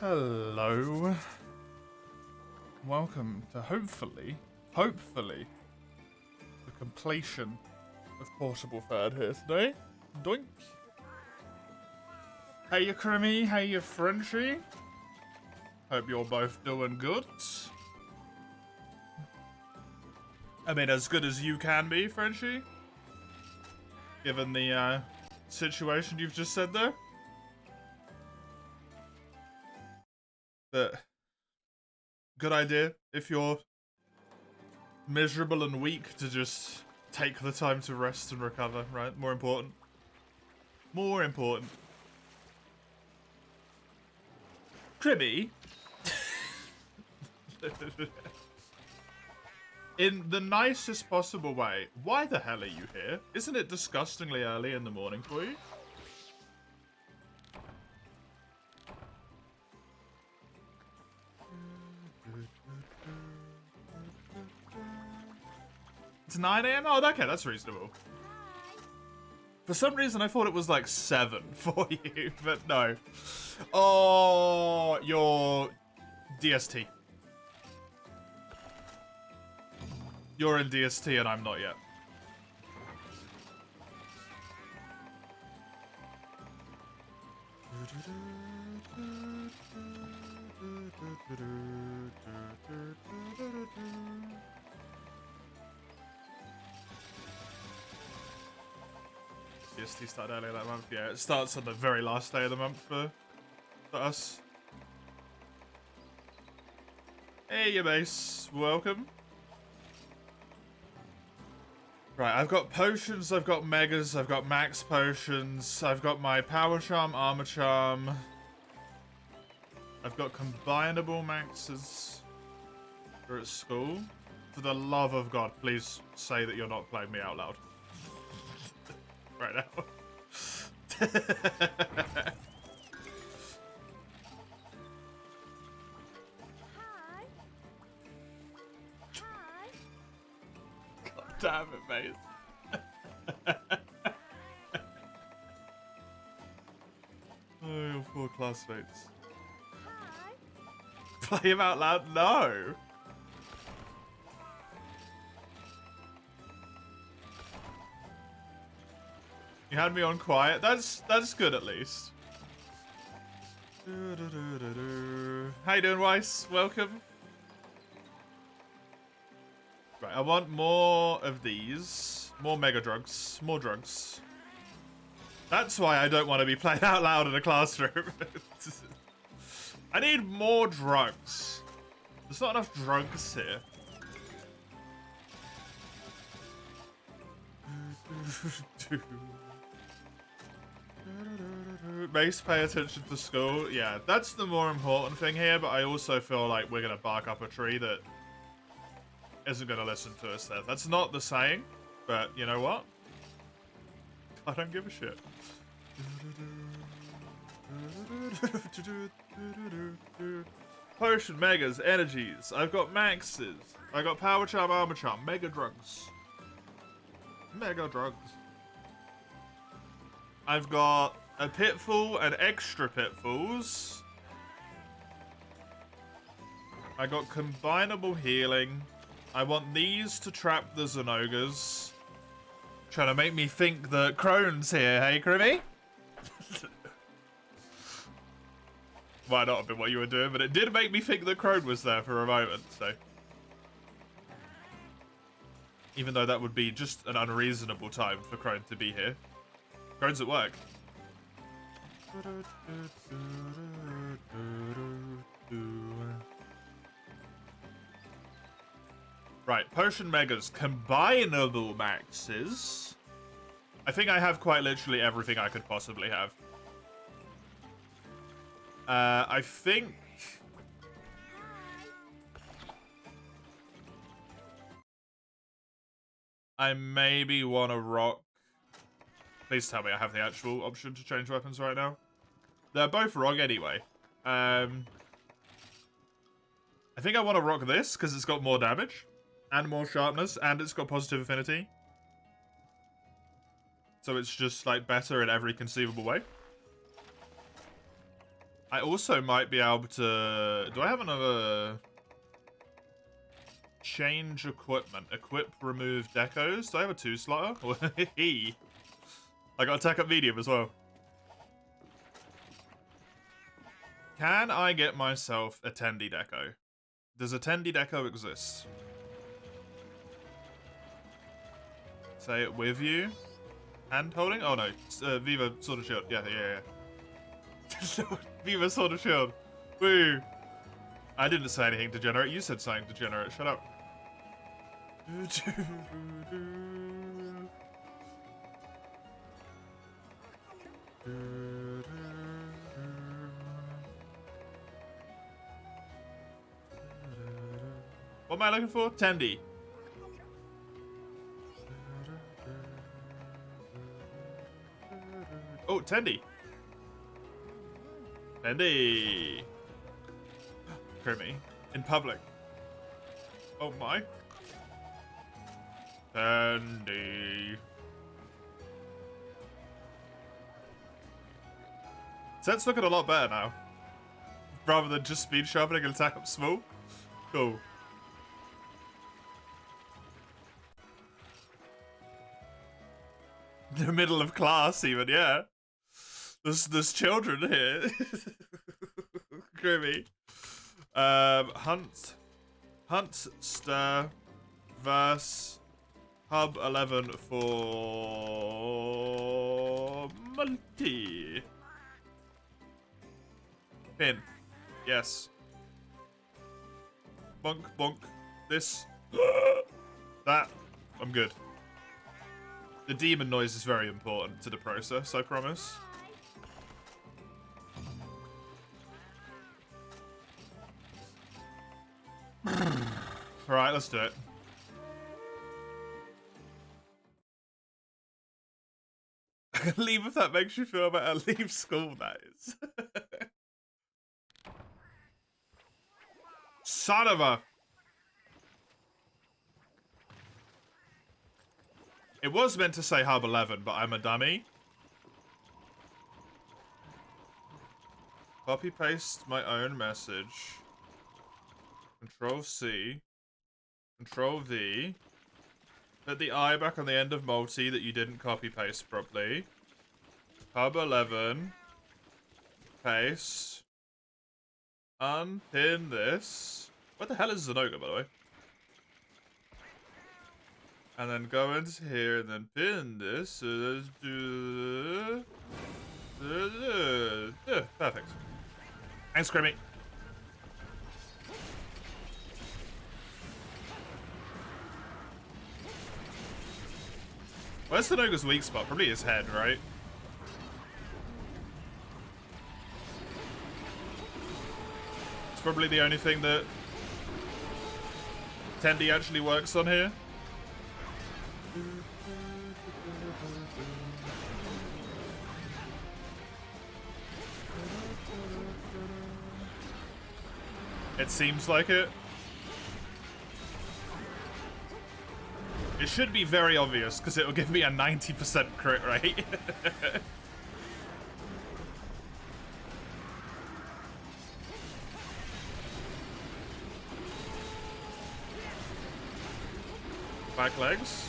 Hello. Welcome to hopefully, the completion of Portable Third here today. Doink. Hey you Crimmy, hey you Frenchie. Hope you're both doing good. I mean, as good as you can be, Frenchie. Given the situation you've just said there. But good idea if you're miserable and weak to just take the time to rest and recover, right? More important. More important. Cribby. In the nicest possible way, why the hell are you here? Isn't it disgustingly early in the morning for you? It's 9 AM? Oh, okay, that's reasonable. For some reason, I thought it was like 7 for you, but no. Oh, you're DST. You're in DST and I'm not yet. DST started earlier that month. Yeah, it starts on the very last day of the month for us. Hey, you base. Welcome. Right, I've got potions, I've got megas, I've got max potions, I've got my power charm, armor charm. I've got combinable maxes for at school. For the love of God, please say that you're not playing me out loud. Right now. God damn it, mate. Oh, your poor classmates. Play him out loud? No! You had me on quiet. That's good at least. How you doing, Weiss? Welcome. Right, I want more of these. More mega drugs. More drugs. That's why I don't want to be played out loud in a classroom. I need more drugs. There's not enough drugs here. Base, pay attention to school. Yeah, that's the more important thing here, but I also feel like we're going to bark up a tree that isn't going to listen to us there. That's not the saying, but you know what? I don't give a shit. Potion, megas, energies. I've got maxes. I got power charm, armor charm, mega drugs. Mega drugs. I've got a pitfall and extra pitfalls. I got combinable healing. I want these to trap the Xenogers. Trying to make me think that Crone's here, hey Crimmy? Might not have been what you were doing, but it did make me think that Crone was there for a moment, so. Even though that would be just an unreasonable time for Crone to be here. Crone's at work. Right, potion megas, combinable maxes. I think I have quite literally everything I could possibly have. I think I maybe want to rock. Please tell me I have the actual option to change weapons right now. They're both wrong anyway. I think I want to rock this because it's got more damage and more sharpness and it's got positive affinity. So it's just like better in every conceivable way. I also might be able to... Do I have another... Change equipment. Equip, remove decos. Do I have a 2-slotter? I got attack up medium as well. Can I get myself a Tendy deco? Does a Tendy deco exist? Say it with you. Hand holding? Oh no. Viva Sword of Shield. Yeah. Viva Sword of Shield. Woo. I didn't say anything degenerate. You said something degenerate. Shut up. What am I looking for? Tendy. Oh, Tendy. Tendy. Creamy. In public. Oh my. Tendy. Set's looking a lot better now. Rather than just speed sharpening and attack up small. Cool. The middle of class even, yeah. There's children here. Creamy. Hunt, stir, verse, hub 11 for multi. Pin. Yes. Bonk, bonk. This. That. I'm good. The demon noise is very important to the process, I promise. Alright, let's do it. Leave if that makes you feel better. Leave school, that is. Son of a... It was meant to say hub 11, but I'm a dummy. Copy paste my own message. Control C. Control V. Put the I back on the end of multi that you didn't copy paste properly. Hub 11. Paste. Unpin this. What the hell is Zenoga, by the way? And then go into here and then pin this. So let's do... Perfect. Thanks, Grimmy. Where's Zenoga's weak spot? Probably his head, right? It's probably the only thing that Tendy actually works on here. It seems like it. It should be very obvious, because it will give me a 90% crit rate. Back legs.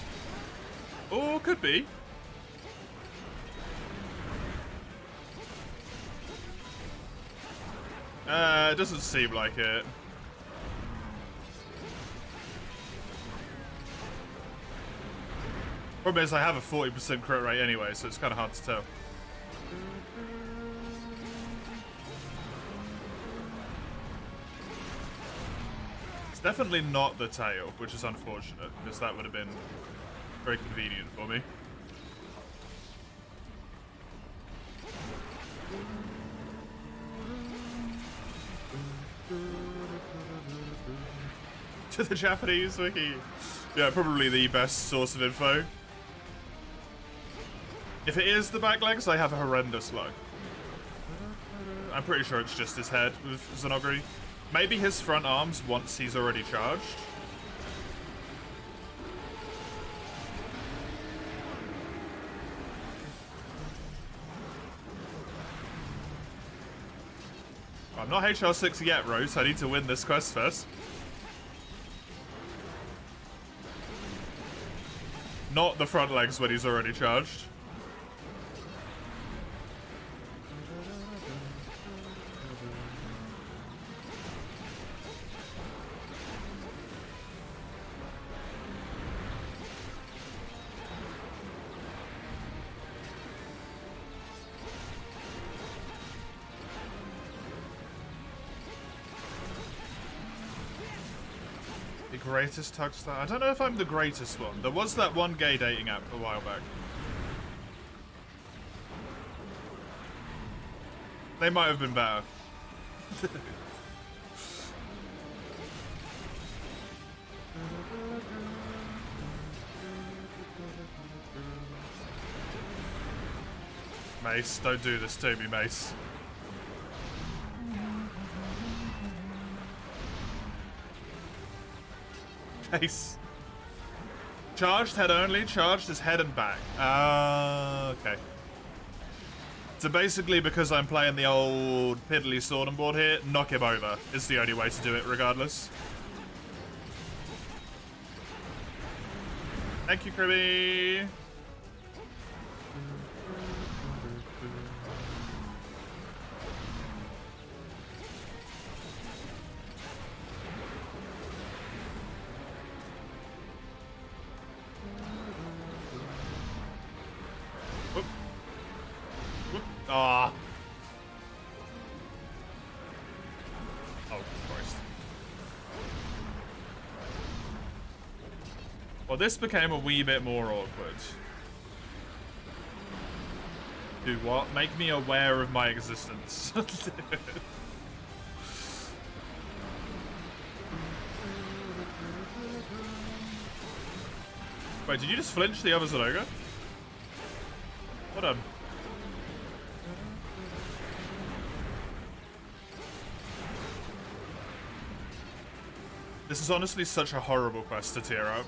Oh, could be. It doesn't seem like it. Problem is, I have a 40% crit rate anyway, so it's kind of hard to tell. It's definitely not the tail, which is unfortunate, because that would have been very convenient for me. To the Japanese wiki. Yeah, probably the best source of info. If it is the back legs, I have a horrendous luck. I'm pretty sure it's just his head with Zenogri. Maybe his front arms once he's already charged. I'm not HR6 yet, Rose. I need to win this quest first. Not the front legs when he's already charged. Greatest tug star? I don't know if I'm the greatest one. There was that one gay dating app a while back. They might have been better. Mace, don't do this to me, Mace. Mace. Charged head only, charged his head and back. Okay. So basically, because I'm playing the old piddly sword and board here, knock him over is the only way to do it regardless. Thank you, Kirby. Ah. Oh, Christ. Well, this became a wee bit more awkward. Do what? Make me aware of my existence. Wait, did you just flinch the other Zaloga? Well done. This is honestly such a horrible quest to tier up.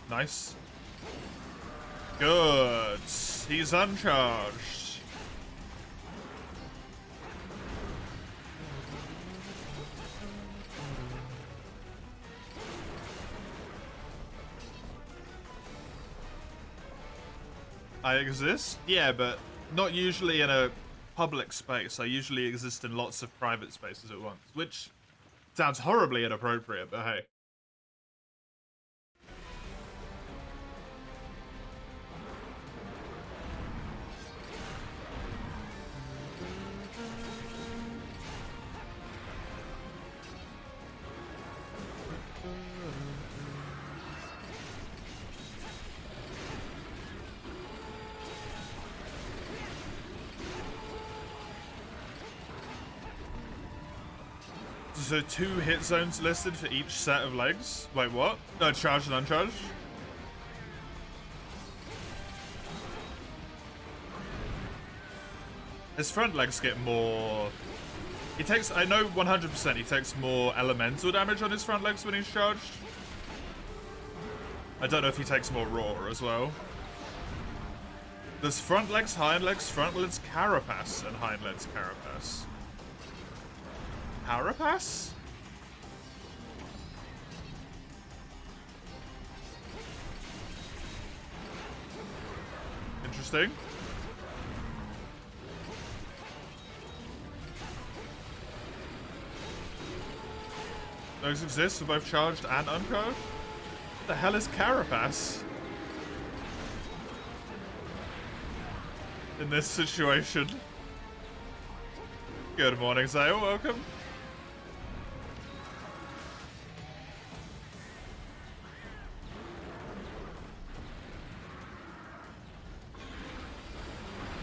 Nice. Good. He's uncharged. I exist? Yeah, but not usually in a public space. I usually exist in lots of private spaces at once, which sounds horribly inappropriate, but hey. So 2 hit zones listed for each set of legs? Wait, what? No, charged and uncharged? His front legs get more... He takes... I know 100% he takes more elemental damage on his front legs when he's charged. I don't know if he takes more raw as well. There's front legs, hind legs, front legs, carapace, and hind legs, carapace. Carapace? Interesting. Those exist for both charged and uncharged? What the hell is carapace? In this situation. Good morning, Zale. Welcome.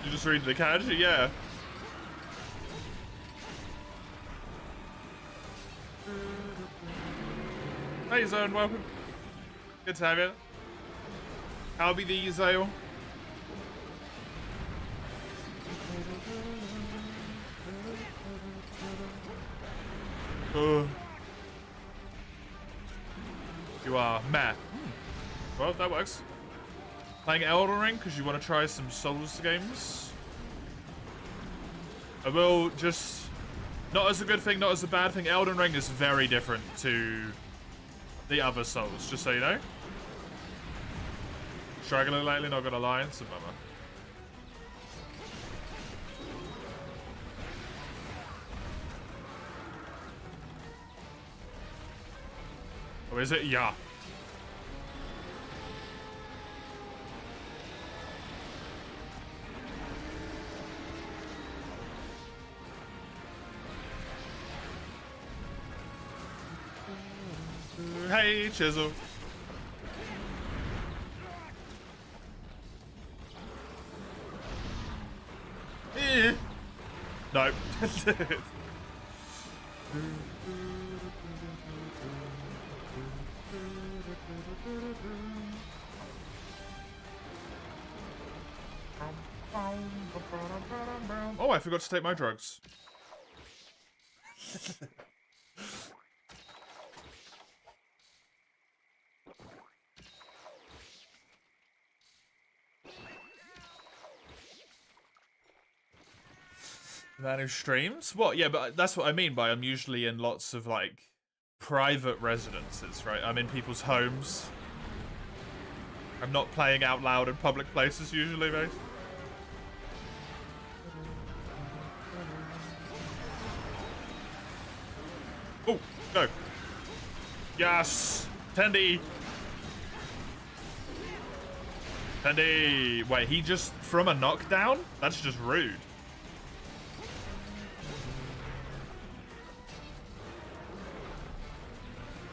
You just read the kanji? Yeah. Hey, Zone, welcome. Good to have you. How be the Zale? You are meh. Well, that works. Playing Elden Ring because you want to try some Souls games. I will just... Not as a good thing, not as a bad thing. Elden Ring is very different to the other Souls, just so you know. Struggling lately, not gonna lie, it's a bummer. Oh, is it? Yeah. Hey, Chisel. No. Oh, I forgot to take my drugs. Man who streams? What? Yeah, but that's what I mean by I'm usually in lots of, like, private residences, right? I'm in people's homes. I'm not playing out loud in public places usually, mate. Oh, no. Yes! Tendy! Tendy! Wait, he just, from a knockdown? That's just rude.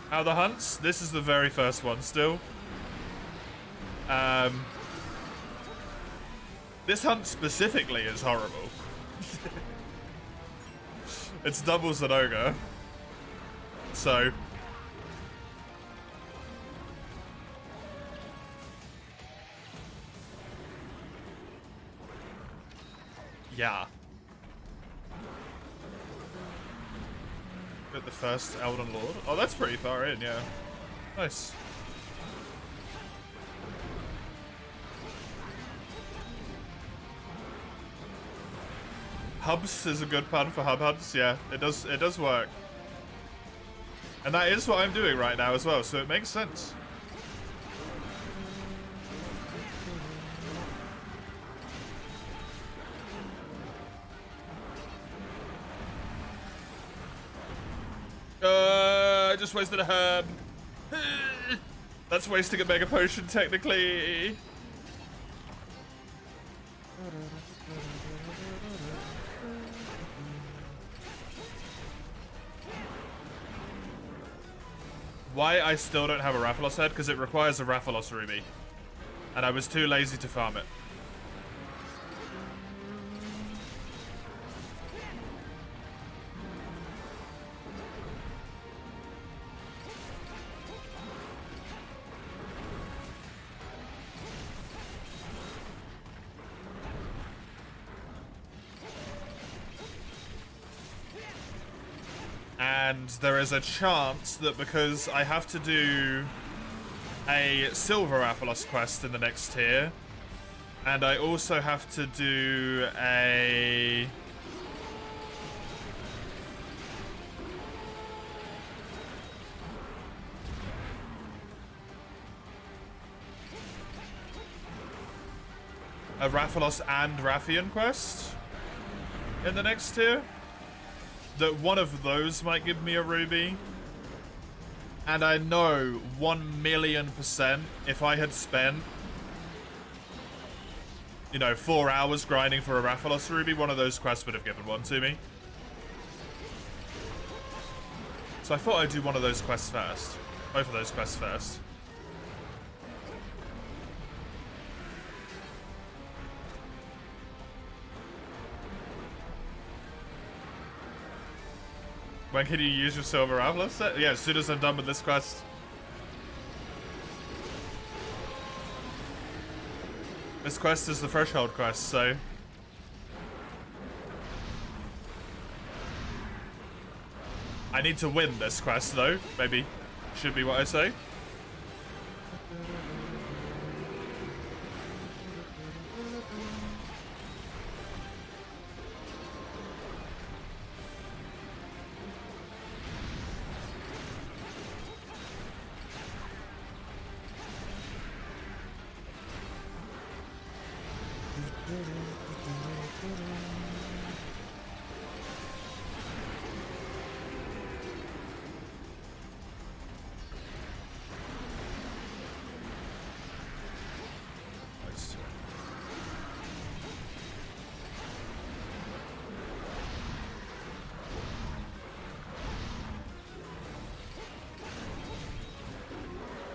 How are the hunts? This is the very first one still. This hunt specifically is horrible. It's doubles an ogre. So. Yeah. At the first Elden Lord. Oh, that's pretty far in, yeah. Nice. Hubs is a good pun for hubs. Yeah, it does work. And that is what I'm doing right now as well, so it makes sense. I just wasted a herb. That's wasting a mega potion, technically. Why I still don't have a Rathalos head? Because it requires a Rathalos ruby. And I was too lazy to farm it. And there is a chance that because I have to do a Silver Rathalos quest in the next tier, and I also have to do a... Rathalos and Rathian quest in the next tier, that one of those might give me a ruby. And I know 1,000,000% if I had spent, you know, 4 hours grinding for a Rathalos ruby, one of those quests would have given one to me. So I thought I'd do one of those quests first. Both of those quests first. When can you use your Silver Rathalos set? Yeah, as soon as I'm done with this quest. This quest is the Threshold quest, so... I need to win this quest, though. Maybe should be what I say.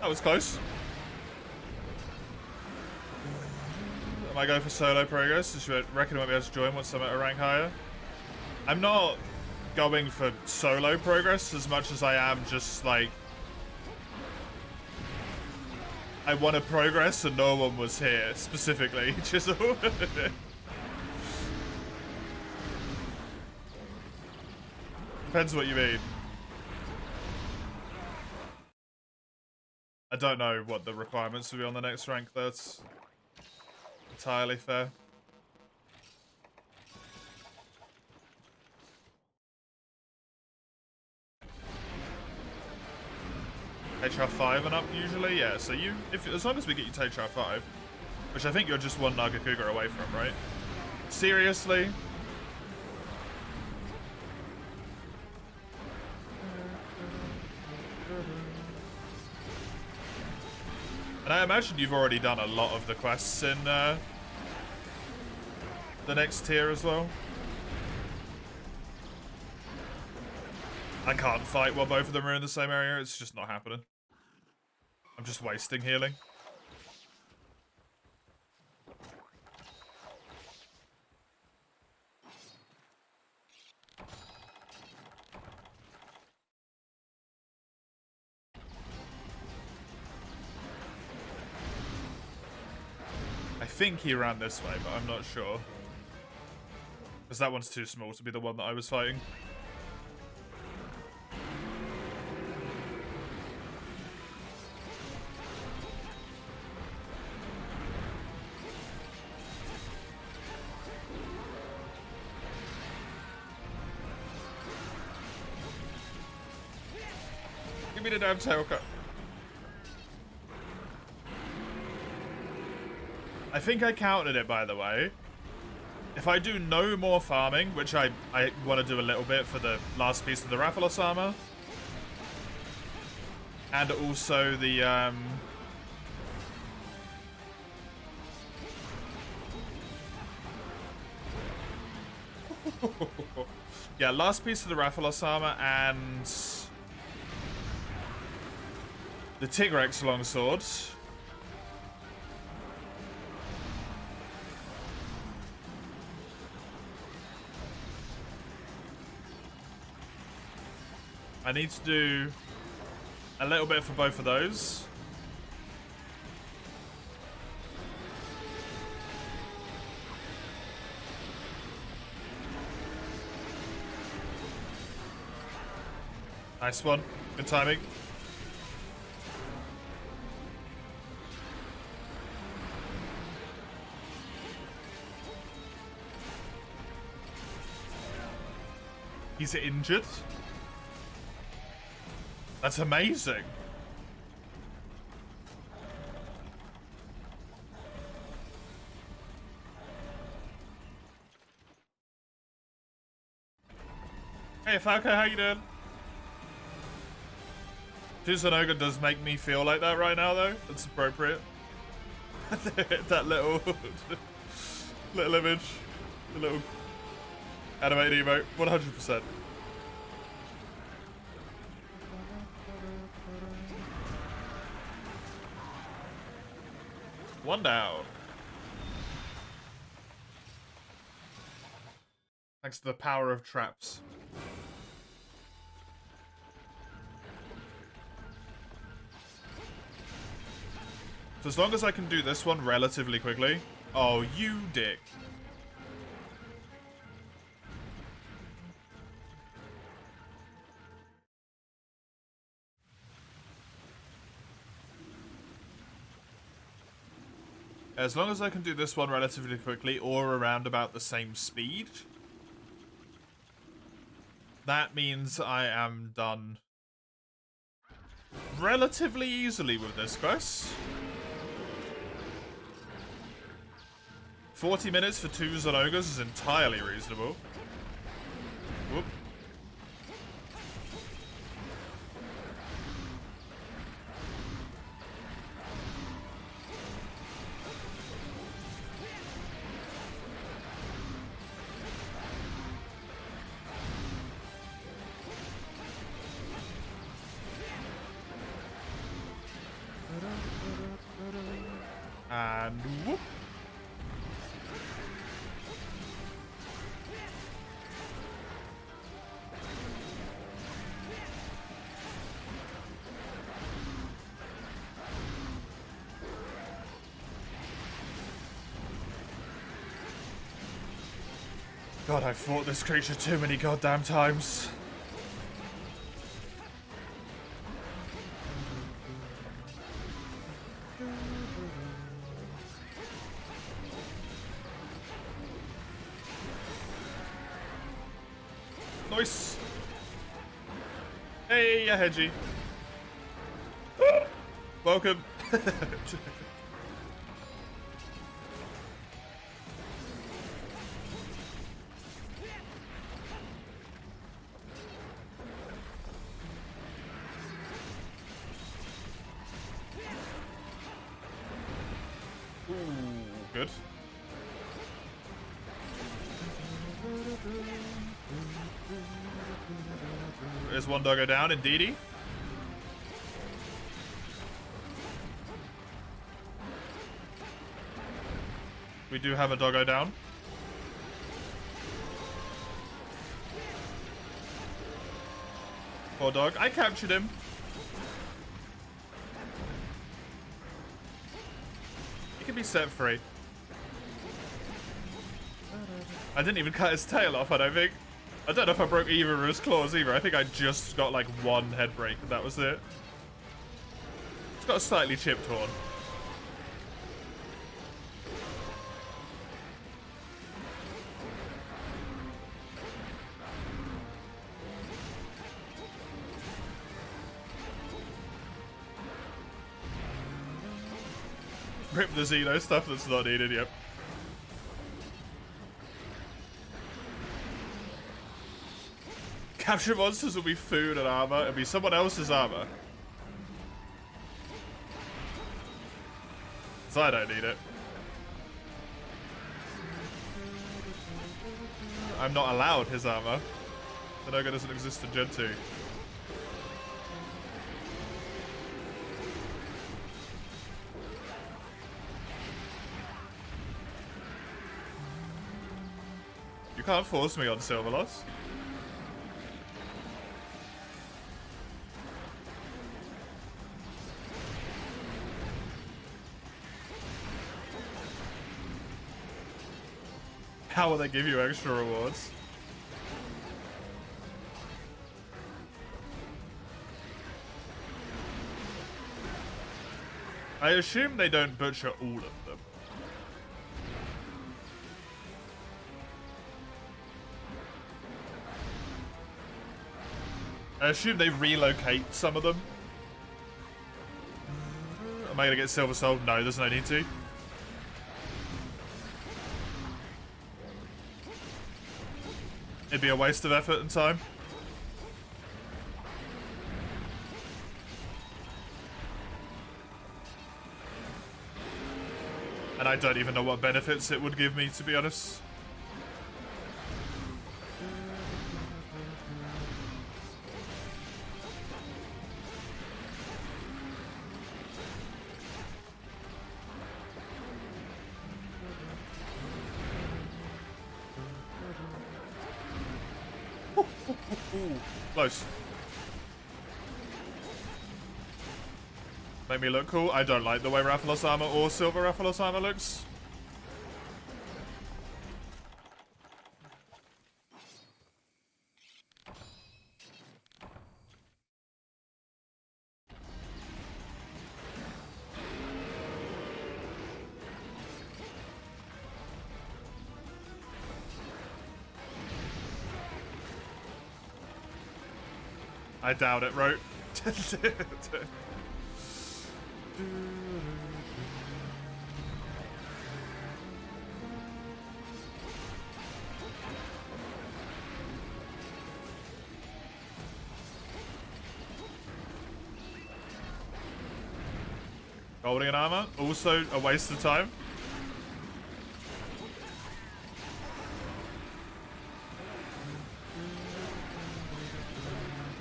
That was close. I might go for solo progress. Just reckon I might be able to join once I'm at a rank higher. I'm not going for solo progress as much as I am just like I want to progress and no one was here specifically. Chisel. Depends what you mean. I don't know what the requirements will be on the next rank. That's entirely fair. HR5 and up usually, yeah. So you, as long as we get you to HR5, which I think you're just one Nagakuga away from, right? Seriously? And I imagine you've already done a lot of the quests in the next tier as well. I can't fight while both of them are in the same area. It's just not happening. I'm just wasting healing. I think he ran this way, but I'm not sure. Because that one's too small to be the one that I was fighting. Give me the damn tail cut. I think I counted it, by the way. If I do no more farming, which I want to do a little bit for the last piece of the Rathalos armor, and also the yeah, last piece of the Rathalos armor and the Tigrex longsword. I need to do a little bit for both of those. Nice one. Good timing. He's injured? That's amazing. Hey Falco, how you doing? Tuzanoga does make me feel like that right now though. That's appropriate. That little little image. The little animated emote. 100%. One down. Thanks to the power of traps. So as long as I can do this one relatively quickly. Oh, you dick. As long as I can do this one relatively quickly or around about the same speed, that means I am done relatively easily with this quest. 40 minutes for 2 Zanogas is entirely reasonable. Whoop. God, I fought this creature too many goddamn times. Nice. Hey, Hedgie. Welcome. Ooh, good. There's one doggo down, indeedy. We do have a doggo down. Poor dog. I captured him. He can be set free. I didn't even cut his tail off, I don't think. I don't know if I broke either of his claws either. I think I just got like one head break and that was it. It's got a slightly chipped horn. Rip the Xeno stuff that's not needed, yep. Capture monsters will be food and armor. It'll be someone else's armor. So I don't need it. I'm not allowed his armor. The Noga doesn't exist in Gen 2. You can't force me on Silver Loss. How will they give you extra rewards? I assume they don't butcher all of them. I assume they relocate some of them. Am I gonna get Silver Soul? No, there's no need to. It'd be a waste of effort and time. And I don't even know what benefits it would give me, to be honest. Close. Make me look cool. I don't like the way Rathalos armor or Silver Rathalos armor looks. I doubt it, Rote. Holding an armor, also a waste of time.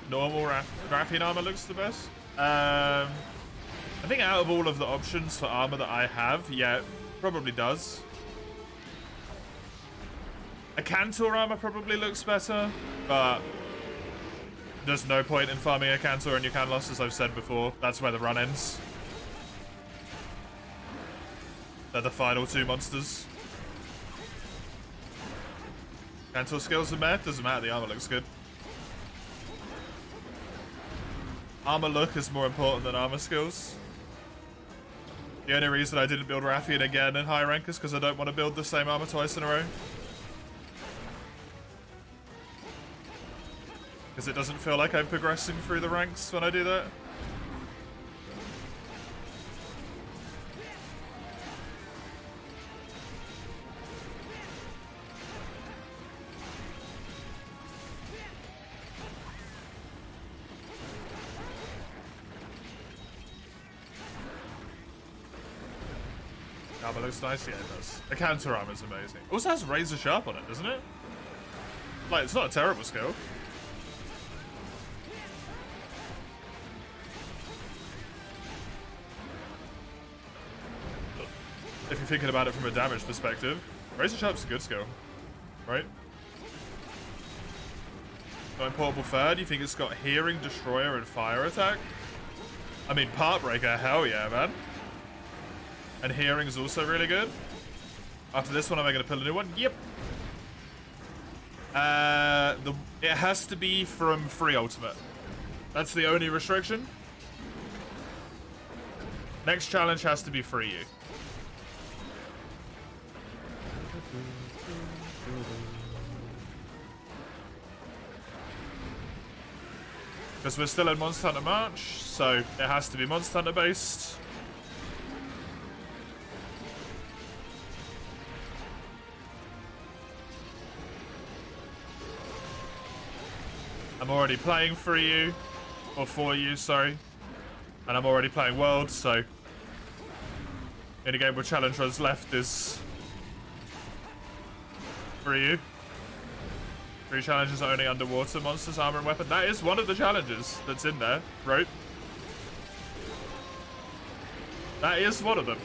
Normal Rathian armor looks the best. I think out of all of the options for armor that I have, yeah, probably does. A Cantor armor probably looks better, but there's no point in farming a Cantor and you can loss, as I've said before. That's where the run ends. They're the final two monsters. Mental skills are meh. Doesn't matter. The armor looks good. Armor look is more important than armor skills. The only reason I didn't build Rathian again in high rank is because I don't want to build the same armor twice in a row. Because it doesn't feel like I'm progressing through the ranks when I do that. Armor looks nice, yeah it does. The counter armor is amazing. It also has razor sharp on it, doesn't it? Like, it's not a terrible skill. If you're thinking about it from a damage perspective, razor sharp's a good skill, right? Going portable third, you think it's got hearing, destroyer, and fire attack? I mean, part breaker, hell yeah, man. And hearing is also really good. After this one, am I going to pull a new one? Yep. It has to be from free ultimate. That's the only restriction. Next challenge has to be free you. Because we're still in Monster Hunter March, so it has to be Monster Hunter based. I'm already playing for you, or for you, sorry. And I'm already playing World, so any game with challenge runs left is for you. 3 challenges are only underwater monsters, armor, and weapon. That is one of the challenges that's in there, right? That is one of them.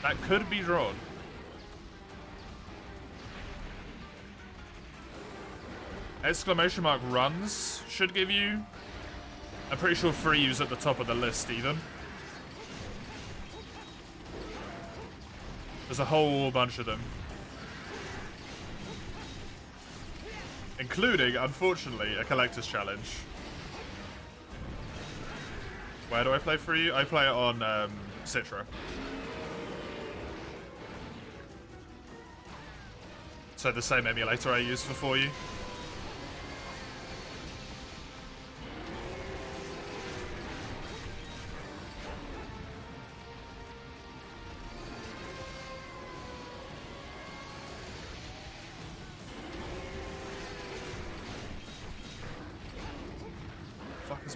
That could be drawn. Exclamation mark runs should give you. I'm pretty sure free use at the top of the list even. There's a whole bunch of them. Including, unfortunately, a collector's challenge. Where do I play for you? I play it on Citra. So the same emulator I use for you.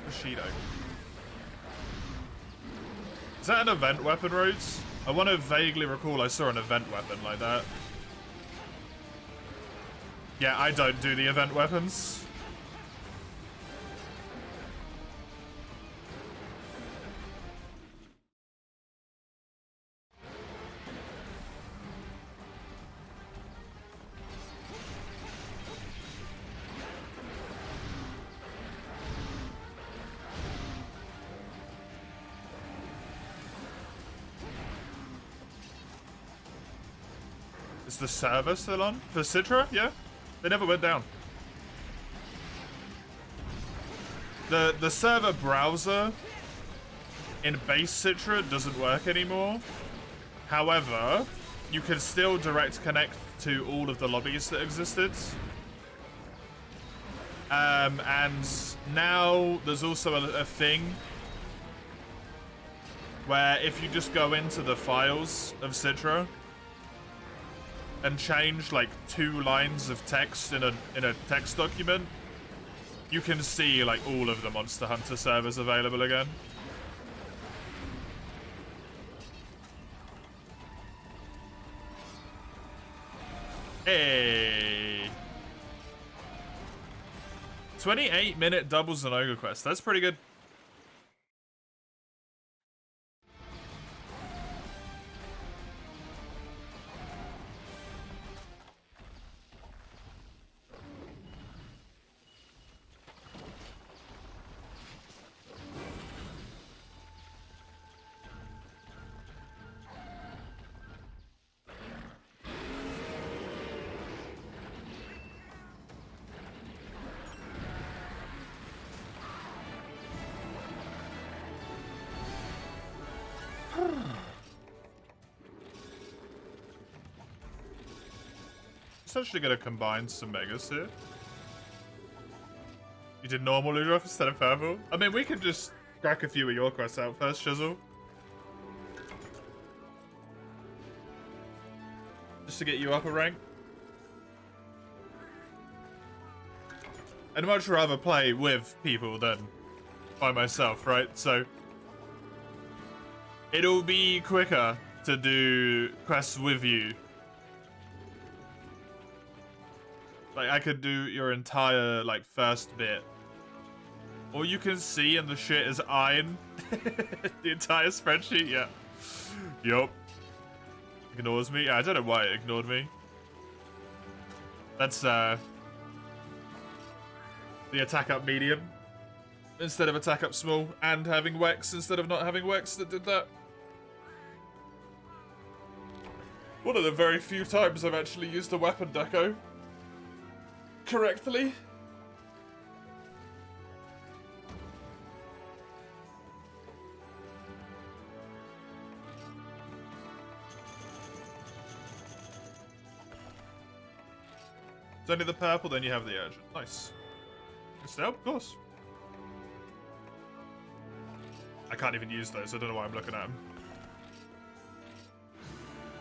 Bushido. Is that an event weapon, Rhodes? I want to vaguely recall I saw an event weapon like that. Yeah, I don't do the event weapons. Is the server still on? For Citra? Yeah. They never went down. The server browser in base Citra doesn't work anymore. However, you can still direct connect to all of the lobbies that existed. And now there's also a thing where if you just go into the files of Citra and change like 2 lines of text in a text document, you can see like all of the Monster Hunter servers available again. Hey, 28-minute doubles and Ogre Quest. That's pretty good. actually going to combine some megas here. You did normal Ludroth instead of purple? I mean, we could just crack a few of your quests out first, Chisel. Just to get you up a rank. I'd much rather play with people than by myself, right? So it'll be quicker to do quests with you. Like, I could do your entire, like, first bit. All you can see in the shit is iron. The entire spreadsheet, yeah. Yup. Ignores me. I don't know why it ignored me. That's, the attack up medium instead of attack up small, and having Wex instead of not having Wex that did that. One of the very few times I've actually used a weapon deco correctly. It's only the purple, then you have the urgent. Nice. Stay up, of course. I can't even use those. I don't know why I'm looking at them.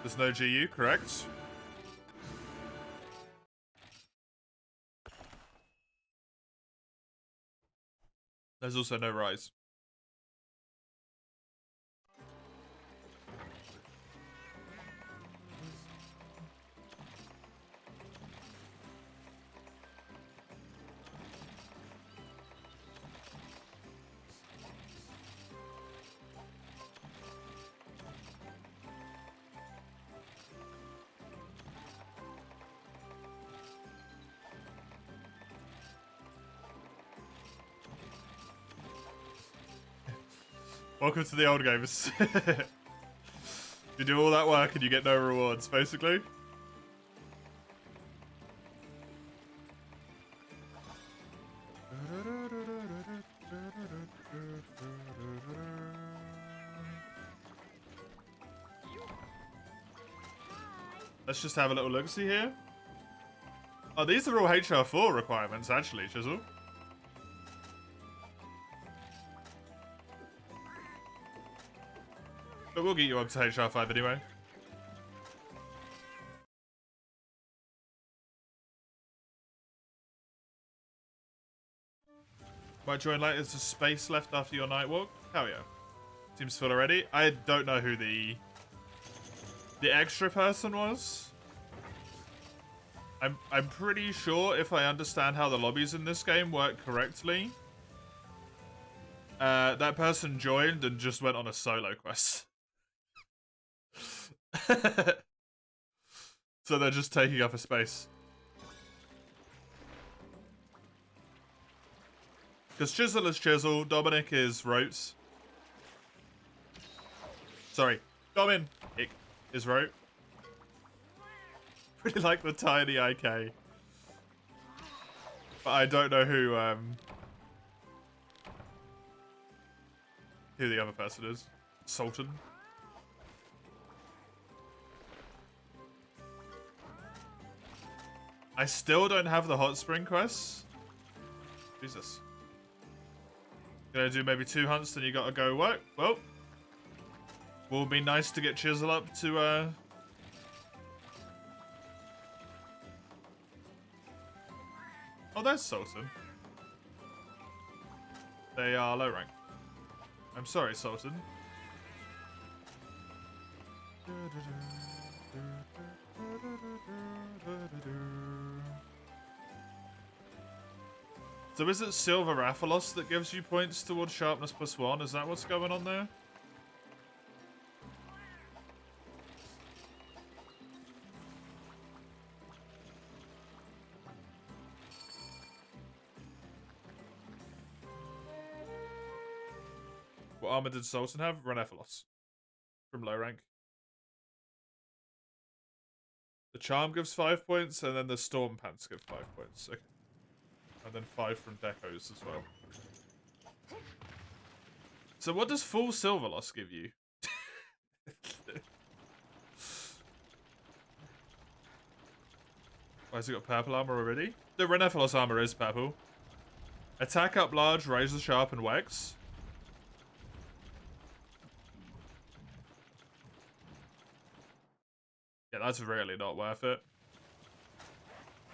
There's no GU, correct? There's also no rise. Welcome to the old games. You do all that work and you get no rewards, basically. Let's just have a little look-see here. Oh, these are all HR4 requirements, actually, Chisel. But we'll get you up to HR5 anyway. Might join later. There's a space left after your night walk. Hell yeah. Seems full already. I don't know who the extra person was. I'm pretty sure, if I understand how the lobbies in this game work correctly, that person joined and just went on a solo quest. So they're just taking up a space. Because Chisel is Chisel, Dominic is Rote. Sorry, Dominic is Rote. Pretty like the tiny IK. But I don't know who the other person is. Sultan. I still don't have the hot spring quests. Jesus. Gonna do maybe 2 hunts, then you gotta go work. Well, will be nice to get Chisel up to Oh, there's Sultan. They are low rank. I'm sorry, Sultan. So is it Silver Rathalos that gives you points towards sharpness +1? Is that what's going on there? What armor did Sultan have? Renephalos. From low rank. The charm gives 5 points, and then the storm pants give 5 points. Okay. And then 5 from decos as well. So what does full silver loss give you? Why has he got purple armor already? The Renephilos armor is purple. Attack up large, razor sharp, and wax. Yeah, that's really not worth it.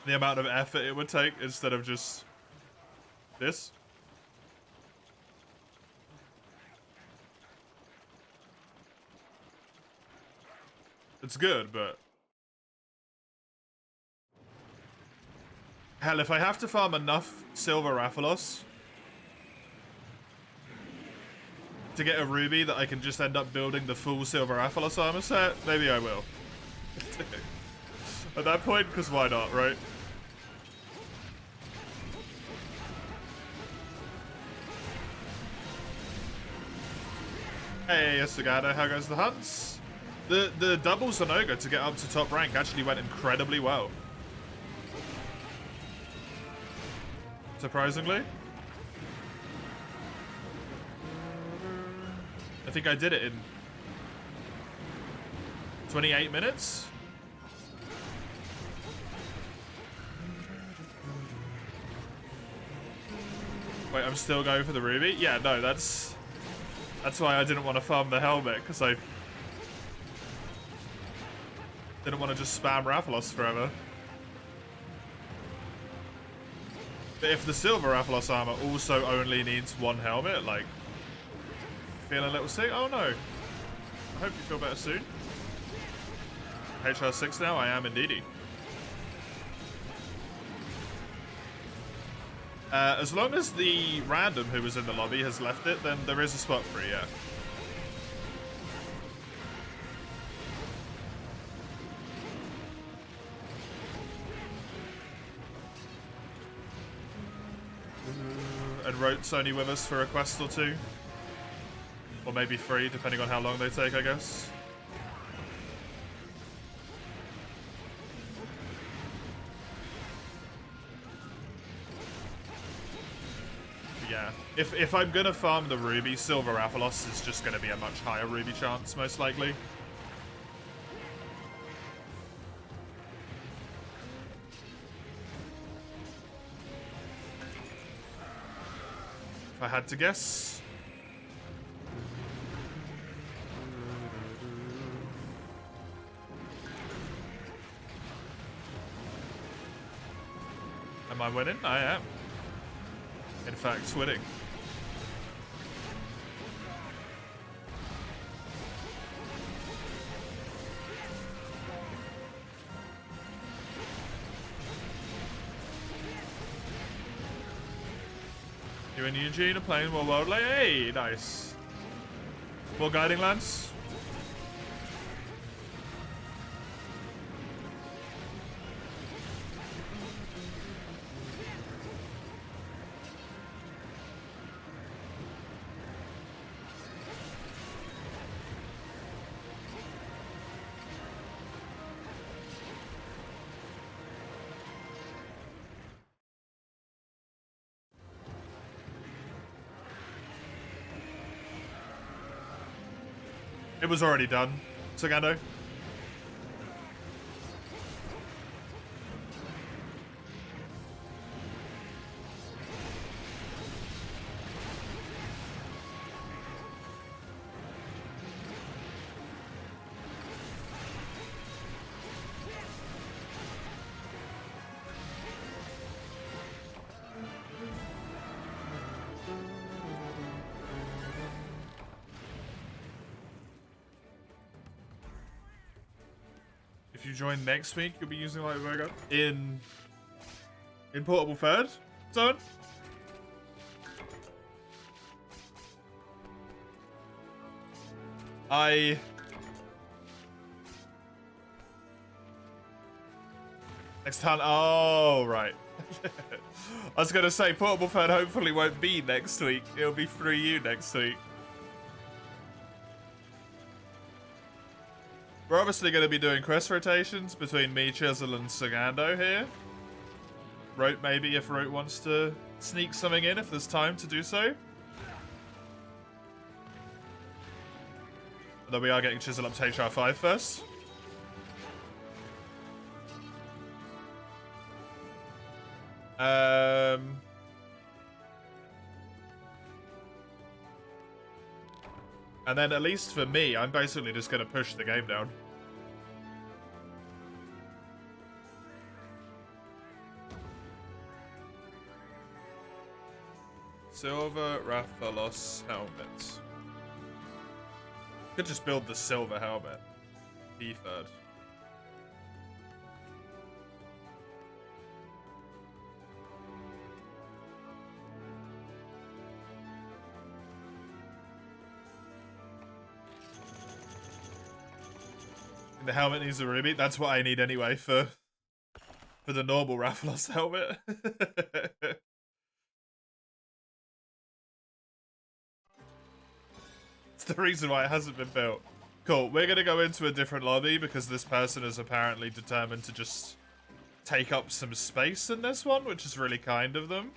The amount of effort it would take instead of just this. It's good, but hell, if I have to farm enough silver Rathalos to get a ruby that I can just end up building the full silver Rathalos armor set, maybe I will. At that point, because why not, right? Hey, Sagada, how goes the hunts? The doubles on Ogre to get up to top rank actually went incredibly well. Surprisingly. I think I did it in 28 minutes. Wait, I'm still going for the ruby? Yeah, no, that's why I didn't want to farm the helmet, because I didn't want to just spam Rathalos forever. But if the silver Rathalos armor also only needs one helmet, like, feeling a little sick? Oh no. I hope you feel better soon. HR6 now? I am indeedy. As long as the random who was in the lobby has left it, then there is a spot free, yeah. And Rote's only with us for a quest or two. Or maybe 3, depending on how long they take, I guess. Yeah. If I'm gonna farm the ruby, silver Rathalos is just gonna be a much higher ruby chance, most likely. If I had to guess. Am I winning? I am. In fact, winning. You and Eugene are playing more worldly. Hey, nice. More guiding lance. It was already done, Sagando. If you join next week, you'll be using Light Burger in Portable 3rd zone. Next time. Oh, right. I was going to say, Portable 3rd hopefully won't be next week. It'll be through you next week. We're obviously going to be doing quest rotations between me, Chisel, and Sagando here. Rote maybe if Rote wants to sneak something in if there's time to do so. Although we are getting Chisel up to HR5 first. And then at least for me, I'm basically just going to push the game down. Silver Rathalos helmet. Could just build the silver helmet. MHP3rd. The helmet needs a ruby. That's what I need anyway for the normal Rathalos helmet. It's the reason why it hasn't been built. Cool. We're going to go into a different lobby because this person is apparently determined to just take up some space in this one, which is really kind of them.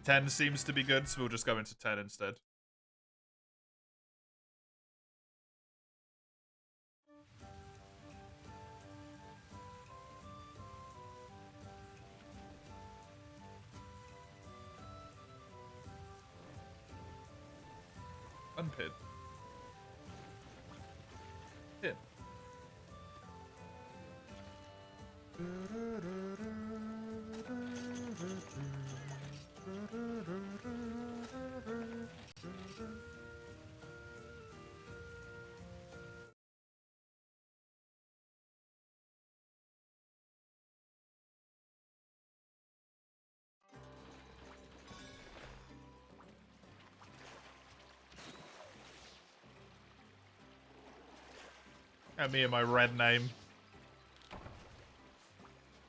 Ten seems to be good, so we'll just go into 10 instead. Unpin. Pin. And me and my red name.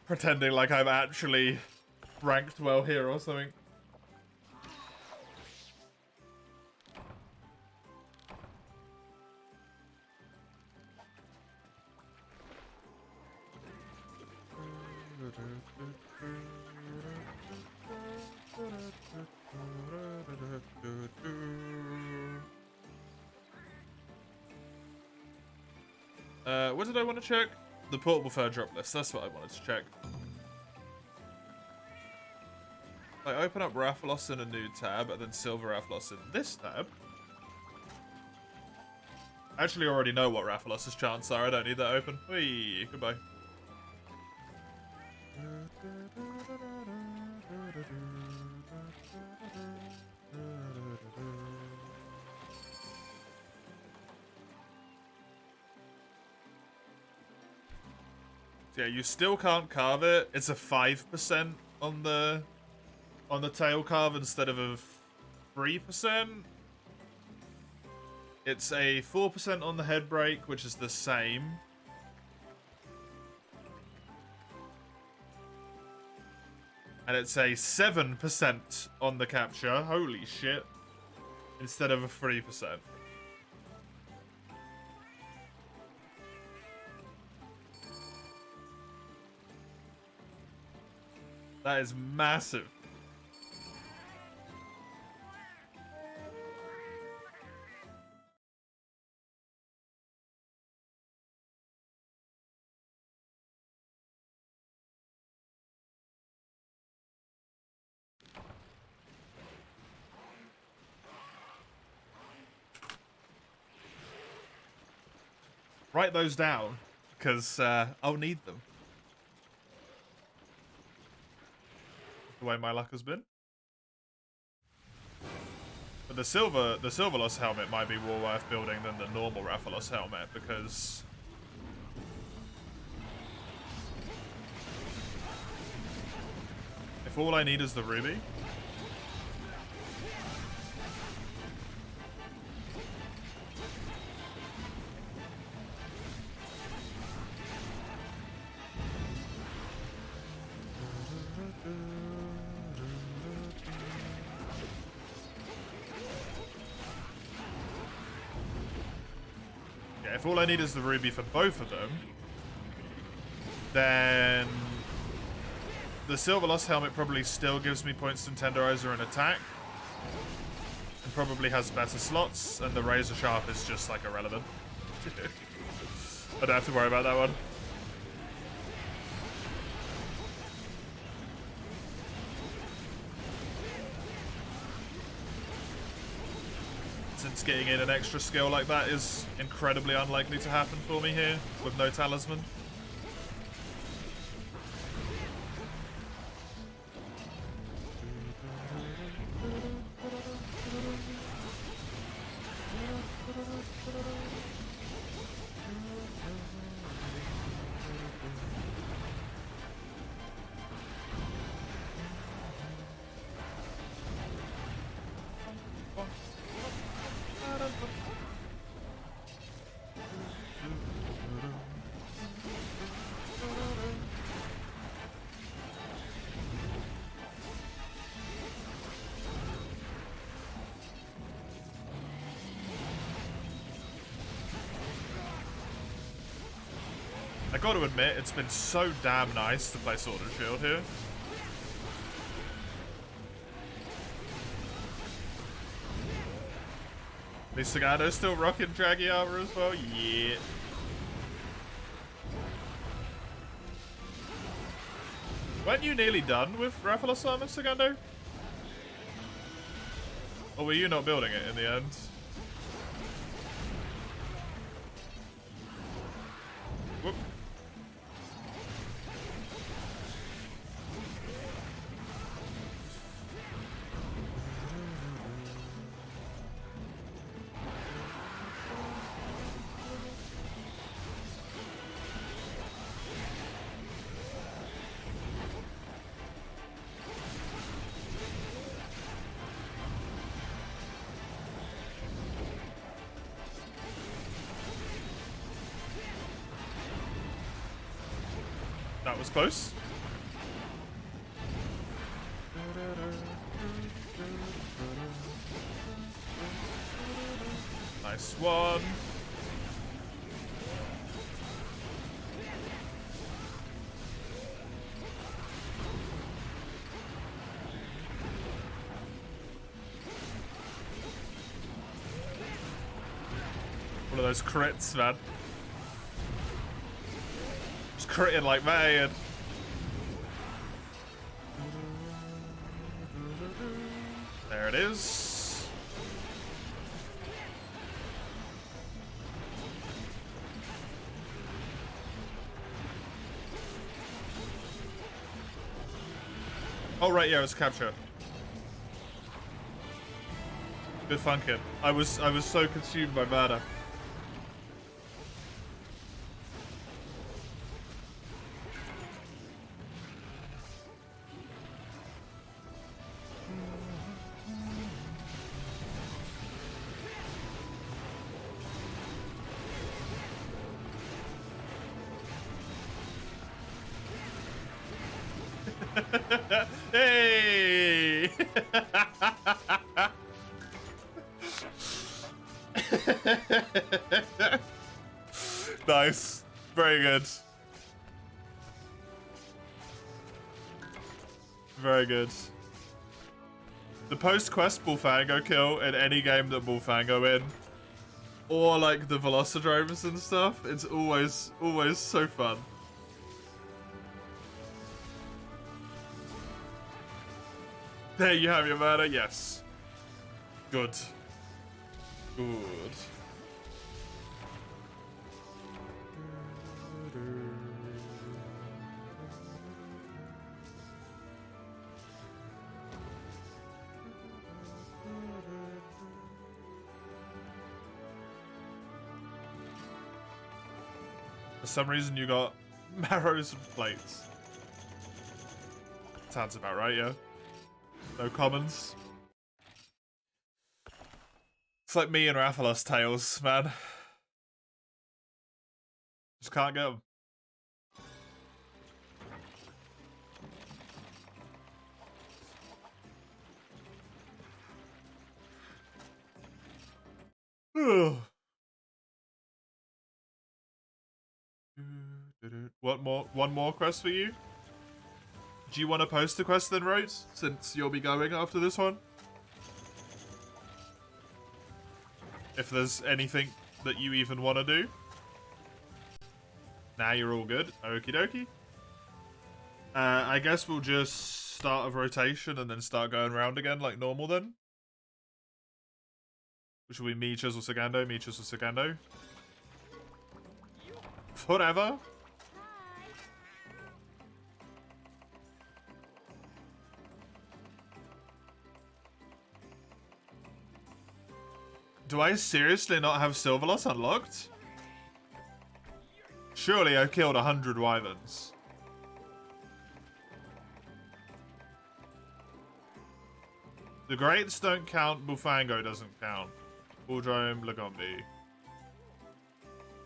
Pretending like I'm actually ranked well here or something. What did I want to check? The portable fur drop list. That's what I wanted to check. I open up Rathalos in a new tab, and then Silver Rathalos in this tab. I actually already know what Rathalos's chants are. I don't need that open. Whee, goodbye. Yeah, you still can't carve it. It's a 5% on the tail carve instead of a 3%. It's a 4% on the head break, which is the same. And it's a 7% on the capture. Holy shit. Instead of a 3%. That is massive. Write those down, because I'll need them. The way my luck has been. But the Silverloss helmet might be more worth building than the normal Rathalos helmet, because if all I need is the ruby, if all I need is the ruby for both of them, then the Silverloss helmet probably still gives me points to tenderizer and attack. and probably has better slots, and the Razor Sharp is just like irrelevant. I don't have to worry about that one. Since getting in an extra skill like that is incredibly unlikely to happen for me here with no talisman. I gotta admit, it's been so damn nice to play Sword and Shield here. At least Sagano's still rocking draggy armor as well? Yeah. Weren't you nearly done with Rathalos armor, Sagando? Or were you not building it in the end? Whoop. That was close. Nice one. One of those crits, man. Critting like mad. There it is. Oh right, yeah, it was capture. Good fun, kid. I was so consumed by mana. Hey! Nice. Very good. Very good. The post-quest Bullfango kill in any game that Bullfango in, or like the Velocidromes and stuff, it's always so fun. There you have your murder, yes. Good. Good. For some reason you got marrows and plates. Sounds about right, yeah. No commons. It's like me and Rathalos tails, man. Just can't get them. What more? One more quest for you? Do you want to post a quest then, Rose? Since you'll be going after this one? if there's anything that you even want to do. Now you're all good. Okie dokie. I guess we'll just start a rotation and then start going around again like normal then. Which will be me, Chisel, Sagando, me, Chisel, Sagando. Whatever. Do I seriously not have Silverloss unlocked? Surely I killed 100 wyverns. The Greats don't count, Bufango doesn't count. Bulldrome, Lagombi.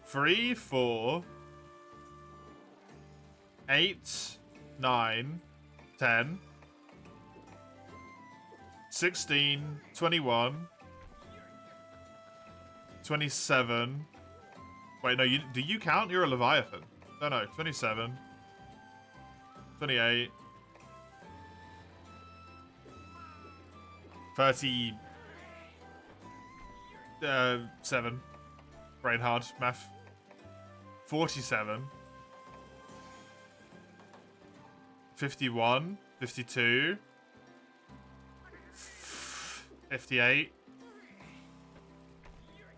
3, 4, 8, 9, 10, 16, 21, 27. Wait, no, do you count? You're a Leviathan. No, 27, 28, 37. Brain hard math. 47. 51. 52. 58.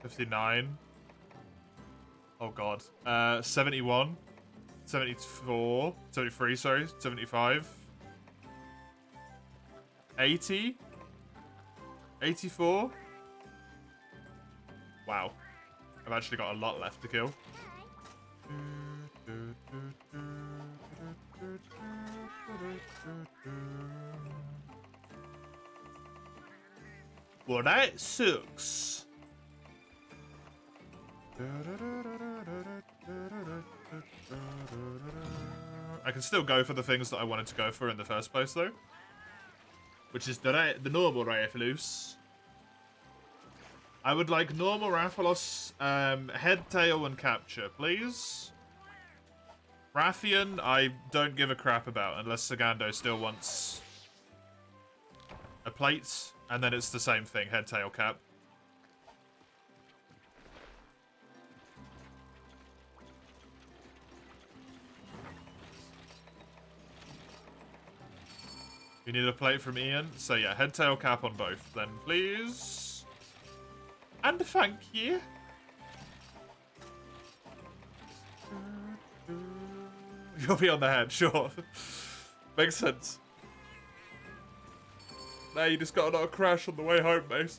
59. Oh god. 71. 74. 73, sorry. 75. 80. 84. Wow. I've actually got a lot left to kill. Well, that sucks. I can still go for the things that I wanted to go for in the first place, though. Which is the normal Rathalos. I would like normal Rathalos, head, tail, and capture, please. Rathian, I don't give a crap about unless Sagando still wants a plate, and then it's the same thing, head, tail, cap. You need a plate from Ian? So yeah, head, tail, cap on both then, please. And thank you. You'll be on the head, sure. Makes sense. Now you just got a crash on the way home, mate.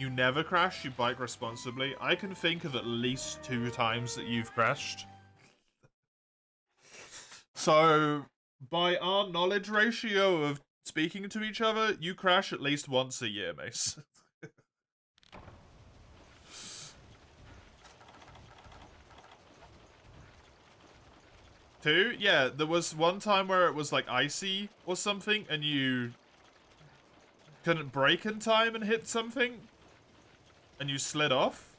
You never crash, you bike responsibly. I can think of at least 2 times that you've crashed. So, by our knowledge ratio of speaking to each other, you crash at least once a year, Mace. Two? Yeah, there was one time where it was like icy or something and you couldn't brake in time and hit something. And you slid off.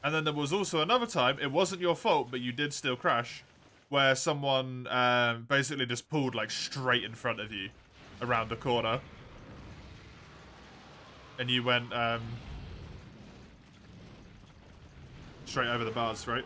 And then there was also another time, it wasn't your fault, but you did still crash, where someone basically just pulled like straight in front of you around the corner. And you went straight over the bars, right?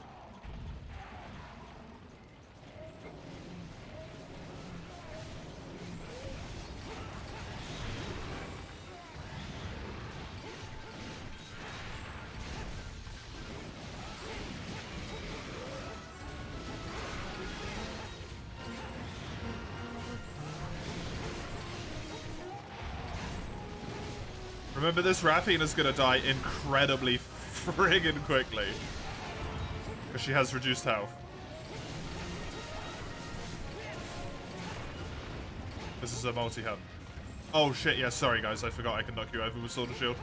Remember, this Rathian is gonna die incredibly friggin' quickly. Because she has reduced health. This is a multi-hunt. Oh shit, yeah, sorry guys, I forgot I can knock you over with Sword and Shield.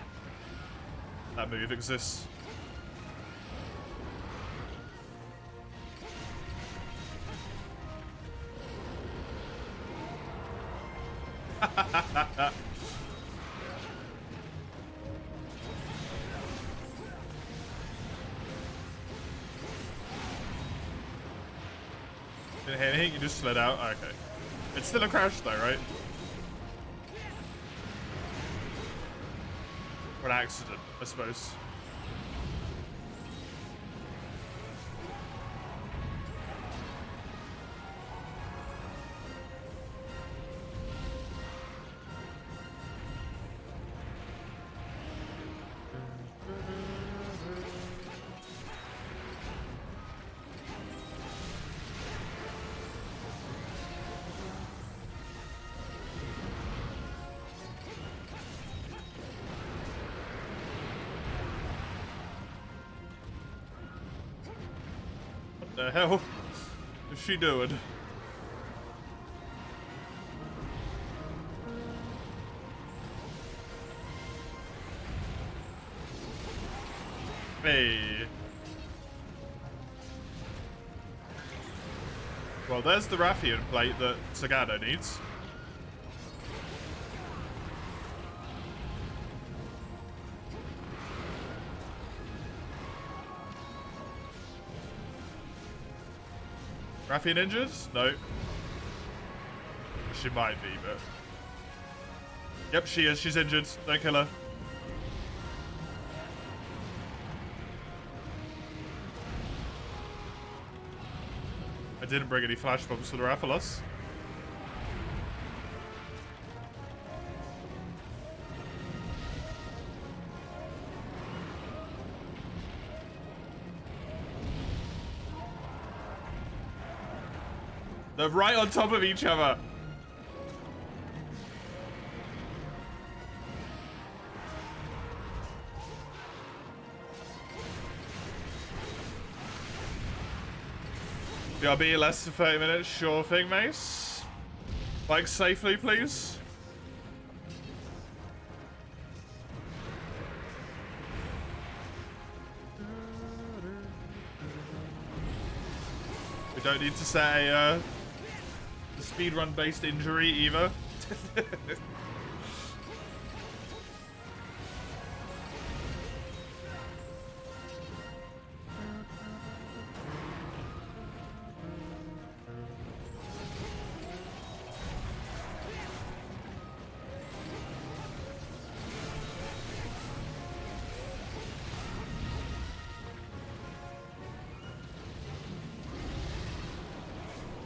That move exists. Didn't hit anything, you just slid out. Okay. It's still a crash though, right? Or an accident, I suppose. What the hell is she doing? Hey. Well, there's the Rathian plate that Sagado needs. Rathian injured? No. She might be, but... Yep, she is. She's injured. Don't kill her. I didn't bring any flash bombs for the Rathalos. They're right on top of each other. BRB less than 30 minutes, sure thing, Mace. Like safely, please. We don't need to say a speedrun based injury either.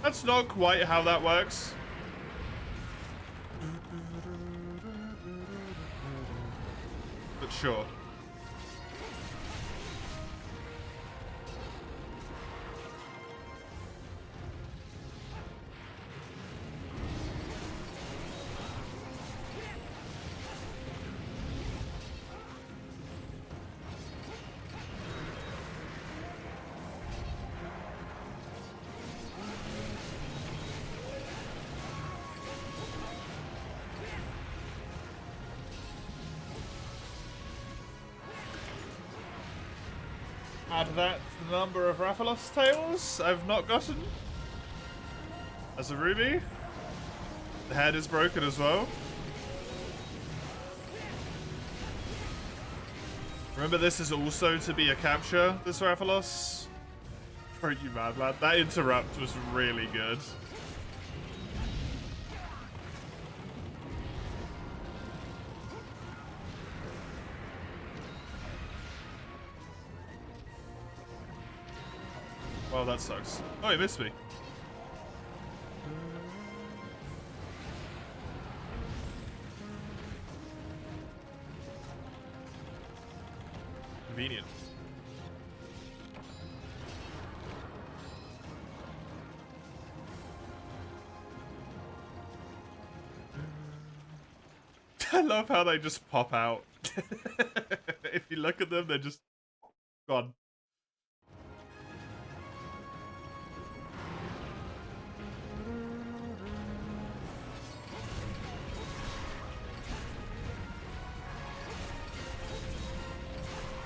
That's not quite how that works. But sure. Add that to the number of Rathalos tails I've not gotten. As a ruby. The head is broken as well. Remember, this is also to be a capture, this Rathalos. Aren't you mad, lad? That interrupt was really good. Well, that sucks. Oh, he missed me. Convenient. I love how they just pop out. If you look at them, they're just gone.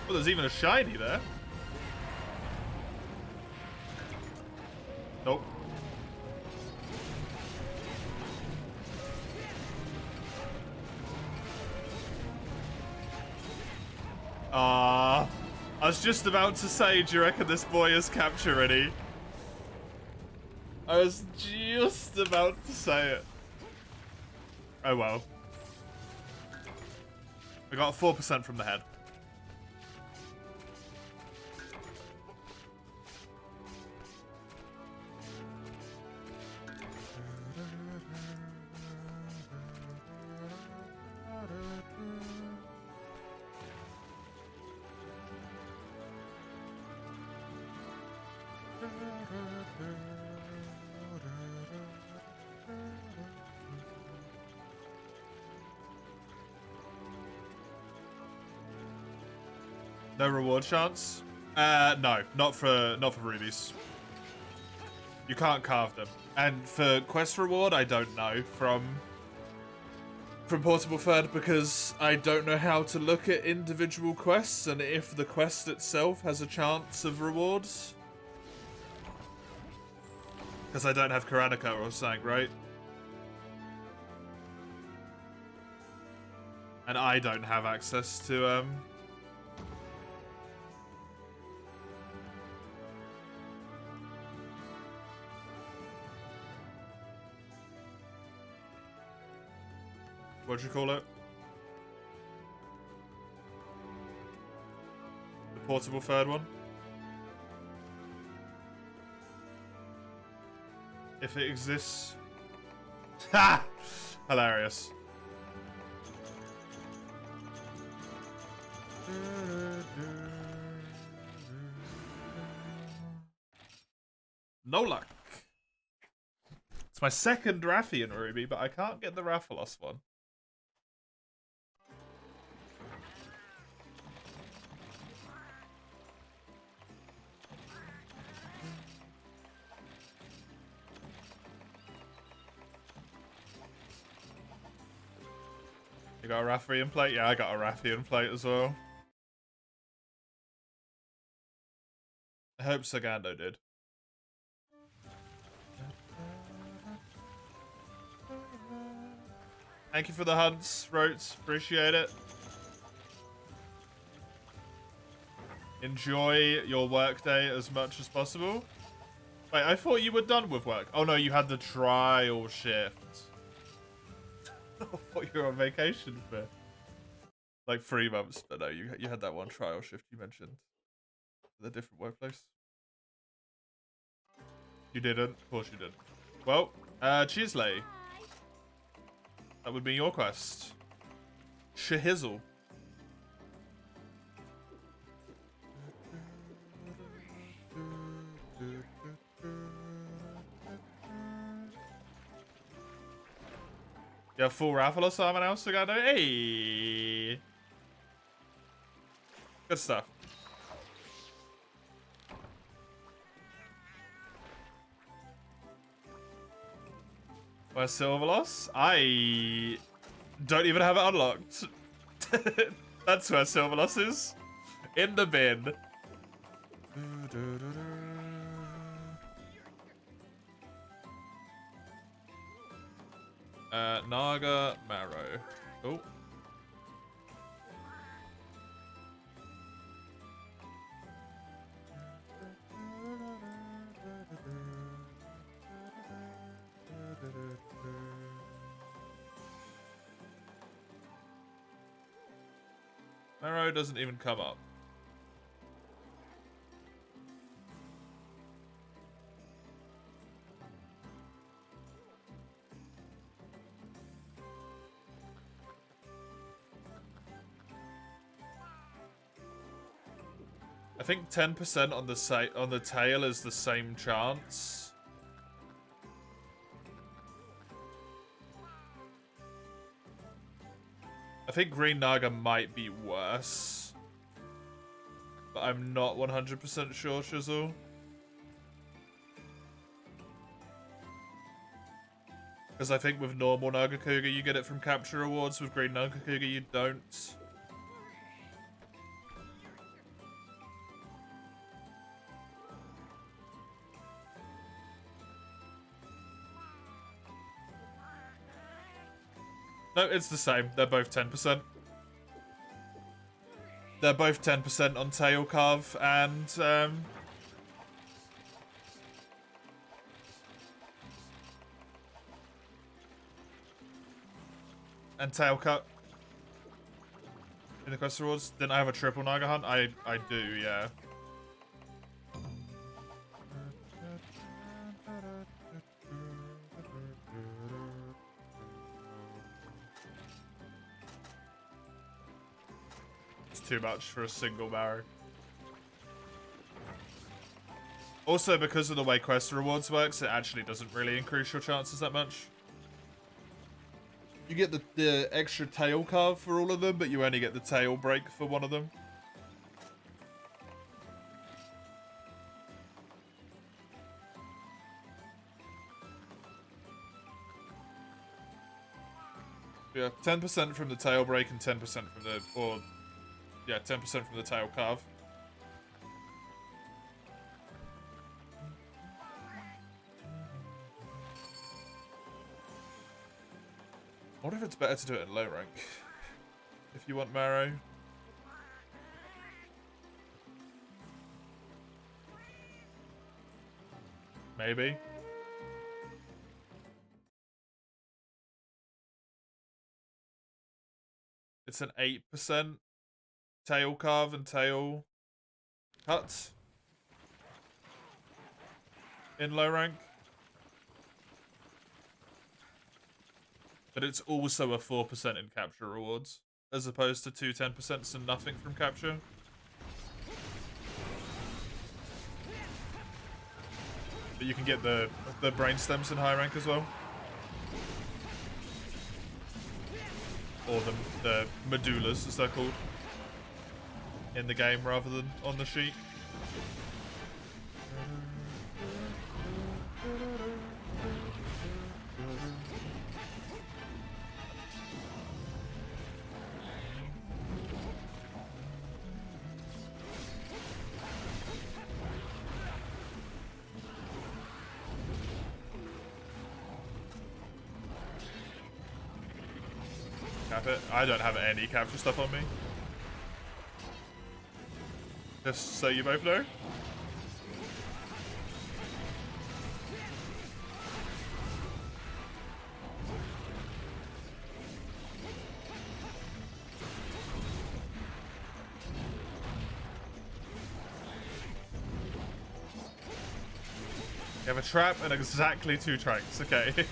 Well, there's even a shiny there. Nope. I was just about to say, do you reckon this boy is capture ready? I I was just about to say it. Oh well. I got 4% from the head. No reward chance? No, not for rubies. You can't carve them. And for quest reward, I don't know from Portable Third because I don't know how to look at individual quests and if the quest itself has a chance of rewards. Because I don't have Karanika or something, right? And I don't have access to what'd you call it? The Portable Third one? If it exists. Ha! Hilarious. No luck. It's my second Rathian Ruby, but I can't get the Rathalos one. You got a Rathian plate? Yeah, I got a Rathian plate as well. I hope Sagando did. Thank you for the hunts, Rotes. Appreciate it. Enjoy your workday as much as possible. Wait, I thought you were done with work. Oh no, you had the trial shift. I thought you were on vacation for like 3 months, but no, you had that one trial shift you mentioned. The different workplace. You didn't? Of course you didn't. Well, Chisley. That would be your quest. Shahizzle. You have full Rathalos armor now, Sagado? Hey! Good stuff. Where's Silverloss? I don't even have it unlocked. That's where Silverloss is. In the bin. Naga Marrow. Oh. Marrow doesn't even come up. I think 10% on the tail is the same chance. I think Green Naga might be worse. But I'm not 100% sure, Shizzle. Because I think with normal Nagakuga you get it from capture rewards, with Green Nagakuga you don't. No, it's the same. They're both 10%. They're both 10% on tail carve and and tail cut in the quest rewards. Didn't I have a triple Naga hunt? I do, yeah. It's too much for a single barrow. Also, because of the way quest rewards works, it actually doesn't really increase your chances that much. You get the extra tail carve for all of them, but you only get the tail break for one of them. Yeah, 10% from the tail break and 10% from the, or, yeah, 10% from the tail carve. I wonder if it's better to do it in low rank. If you want marrow. Maybe. It's an 8% tail carve and tail cut in low rank. But it's also a 4% in capture rewards, as opposed to two 10% and nothing from capture. But you can get the brain stems in high rank as well. Or the medullas, as they're called. In the game rather than on the sheet. Cap it. I don't have any capture stuff on me. Just so you both know. You have a trap and exactly 2 tranks, okay.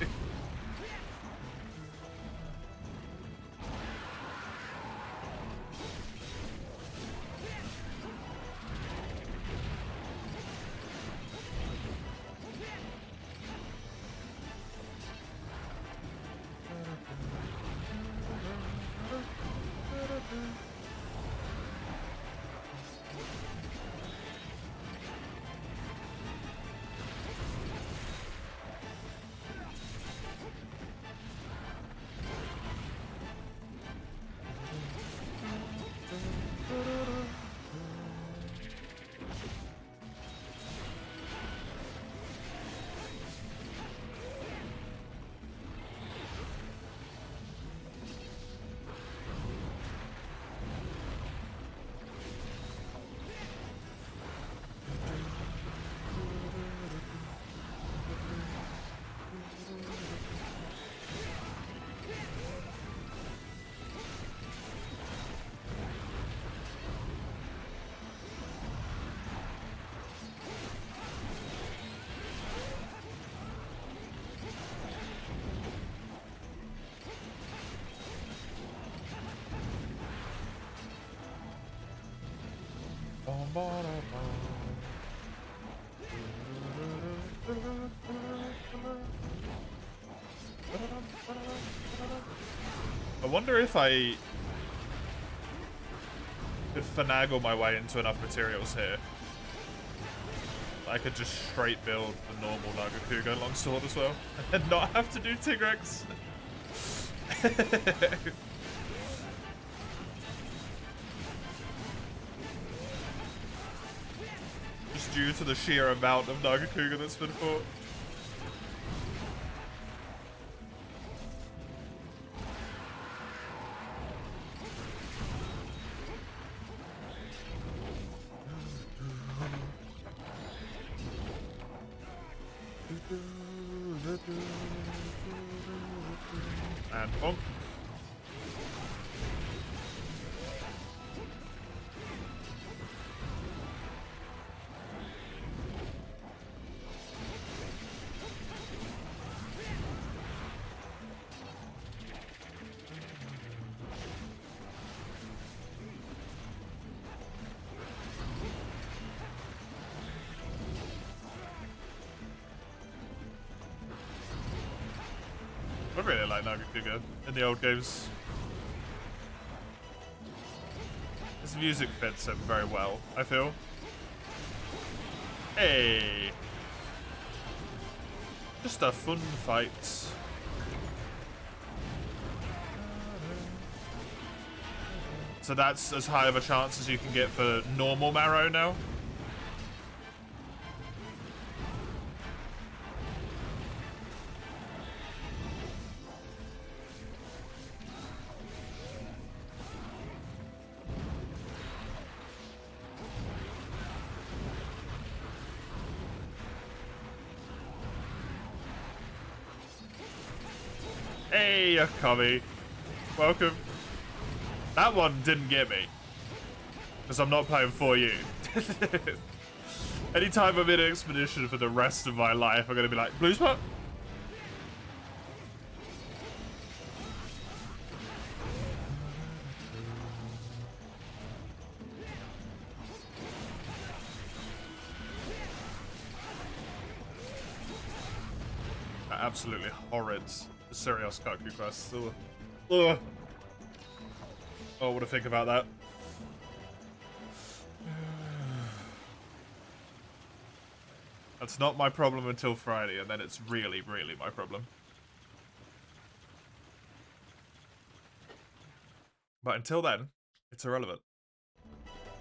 I wonder if I could finagle my way into enough materials here. I could just straight build the normal Nagakuga longsword as well, and not have to do Tigrex. Just due to the sheer amount of Nagakuga that's been fought. And bonk. really like Nagakuga in the old games. His music fits him very well, I feel. Hey! Just a fun fight. So that's as high of a chance as you can get for normal Marrow now? Hey, Akami. Welcome. That one didn't get me. Because I'm not playing for you. Anytime I'm in an expedition for the rest of my life, I'm going to be like, blue spot? Absolutely horrid. The Sirius Kaku quest. Ugh. Ugh. Oh, what to think about that? That's not my problem until Friday, and then it's really, really my problem. But until then, it's irrelevant.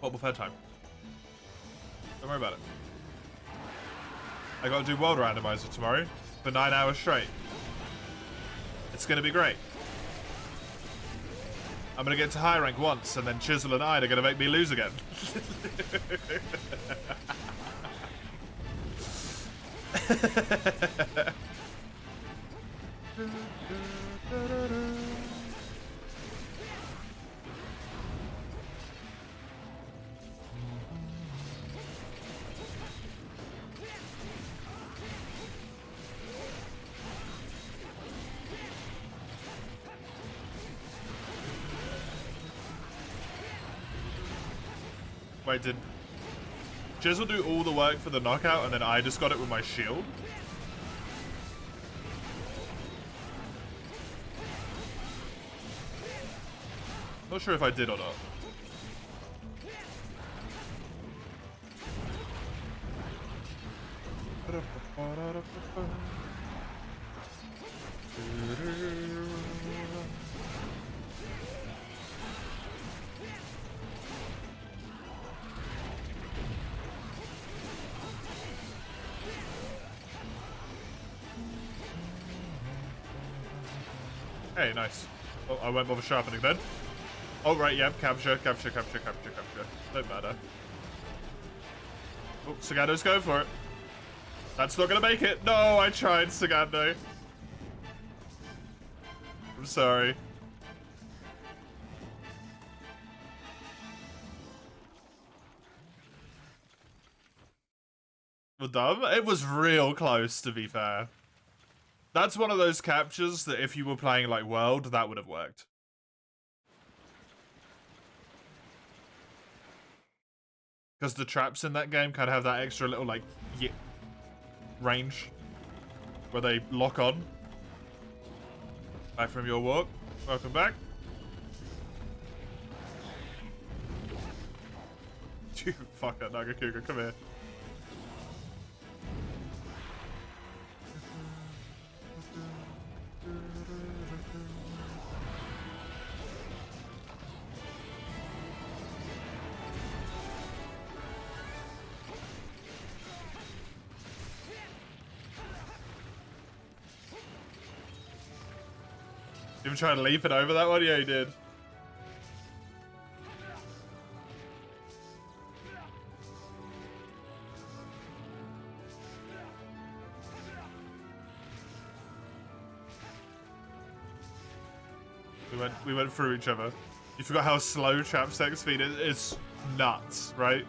What with her time? Don't worry about it. I gotta do World Randomizer tomorrow for 9 hours straight. It's gonna be great. I'm gonna get to high rank once, and then Chisel and Ide are gonna make me lose again. Wait, did Jizzle do all the work for the knockout and then I just got it with my shield? Not sure if I did or not. Hey, nice. Oh, I won't bother sharpening then. Oh, right, yep, capture. Don't matter. Oh, Sagando's going for it. That's not gonna make it. No, I tried, Sagando. I'm sorry. Well, dumb. It was real close, to be fair. That's one of those captures that if you were playing like World, that would have worked. Because the traps in that game kind of have that extra little like range where they lock on. Back from your walk. Welcome back. You fucker, Nagakuga, come here. You even try to leap it over that one? Yeah, you did. We went through each other. You forgot how slow Chapstack speed is? It's nuts, right?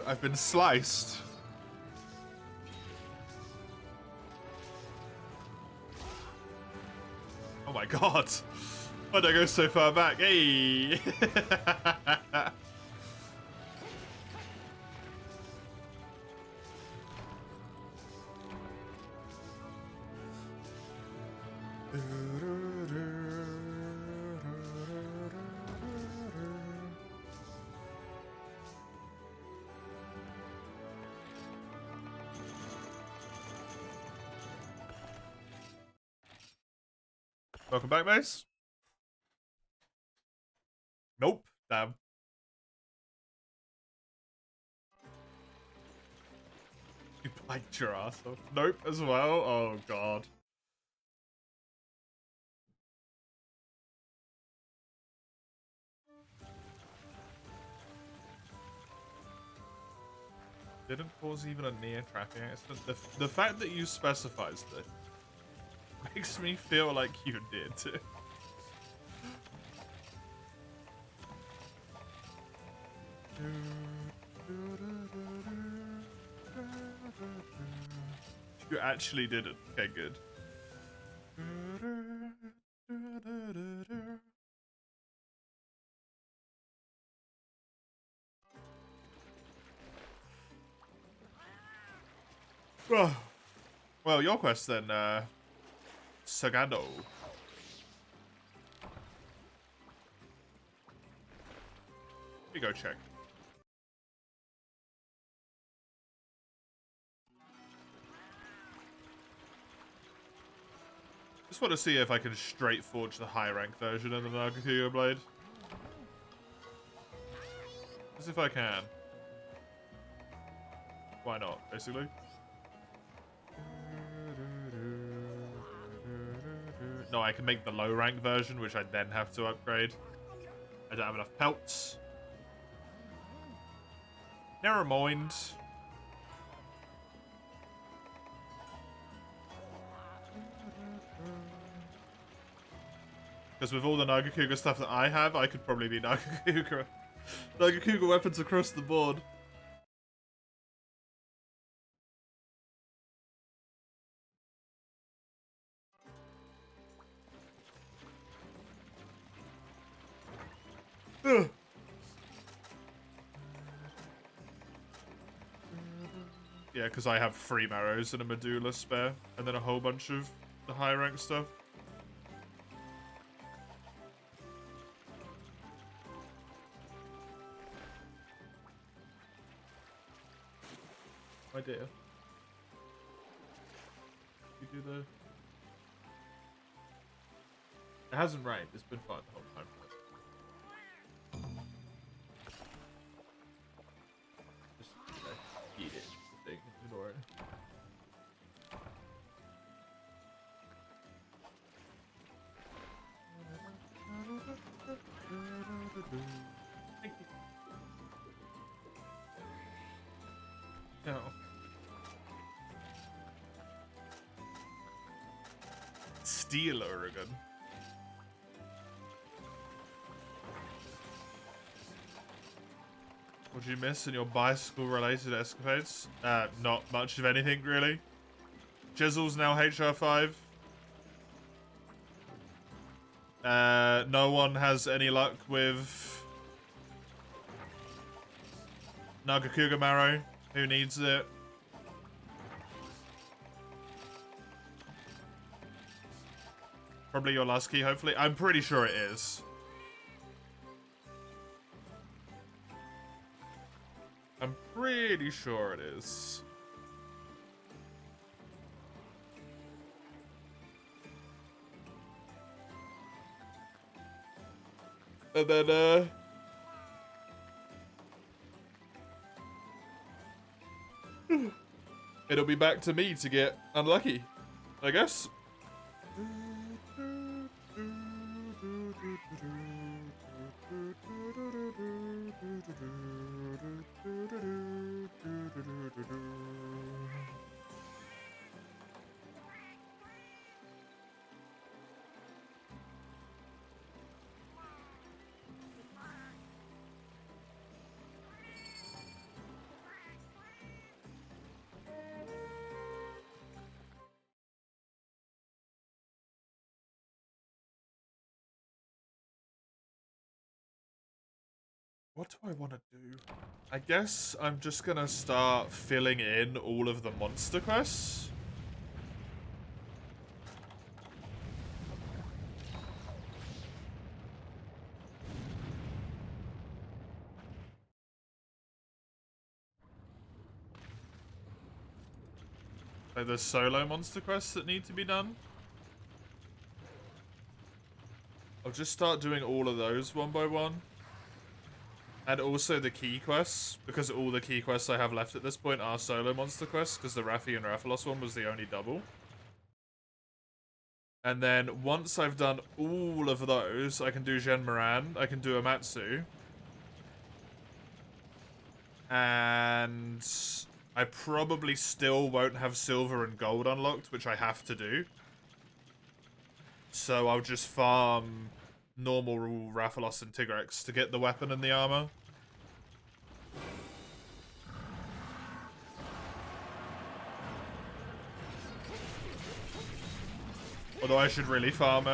I've been sliced. Oh my god. Why'd I go so far back? Hey! Welcome back, Mace. Nope. Damn. You biked your ass off. Nope as well. Oh god. Didn't cause even a near tracking accident. The fact that you specifies this makes me feel like you did too. You actually didn't. Okay, good. Well, your quest then, Sagado. Let me go check. Just want to see if I can straight forge the high rank version of the Nagakuyo blade. As if I can. Why not, basically? No, I can make the low rank version, which I then have to upgrade. I don't have enough pelts. Never mind. Because with all the Nagakuga stuff that I have, I could probably be Nagakuga. Nagakuga weapons across the board. Ugh. Yeah, because I have 3 marrows and a medulla spare, and then a whole bunch of the high rank stuff. My dear. You do the... It hasn't rained, it's been fine the whole time. Just, eat it, the thing, ignore it. Thank you. No. Steel Oregon. What'd you miss in your bicycle-related escapades? Not much of anything, really. Jizzle's now HR5. No one has any luck with Nagakuga Marrow. Who needs it? Probably your last key, hopefully. I'm pretty sure it is. I'm pretty sure it is. And then, it'll be back to me to get unlucky, I guess. What do I want to do? I guess I'm just gonna start filling in all of the monster quests. Like the solo monster quests that need to be done. I'll just start doing all of those one by one. And also the key quests, because all the key quests I have left at this point are solo monster quests, because the Raffi and Rathalos one was the only double. And then once I've done all of those, I can do Gen Moran, I can do Amatsu. And I probably still won't have silver and gold unlocked, which I have to do. So I'll just farm normal Rathalos and Tigrex to get the weapon and the armor. Although I should really farm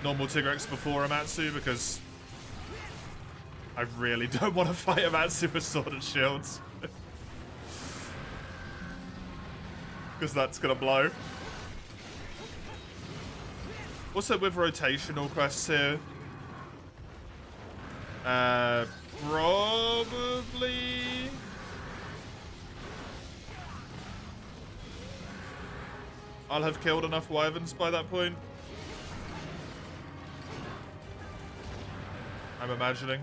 normal Tigrex before Amatsu, because I really don't want to fight Amatsu with Sword and Shields. Because that's going to blow. Also with rotational quests here, probably... I'll have killed enough wyverns by that point. I'm imagining.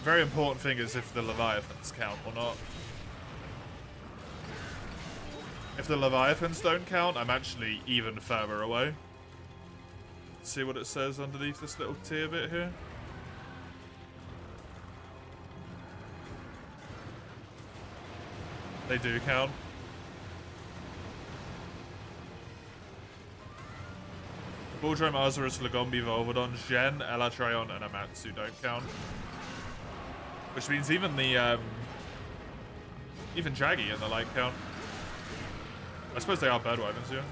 Very important thing is if the Leviathans count or not. If the Leviathans don't count, I'm actually even further away. Let's see what it says underneath this little tier bit here. They do count. Baldrome, Azarus, Lagombi, Volvodon, Gen, Elatrion, and Amatsu don't count. Which means even the, even Jaggy and the like count. I suppose they are bird wyverns, yeah.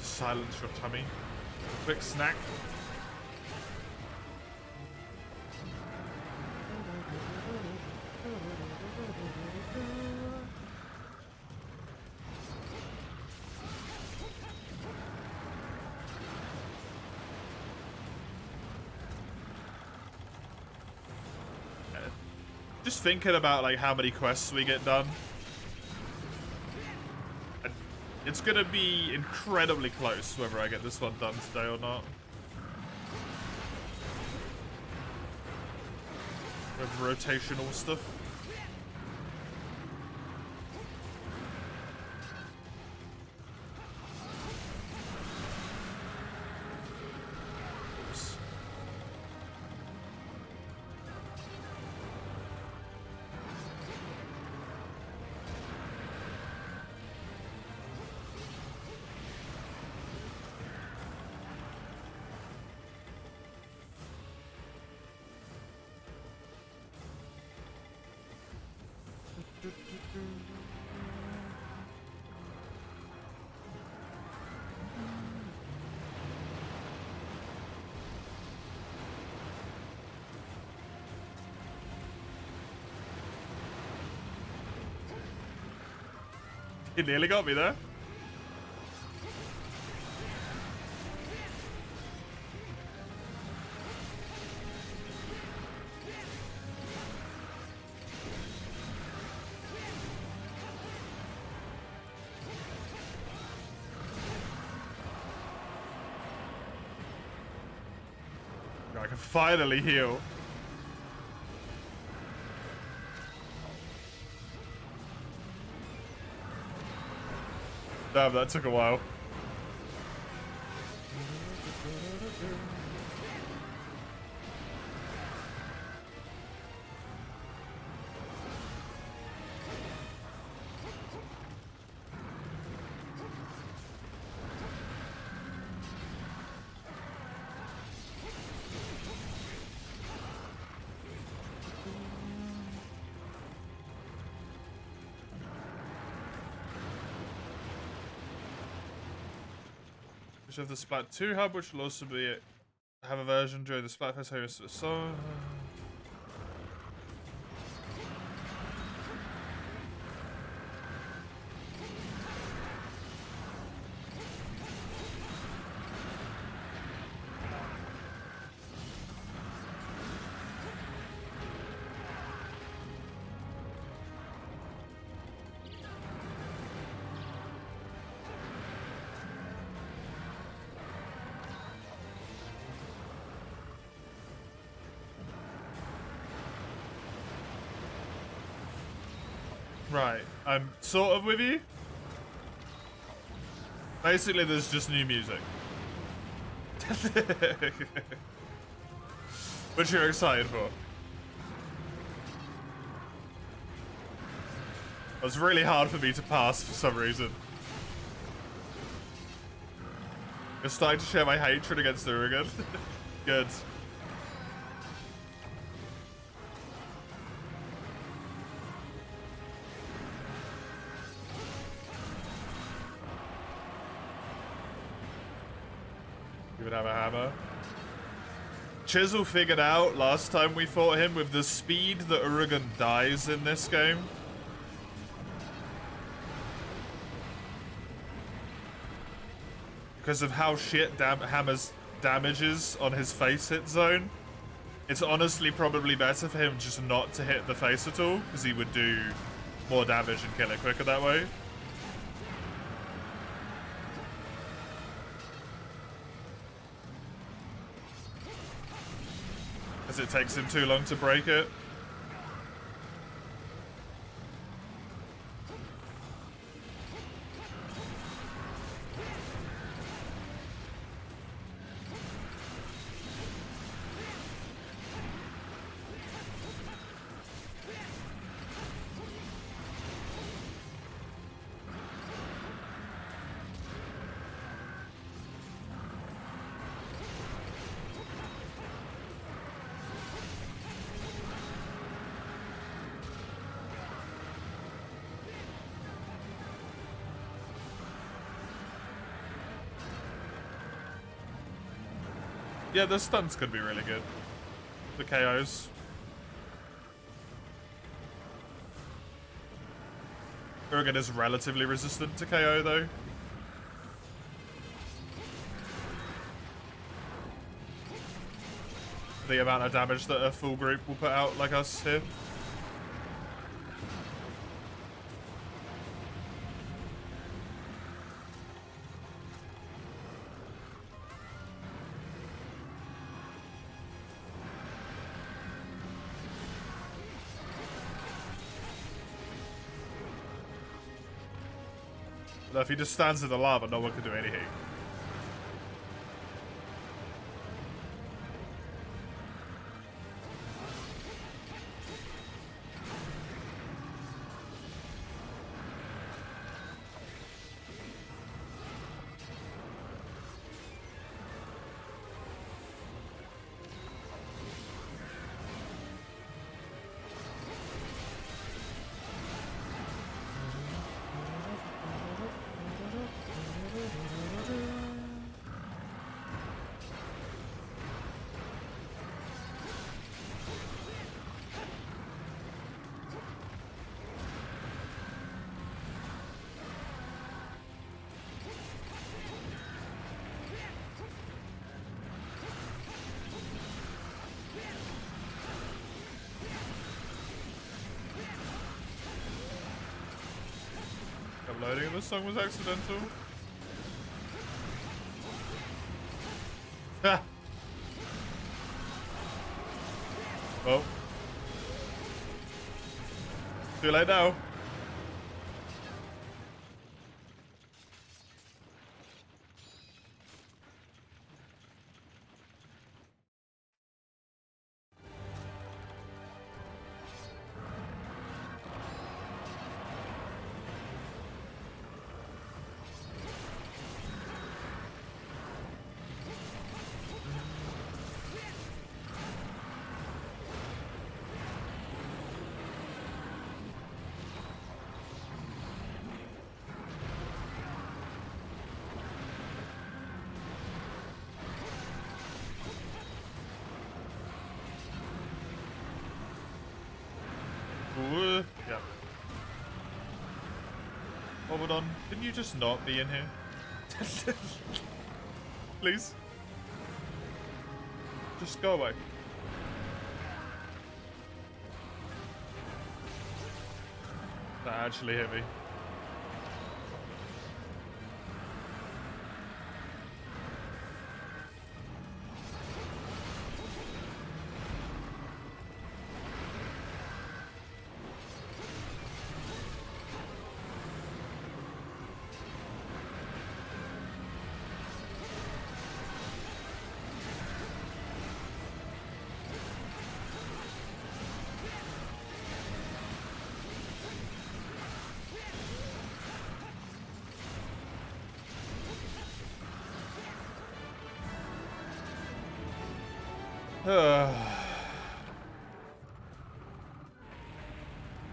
Silence your tummy. Quick snack. Just thinking about like how many quests we get done. It's gonna be incredibly close whether I get this one done today or not. With rotational stuff. He nearly got me there. I can finally heal. Damn, that took a while. Which of the Splat 2 hub, which will also be have a version during the Splatfest. So. Right, I'm sort of with you. Basically, there's just new music. Which you're excited for. It was really hard for me to pass for some reason. You're starting to share my hatred against Urigan. Good. You would have a hammer. Chisel figured out last time we fought him with the speed that Urigan dies in this game. Because of how shit Hammer's damage is on his face hit zone. It's honestly probably better for him just not to hit the face at all, because he would do more damage and kill it quicker that way. As it takes him too long to break it. Yeah, the stunts could be really good. The KOs. Urigan is relatively resistant to KO though. The amount of damage that a full group will put out like us here. If he just stands in the lava, no one can do anything. Loading of this song was accidental. Ha! Oh. Too late now. Hold on. Can you just not be in here? Please? Just go away. That actually hit me.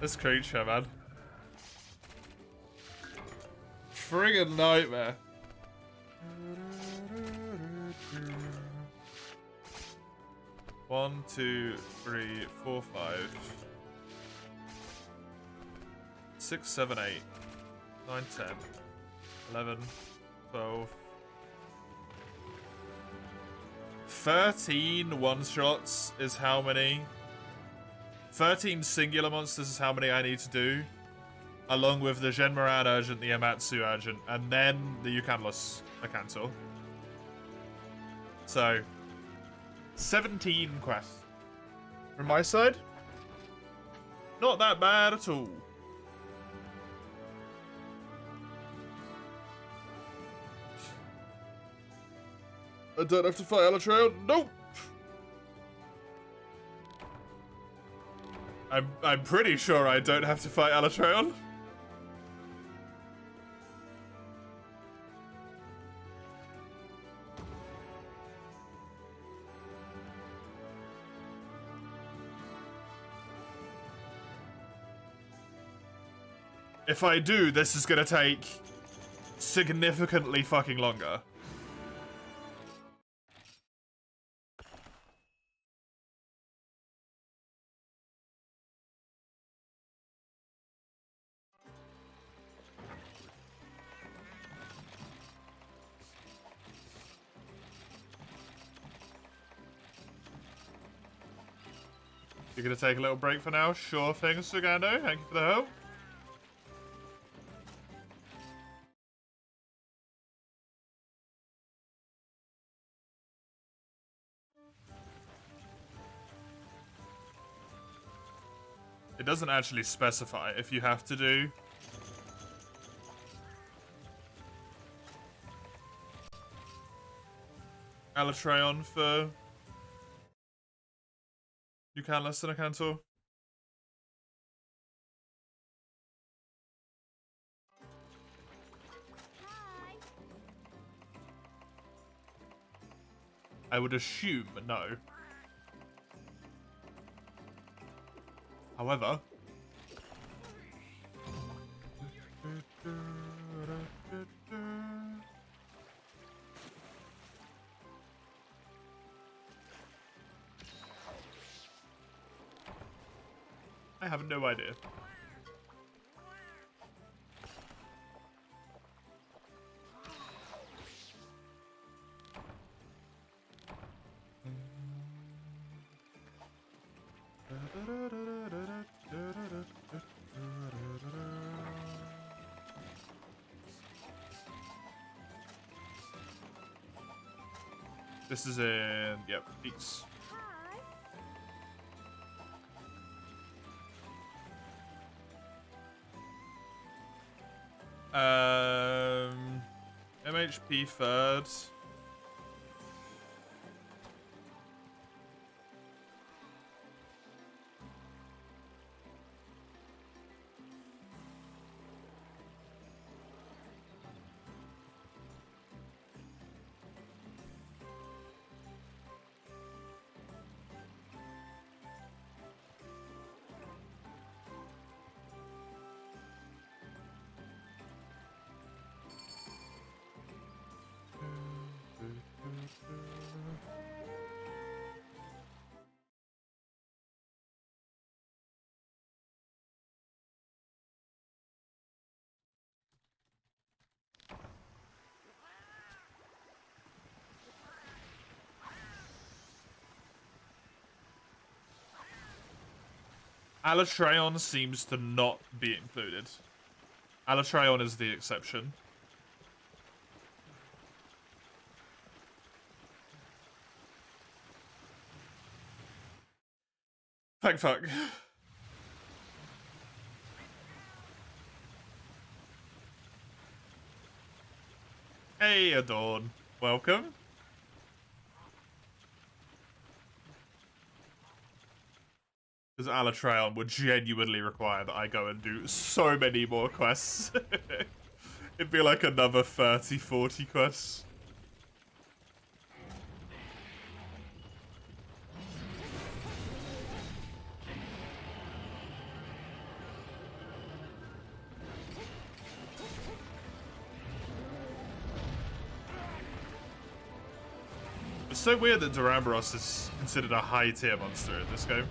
This creature, man. Friggin' nightmare. One, two, three, four, 5. 6, 7, 8. 9, 10. 11, 12. 13 one-shots is how many? 13 singular monsters is how many I need to do, along with the Genmaran Urgent, the Amatsu Urgent, and then the Eucanlus Acantor. So, 17 quests. From my side, not that bad at all. I don't have to fight Elytraeon. Nope. I'm pretty sure I don't have to fight Elytraeon. If I do, this is gonna take significantly fucking longer. You're gonna take a little break for now? Sure thing, Sugando. Thank you for the help. It doesn't actually specify if you have to do Elytraeon for Eucanlus and Acantor. I would assume no. However, I have no idea. This is in, yep, peaks. MHP3rd. Alatreon seems to not be included. Alatreon is the exception. Thank fuck. Hey, Adorn. Welcome. Because Alatreon would genuinely require that I go and do so many more quests. It'd be like another 30, 40 quests. It's so weird that Duramboros is considered a high tier monster in this game.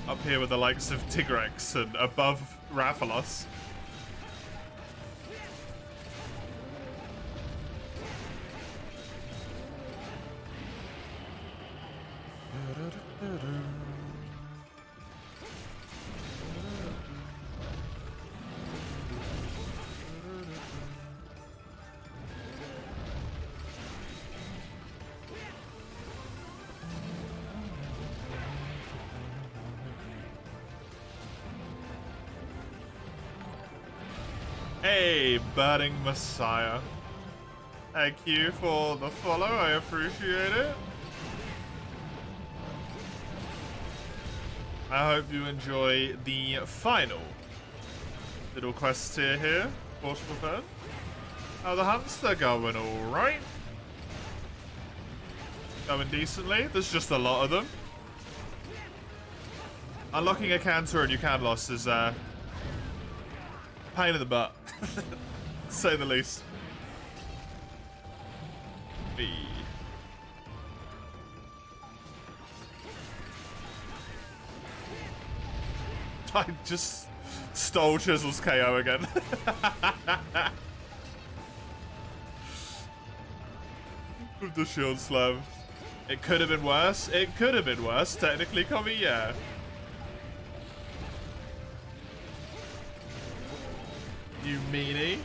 Up here with the likes of Tigrex and above Rathalos. Hey, Burning Messiah. Thank you for the follow, I appreciate it. I hope you enjoy the final little quest tier here, Forceful Fern. How the hunts, they're going alright. Going decently, there's just a lot of them. Unlocking a Cantor and Ucanlos is pain in the butt, to say the least. B. I just stole Chisel's KO again. With the shield slam. It could have been worse. It could have been worse, technically, Commie, yeah. You meanie.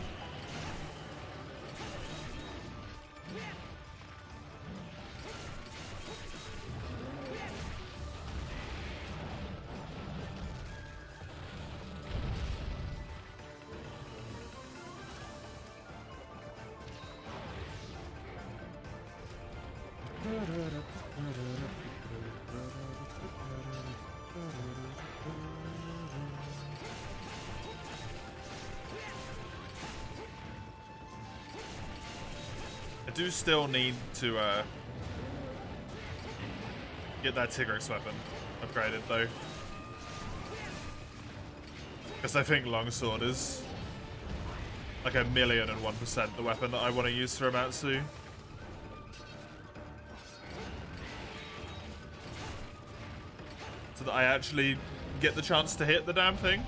I do still need to get that Tigrex weapon upgraded though, because I think Longsword is like 1,001% the weapon that I want to use for Amatsu. So that I actually get the chance to hit the damn thing.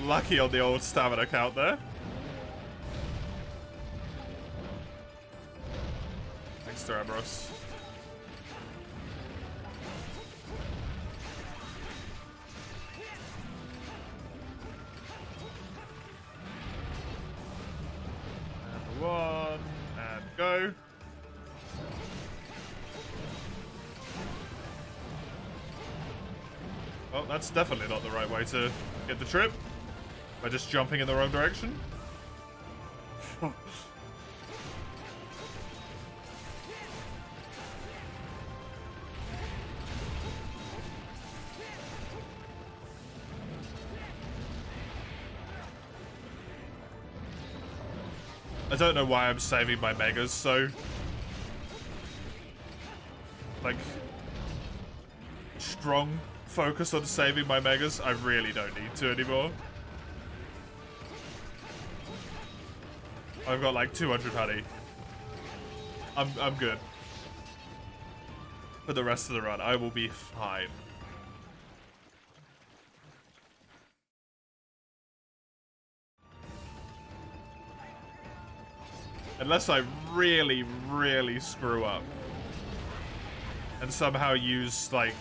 Lucky on the old stamina count there. Thanks to Ambrose. And one, and go. Well, that's definitely not the right way to get the trip. By just jumping in the wrong direction. I don't know why I'm saving my megas so... like... strong focus on saving my megas. I really don't need to anymore. I've got like 200 honey. I'm good. For the rest of the run, I will be fine. Unless I really, really screw up. And somehow use, like,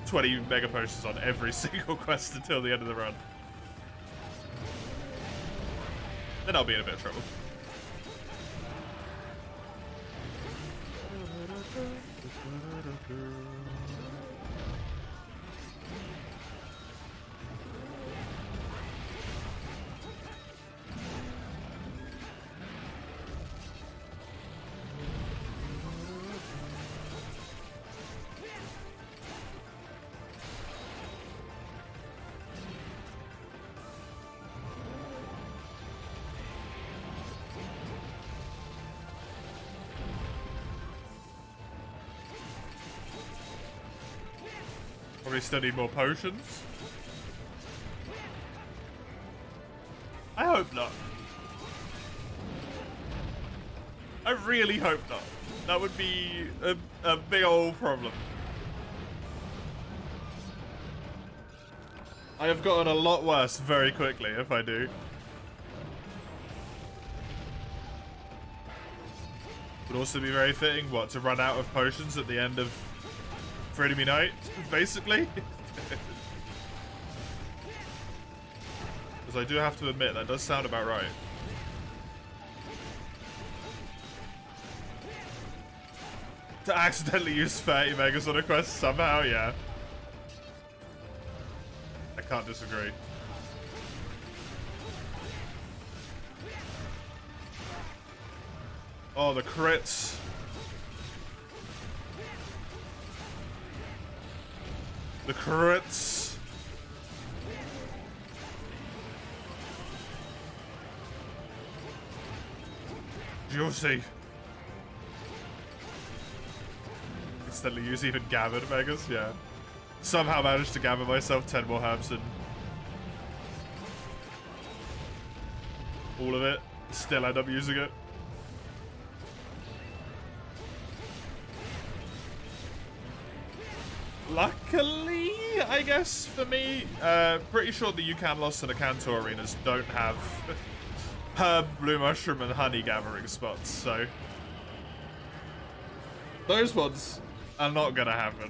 20 mega potions on every single quest until the end of the run. Then I'll be in a bit of trouble. Probably still need more potions. I hope not. I really hope not. That would be a big old problem. I have gotten a lot worse very quickly if I do. Would also be very fitting, what, to run out of potions at the end of Freedom Unite, basically. Because I do have to admit, that does sound about right. To accidentally use 30 megas on a quest somehow, yeah. I can't disagree. Oh, the crits. The crits. Juicy. Instantly use even gathered megas, yeah. Somehow managed to gather myself 10 more herbs and all of it. Still end up using it. Luckily, I guess, for me, pretty sure the Lost and the Kanto arenas don't have herb, blue mushroom, and honey gathering spots, so those ones are not gonna happen.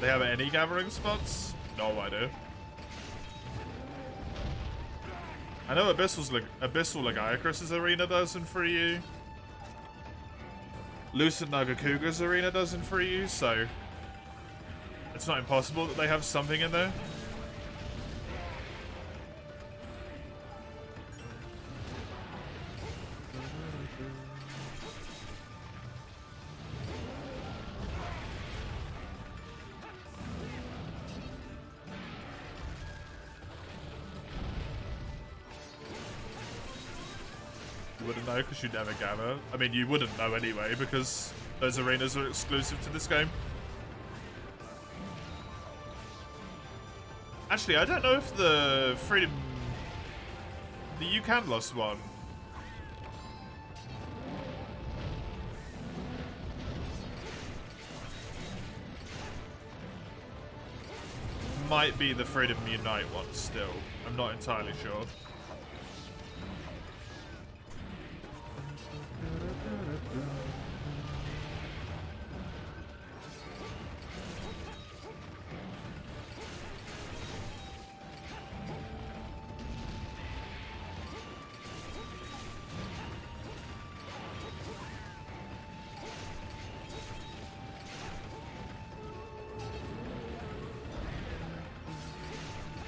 They have any gathering spots? No idea. I know Abyssal Lagiacrus's arena does in 3U. Lucent Nagakuga's arena does in 3U, so it's not impossible that they have something in there. Wouldn't know because you never gather. I mean, you wouldn't know anyway because those arenas are exclusive to this game. Actually, I don't know if the Freedom... the Lost one... might be the Freedom Unite one still. I'm not entirely sure.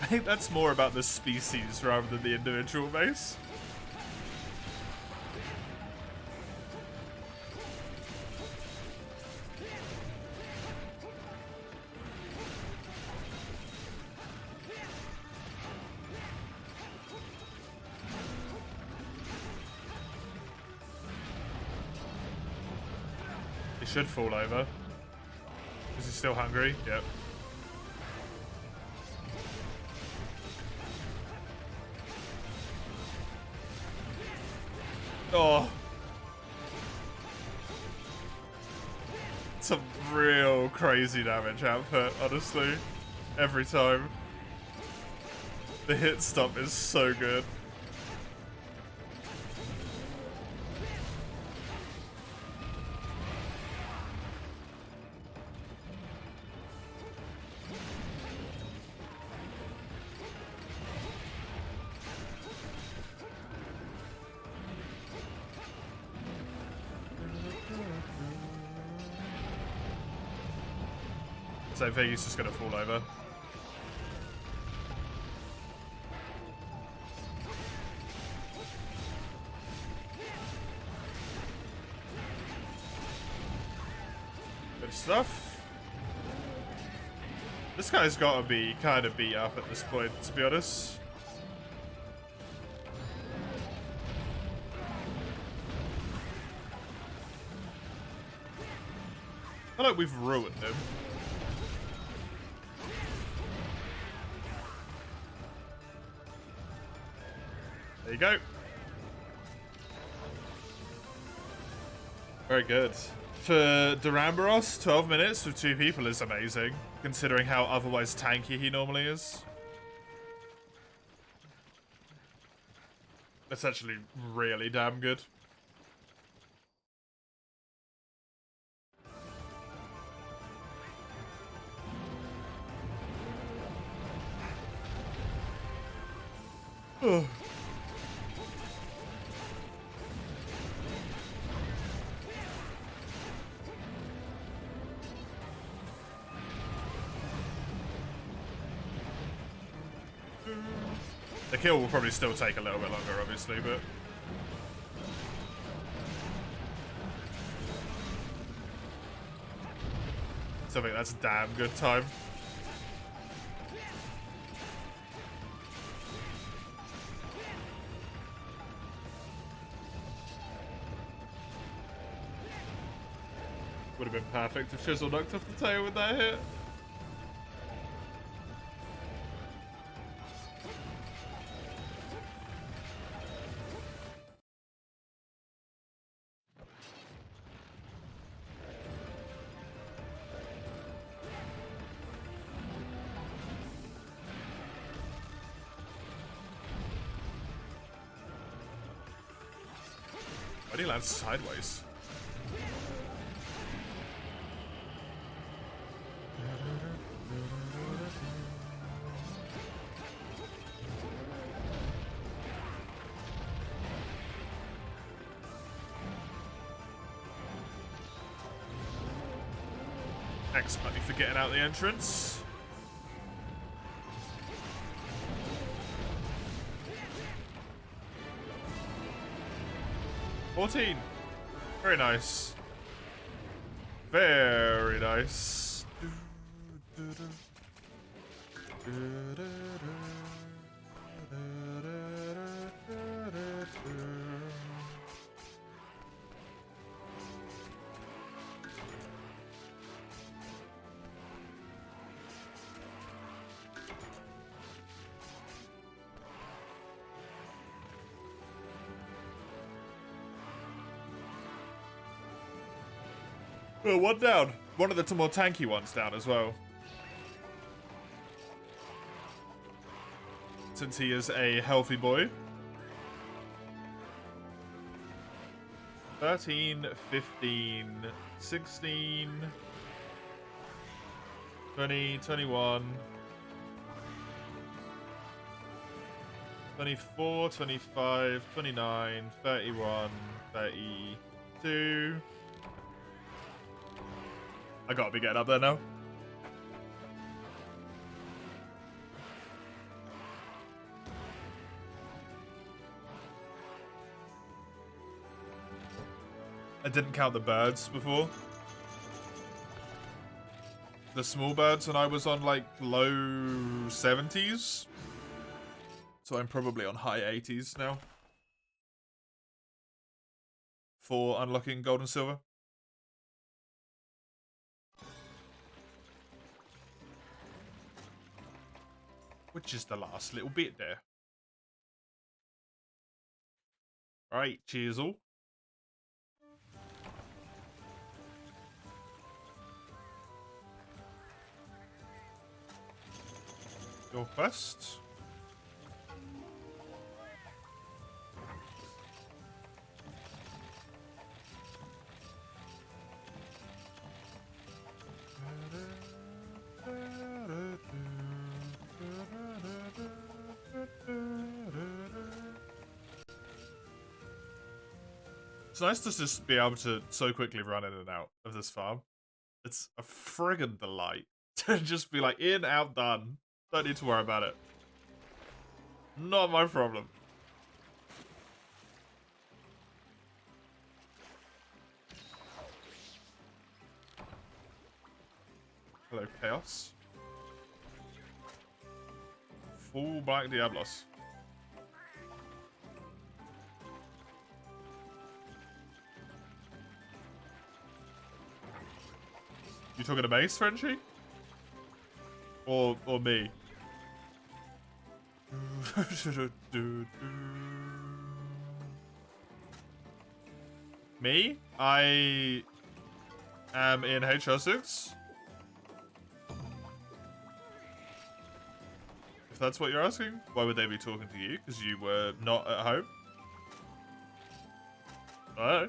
I think that's more about the species rather than the individual base. should fall over. Is he still hungry? Yep. Oh. Some real crazy damage output, honestly. Every time. The hit stop is so good. So Vegas just gonna fall over. Good stuff. This guy's gotta be kind of beat up at this point, to be honest. I feel like we've ruined him. There you go. Very good. For Duramboros, 12 minutes with 2 people is amazing, considering how otherwise tanky he normally is. That's actually really damn good. Oh. The kill will probably still take a little bit longer, obviously, but... So I think that's a damn good time. Would have been perfect if Chisel knocked off the tail with that hit. Why did he land sideways? Thanks, buddy, for getting out the entrance. $14. Very nice. Very nice. Oh, one down. One of the more tanky ones down as well. Since he is a healthy boy. 13, 15, 16, 20, 21, 24, 25, 29, 31, 32. I gotta be getting up there now. I didn't count the birds before. The small birds, and I was on like low 70s. So I'm probably on high 80s now. For unlocking gold and silver. which is the last little bit there. Right, cheers all. Your quest. It's nice to just be able to so quickly run in and out of this farm. It's a friggin' delight to just be like, in, out, done. Don't need to worry about it. Not my problem. Hello, Chaos. Full Black Diablos. You talking to Mace, Frenchie? Or me? Me? I am in HR6. If that's what you're asking, why would they be talking to you? Because you were not at home? Oh.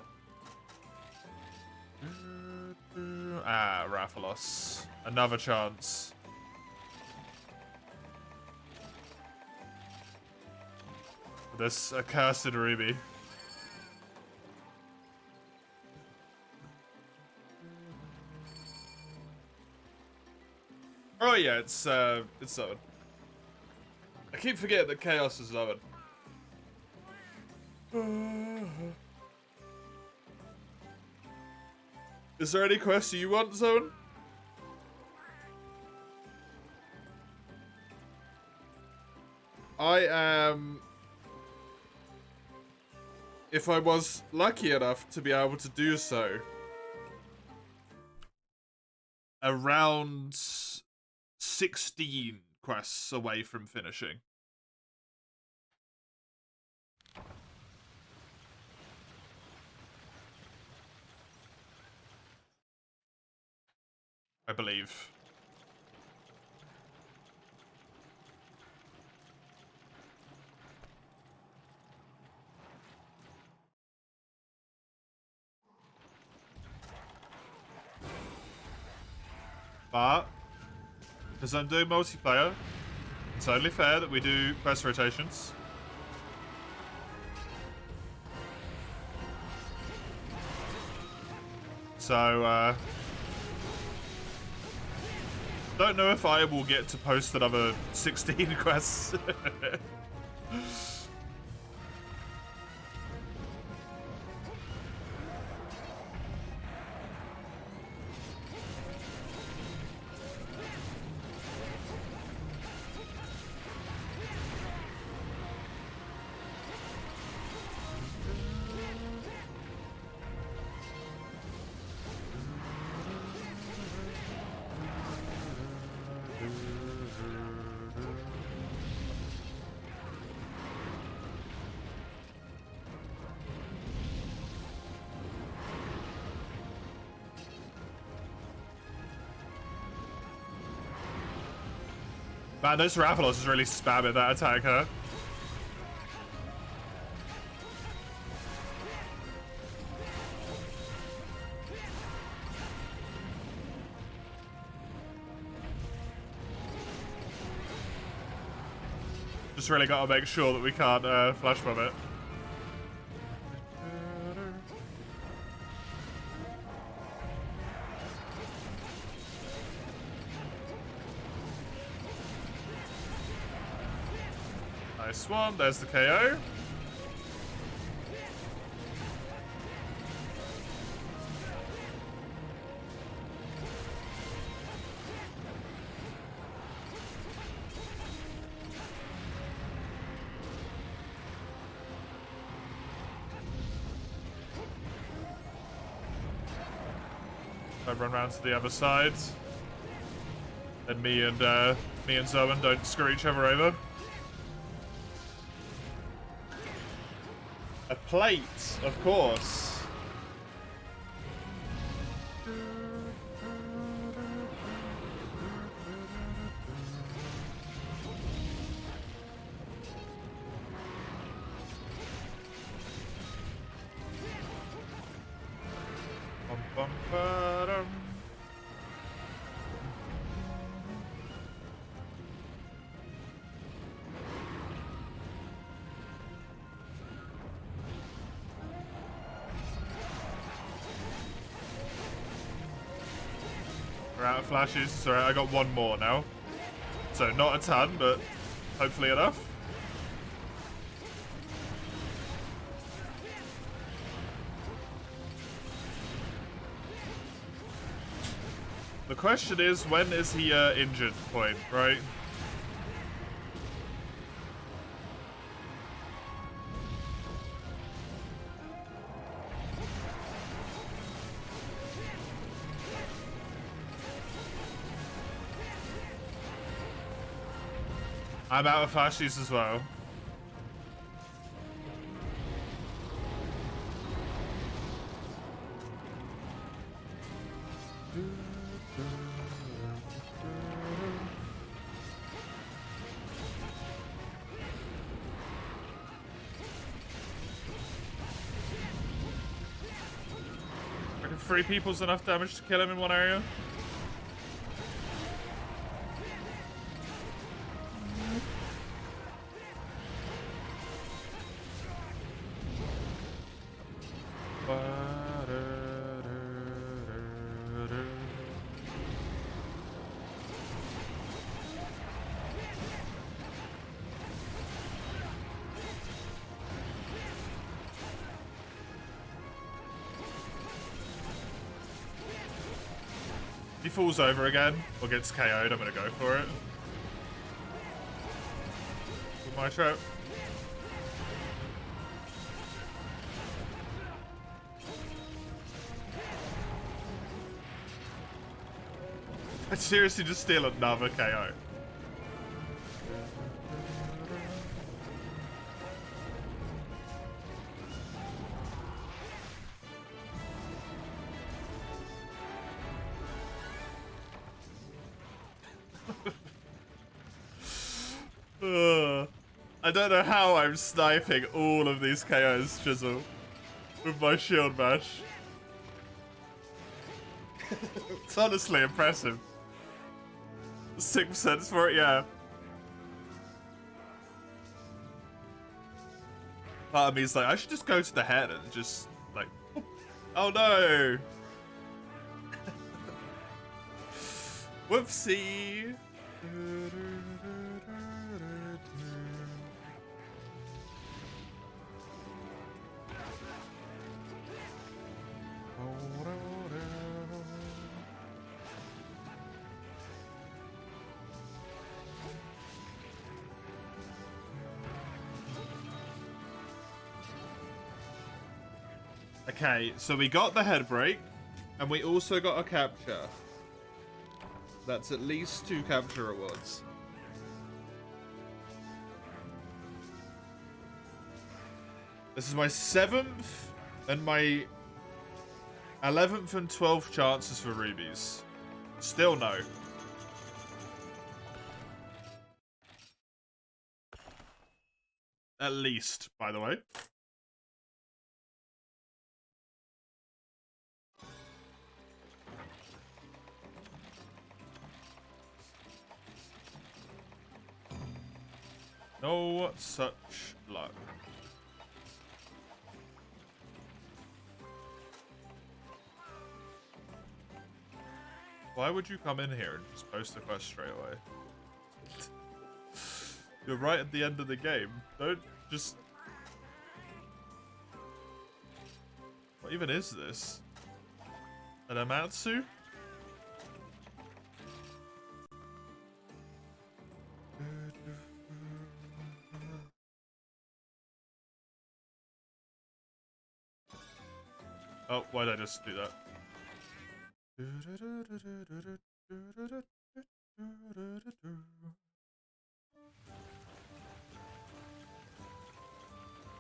Ah, Rathalos. Another chance. This accursed Ruby. Oh yeah, it's Zoan. I keep forgetting that Chaos is Zoan. Is there any quest you want, Zoan? I am... If I was lucky enough to be able to do so, around 16 quests away from finishing. I believe. But, because I'm doing multiplayer, it's only fair that we do quest rotations. So, don't know if I will get to post another 16 quests. Man, this Rathalos is really spamming that attack, huh? Just really gotta make sure that we can't flash bomb it. Nice one, there's the KO. I run around to the other side. then me and Zoan don't screw each other over. A plate, of course. We're out of flashes. Sorry, I got one more now. So not a ton, but hopefully enough. The question is, when is he injured point, right? I'm out of flashies as well. Reckon 3 people's enough damage to kill him in one area? If he falls over again or gets KO'd, I'm gonna go for it. With my trap. I'd seriously just steal another KO. I don't know how I'm sniping all of these KOs, Chisel, with my shield bash. It's honestly impressive. 6% for it, yeah. Part of me is like, I should just go to the head and just, like, oh no! Whoopsie! Okay, so we got the head break, and we also got a capture. That's at least 2 capture rewards. This is my 7th and my 11th and 12th chances for rubies. Still no. At least, by the way. No such luck. Why would you come in here and just post the quest straight away? You're right at the end of the game. Don't just... What even is this? An Amatsu? Oh, why did I just do that?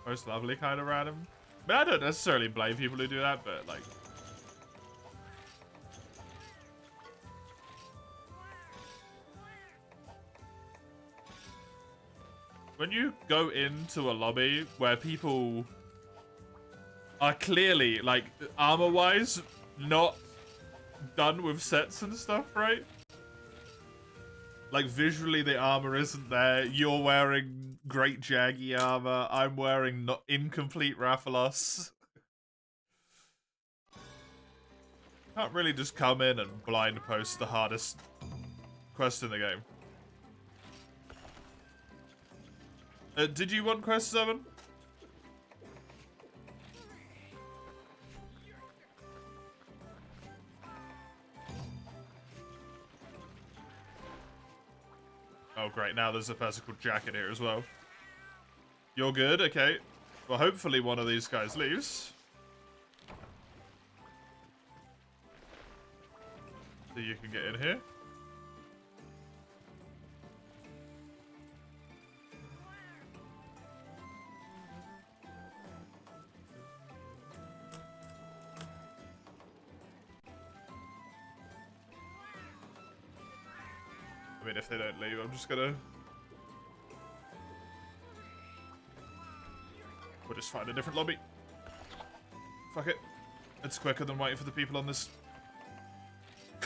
Most lovely kind of random. I mean, I don't necessarily blame people who do that, but like... When you go into a lobby where people are clearly, like, armor-wise, not done with sets and stuff, right? Like, visually the armor isn't there. You're wearing great Jaggy armor. I'm wearing not incomplete Rathalos. Can't really just come in and blind post the hardest quest in the game. Did you want quest 7? Oh, great. Now there's a person called Jack in here as well. You're good? Okay. Well, hopefully one of these guys leaves. So you can get in here. I mean, if they don't leave, I'm just gonna... We'll just find a different lobby. Fuck it. It's quicker than waiting for the people on this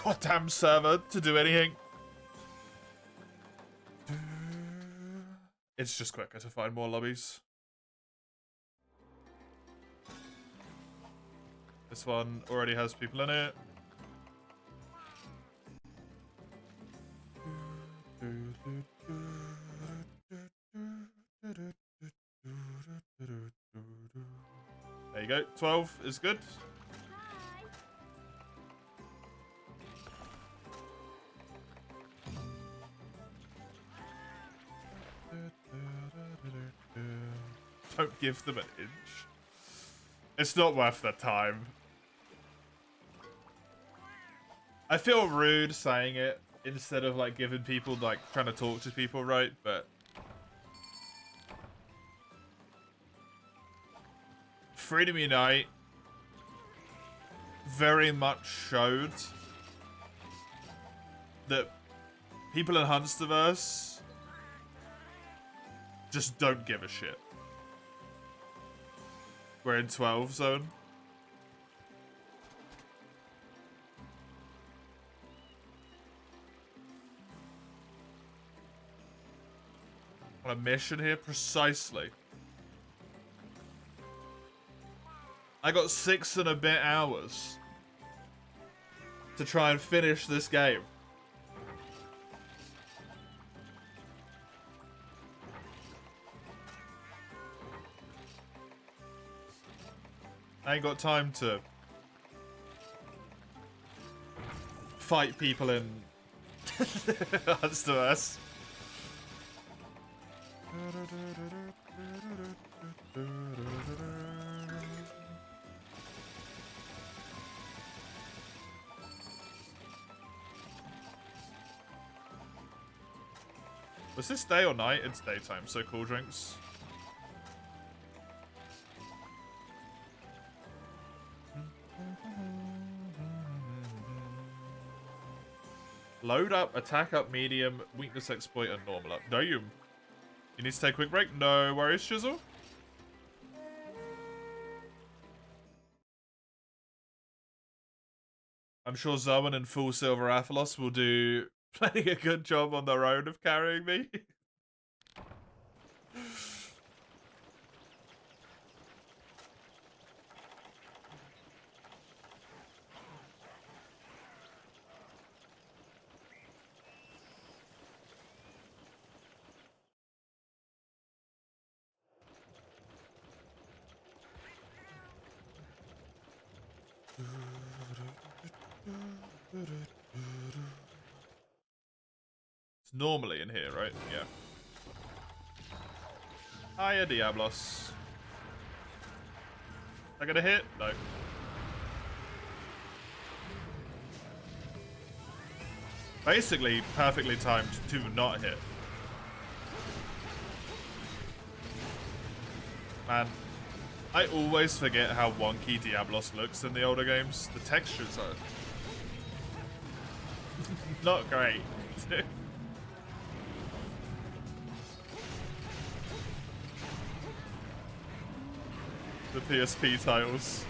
goddamn server to do anything. It's just quicker to find more lobbies. This one already has people in it. There you go. 12 is good. Don't give them an inch. It's not worth the time. I feel rude saying it instead of like giving people, like, trying to talk to people, right? But Freedom Unite very much showed that people in Hunsterverse just don't give a shit. We're in 12 zone. On a mission here, precisely. I got 6 and a bit hours to try and finish this game. I ain't got time to fight people in Hunsterverse. Was this day or night? It's daytime, so cool drinks. Load up, attack up, medium, weakness exploit, and normal up. No, you need to take a quick break? No worries, Shizzle. I'm sure Zoan and Full Silver Rathalos will do plenty a good job on their own of carrying me. It's normally in here, right? Yeah. Hiya, Diablos. I gonna hit? No. Basically, perfectly timed to not hit. Man, I always forget how wonky Diablos looks in the older games. The textures are not great. The PSP titles.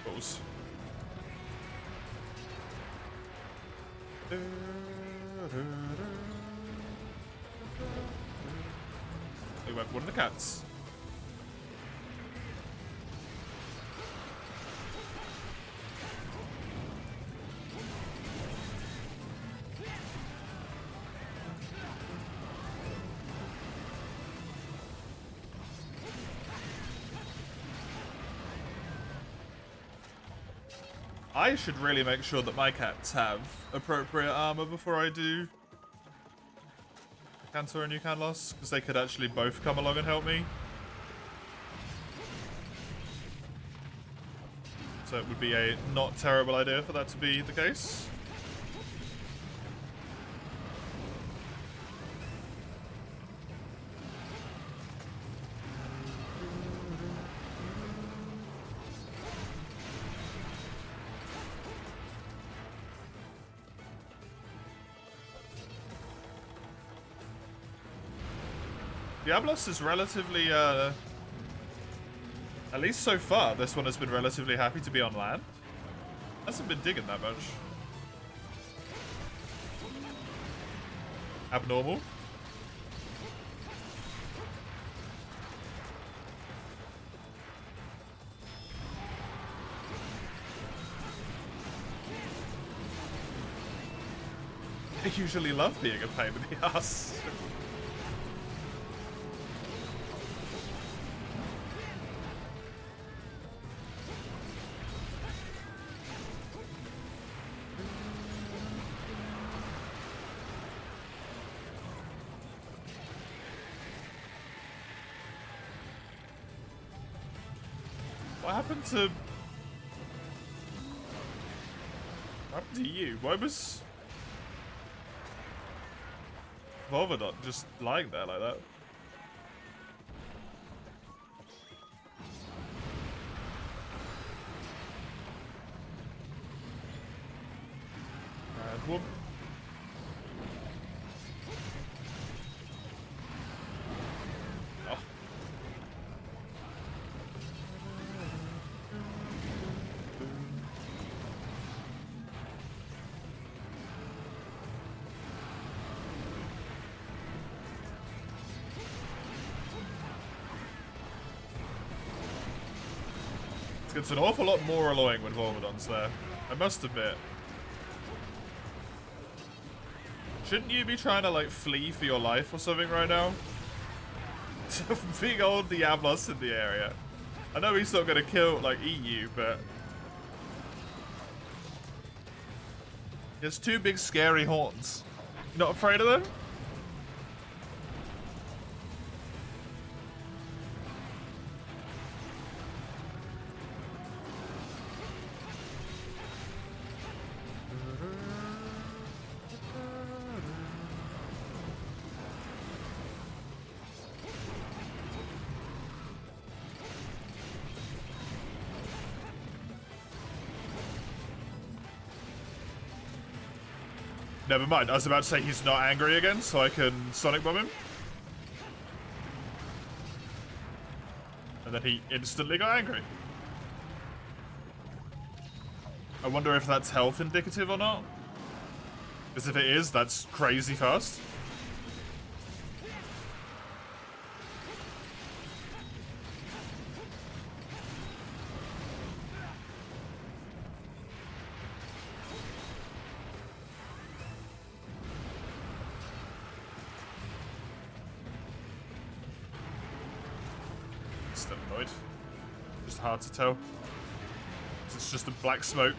Balls. We went for one of the cats. I should really make sure that my cats have appropriate armor before I do cancel a new can loss, because they could actually both come along and help me. So it would be a not terrible idea for that to be the case. Diablos is relatively, at least so far, this one has been relatively happy to be on land. Hasn't been digging that much. Abnormal. I usually love being a pain in the ass. What happened to... What happened to you? Why was... Volvodot just lying there like that? Whoop. Oh. It's an awful lot more annoying when Volvodon's there, I must admit. Shouldn't you be trying to, like, flee for your life or something right now? Big old Diablos in the area. I know he's not gonna kill, like, eat you, but... He has two big scary horns. You not afraid of them? Never mind, I was about to say he's not angry again, so I can Sonic Bomb him. And then he instantly got angry. I wonder if that's health indicative or not. Because if it is, that's crazy fast. Still annoyed. Just hard to tell. It's just a black smoke.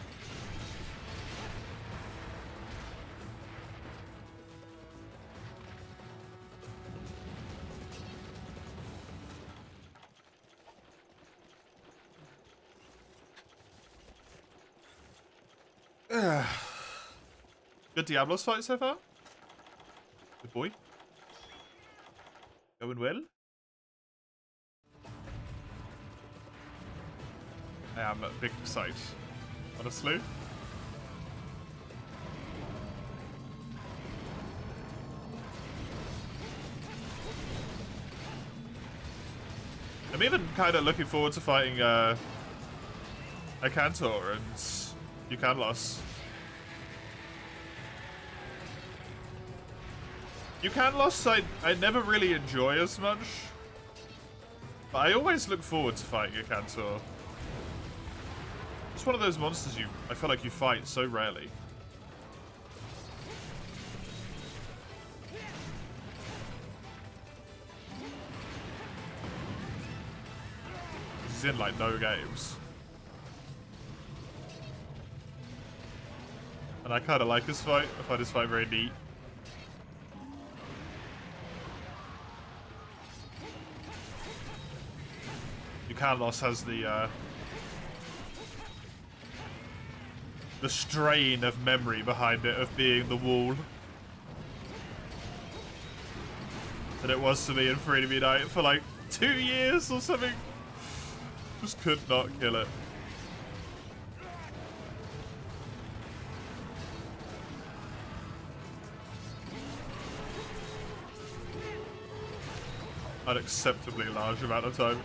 Good Diablos fight so far. Good boy. Going well. I am big excited, honestly. I'm even kind of looking forward to fighting a Cantor and Ucanlos. Ucanlos I never really enjoy as much, but I always look forward to fighting a Cantor. It's one of those monsters I feel like you fight so rarely. He's in like no games. And I kind of like his fight. I find his fight very neat. Ucanlos has the strain of memory behind it of being the wall that it was to me in Freedom Unite for like 2 years or something. Just could not kill it. Unacceptably large amount of time.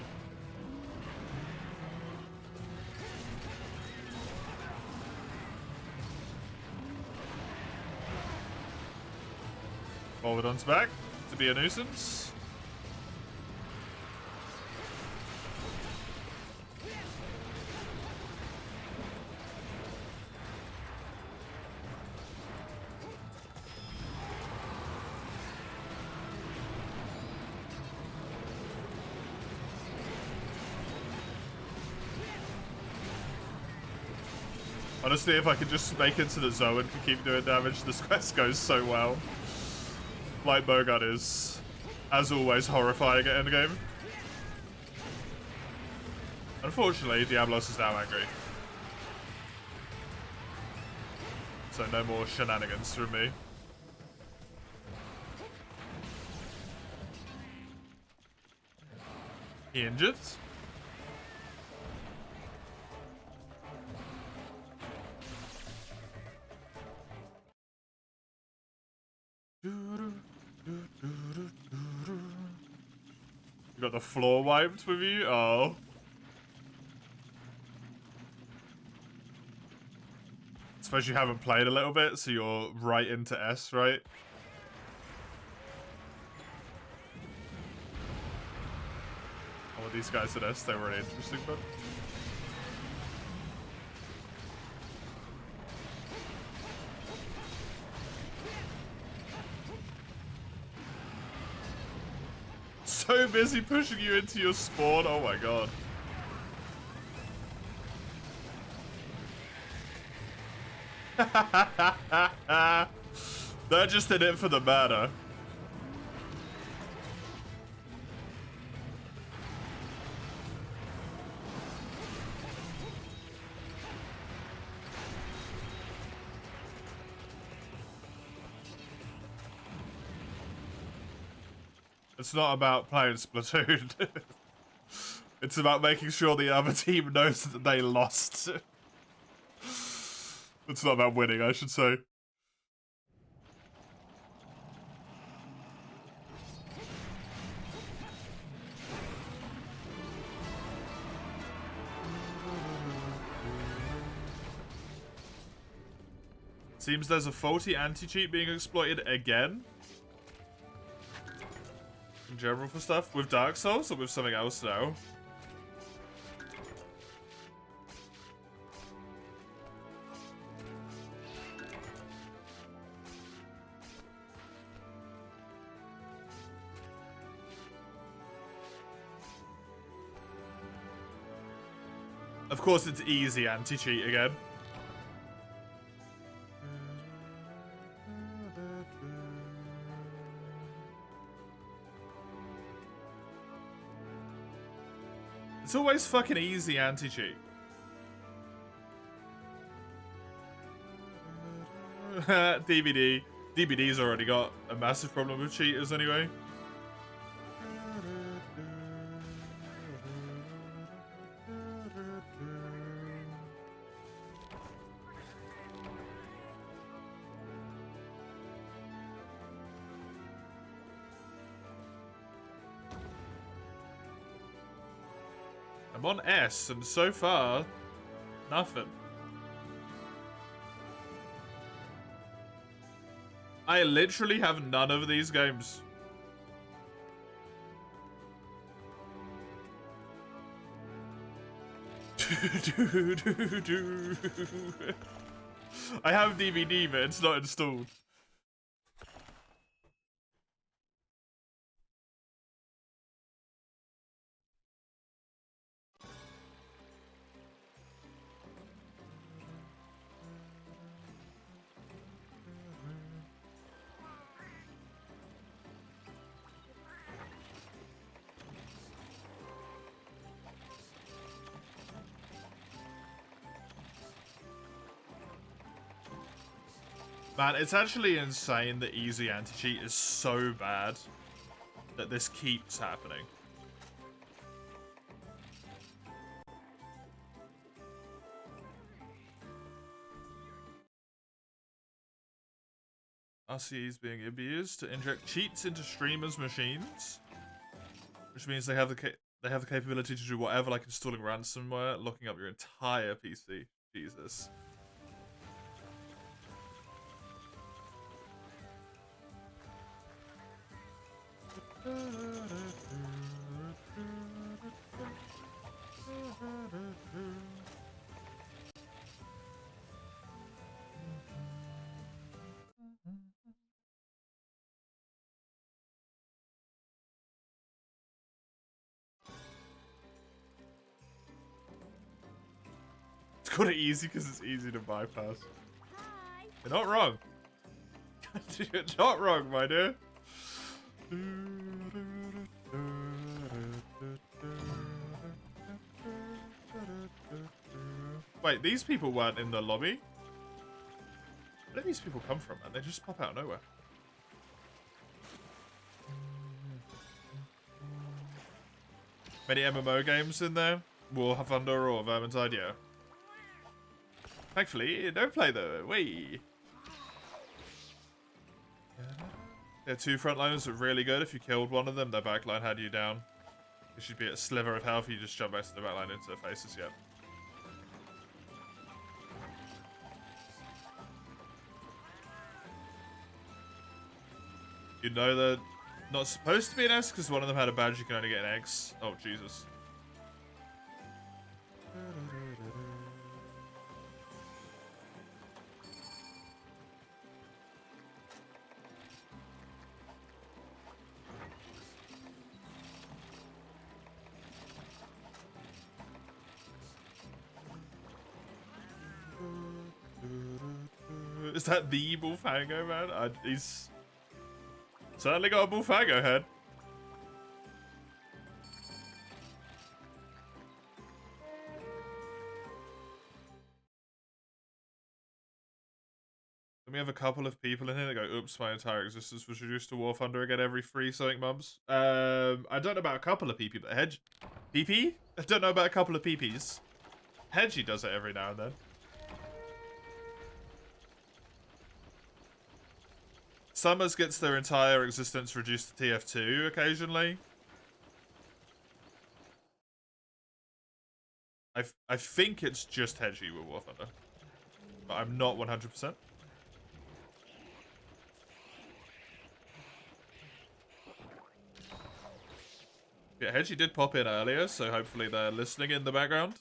Volvidon's back to be a nuisance. Honestly, if I could just make it to the zone and keep doing damage, this quest goes so well. Light Bowgun is, as always, horrifying at endgame. Unfortunately, Diablos is now angry. So no more shenanigans from me. He injured? You got the floor wiped with you? Oh. Suppose you haven't played a little bit, so you're right into S, right? Oh, these guys at S, they're really interesting, but. So busy pushing you into your spawn. Oh my god. They're just in it for the mana. It's not about playing Splatoon. It's about making sure the other team knows that they lost. It's not about winning, I should say. Seems there's a faulty anti-cheat being exploited again. In general for stuff. With Dark Souls or with something else now? Of course it's easy anti-cheat again. It's always fucking easy anti-cheat. DVD. DVD's already got a massive problem with cheaters anyway. I'm on S, and so far, nothing. I literally have none of these games. I have DVD, but it's not installed. Man, it's actually insane that easy anti-cheat is so bad that this keeps happening. RCE is being abused to inject cheats into streamers' machines, which means they have the capability to do whatever, like installing ransomware, locking up your entire PC. Jesus. It's got it easy because it's easy to bypass. Hi. You're not wrong. You're not wrong, my dear. Wait, these people weren't in the lobby? Where do these people come from, man? They just pop out of nowhere. Many MMO games in there? War Thunder or Vermintide, yeah. Thankfully, don't play though. Wait. Yeah, two frontliners are really good. If you killed one of them, their backline had you down. You should be at a sliver of health. You just jump back to the backline into their faces. Yep. You know they're not supposed to be an S because one of them had a badge you can only get an X. Oh, Jesus. Is that the Bullfango, man? He's certainly got a Bullfango head. Then we have a couple of people in here that go, oops, my entire existence was reduced to War Thunder again every free something mums. I don't know about a couple of PP, but Hedge... PP? I don't know about a couple of PPs. Hedgie does it every now and then. Summers gets their entire existence reduced to TF2 occasionally. I think it's just Hedgie with War Thunder, but I'm not 100%. Yeah, Hedgie did pop in earlier, so hopefully they're listening in the background.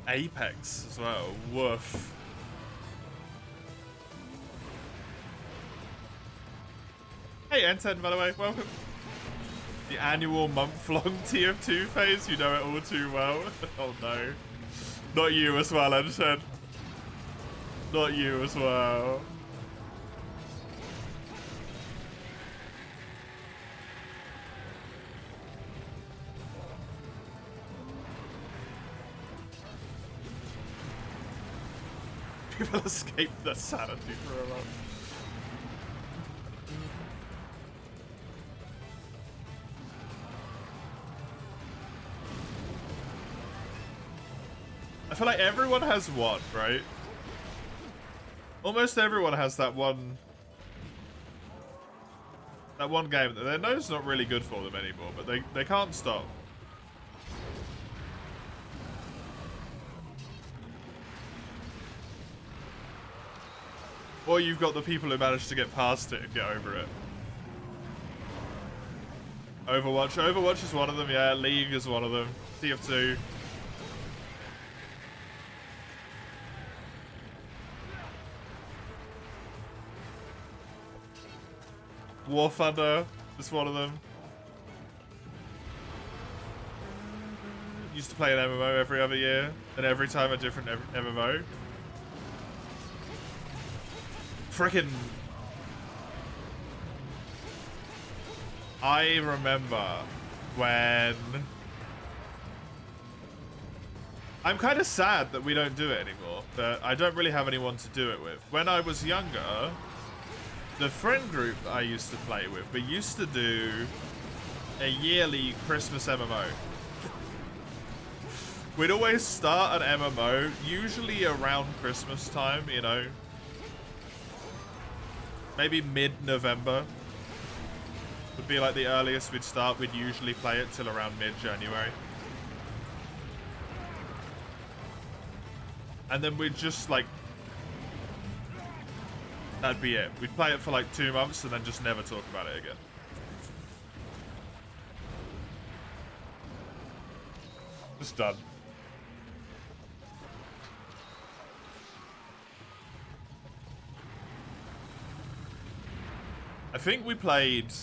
Apex as well. Woof. Hey, N10, by the way, welcome. The annual month-long tier 2 phase, you know it all too well. Oh no. Not you as well, N10. Not you as well. People escape their sanity for a while. I feel like everyone has one, right? Almost everyone has that one game that they know is not really good for them anymore, but they can't stop. Or you've got the people who manage to get past it and get over it. Overwatch is one of them, yeah. League is one of them. TF2. War Thunder is one of them. Used to play an MMO every other year, and every time a different MMO. Frickin'. I remember when... I'm kind of sad that we don't do it anymore, that I don't really have anyone to do it with. When I was younger, the friend group that I used to play with, we used to do a yearly Christmas MMO. We'd always start an MMO, usually around Christmas time, you know. Maybe mid-November would be like the earliest we'd start. We'd usually play it till around mid-January. And then we'd just like... That'd be it. We'd play it for like 2 months and then just never talk about it again. Just done. I think we played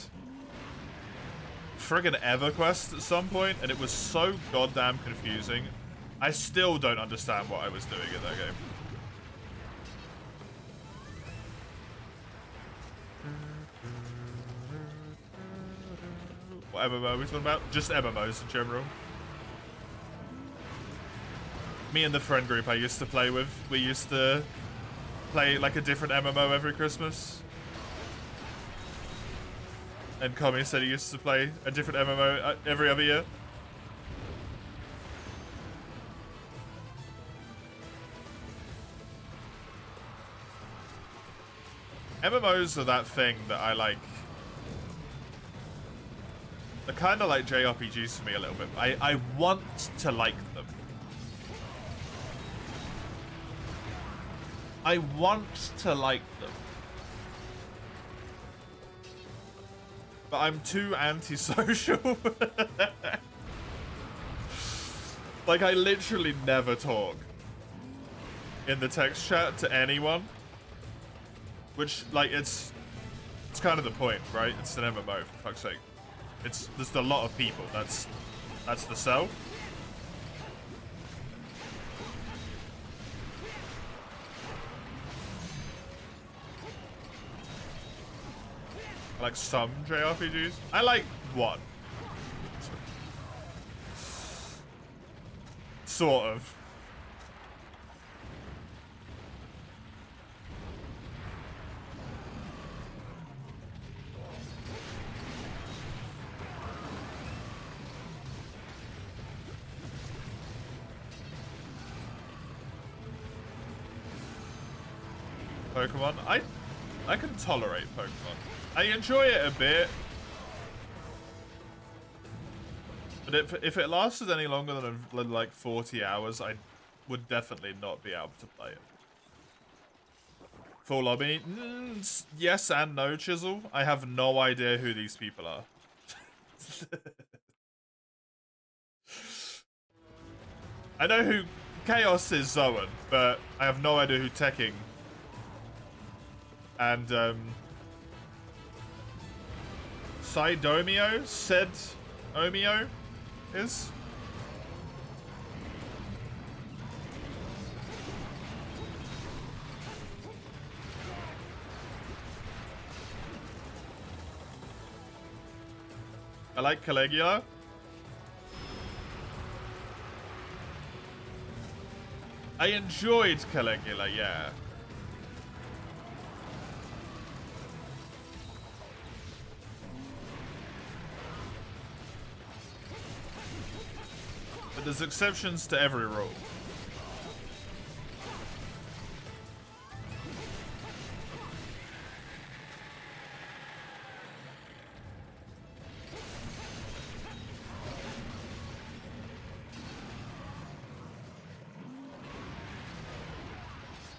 friggin' EverQuest at some point, and it was so goddamn confusing. I still don't understand what I was doing in that game. What MMO are we talking about? Just MMOs in general. Me and the friend group I used to play with, we used to play like a different MMO every Christmas. And Kami said he used to play a different MMO every other year. MMOs are that thing that I like. They're kind of like JRPGs for me a little bit. I want to like them. I want to like them. But I'm too antisocial. Like, I literally never talk in the text chat to anyone. Which, like, it's kind of the point, right? It's an MMO, for fuck's sake. There's a lot of people. That's the sell. I like some JRPGs. I like one. Sort of. Pokemon. I can tolerate Pokemon. I enjoy it a bit. But if it lasted any longer than like 40 hours, I would definitely not be able to play it. Full lobby? Yes and no, Chisel. I have no idea who these people are. I know who Chaos is Zoan, but I have no idea who Tekking and Sidomio, said Omio is. I like Caligula. I enjoyed Caligula, yeah. But there's exceptions to every rule.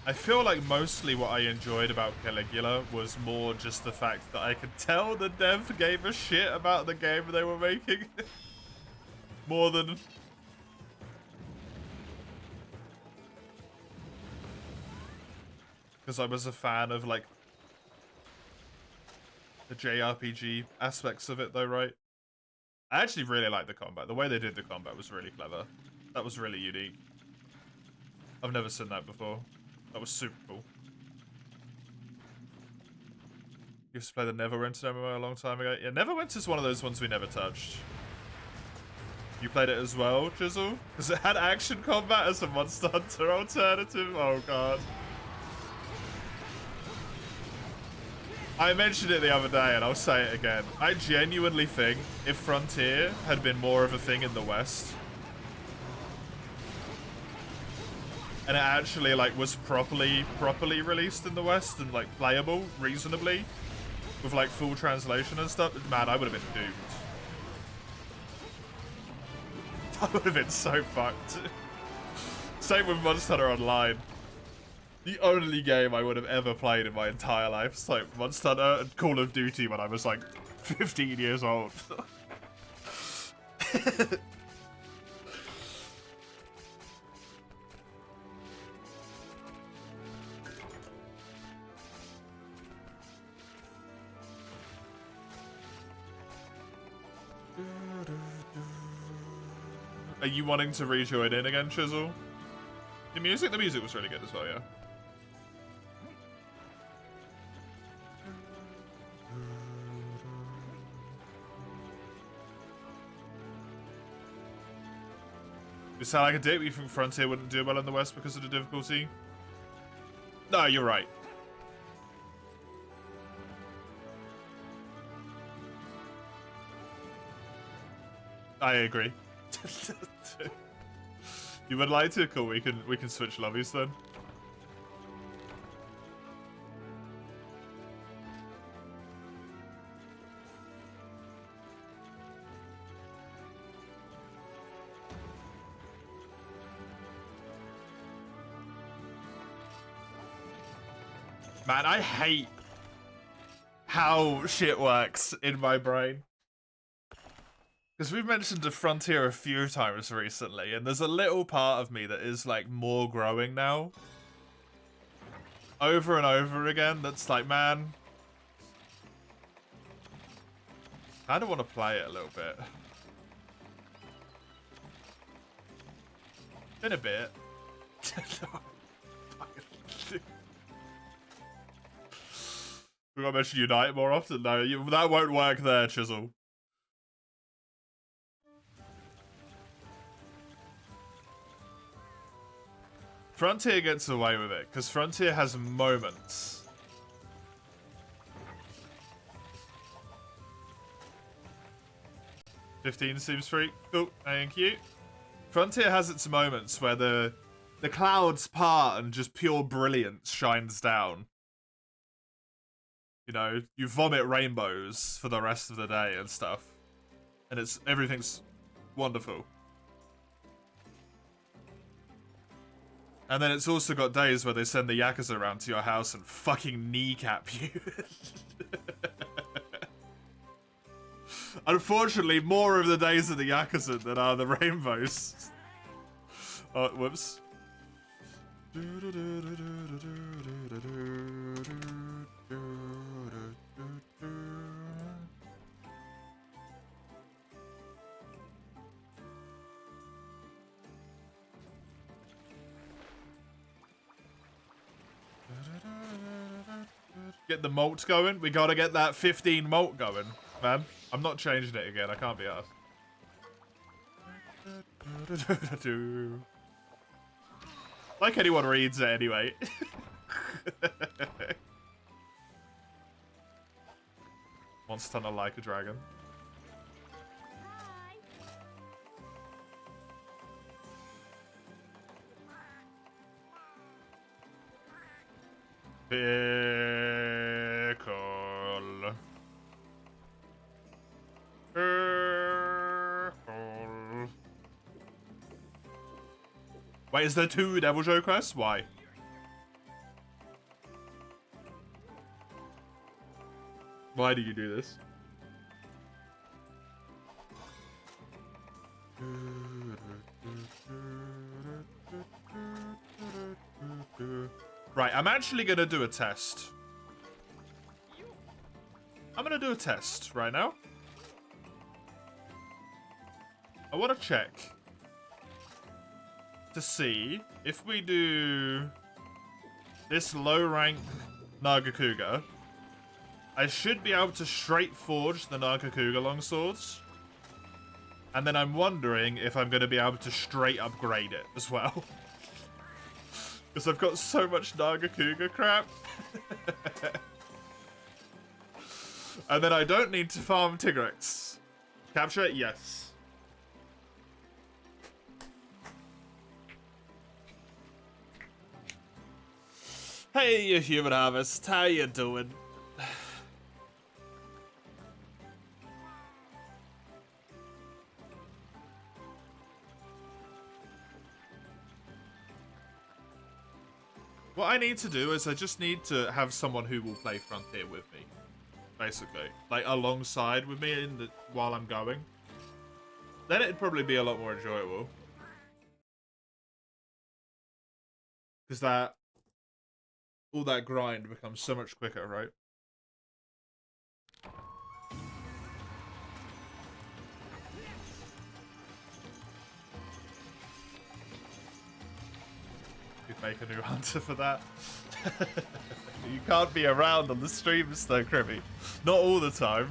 I feel like mostly what I enjoyed about Caligula was more just the fact that I could tell the dev gave a shit about the game they were making. More than... Because I was a fan of, like, the JRPG aspects of it, though, right? I actually really liked the combat. The way they did the combat was really clever. That was really unique. I've never seen that before. That was super cool. Used to play the Neverwinter MMO a long time ago. Yeah, Neverwinter's one of those ones we never touched. You played it as well, Chisel? Because it had action combat as a Monster Hunter alternative. Oh god. I mentioned it the other day and I'll say it again. I genuinely think if Frontier had been more of a thing in the West, and it actually like was properly released in the West and like playable reasonably with like full translation and stuff, man, I would have been doomed. I would have been so fucked. Same with Monster Hunter Online. The only game I would have ever played in my entire life is like Monster Hunter and Call of Duty when I was like 15 years old. Are you wanting to rejoin in again, Chisel? The music was really good as well, yeah. You sound like a dick. You think Frontier wouldn't do well in the West because of the difficulty? No, you're right. I agree. You would like to? Cool. We can switch lobbies then. Man, I hate how shit works in my brain. Because we've mentioned the Frontier a few times recently, and there's a little part of me that is, like, more growing now. Over and over again, that's like, man... I don't want to play it a little bit. In a bit. We gotta mention Unite more often. No, that won't work there, Chisel. Frontier gets away with it, because Frontier has moments. $15 seems free. Cool, thank you. Frontier has its moments where the clouds part and just pure brilliance shines down. You know, you vomit rainbows for the rest of the day and stuff. And everything's wonderful. And then it's also got days where they send the Yakuza around to your house and fucking kneecap you. Unfortunately, more of the days of the Yakuza than are the rainbows. Oh, whoops. Get the malt going. We gotta get that 15 malt going, man. I'm not changing it again. I can't be asked. Like anyone reads it anyway. Monster Hunter like a dragon. Pickle. Pickle. Wait, is there 2 Devil Joe quests? Why? Why do you do this? Right, I'm actually gonna do a test. I'm gonna do a test right now. I want to check to see if we do this low rank Nagakuga, I should be able to straight forge the Nagakuga longswords. And then I'm wondering if I'm going to be able to straight upgrade it as well. Because I've got so much Nagakuga crap. And then I don't need to farm Tigrex. Capture it? Yes. Hey, you human harvest. How you doing? What I need to do is I just need to have someone who will play Frontier with me. Basically. Like, alongside with me while I'm going. Then it'd probably be a lot more enjoyable. Because all that grind becomes so much quicker, right? You'd make a new hunter for that. You can't be around on the streams though, Kribby. Not all the time.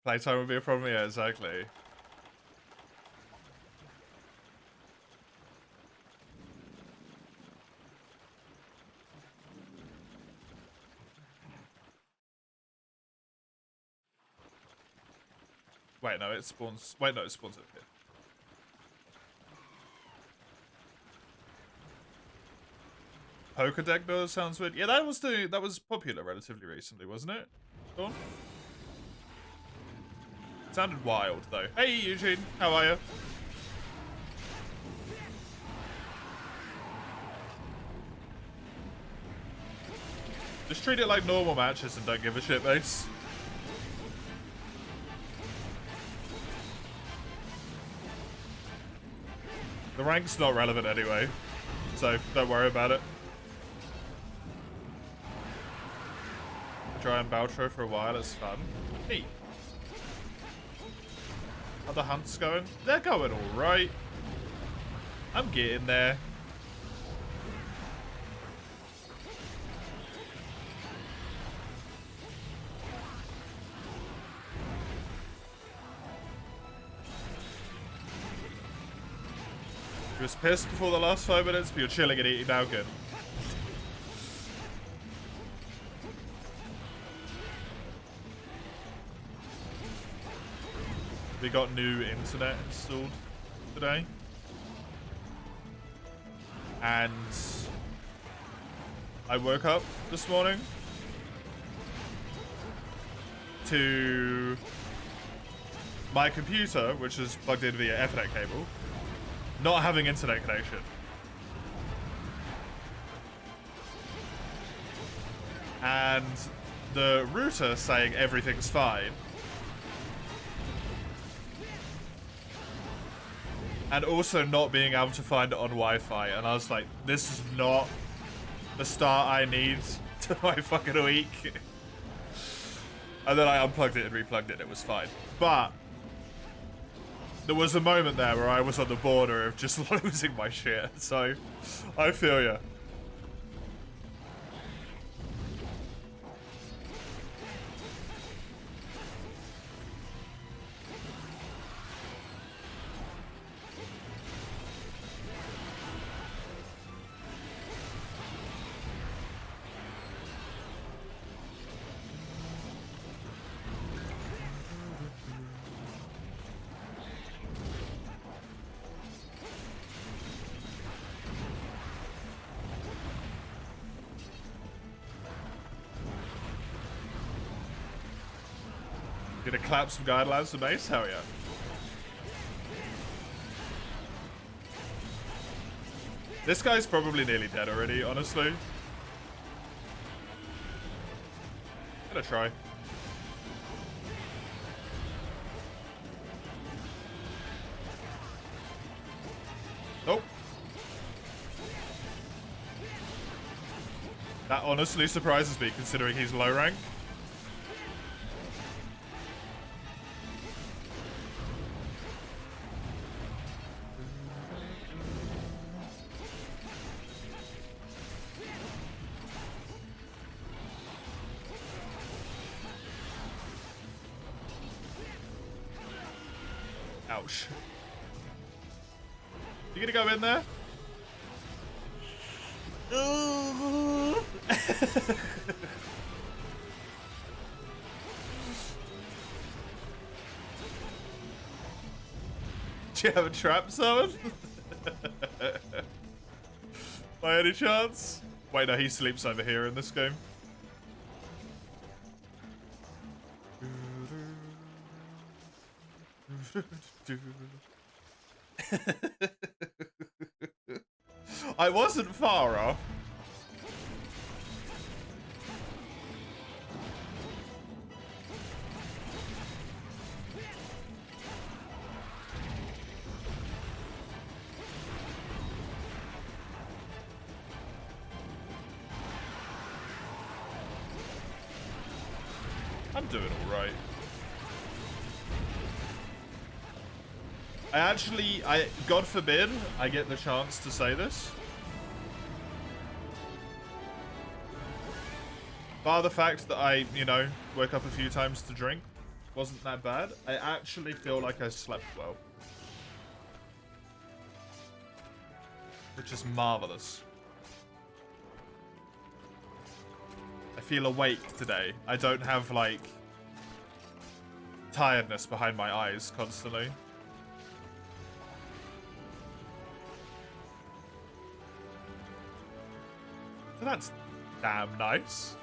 Playtime would be a problem, yeah, exactly. Wait, no, it spawns. Wait, no, it spawns up here. Poker deck builder sounds weird. Yeah, that was popular relatively recently, wasn't it? Dawn? It sounded wild though. Hey Eugene, how are you? Just treat it like normal matches and don't give a shit, base. The rank's not relevant anyway, so don't worry about it. Try and Baltro for a while, it's fun. Neat. How the hunts going? They're going alright. I'm getting there. You was pissed before the last 5 minutes, but you're chilling and eating now, good. We got new internet installed today. And I woke up this morning to my computer, which is plugged in via Ethernet cable, not having internet connection. And the router saying everything's fine. And also not being able to find it on Wi-Fi. And I was like, this is not the start I need to my fucking week. And then I unplugged it and replugged it and it was fine. But there was a moment there where I was on the border of just losing my shit. So I feel ya. Gonna clap some guidelines to base? Hell yeah. This guy's probably nearly dead already, honestly. Gonna try. Nope. That honestly surprises me considering he's low rank. Ouch. You gonna go in there? Do you have a trap summon? By any chance? Wait, no, he sleeps over here in this game. I wasn't far off. I'm doing all right. God forbid, I get the chance to say this. Bar the fact that I, you know, woke up a few times to drink, wasn't that bad. I actually feel like I slept well. Which is marvelous. I feel awake today. I don't have, like, tiredness behind my eyes constantly. That's damn nice.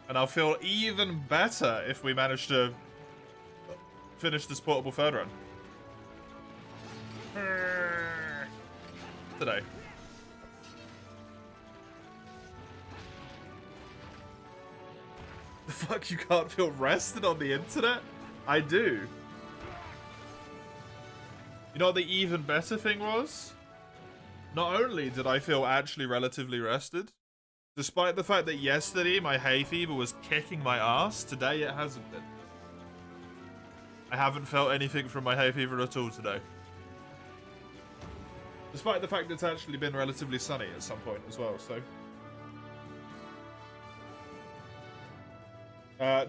And I'll feel even better if we manage to finish this portable third run. Today. The fuck, you can't feel rested on the internet? I do. You know what the even better thing was? Not only did I feel actually relatively rested, despite the fact that yesterday my hay fever was kicking my ass, today it hasn't been. I haven't felt anything from my hay fever at all today. Despite the fact that it's actually been relatively sunny at some point as well, so.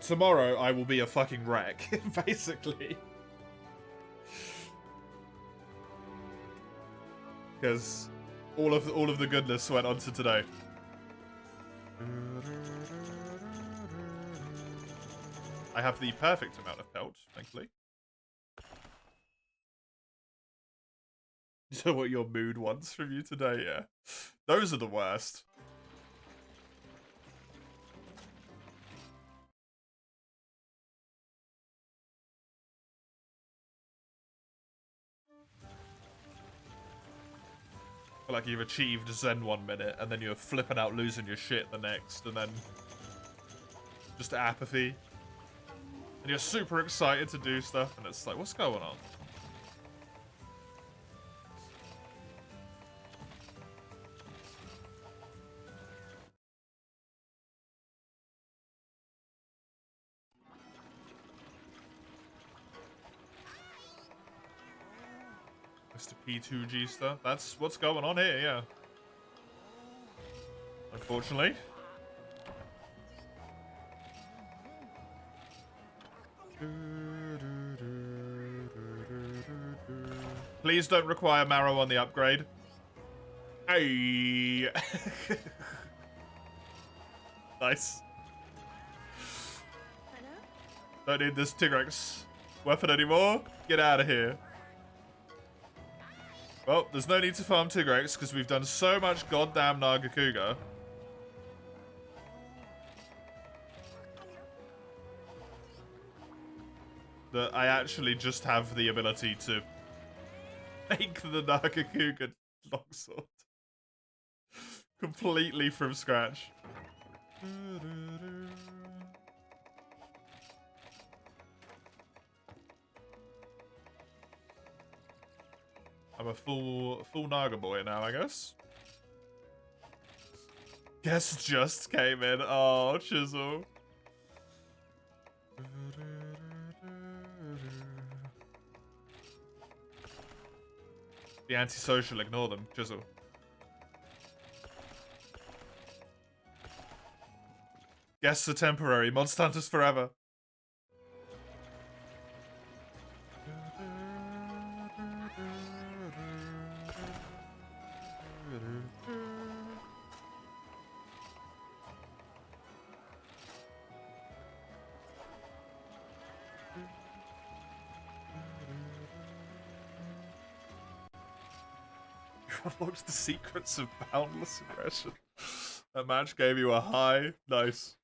Tomorrow I will be a fucking wreck, basically. Because all of the goodness went on to today. I have the perfect amount of pelt, thankfully. You know what your mood wants from you today, yeah. Those are the worst. Like you've achieved Zen 1 minute, and then you're flipping out losing your shit the next, and then just apathy. And you're super excited to do stuff, and it's like, what's going on? Mr. P2G stuff. That's what's going on here, yeah. Unfortunately. Please don't require marrow on the upgrade. Hey. Nice. Don't need this Tigrex weapon anymore. Get out of here. Well, there's no need to farm Tigrex because we've done so much goddamn Nagakuga. That I actually just have the ability to make the Nagakuga longsword. Completely from scratch. I'm a full Naga boy now, I guess. Guess just came in. Oh, Chisel. The antisocial, ignore them, Chisel. Guests are temporary, monster hunters forever. You unlocked the secrets of boundless aggression. That match gave you a high. Nice.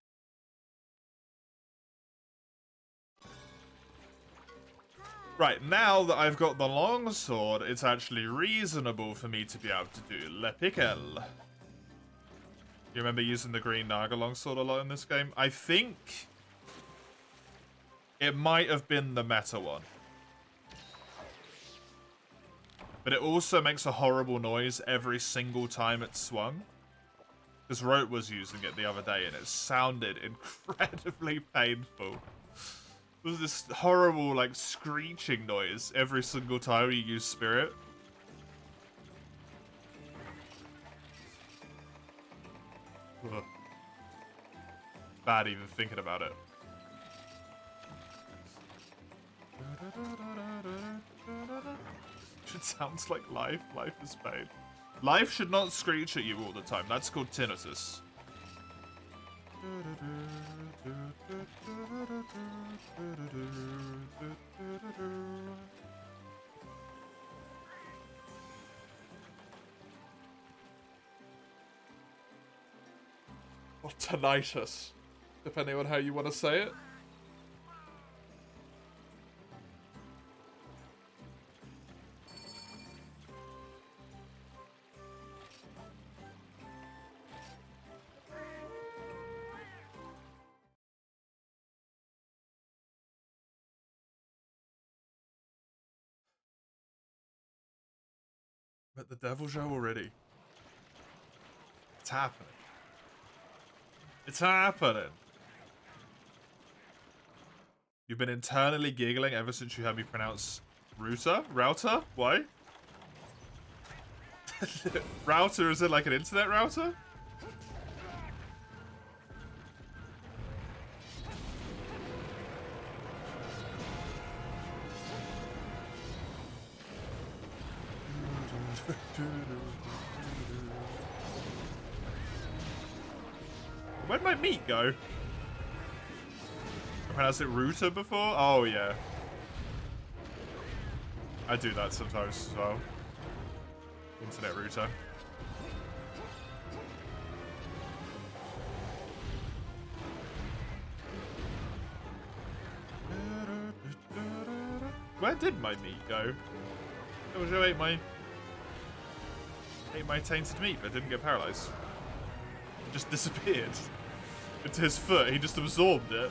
Right, now that I've got the longsword, it's actually reasonable for me to be able to do Le Piquel. You remember using the green Naga longsword a lot in this game? I think it might have been the meta one. But it also makes a horrible noise every single time it's swung. Because Rote was using it the other day and it sounded incredibly painful. It was this horrible, like, screeching noise every single time you use Spirit. Ugh. Bad even thinking about it. It sounds like life. Life is pain. Life should not screech at you all the time. That's called tinnitus. Or tinnitus, depending on how you want to say it. Met the devil show already. It's happening. It's happening. You've been internally giggling ever since you heard me pronounce router? Router? Why? Router, is it like an internet router? Where'd my meat go? I pronounced it router before? Oh, yeah. I do that sometimes as well. Internet router. Where did my meat go? Jojo ate my tainted meat, but didn't get paralyzed. It just disappeared into his foot. He just absorbed it.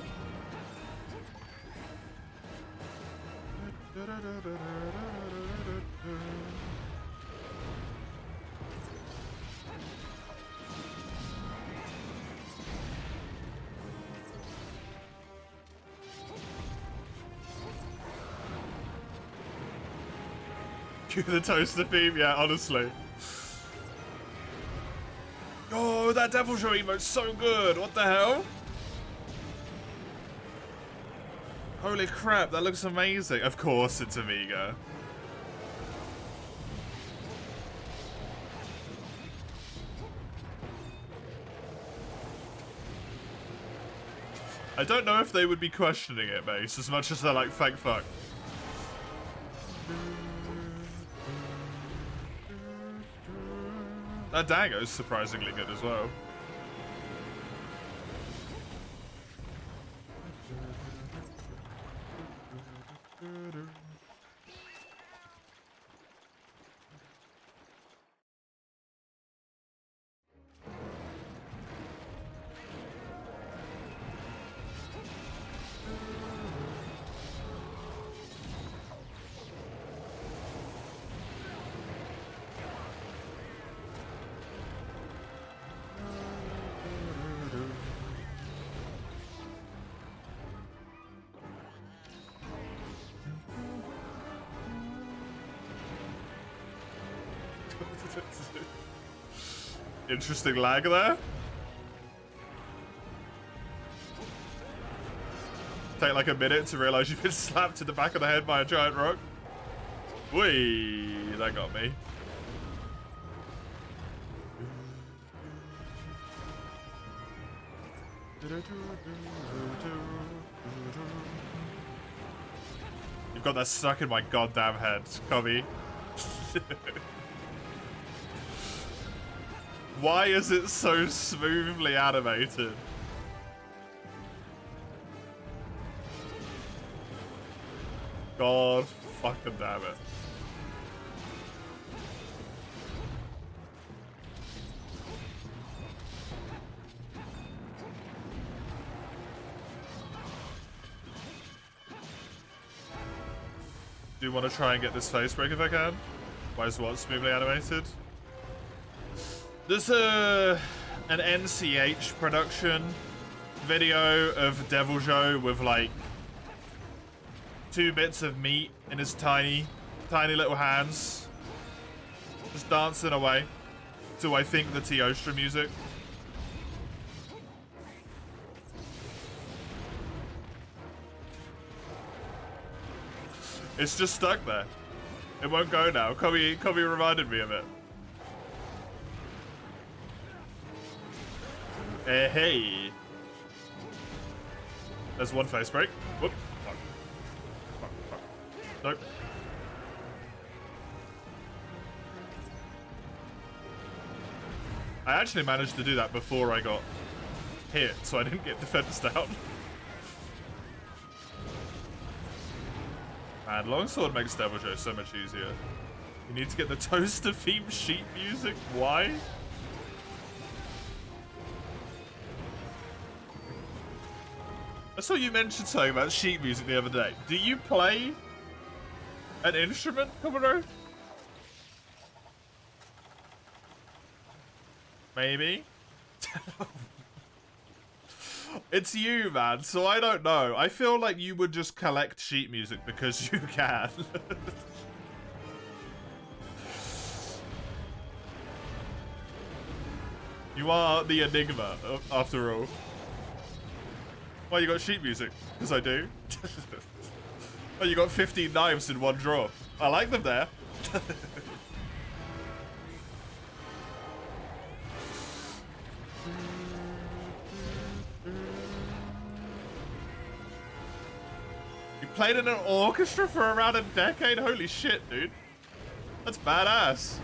Cue the toaster theme, yeah, honestly. Oh, that Devil Show emote's so good. What the hell? Holy crap, that looks amazing. Of course it's Amiga. I don't know if they would be questioning it, Mace, as much as they're like, thank fuck. That Dango's surprisingly good as well. Interesting lag there. Take like a minute to realize you've been slapped in the back of the head by a giant rock. Whee! That got me. You've got that stuck in my goddamn head, Cubby. Why is it so smoothly animated? God fucking damn it. Do want to try and get this face break if I can? Why is what smoothly animated? There's an NCH production video of Devil Joe with like 2 bits of meat in his tiny little hands, just dancing away to I think the Teostra music. It's just stuck there. It won't go now. Kobe reminded me of it. Hey. There's one face break. Whoop. Fuck. Fuck, fuck. Nope. I actually managed to do that before I got hit, so I didn't get defense down. Man, Longsword makes Devil Joe so much easier. You need to get the toaster theme sheet music. Why? I saw you mention something about sheet music the other day. Do you play an instrument, Commodore? Maybe? It's you, man, so I don't know. I feel like you would just collect sheet music because you can. You are the enigma, after all. Why you got sheet music? Because I do. Oh, you got 15 knives in one drawer. I like them there. You played in an orchestra for around a decade? Holy shit, dude. That's badass.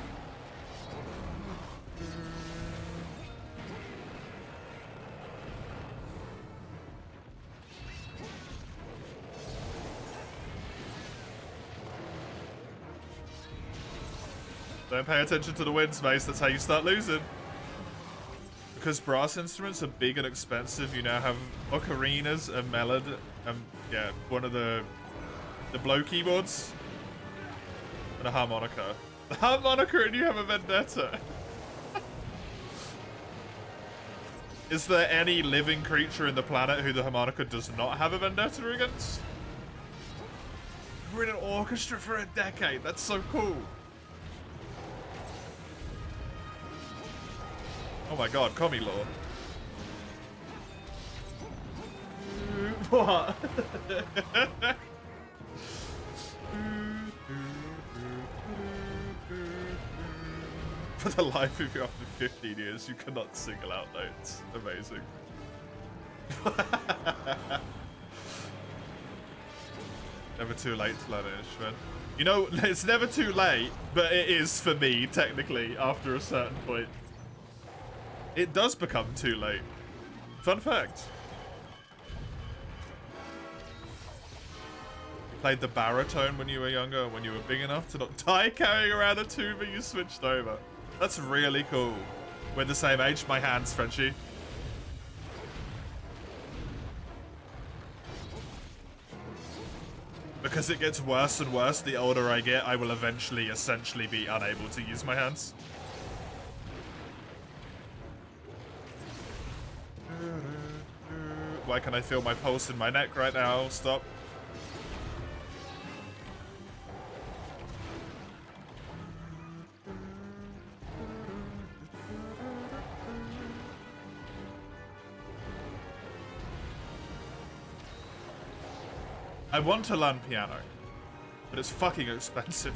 Don't pay attention to the wind, Space. That's how you start losing. Because brass instruments are big and expensive, you now have ocarinas and melody. Yeah, one of the The blow keyboards. And a harmonica. The harmonica and you have a vendetta. Is there any living creature in the planet who the harmonica does not have a vendetta against? We're in an orchestra for a decade. That's so cool. Oh my god, commie law. What? For the life of you, after 15 years, you cannot single out notes. Amazing. Never too late to learn an instrument. You know, it's never too late, but it is for me, technically, after a certain point. It does become too late. Fun fact. You played the baritone when you were younger, when you were big enough to not die carrying around a tuba, you switched over. That's really cool. We're the same age. My hands, Frenchie. Because it gets worse and worse the older I get, I will eventually, essentially be unable to use my hands. Why can I feel my pulse in my neck right now? Stop. I want to learn piano, but it's fucking expensive.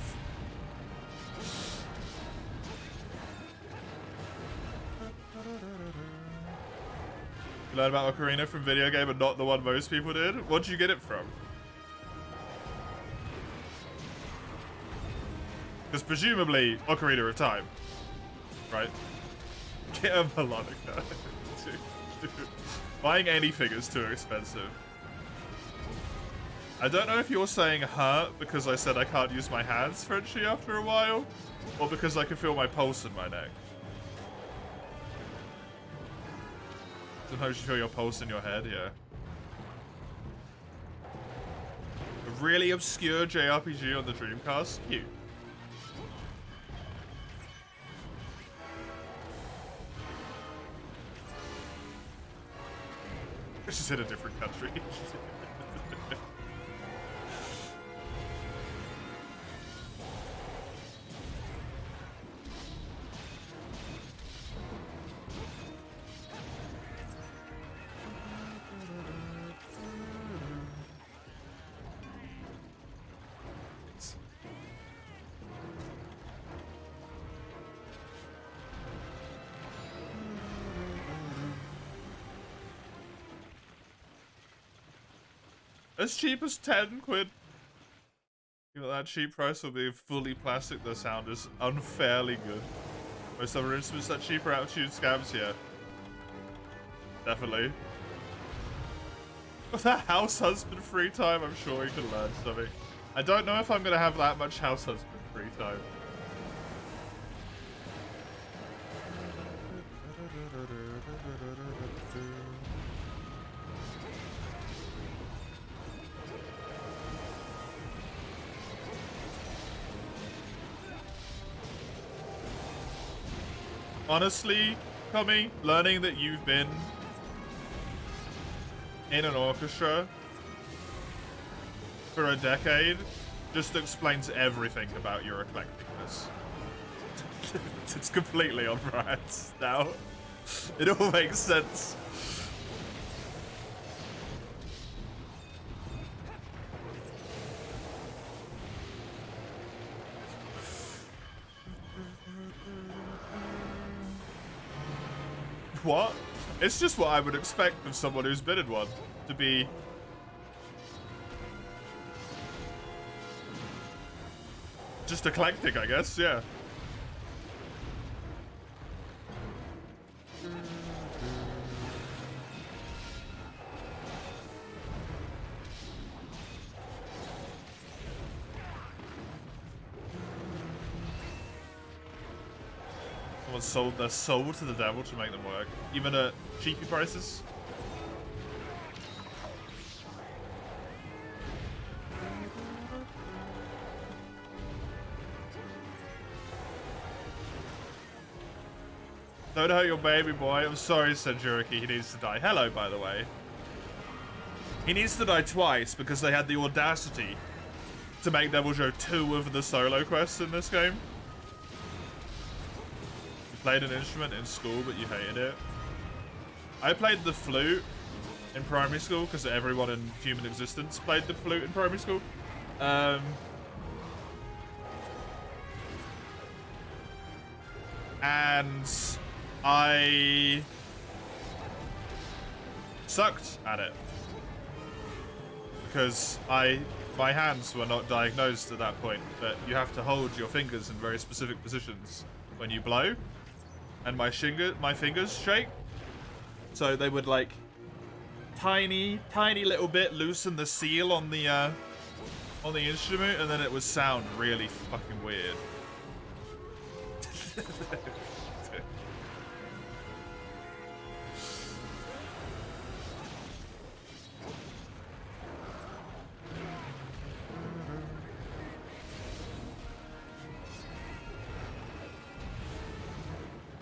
You learned about Ocarina from video game and not the one most people did? What'd you get it from? Because presumably, Ocarina of Time, right? Get a melodica. Dude. Buying anything is too expensive. I don't know if you're saying hurt because I said I can't use my hands, Frenchie, after a while, or because I can feel my pulse in my neck. Sometimes you feel your pulse in your head, yeah. A really obscure JRPG on the Dreamcast? Cute. It's just in a different country. As cheap as 10 quid. You know, that cheap price will be fully plastic. The sound is unfairly good. Most other instruments that cheaper altitude scams, yeah. Definitely. With that house husband free time, I'm sure you can learn something. I don't know if I'm gonna have that much house husband free time. Honestly, Tommy, learning that you've been in an orchestra for a decade just explains everything about your eclecticness. It's completely on brand now. It all makes sense. What? It's just what I would expect of someone who's been in one. To be... just eclectic, I guess, yeah. Someone sold their soul to the devil to make them work, even at cheapy prices. Don't hurt your baby boy. I'm sorry, said Juriki. He needs to die. Hello, by the way. He needs to die twice because they had the audacity to make Devil Joe 2 of the solo quests in this game. You played an instrument in school, but you hated it. I played the flute in primary school because everyone in human existence played the flute in primary school. And I sucked at it because my hands were not diagnosed at that point, but you have to hold your fingers in very specific positions when you blow, and my fingers shake, so they would like tiny little bit loosen the seal on the instrument, and then it would sound really fucking weird.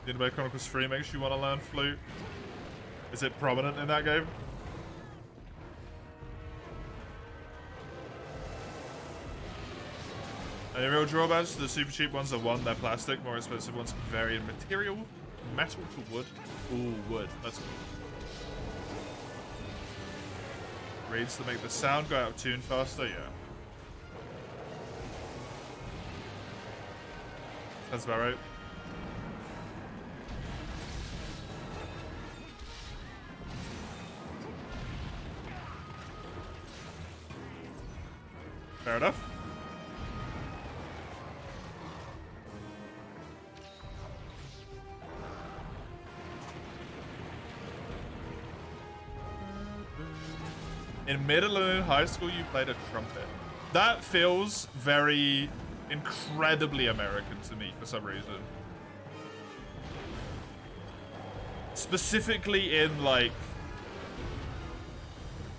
Xenoblade Chronicles 3 makes you want to learn flute. Is it prominent in that game? Any real drawbacks? The super cheap ones are one, they're plastic. More expensive ones can vary in material. Metal to wood. Ooh, wood. That's cool. Reeds that make the sound go out of tune faster, yeah. That's about right. Fair enough. In middle and in high school, you played a trumpet. That feels very incredibly American to me for some reason. Specifically in like,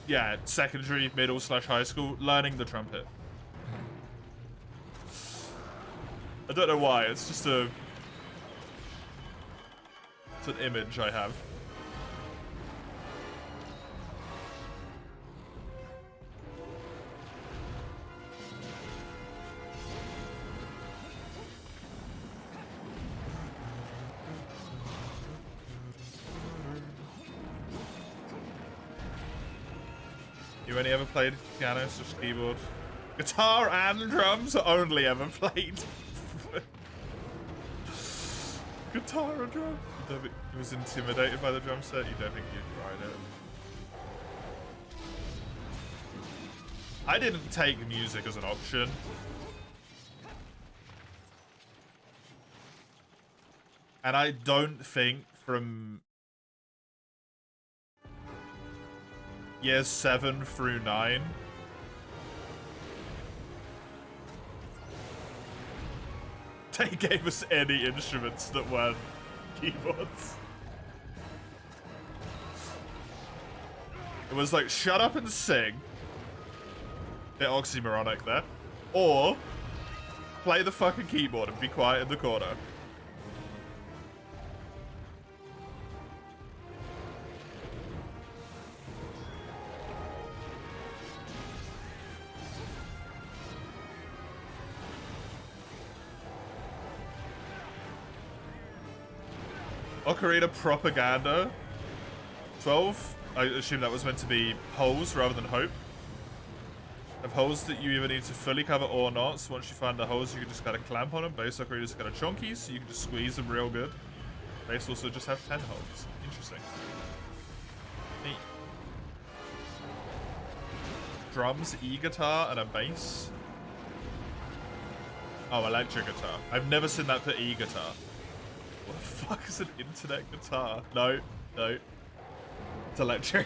yeah, secondary, middle / high school, learning the trumpet. I don't know why, it's just it's an image I have. You only ever played piano / keyboard? Guitar and drums? Only ever played. Guitar and drums? You don't think he was intimidated by the drum set? You don't think you'd tried it? I didn't take music as an option. And I don't think from years 7 through 9 they gave us any instruments that weren't keyboards. It was like, shut up and sing. Bit oxymoronic there. Or play the fucking keyboard and be quiet in the corner. Ocarina Propaganda 12. I assume that was meant to be holes rather than hope. Have holes that you either need to fully cover or not. So once you find the holes, you can just kind of clamp on them. Base Ocarina's kind of chunky, so you can just squeeze them real good. Base also just have 10 holes. Interesting. Neat. Drums, e-guitar, and a bass. Oh, electric guitar. I've never seen that for e-guitar. What the fuck is an internet guitar? No, no. It's electric.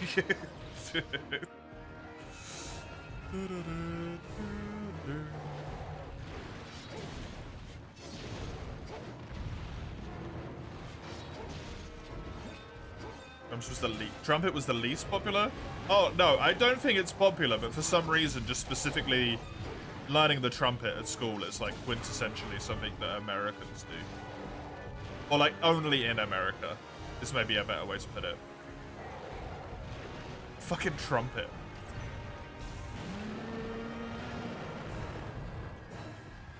Trumpet was the least popular? Oh, no, I don't think it's popular, but for some reason, just specifically learning the trumpet at school is like quintessentially something that Americans do. Or like only in America. This may be a better way to put it. Fucking trumpet.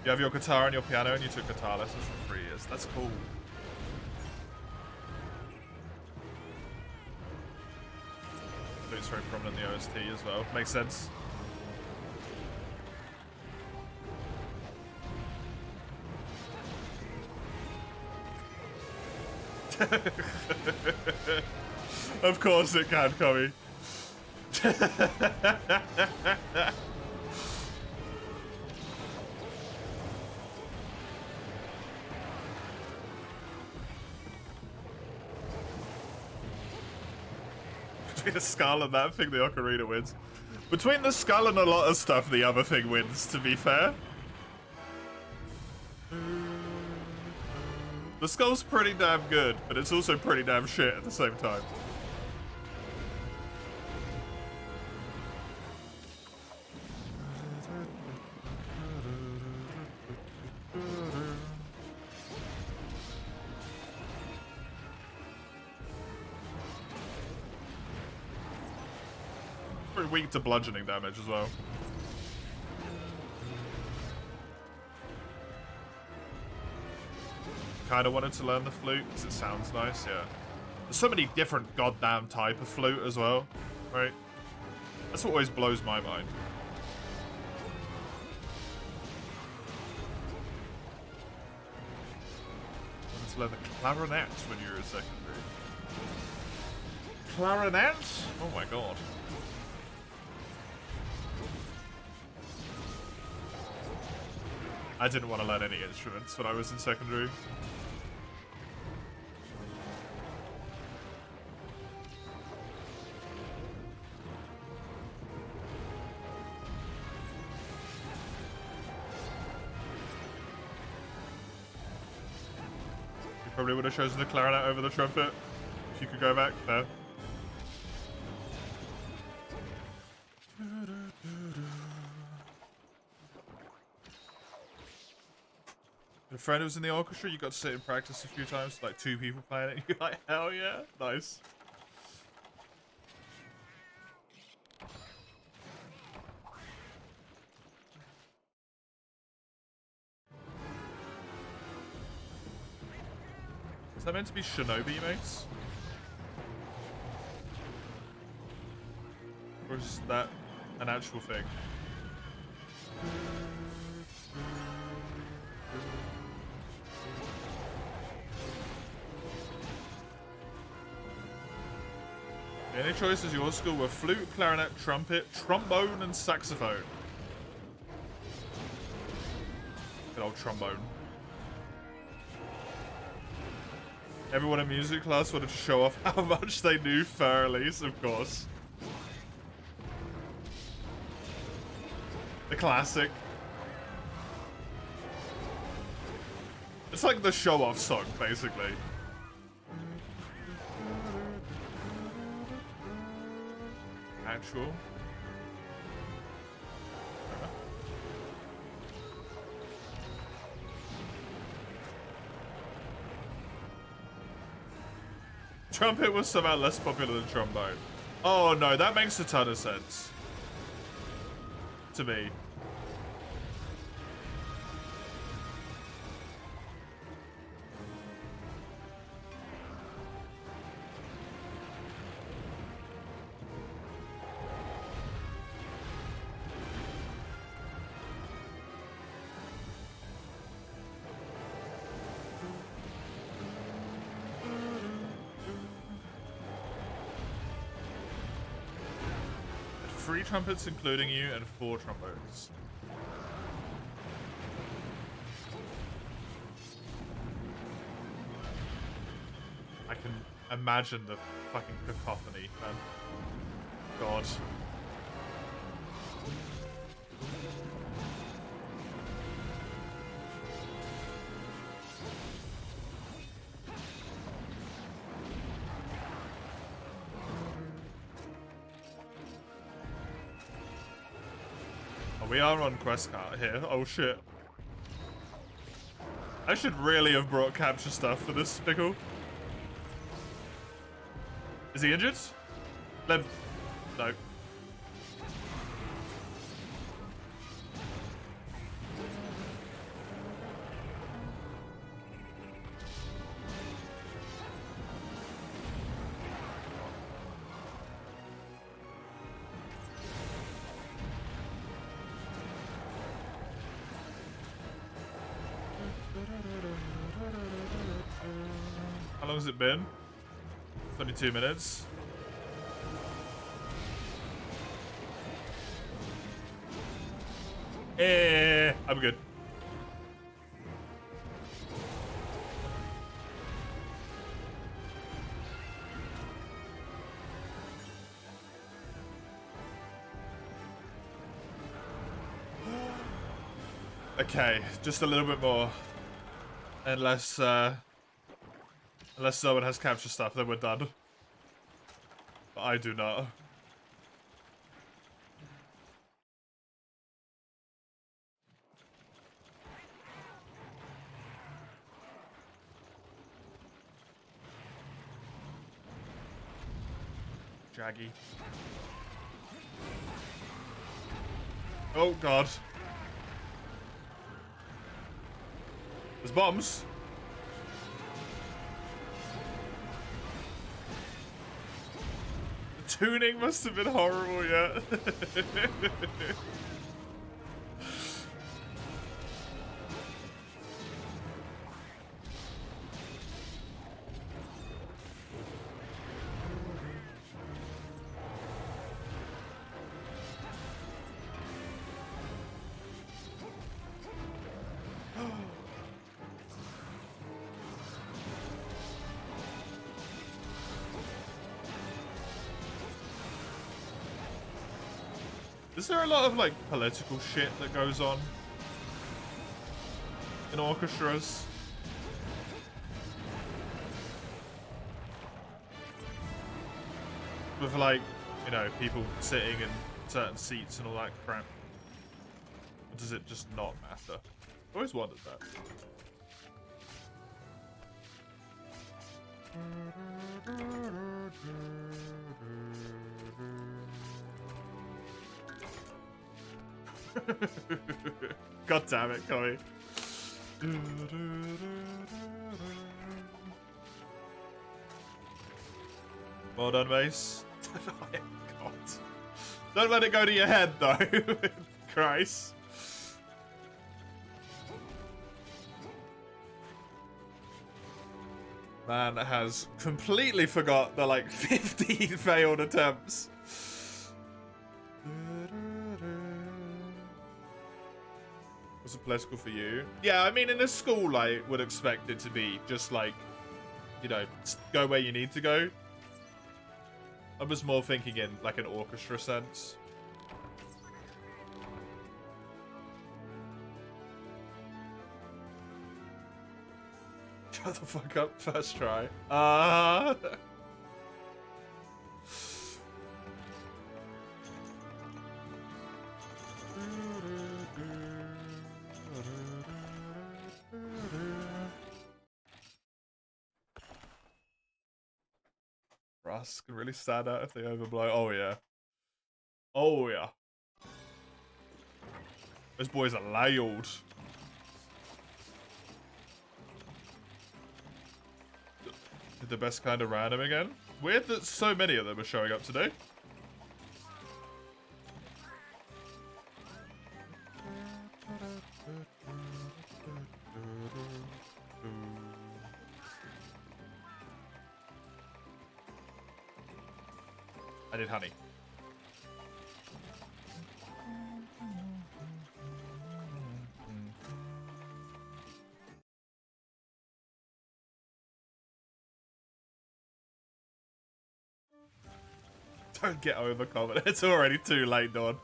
You have your guitar and your piano and you took guitar lessons for 3 years. That's cool. It's very prominent in the OST as well. Makes sense. Of course it can, Tommy. Between the skull and that thing, the ocarina wins. Between the skull and a lot of stuff, the other thing wins, to be fair. The skull's pretty damn good, but it's also pretty damn shit at the same time. Pretty weak to bludgeoning damage as well. Kinda wanted to learn the flute because it sounds nice, yeah. There's so many different goddamn type of flute as well, right? That's what always blows my mind. I wanted to learn the clarinet when you were in secondary. Clarinet? Oh my god. I didn't want to learn any instruments when I was in secondary. You probably would have chosen the clarinet over the trumpet if you could go back there. A friend who was in the orchestra, you got to sit and practice a few times, like 2 people playing it. You're like, hell yeah, nice. Is that meant to be Shinobi, mates? Or is that an actual thing? The only choices your school were flute, clarinet, trumpet, trombone, and saxophone. Good old trombone. Everyone in music class wanted to show off how much they knew thoroughly, of course. The classic. It's like the show-off song, basically. Actual. Trumpet was somehow less popular than trombone. Oh no, that makes a ton of sense. To me. Three trumpets including you and 4 trombones. I can imagine the fucking cacophony, man. God. We are on quest cart here. Oh shit. I should really have brought capture stuff for this pickle. Is he injured? No. How long has it been? 22 minutes. I'm good. Okay, just a little bit more. Unless someone has capture stuff, then we're done. But I do not. Jaggy. Oh god. There's bombs. The tuning must have been horrible, yeah. Is there a lot of, like, political shit that goes on in orchestras? With, like, you know, people sitting in certain seats and all that crap? Or does it just not matter? I always wondered that. God damn it, Chloe. Well done, Mace. Oh, God. Don't let it go to your head, though. Christ. Man has completely forgot the, like, 15 failed attempts. Was it political for you? Yeah, I mean, in a school, I would expect it to be just like, you know, go where you need to go. I was more thinking in, like, an orchestra sense. Shut the fuck up, first try. Russ can really stand out if they overblow. Oh, yeah. Oh, yeah. Those boys are loud. Did the best kind of random again? Weird that so many of them are showing up today. I did honey. Don't get overconfident. It's already too late, Dawn.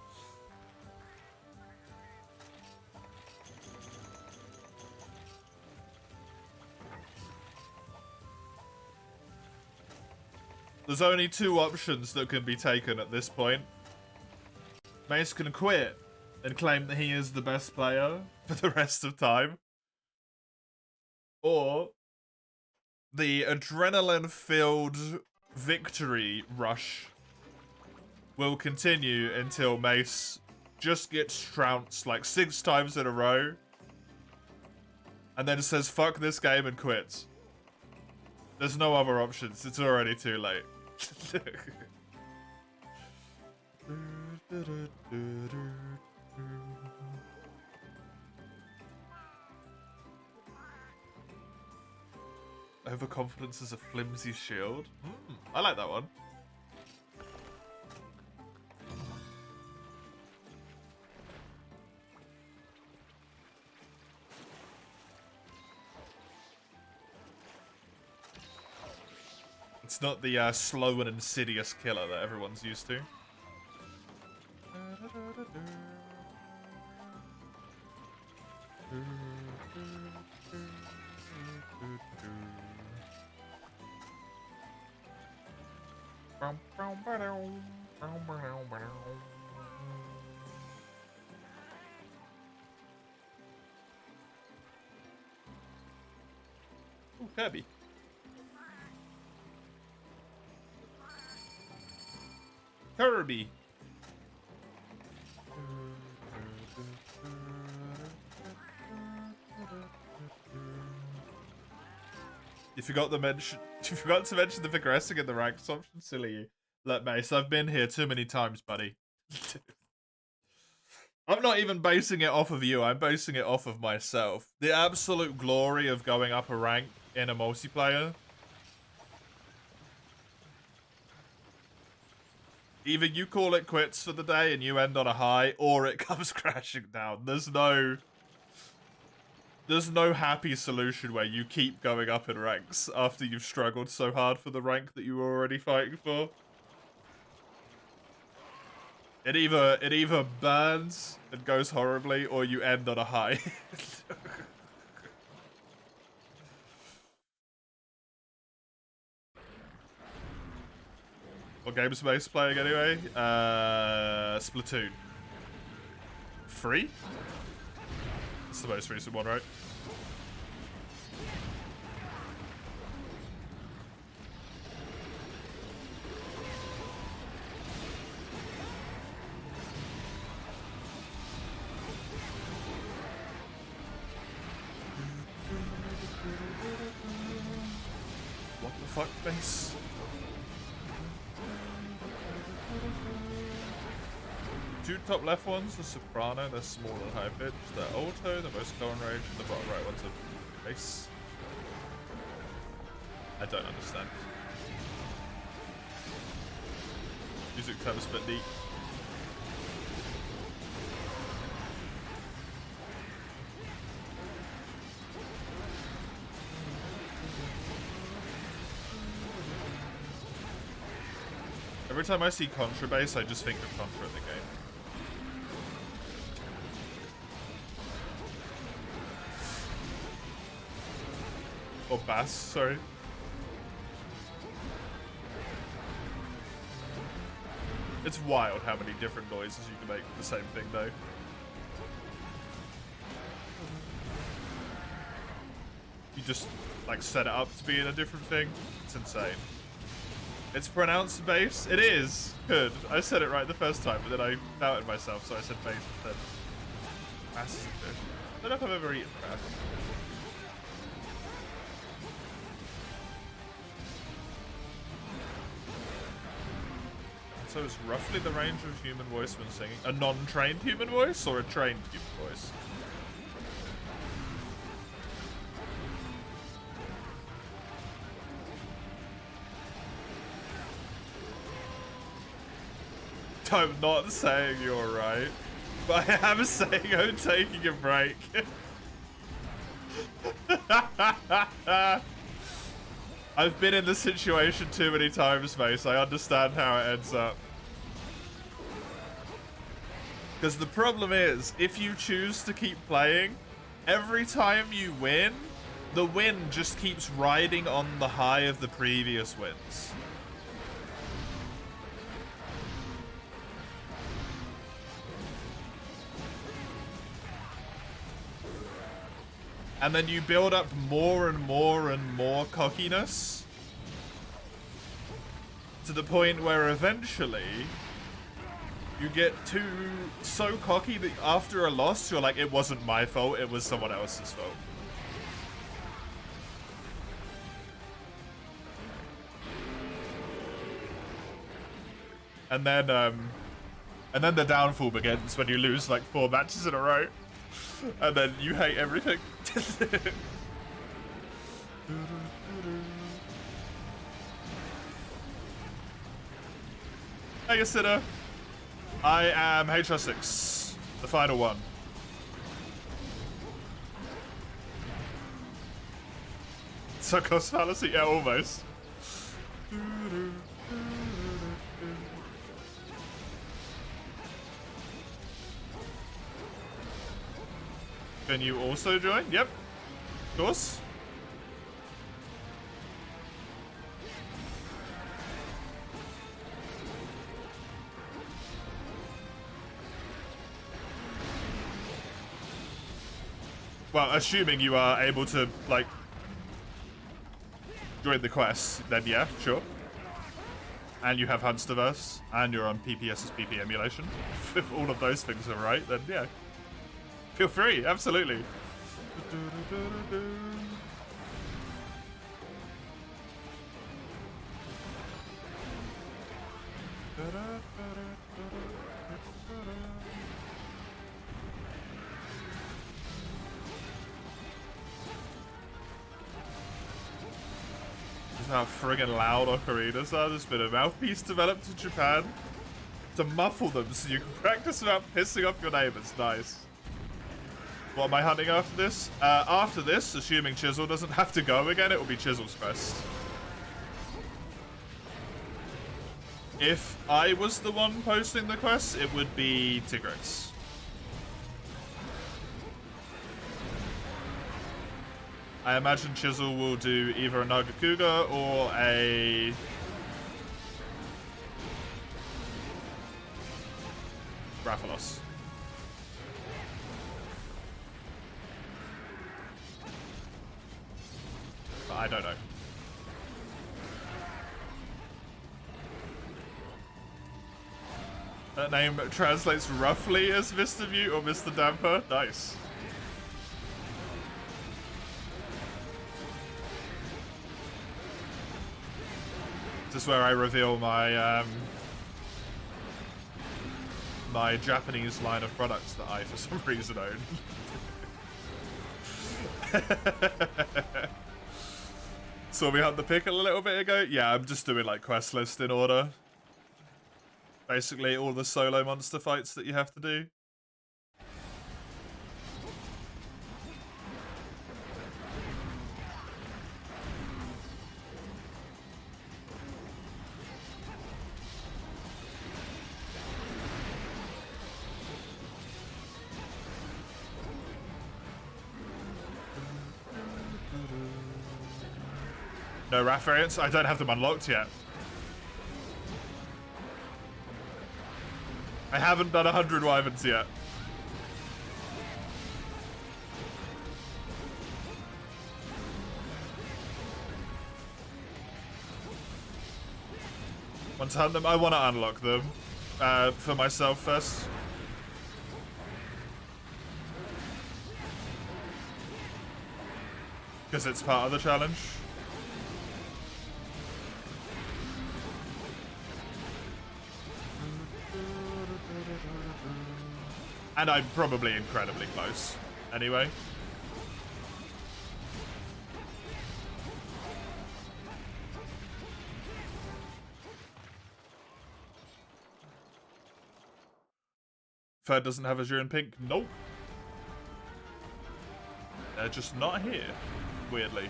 There's only two options that can be taken at this point. Mace can quit and claim that he is the best player for the rest of time. Or the adrenaline-filled victory rush will continue until Mace just gets trounced like 6 times in a row and then says fuck this game and quits. There's no other options. It's already too late. Overconfidence is a flimsy shield. I like that one. It's not the slow and insidious killer that everyone's used to. Ooh, Kirby. Kirby. You forgot to mention the progressing in the ranks option. Silly you. Look, Mace, I've been here too many times, buddy. I'm not even basing it off of you. I'm basing it off of myself. The absolute glory of going up a rank in a multiplayer. Either you call it quits for the day and you end on a high, or it comes crashing down. There's no happy solution where you keep going up in ranks after you've struggled so hard for the rank that you were already fighting for. It either burns and goes horribly, or you end on a high. What game is Mace playing anyway? Splatoon. 3? It's the most recent one, right? What the fuck, Mace? Two top left ones, the soprano, they're small and high pitched. The alto, the most common range, and the bottom right one's a bass. I don't understand. Music terms a bit neat. Every time I see contrabass, I just think of Contra in the game. Or bass, sorry. It's wild how many different noises you can make with the same thing, though. You just, like, set it up to be in a different thing. It's insane. It's pronounced bass. It is. Good. I said it right the first time, but then I doubted myself, so I said bass instead. Bass is good. I don't know if I've ever eaten bass. So it's roughly the range of human voice when singing. A non-trained human voice or a trained human voice? I'm not saying you're right, but I am saying I'm taking a break. I've been in this situation too many times, Mace. I understand how it ends up. Because the problem is, if you choose to keep playing, every time you win, the win just keeps riding on the high of the previous wins. And then you build up more and more and more cockiness to the point where eventually you get so cocky that after a loss, you're like, it wasn't my fault, it was someone else's fault. And then the downfall begins when you lose like 4 matches in a row. And then you hate everything. Hey, Sinner. I am HR6, the final one. So cost fallacy? Yeah, almost. Can you also join? Yep, of course. Well, assuming you are able to, like, join the quest, then yeah, sure. And you have Hunsterverse, and you're on PPSSPP emulation. If all of those things are right, then yeah. Feel free, absolutely. How friggin' loud ocarinas are. There's been a mouthpiece developed in Japan to muffle them so you can practice without pissing off your neighbors. Nice. What am I hunting after this? After this, assuming Chisel doesn't have to go again, it will be Chisel's quest. If I was the one posting the quest, it would be Tigrex. I imagine Chisel will do either a Nagakuga or a... Rathalos. But I don't know. That name translates roughly as Mr. Mute or Mr. Damper. Nice. This is where I reveal my my Japanese line of products that I, for some reason, own. Saw me hunt the pickle a little bit ago? Yeah, I'm just doing like quest list in order. Basically, all the solo monster fights that you have to do. No Wrath variants? I don't have them unlocked yet. I haven't done 100 Wyverns yet. Want to hunt them? I want to unlock them for myself first. Because it's part of the challenge. And I'm probably incredibly close. Anyway. Third doesn't have Azure and Pink? Nope. They're just not here, weirdly.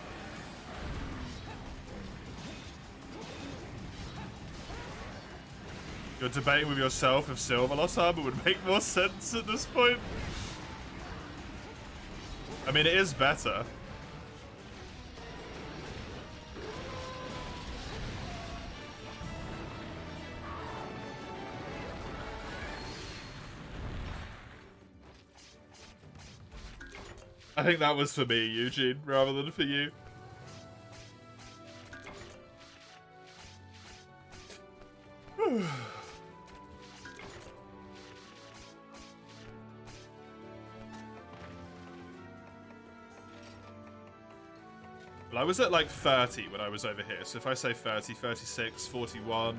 You're debating with yourself if Silver Loss Arbor would make more sense at this point. I mean, it is better. I think that was for me, Eugene, rather than for you. Well, I was at like 30 when I was over here. So if I say 30, 36, 41,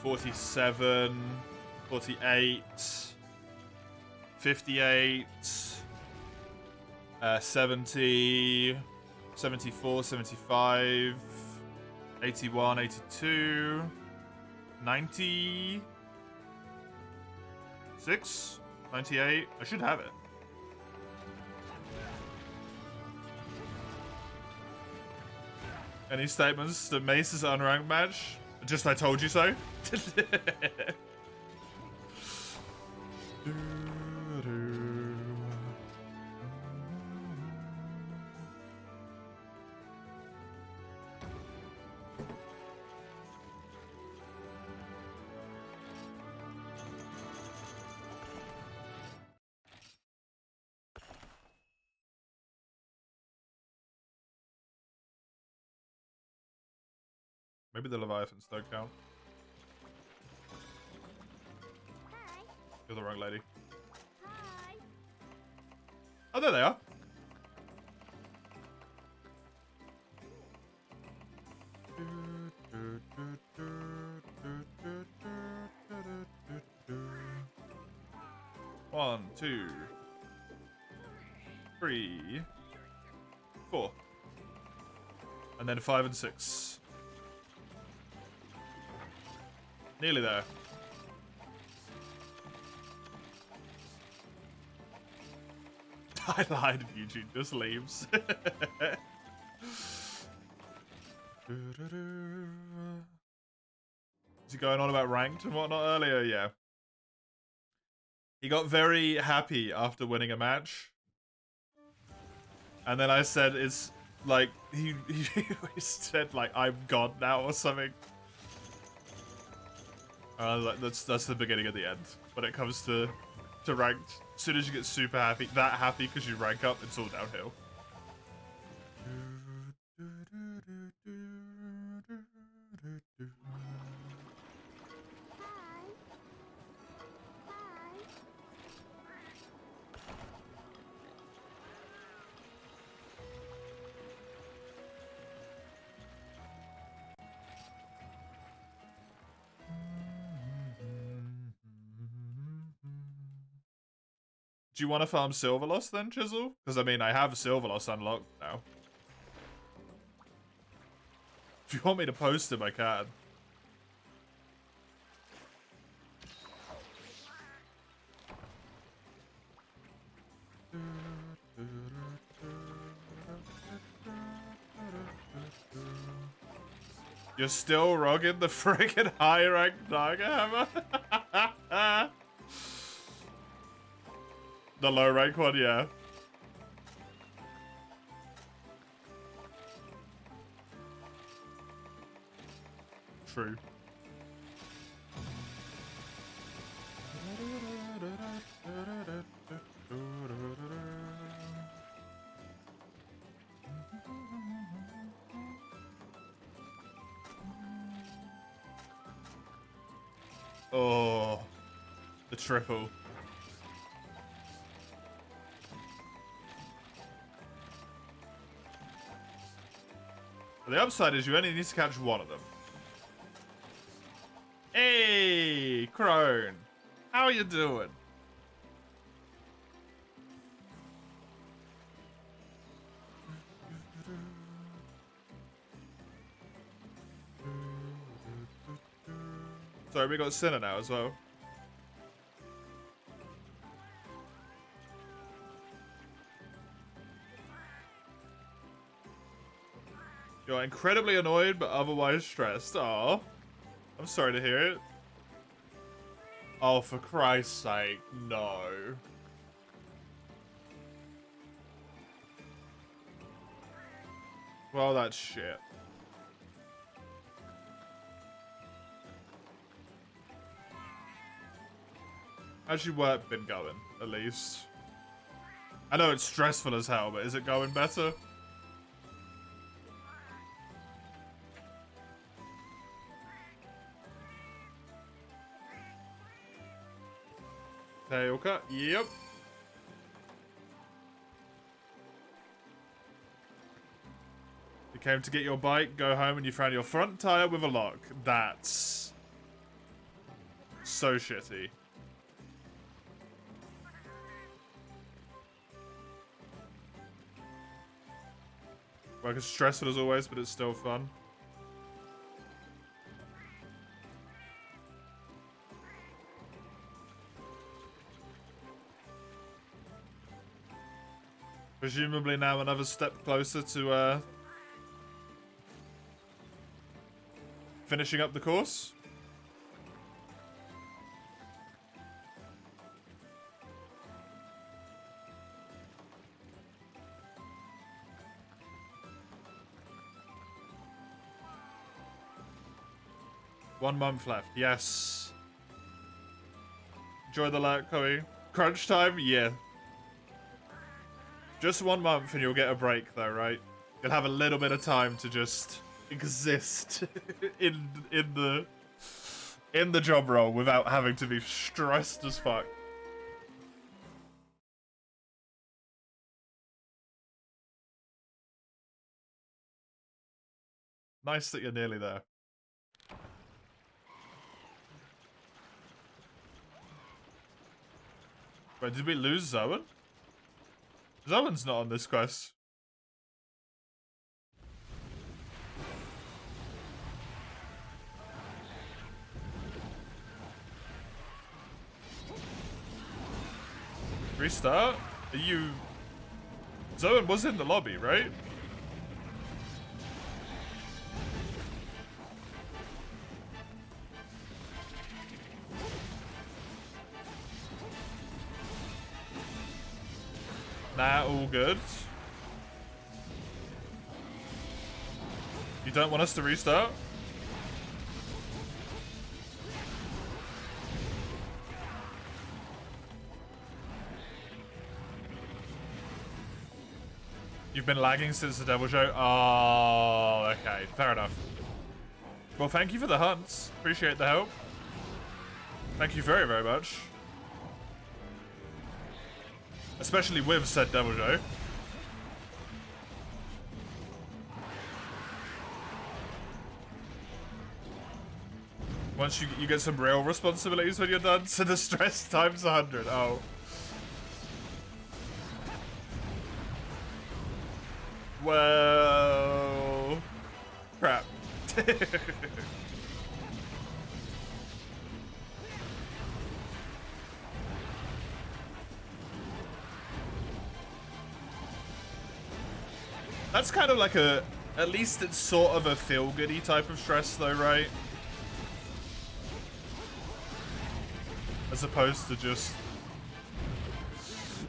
47, 48, 58, 70, 74, 75, 81, 82, 96, 98. I should have it. Any statements? The Mace is an unranked match? Just I told you so? Maybe the Leviathans don't count. Hi. You're the wrong lady. Hi. Oh, there they are. One, two, three, 4. And then 5 and 6. Nearly there. I lied, Eugene just leaves. Is he going on about ranked and whatnot earlier? Yeah. He got very happy after winning a match. And then I said it's like he said like I'm God now or something. And I was like, that's the beginning of the end. When it comes to ranked. As soon as you get super happy, that happy because you rank up, it's all downhill. Do you want to farm Silverloss then, Chisel? Because, I mean, I have Silverloss unlocked now. If you want me to post him, I can. You're still rocking the friggin' high rank Naga Hammer? The low rank one, yeah. True. Oh, the triple. The upside is you only need to catch one of them. Hey, Crone. How are you doing? Sorry, we got Sinner now as well. You're incredibly annoyed, but otherwise stressed. Aw. I'm sorry to hear it. Oh, for Christ's sake, no. Well, that's shit. How's your work been going, at least? I know it's stressful as hell, but is it going better? Tail cut, yep. You came to get your bike, go home, and you found your front tire with a lock. That's so shitty. Work is stressful as always, but it's still fun. Presumably now another step closer to finishing up the course. One month left, yes. Enjoy the lurk, Koei. Crunch time? Yeah. Just 1 month and you'll get a break though, right? You'll have a little bit of time to just exist in the job role without having to be stressed as fuck. Nice that you're nearly there. Wait, did we lose Zoan? Zoan's not on this quest. Restart? Are you... Zoan was in the lobby, right? Nah, all good. You don't want us to restart? You've been lagging since the Devil Show? Oh, okay. Fair enough. Well, thank you for the hunts. Appreciate the help. Thank you very, very much. Especially with said Devil Show. Once you get some real responsibilities when you're done, so the stress times 100. Oh. Well... Crap. That's kind of like a... At least it's sort of a feel-goody type of stress though, right? As opposed to just...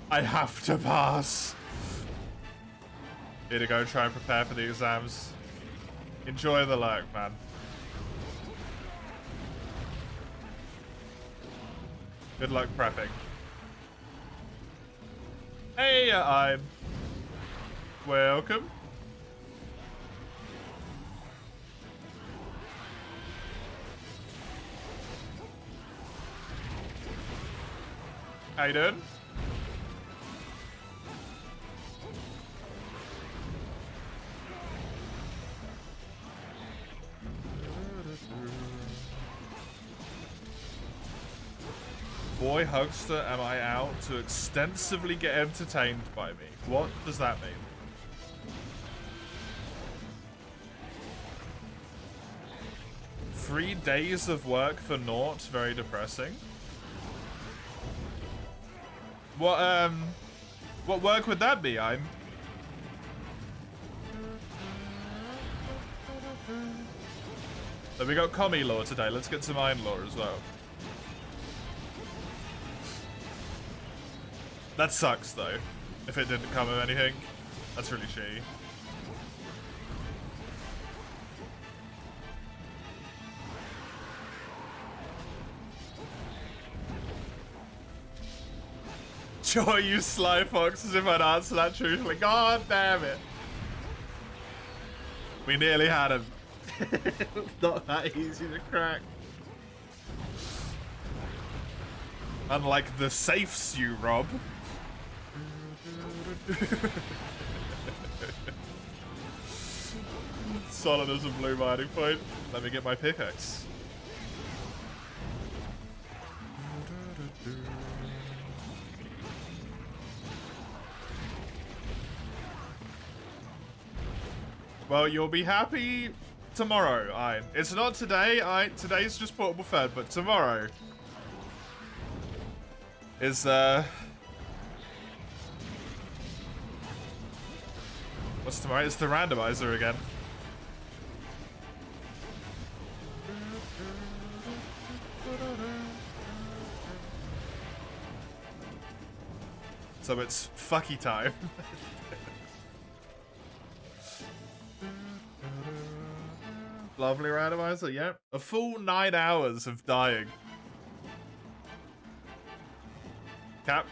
I have to pass. Here to go try and prepare for the exams. Enjoy the lurk, man. Good luck prepping. Hey, I'm... Welcome. How you doing? Boy Hugster, am I out to extensively get entertained by me? What does that mean? Three days of work for naught, very depressing. What work would that be? So we got commie lore today. Let's get some iron lore as well. That sucks though. If it didn't come with anything, that's really shitty. Sure, you sly foxes if I'd answer that truthfully. God damn it. We nearly had him. Not that easy to crack. Unlike the safes you rob. Solid as a blue mining point. Let me get my pickaxe. Well, you'll be happy tomorrow, Ian. It's not today, today's just portable third, but tomorrow is what's tomorrow? It's the randomizer again. So it's fucky time. Lovely randomizer, yeah. A full 9 hours of dying. Cap.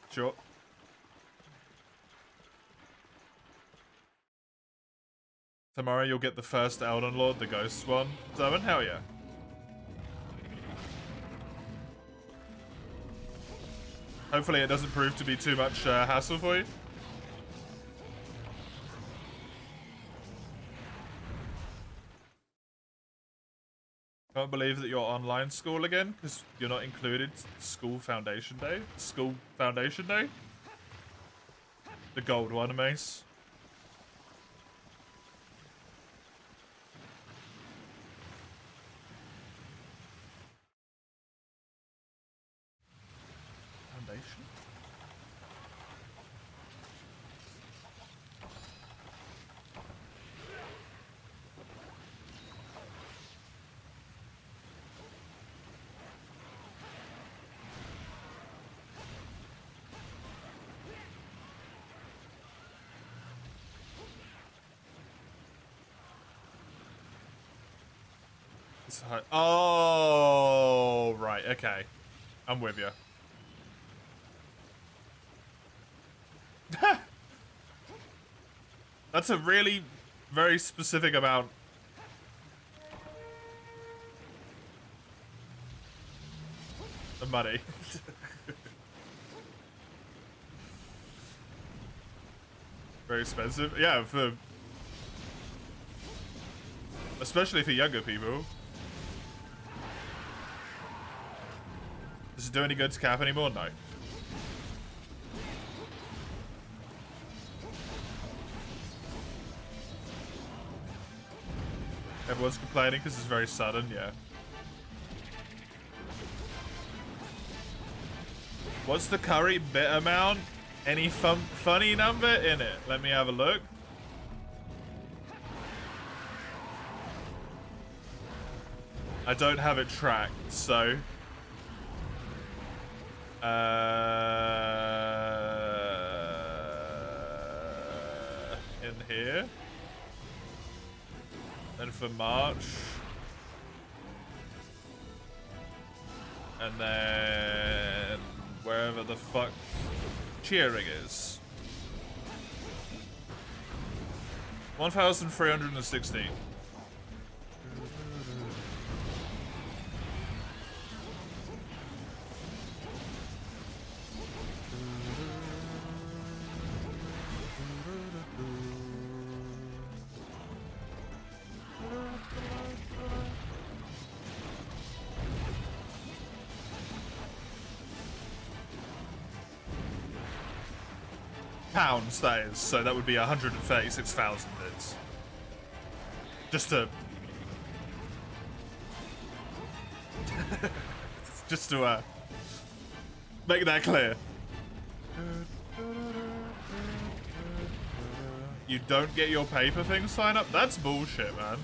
Sure. Tomorrow you'll get the first Elden Lord, the Ghost one. Zoan, hell yeah. Hopefully it doesn't prove to be too much hassle for you. Can't believe that you're online school again, because you're not included School Foundation Day. School Foundation Day? The gold one, Mace. Foundation? Oh, right, okay. I'm with you. That's a really very specific amount. Of money. Very expensive. Yeah, for... especially for younger people. Does it do any good to cap anymore? No. Everyone's complaining because it's very sudden, yeah. What's the curry bit amount? Any funny number in it? Let me have a look. I don't have it tracked, so... in here. Then for March. And then wherever the fuck cheering is. 1,316. Pounds, that is. So that would be 136,000 bits. Just to... just to, make that clear. You don't get your paper thing sign up? That's bullshit, man.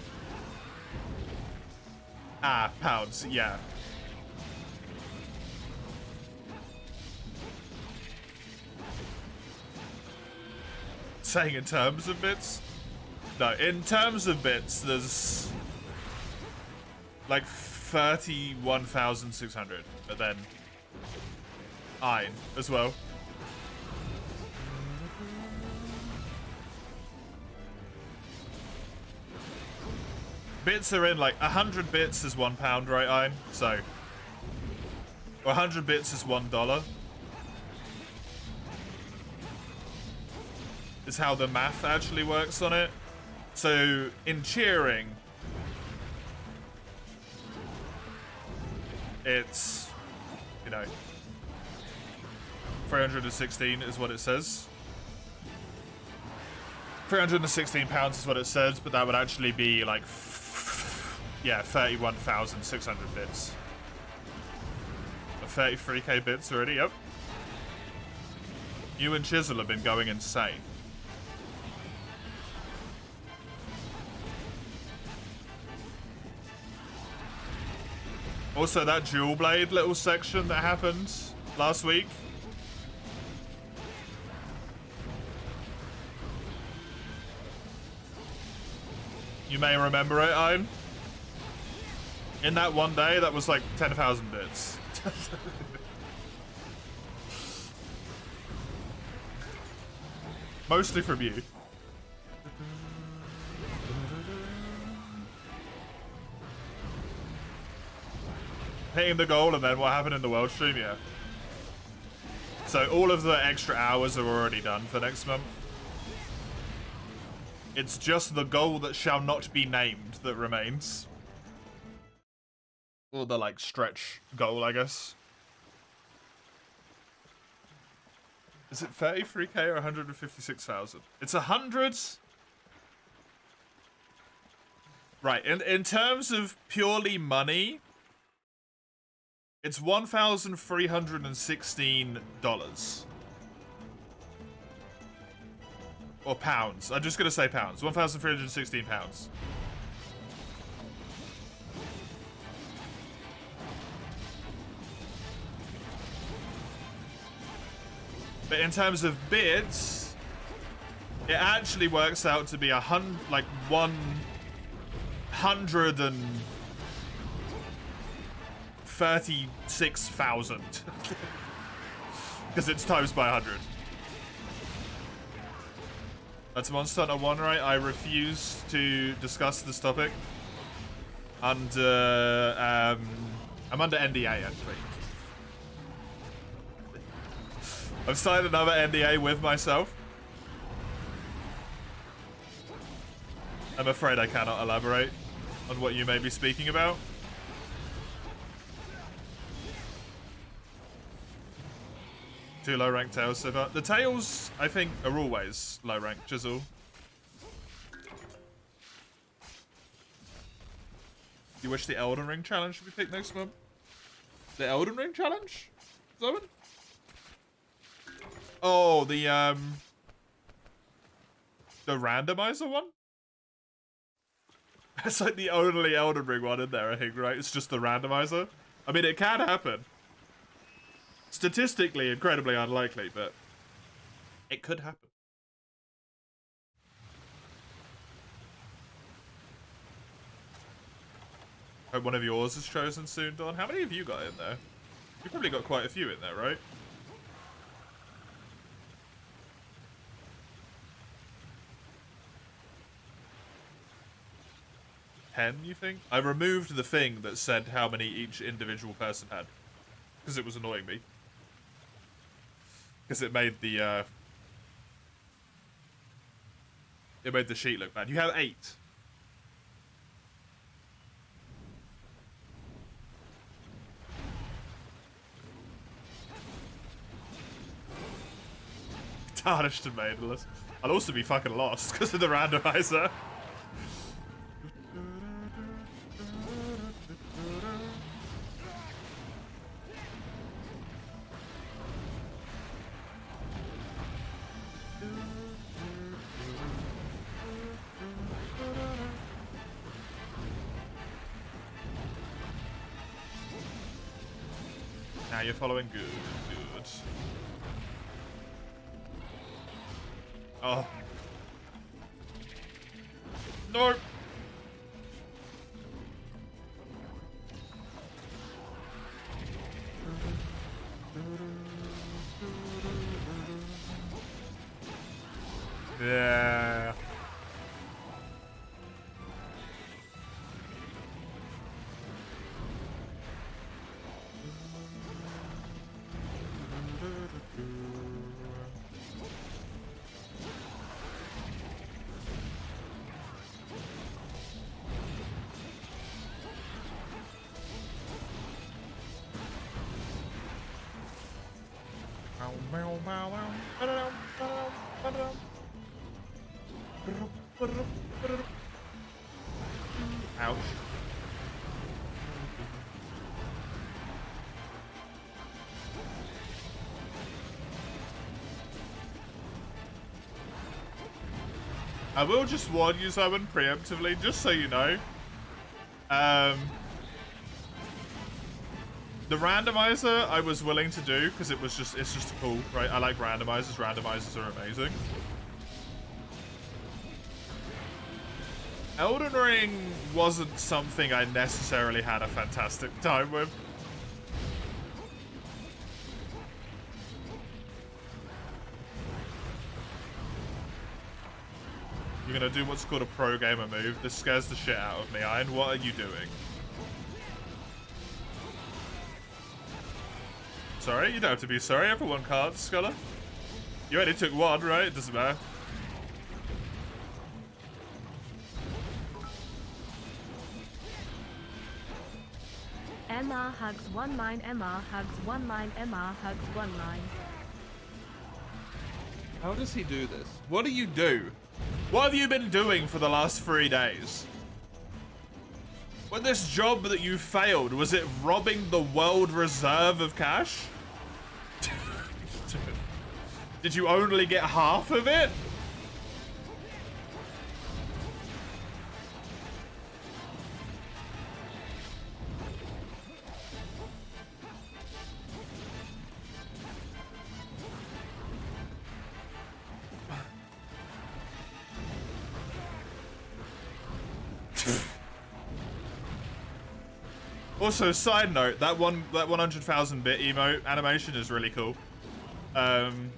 Ah, pounds, yeah. Saying in terms of bits? No, in terms of bits, there's like 31,600, but then iron as well. Bits are in like 100 bits is £1, right, Iron? So, or 100 bits is $1. Is how the math actually works on it. So in cheering, it's, you know, 316 is what it says. £316 is what it says, but that would actually be like, yeah, 31,600 bits. 33k bits already, yep. You and Chisel have been going insane. Also, that dual blade little section that happened last week. You may remember it, Ian. In that one day, that was like 10,000 bits. Mostly from you. Hitting the goal and then what happened in the world stream, yeah. So all of the extra hours are already done for next month. It's just the goal that shall not be named that remains. Or the, like, stretch goal, I guess. Is it 33k or 156,000? It's 100. Right, in terms of purely money, it's $1,316. Or pounds. I'm just gonna say pounds. 1,316 pounds. But in terms of bits, it actually works out to be 136,000 because it's times by 100. That's Monster Hunter 1, right? I refuse to discuss this topic. And I'm under NDA actually. I've signed another NDA with myself. I'm afraid I cannot elaborate on what you may be speaking about. Two low rank tails so far. The tails, I think, are always low rank, Chisel. You wish the Elden Ring challenge should be picked next month? The Elden Ring challenge? Zoan? Oh, the randomizer one? It's like the only Elden Ring one in there, I think, right? It's just the randomizer. I mean, it can happen. Statistically, incredibly unlikely, but it could happen. Hope one of yours is chosen soon, Don. How many have you got in there? You probably got quite a few in there, right? You think? I removed the thing that said how many each individual person had because it was annoying me. Because it made the sheet look bad. You have 8. Tarnished and maidenless. I'll also be fucking lost because of the randomizer. Now you're following good. Oh. No. Yeah. Ouch. I will just warn you, Simon, preemptively, just so you know. The randomizer I was willing to do because it's just cool, right? I like randomizers. Randomizers are amazing. Elden Ring wasn't something I necessarily had a fantastic time with. You're gonna do what's called a pro gamer move. This scares the shit out of me, Iron. What are you doing? Sorry? You don't have to be sorry. Everyone can't, Scholar. You only took one, right? It doesn't matter. Emma hugs one line, Emma hugs one line, Emma hugs one line. How does he do this? What do you do? What have you been doing for the last 3 days? When this job that you failed, was it robbing the world reserve of cash? Did you only get half of it? Also, side note, that 100,000 bit emote animation is really cool. Irons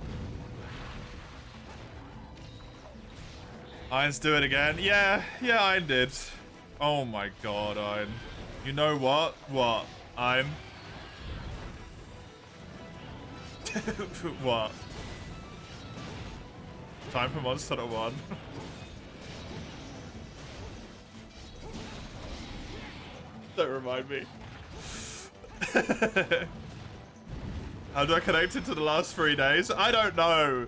do it again. Yeah, Iron did. Oh my god, Iron. You know what? What? Iron? What? Time for Monster at 1. Don't remind me. How do I connect it to the last 3 days? I don't know.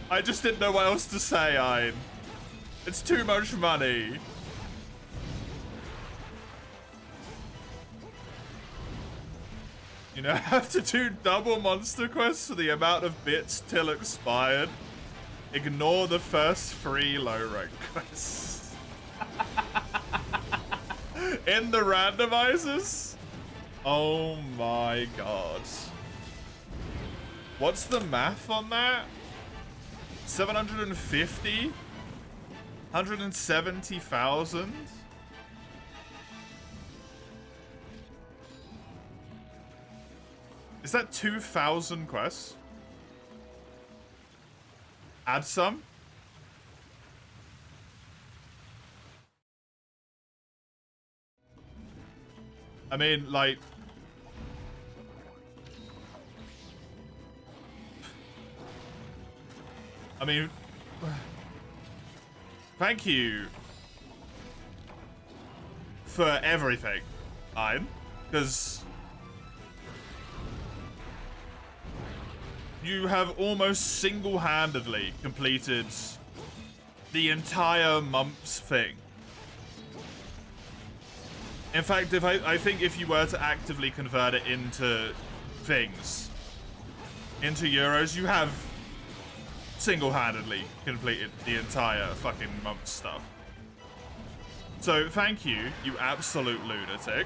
I just didn't know what else to say, Ein. It's too much money. You know, I have to do double monster quests for the amount of bits till expired. Ignore the first 3 low rank quests. In the randomizers? Oh my god. What's the math on that? 750? 170,000? Is that 2,000 quests? Add some? I mean, like... I mean... Thank you for everything, Ein, because you have almost single-handedly completed the entire month's thing. In fact, I think if you were to actively convert it into things, into euros, you have single-handedly completed the entire fucking month's stuff. So, thank you, you absolute lunatic.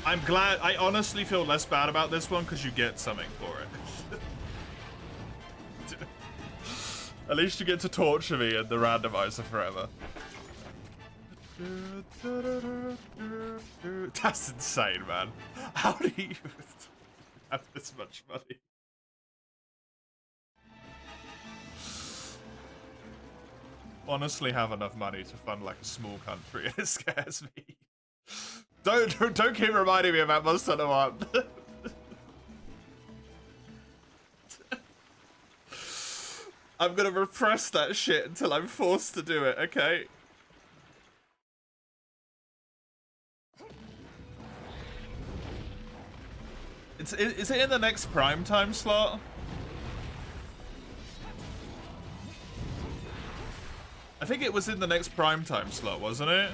I'm glad, I honestly feel less bad about this one because you get something for it. At least you get to torture me in the randomizer forever. That's insane, man. How do you have this much money? Honestly, have enough money to fund like a small country, and it scares me. Don't keep reminding me about Monster Hunter 1. I'm gonna repress that shit until I'm forced to do it, okay? Is it in the next prime time slot? I think it was in the next prime time slot, wasn't it?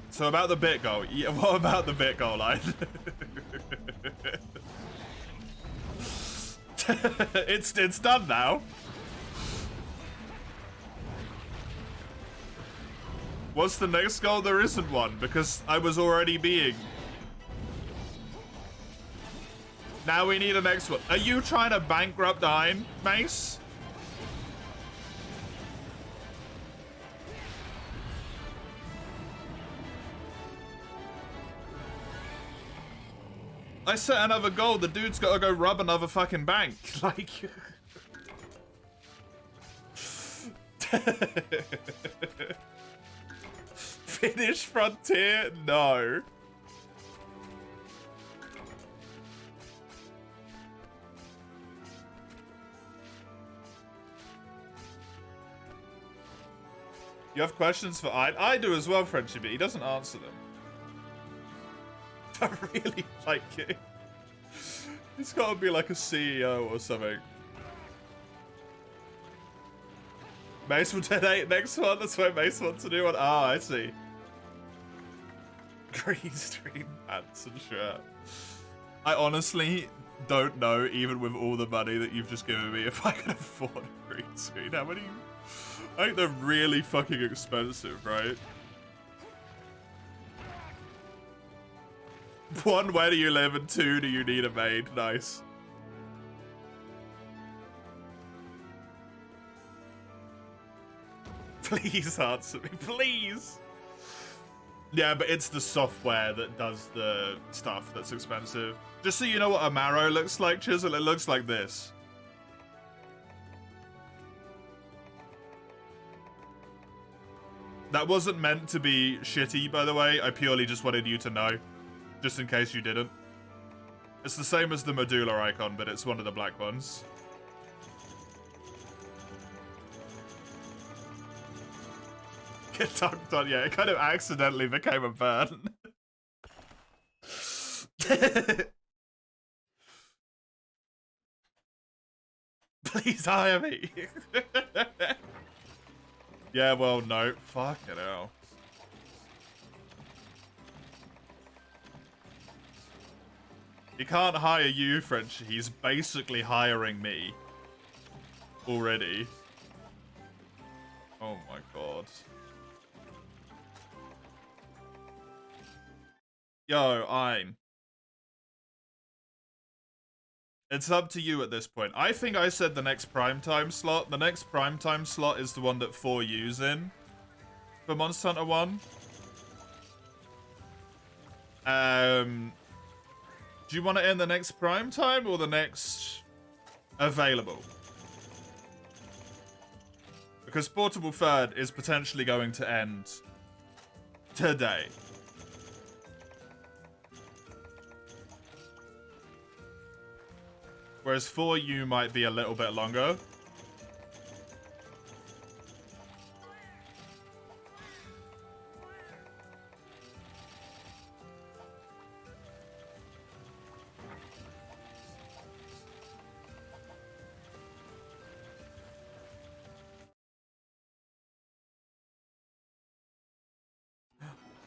So about the bit goal. Yeah, what about the bit goal line? it's done now. What's the next goal? There isn't one because I was already being. Now we need a next one. Are you trying to bankrupt Dine, Mace? I set another goal. The dude's got to go rub another fucking bank. Like. Finish Frontier? No. You have questions for I do as well, Frenchie, but he doesn't answer them. I really like it. He's got to be like a CEO or something. Mace will donate next one. That's why Mace wants to do one. Ah, I see. Green stream pants and shirt. I honestly don't know, even with all the money that you've just given me, if I can afford a green screen. How many? I think they're really fucking expensive, right? One, where do you live? And two, do you need a maid? Nice. Please answer me, please. Yeah, but it's the software that does the stuff that's expensive. Just so you know what a marrow looks like, Chisel, it looks like this. That wasn't meant to be shitty, by the way. I purely just wanted you to know. Just in case you didn't. It's the same as the Medulla icon, but it's one of the black ones. Get dunked on, yeah. It kind of accidentally became a burn. Please hire me. Yeah, well, no. Fucking hell. He can't hire you, French. He's basically hiring me. Already. Oh my god. Yo, Ein. It's up to you at this point. I think I said the next primetime slot. The next primetime slot is the one that 4U's in. For Monster Hunter 1. Do you want it in the next prime time or the next available? Because Portable Third is potentially going to end today. Whereas 4U might be a little bit longer.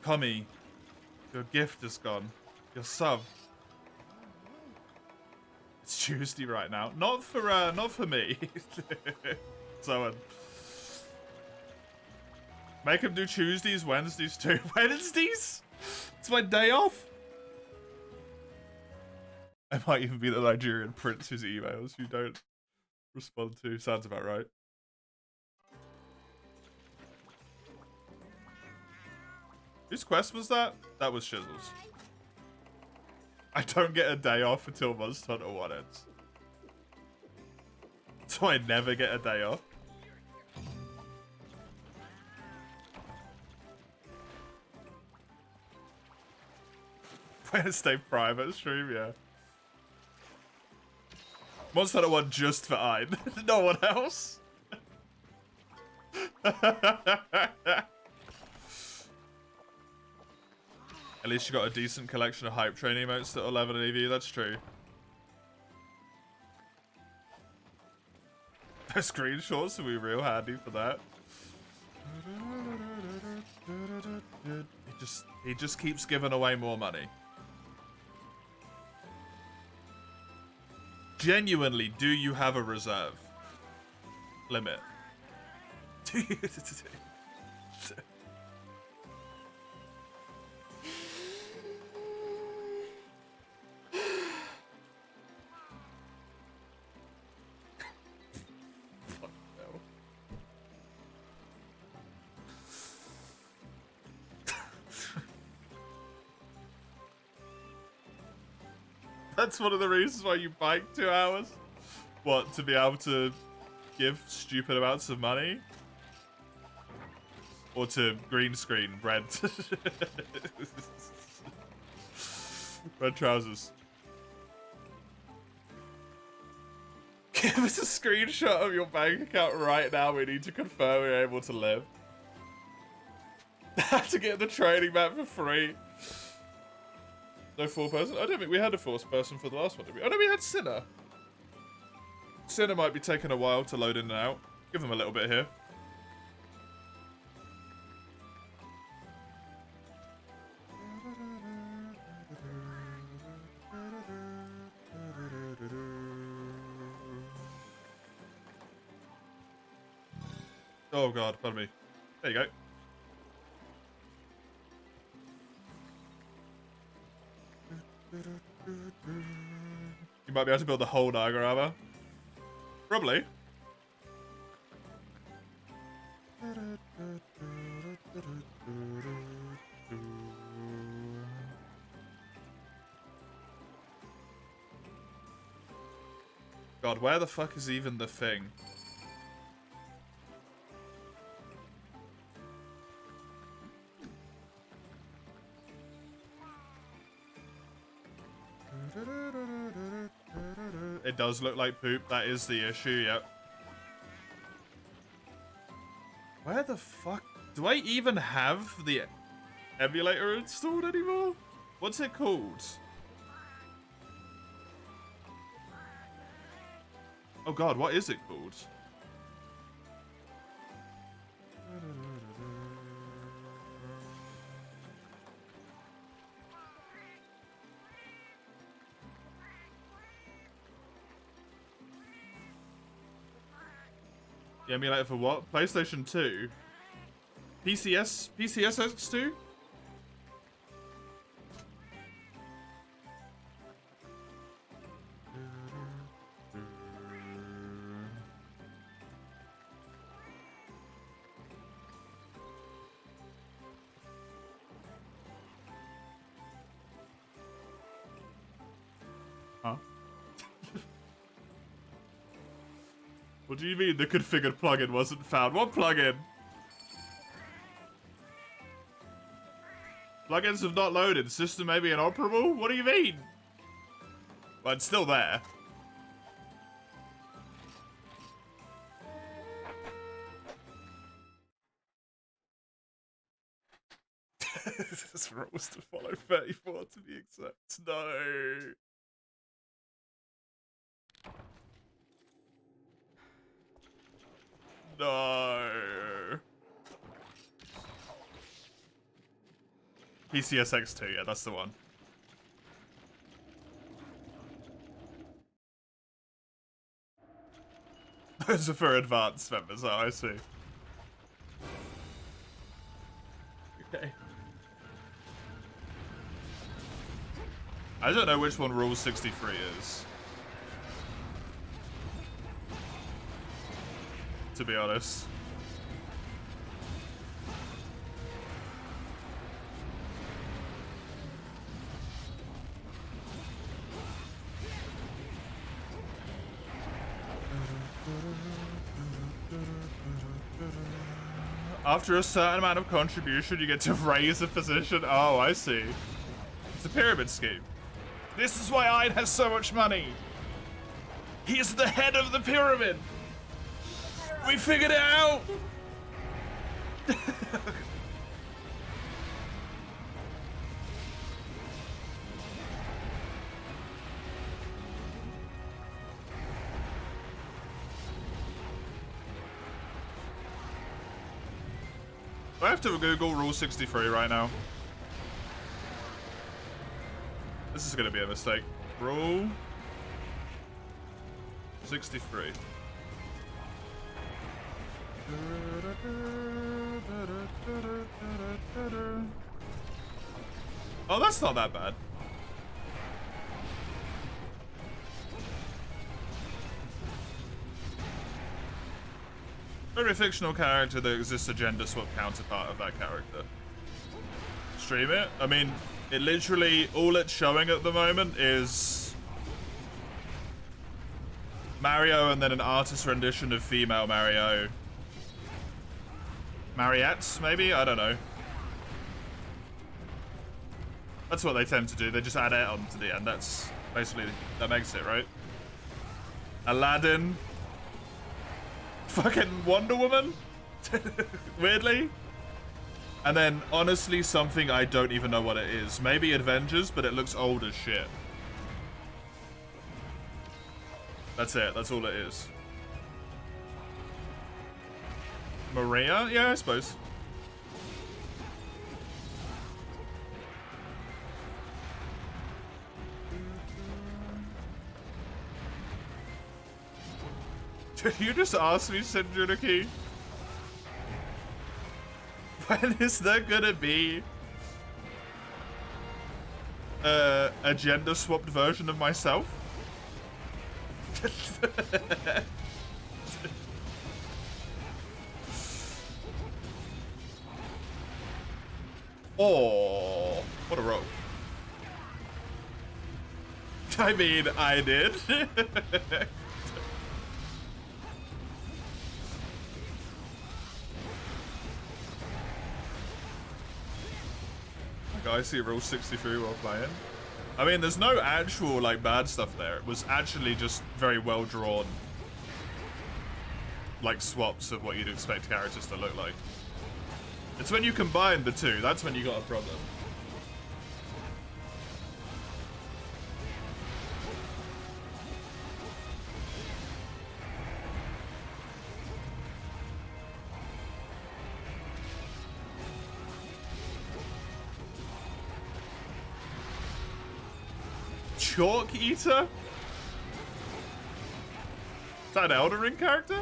Tommy, your gift is gone. Your sub. It's Tuesday right now. Not for me. So, make him do Tuesdays, Wednesdays too. Wednesdays? It's my day off. I might even be the Nigerian prince whose emails you don't respond to. Sounds about right. Whose quest was that? That was Shizzle's. I don't get a day off until Monster Hunter 1 ends. So I never get a day off. Wednesday private stream, yeah. Monster Hunter 1 just for Ein. No one else. At least you got a decent collection of hype train emotes that will level an EV, that's true. Those screenshots will be real handy for that. He just keeps giving away more money. Genuinely, do you have a reserve limit? Do you? That's one of the reasons why you bike 2 hours? What, to be able to give stupid amounts of money? Or to green screen red? Red trousers. Give us a screenshot of your bank account right now. We need to confirm we're able to live. Have to get the training map for free. No 4-person? I don't think we had a 4-person for the last one, did we? Oh no, we had Sinner. Sinner might be taking a while to load in and out. Give him a little bit here. Oh god, pardon me. There you go. You might be able to build the whole Niagara armor. Probably. God, where the fuck is even the thing? It does look like poop. That is the issue, yep. Where the fuck? Do I even have the emulator installed anymore? What's it called? Oh god, what is it called? The emulator for what? PlayStation 2? PCSX2? Huh? What do you mean the configured plugin wasn't found? What plugin? Plugins have not loaded. System may be inoperable? What do you mean? Well, it's still there. This rules to follow 34 to be exact. No. No. PCSX2, yeah, that's the one. Those are for advanced members, oh, I see. Okay. I don't know which one Rule 63 is. To be honest. After a certain amount of contribution, you get to raise a position. Oh, I see. It's a pyramid scheme. This is why Ide has so much money. He is the head of the pyramid. We figured it out. I have to Google Rule 63 right now. This is going to be a mistake. Rule 63. Oh, that's not that bad. Every fictional character that exists a gender swap counterpart of that character. Stream it? I mean, it literally, all it's showing at the moment is Mario and then an artist rendition of female Mario. Mariettes, maybe? I don't know. That's what they tend to do. They just add it on to the end. That's basically, that makes it, right? Aladdin. Fucking Wonder Woman? Weirdly. And then, honestly, something I don't even know what it is. Maybe Avengers, but it looks old as shit. That's it. That's all it is. Maria? Yeah, I suppose. Did you just ask me, Senjuniki? When is there gonna be a gender swapped version of myself? Oh, what a rope. I mean, I did. I see Rule 63 while playing. I mean, there's no actual, like, bad stuff there. It was actually just very well drawn, like, swaps of what you'd expect characters to look like. It's when you combine the two, that's when you got a problem. Chalk Eater? Is that an Elden Ring character?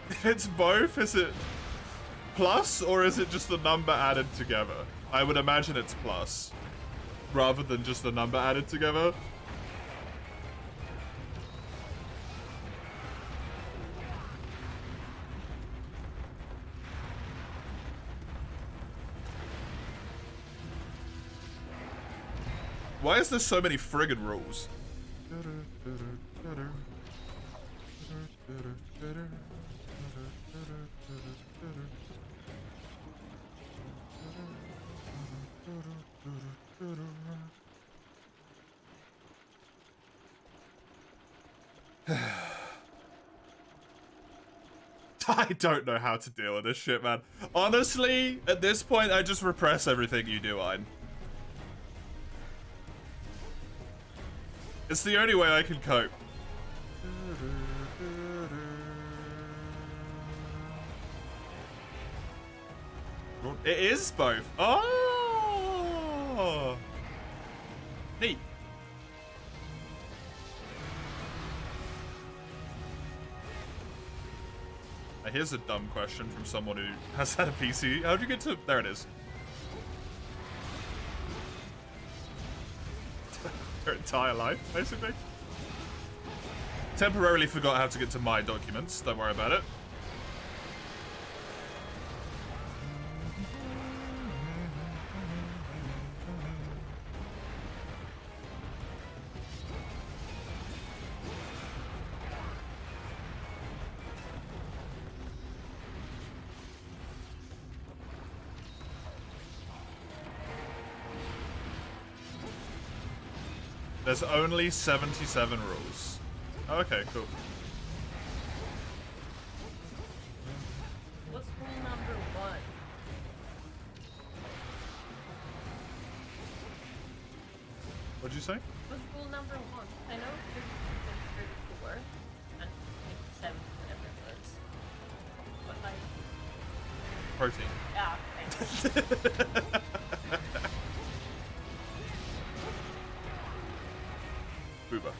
If it's both, is it plus or is it just the number added together? I would imagine it's plus rather than just the number added together. Why is there so many friggin' rules? I don't know how to deal with this shit, man. Honestly, at this point, I just repress everything you do, Ein. It's the only way I can cope. It is both. Oh! Neat. Here's a dumb question from someone who has had a PC. How'd you get to... There it is. Your entire life, basically. Temporarily forgot how to get to my documents. Don't worry about it. There's only 77 rules. Oh, okay, cool. What's rule number 1? What'd you say? What's rule number 1? I know 34 and 7, whatever it was. But like... Protein. Yeah, okay. Booba.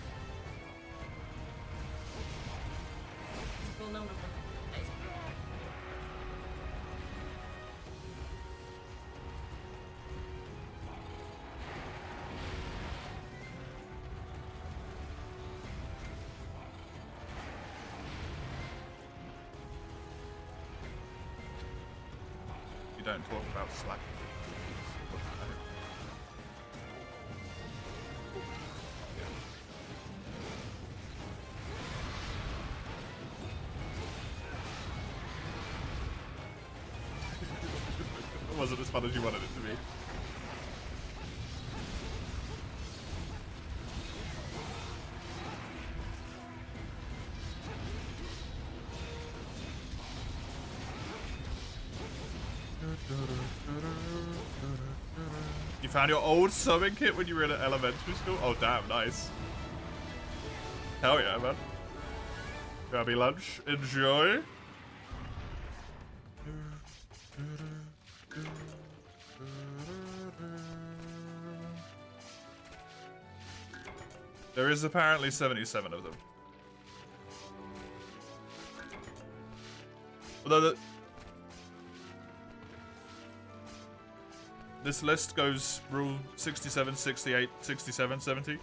Rule number 1. Nice. You don't talk about slacking. It wasn't as fun as you wanted it to be. You found your old sewing kit when you were in elementary school? Oh damn, nice. Hell yeah, man. Grab me lunch. Enjoy. There is apparently 77 of them. Although this list goes rule 67, 68, 67, 70.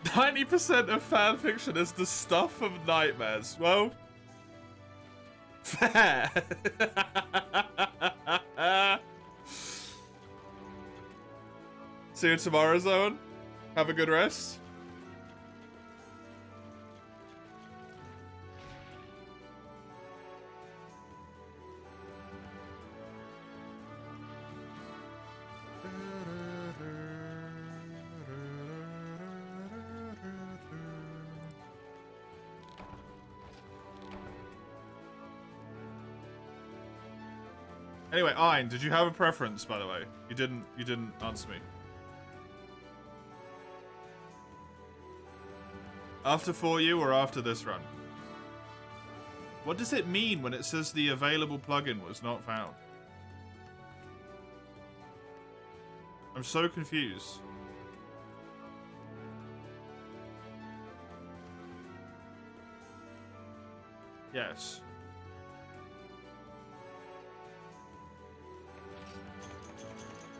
90% of fanfiction is the stuff of nightmares. Well, fair. See you tomorrow, Zoan. Have a good rest. Anyway, Ein, did you have a preference, by the way? You didn't answer me. After For You or after this run? What does it mean when it says the available plugin was not found? I'm so confused. Yes.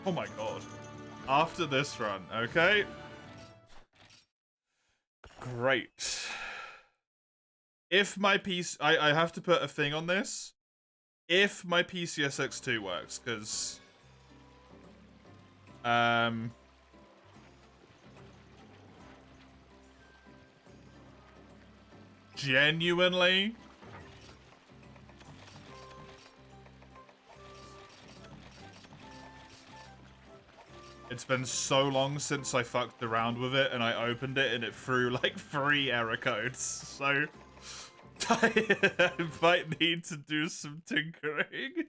Oh my god. After this run, okay? Great. If my PC... I have to put a thing on this. If my PCSX2 works, because... genuinely... It's been so long since I fucked around with it and I opened it and it threw like 3 error codes. So I might need to do some tinkering.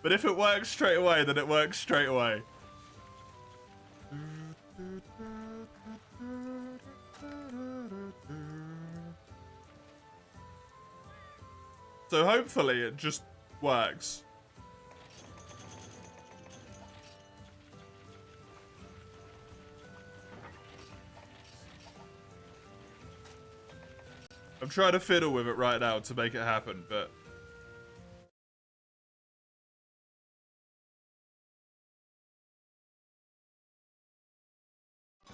But if it works straight away, then it works straight away. So hopefully it just works. I'm trying to fiddle with it right now to make it happen, but... Hi.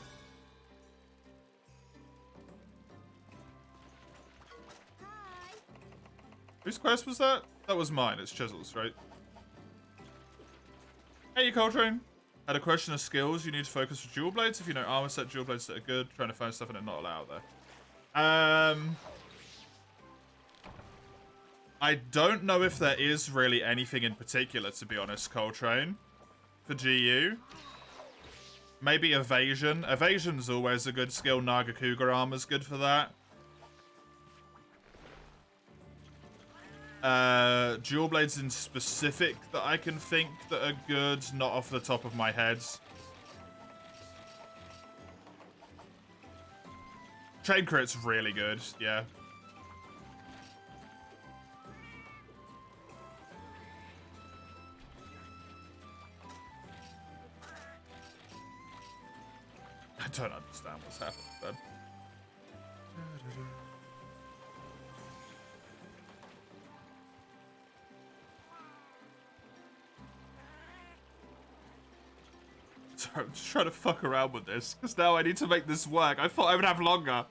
Whose quest was that? That was mine. It's Chisel's, right? Hey, Coltrane. Had a question of skills. You need to focus with dual blades. If you know armor set dual blades that are good, trying to find stuff and it not allowed there. I don't know if there is really anything in particular, to be honest, Coltrane, for GU. Maybe evasion. Evasion's always a good skill. Nagakuga armor's good for that. Dual blades in specific that I can think that are good, not off the top of my head. Chain crit's really good, yeah. I don't understand what's happening, then. Sorry, I'm just trying to fuck around with this, because now I need to make this work. I thought I would have longer.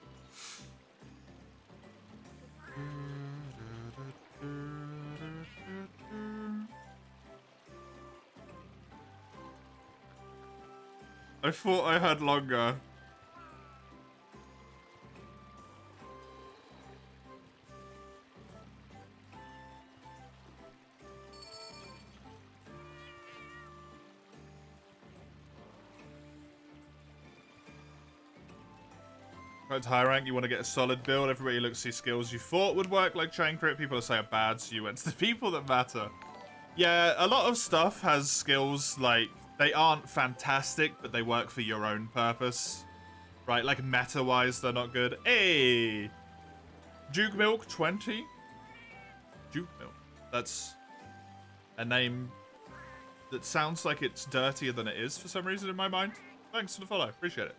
I thought I had longer. Right, high rank, you want to get a solid build. Everybody looks to see skills you thought would work, like chain crit. People say are bad, so you went to the people that matter. Yeah, a lot of stuff has skills, like, they aren't fantastic, but they work for your own purpose. Right, like meta-wise, they're not good. Hey! Duke Milk 20? Duke Milk. That's a name that sounds like it's dirtier than it is for some reason in my mind. Thanks for the follow. Appreciate it.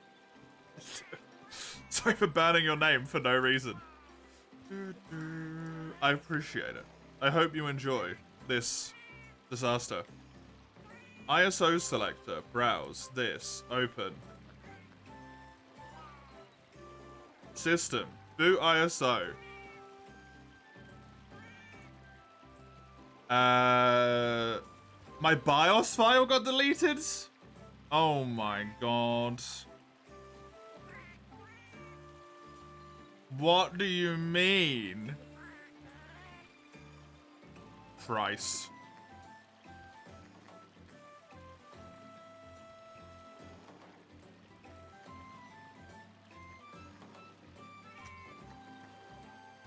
Sorry for banning your name for no reason. I appreciate it. I hope you enjoy this disaster. ISO selector, browse, this, open. System, boot ISO. My BIOS file got deleted? Oh my god. What do you mean? Price.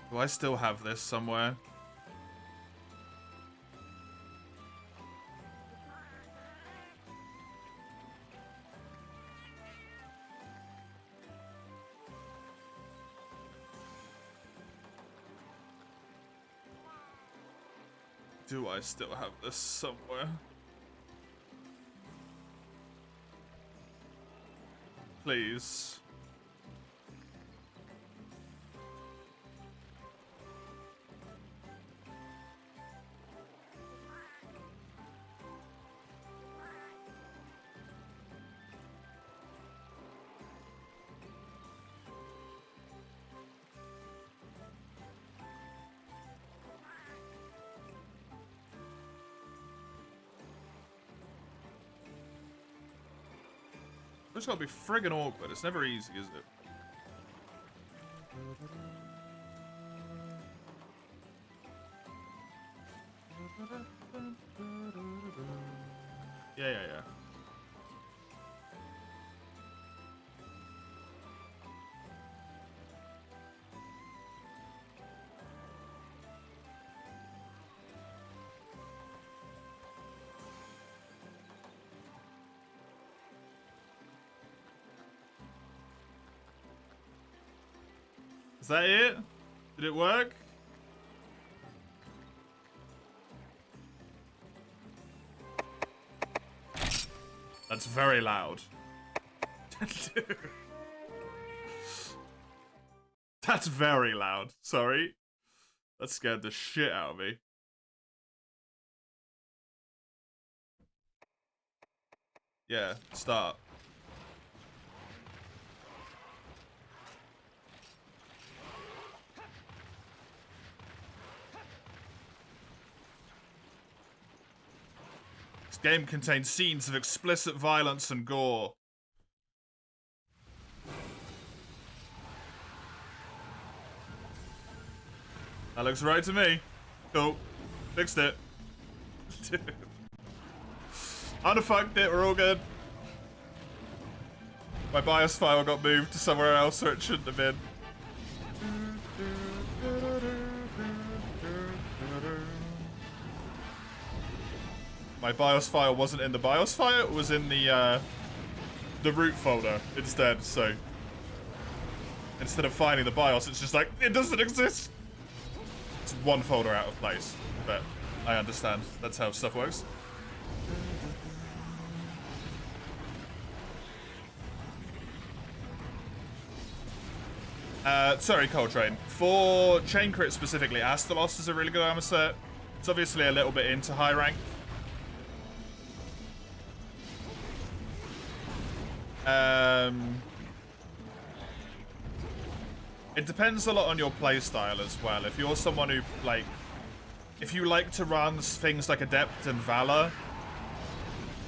Do I still have this somewhere? Do I still have this somewhere? Please. It's gotta be friggin' awkward. It's never easy, is it? Yeah. Is that it? Did it work? That's very loud. That's very loud. Sorry. That scared the shit out of me. Yeah, start. This game contains scenes of explicit violence and gore. That looks right to me. Cool. Fixed it. Unfucked it, we're all good. My BIOS file got moved to somewhere else where it shouldn't have been. My BIOS file wasn't in the BIOS file, it was in the root folder instead, so instead of finding the BIOS, it's just like, it doesn't exist! It's one folder out of place, but I understand. That's how stuff works. Sorry, Coltrane. For Chain Crit specifically, Astalos is a really good armor set. It's obviously a little bit into high rank. It depends a lot on your playstyle as well. If you're someone who, like, if you like to run things like Adept and Valor,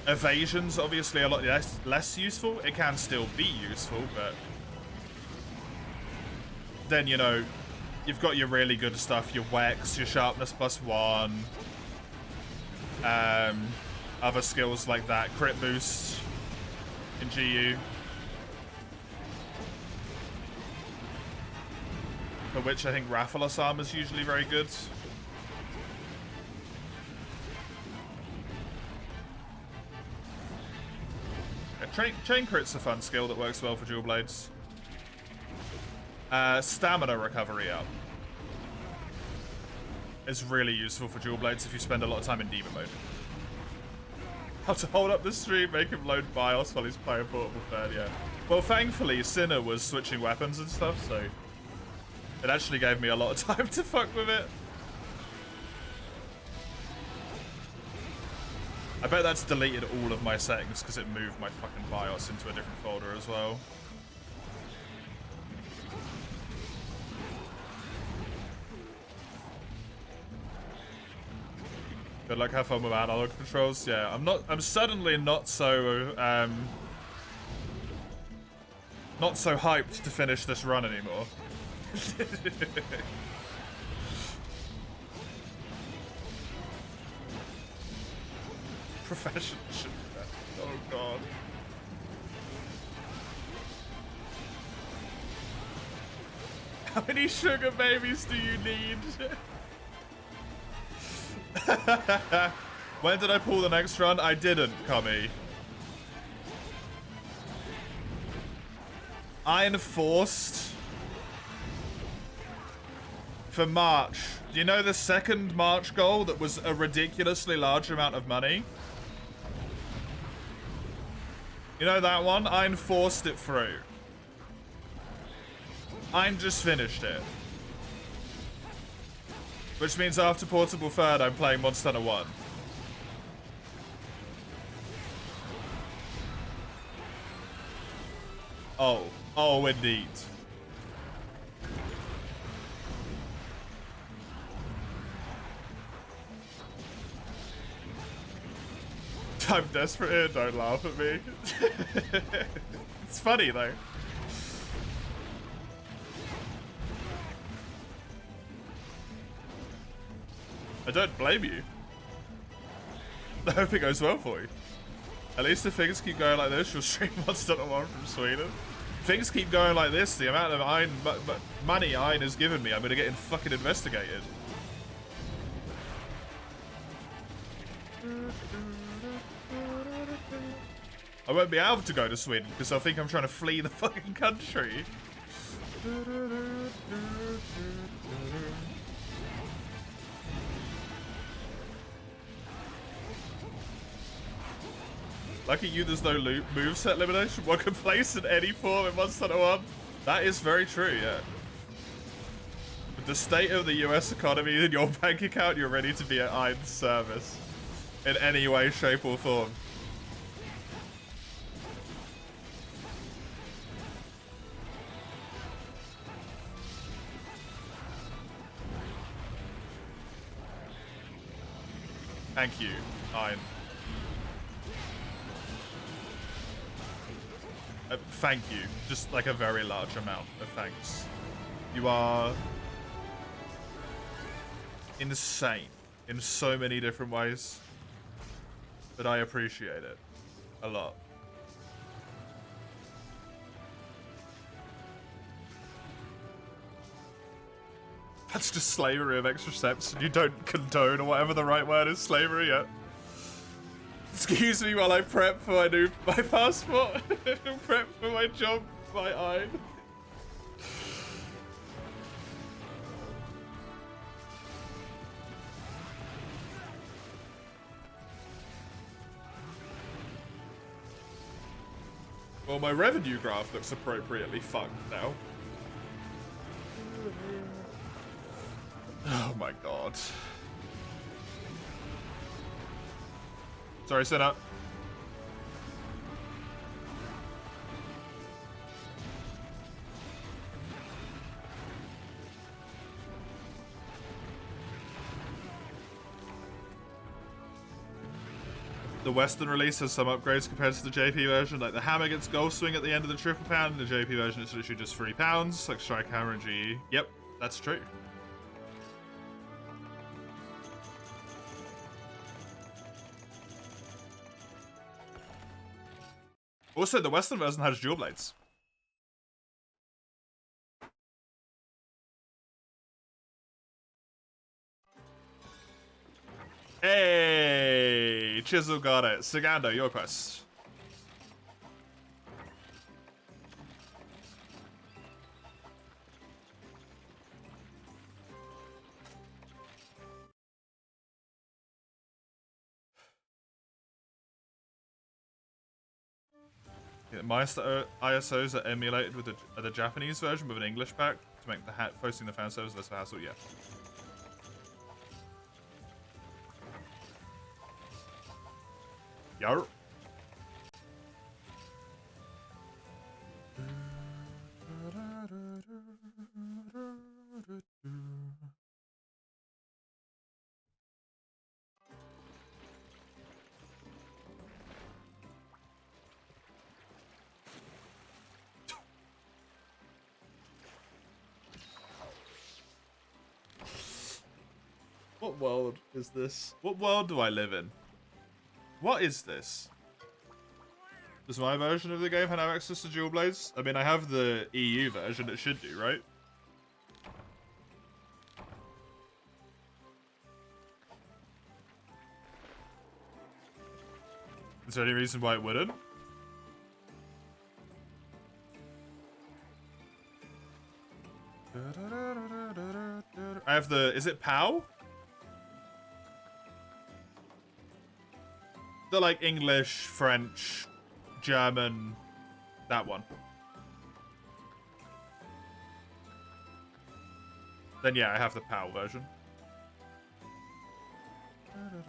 Evasion's obviously a lot less useful. It can still be useful, but then, you know, you've got your really good stuff, your Wex, your Sharpness +1, other skills like that, Crit Boost in GU. For which I think Rathalos armor's usually very good. Yeah, chain Crit's a fun skill that works well for dual blades. Stamina recovery up is really useful for dual blades if you spend a lot of time in demon mode. How to hold up the stream, make him load BIOS while he's playing Portable Third, yeah. Well, thankfully, Sinner was switching weapons and stuff, so it actually gave me a lot of time to fuck with it. I bet that's deleted all of my settings because it moved my fucking BIOS into a different folder as well. Good luck, have fun with analog controls. Yeah, I'm suddenly not so hyped to finish this run anymore. Professional shit. Oh god. How many sugar babies do you need? When did I pull the next run? I didn't, Cummy. Iron Forced for March. Do you know the second March goal that was a ridiculously large amount of money? You know that one? Iron forced it through. Iron just finished it. Which means after Portable Third, I'm playing Monster Hunter 1. Oh. Oh, indeed. I'm desperate here, don't laugh at me. It's funny, though. I don't blame you. I hope it goes well for you. At least if things keep going like this, you'll stream Monster Hunter 1 from Sweden. If things keep going like this, the amount of money Iron has given me, I'm gonna get fucking investigated. I won't be able to go to Sweden because I think I'm trying to flee the fucking country. Lucky you, there's no moveset limitation. One can place in any form in Monster Hunter 1. That is very true, yeah. the state of the US economy in your bank account, you're ready to be at Ein's service. In any way, shape, or form. Thank you, Ein. Thank you. Just like a very large amount of thanks. You are insane in so many different ways. But I appreciate it a lot. That's just slavery of extra steps, and you don't condone or whatever the right word is, slavery yet. Excuse me while I prep for my passport. Prep for my job, my Ein. Well, my revenue graph looks appropriately fucked now. Oh my god. Sorry, Senna. The Western release has some upgrades compared to the JP version, like the hammer gets gold swing at the end of the triple pound. In the JP version, it's literally just £3, like strike hammer and GE. Yep, that's true. Also, the Western version has dual blades. Hey, Chisel got it. Sagando, your quest. Yeah, my ISOs are emulated with the Japanese version with an English pack to make the posting the fan service less of a hassle. Yeah. Yar. What world is this? What world do I live in? What is this? Does my version of the game have access to dual blades? I mean, I have the EU version. It should do, right? Is there any reason why it wouldn't? I have the... Is it POW? The, like, English, French, German... That one. Then, yeah, I have the POW version. What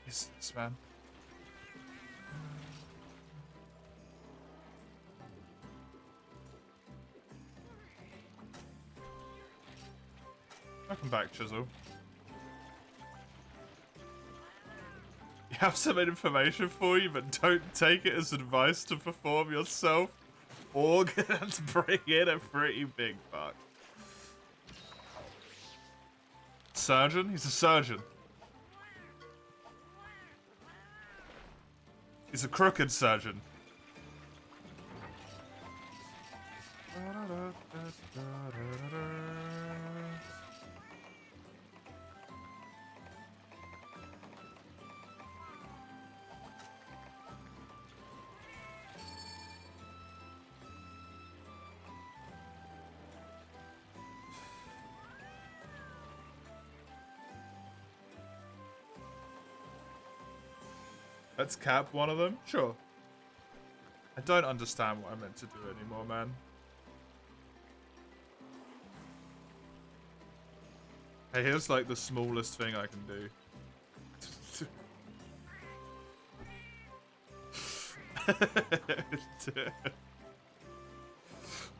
is this, man? Welcome back, Chisel. You have some information for you, but don't take it as advice to perform yourself or gonna bring in a pretty big buck. Surgeon? He's a surgeon. He's a crooked surgeon. Let's cap one of them. Sure. I don't understand what I meant to do anymore, man. Hey, here's like the smallest thing I can do.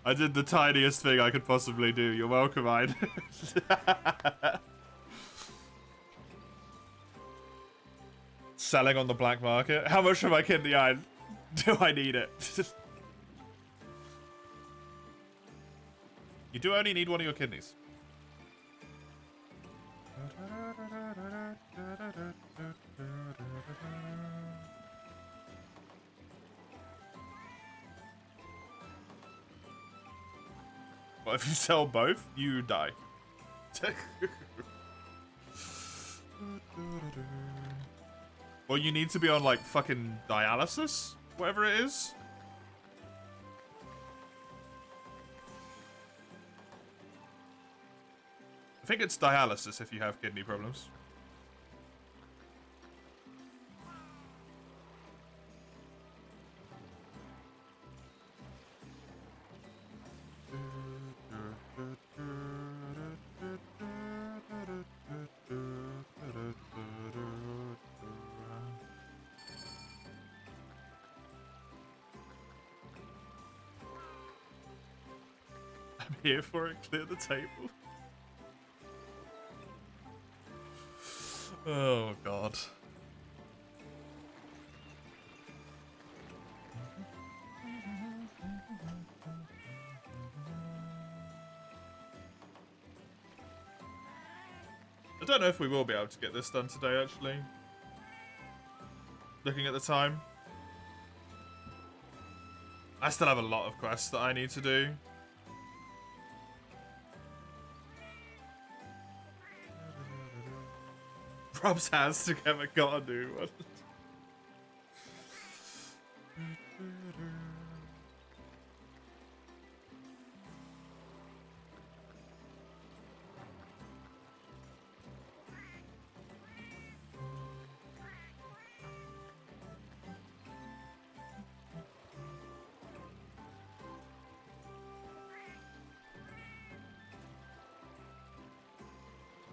I did the tiniest thing I could possibly do. You're welcome, Ide. Selling on the black market. How much for my kidney, Ide? Do I need it? You do only need one of your kidneys. Well, if you sell both, you die. Well, you need to be on, like, fucking dialysis? Whatever it is. I think it's dialysis if you have kidney problems. I'm here for it. Clear the table. Oh, God. I don't know if we will be able to get this done today, actually. Looking at the time. I still have a lot of quests that I need to do. Rob's hands together, gotta do one.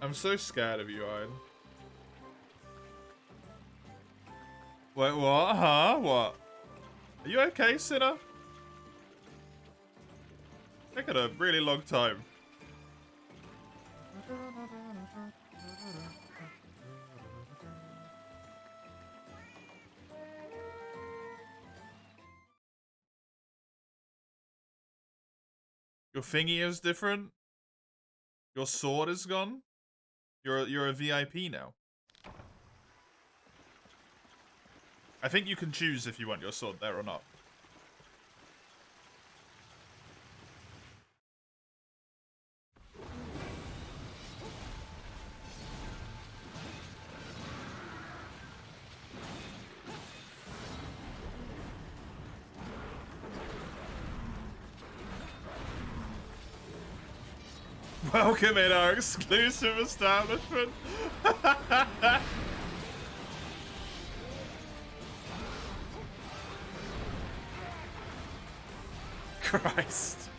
I'm so scared of you, Ian. Wait, what? Huh? What? Are you okay, Sinner? Taking a really long time. Your thingy is different. Your sword is gone. You're a VIP now. I think you can choose if you want your sword there or not. Welcome in our exclusive establishment. Christ.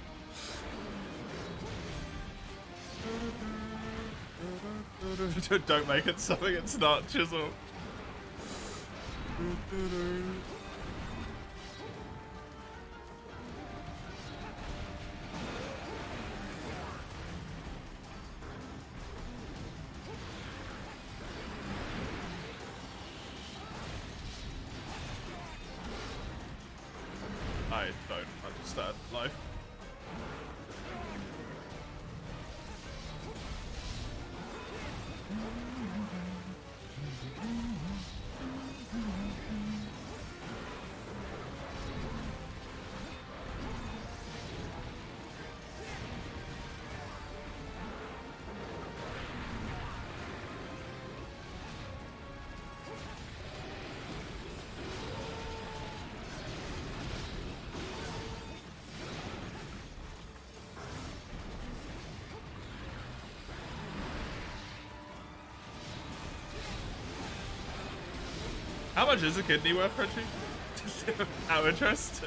Don't make it something it's not, Chisel. I don't understand life. How much is a kidney worth, Reggie? Just out of interest.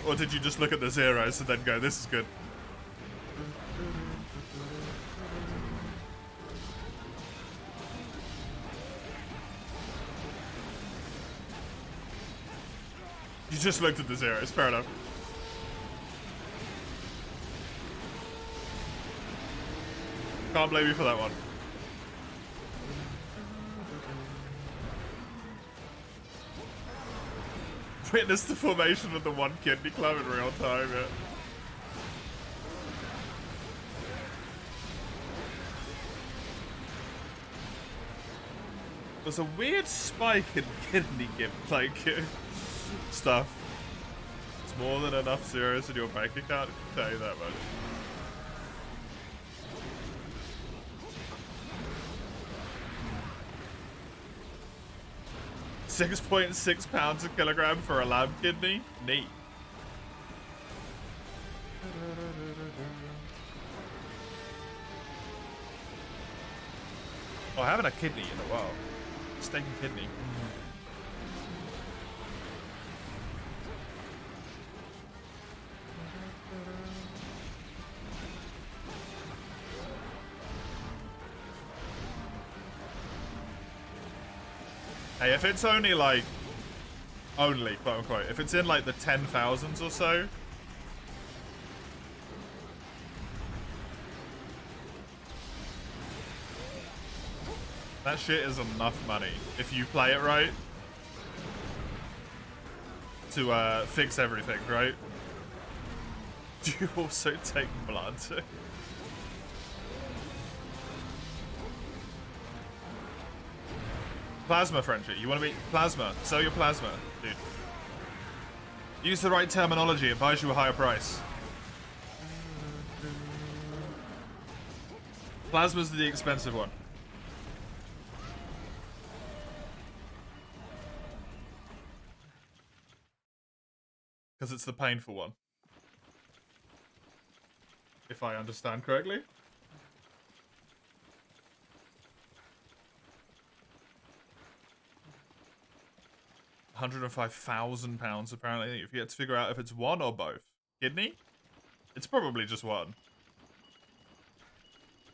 Or did you just look at the zeros and then go, this is good? You just looked at the zeros, fair enough. Can't blame you for that one. Witness the formation of the one kidney club in real time, yeah. There's a weird spike in kidney like stuff. It's more than enough zeros in your bank account, I can tell you that much. 6.6 pounds a kilogram for a lamb kidney? Neat. Oh, I haven't had a kidney in a while. Steak and kidney. Hey, if it's only like, only, quote unquote, if it's in like the 10,000s or so, that shit is enough money if you play it right to fix everything, right? Do you also take blood? Plasma, Frenchie. You want to be plasma? Sell your plasma, dude. Use the right terminology. It buys you a higher price. Plasma's the expensive one. Because it's the painful one. If I understand correctly. £105,000 apparently. If you get to figure out if it's one or both. Kidney? It's probably just one.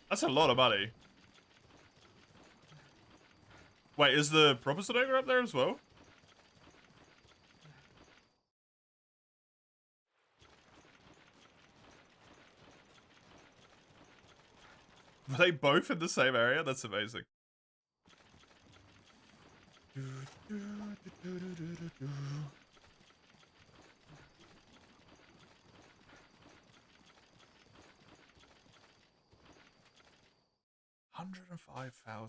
That's a lot of money. Wait, is the Propositor up there as well? Were they both in the same area? That's amazing. £105,000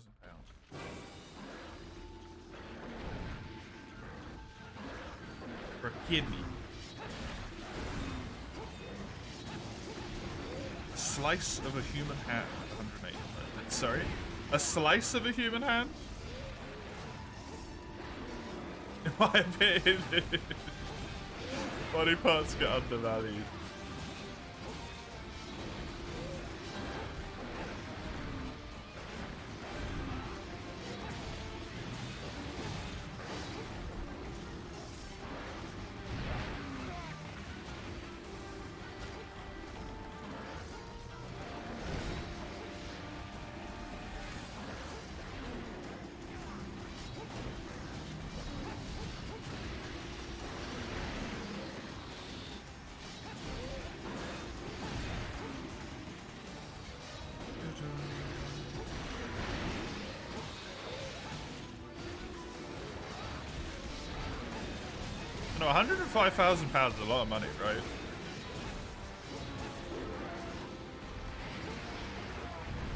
for a kidney. A slice of a human hand. 108. Sorry, a slice of a human hand. In my opinion, body parts get undervalued. No, £105,000 is a lot of money, right?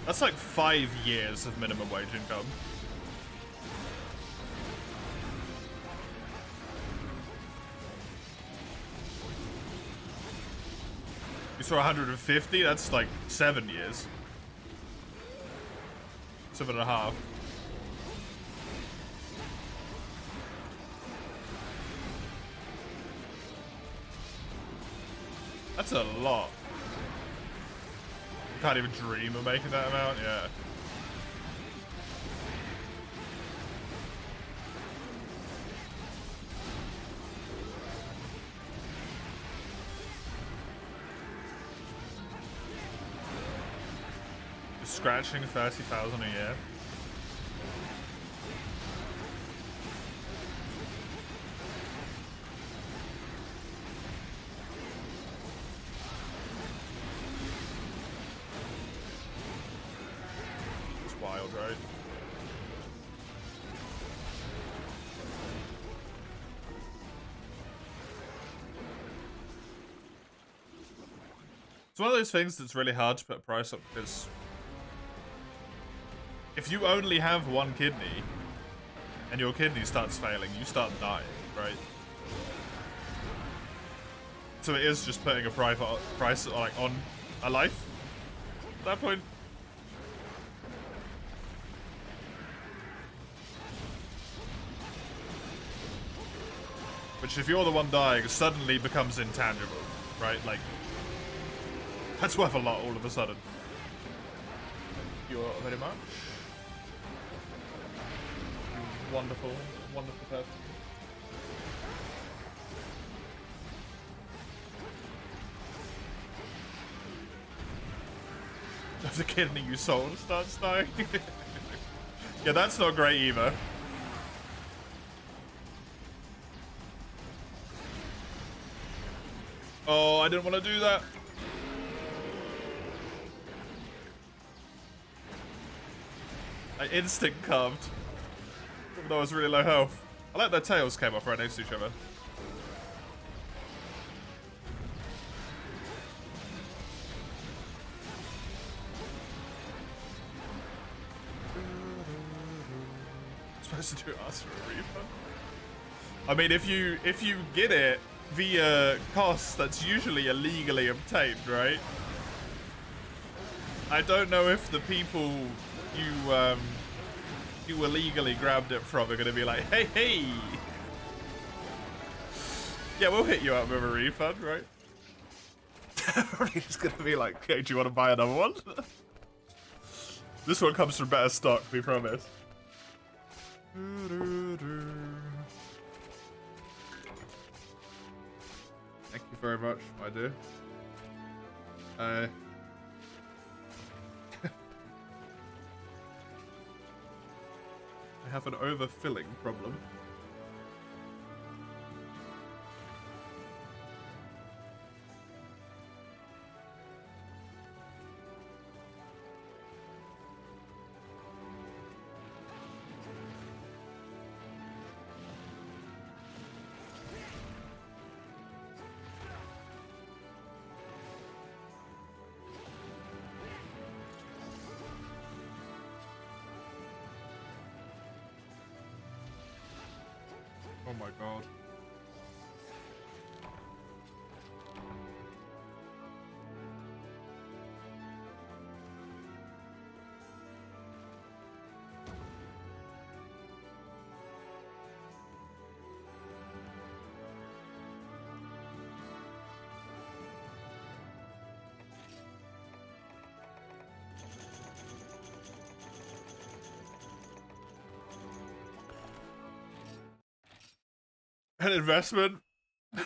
That's like 5 years of minimum wage income. You saw 150? That's like 7 years. 7.5. That's a lot. Can't even dream of making that amount, yeah. Just scratching 30,000 a year. Wild, right? It's one of those things that's really hard to put a price on because if you only have one kidney and your kidney starts failing, you start dying, right? So it is just putting a price like on a life at that point. Which, if you're the one dying, suddenly becomes intangible, right? Like, that's worth a lot all of a sudden. Thank you very much. You wonderful, wonderful person. If the kidney you sold starts dying. Yeah, that's not great either. Oh, I didn't want to do that. I instinct carved. Even though I was really low health. I like their tails came off right next to each other. Supposed to do ask for a refund. I mean, if you get it via costs, that's usually illegally obtained, right? I don't know if the people you illegally grabbed it from are gonna be like, hey, yeah, we'll hit you up with a refund, right? Probably just gonna be like, okay, do you want to buy another one? This one comes from better stock, we promise. Thank you very much, my dear. I have an overfilling problem. Oh my god. An investment?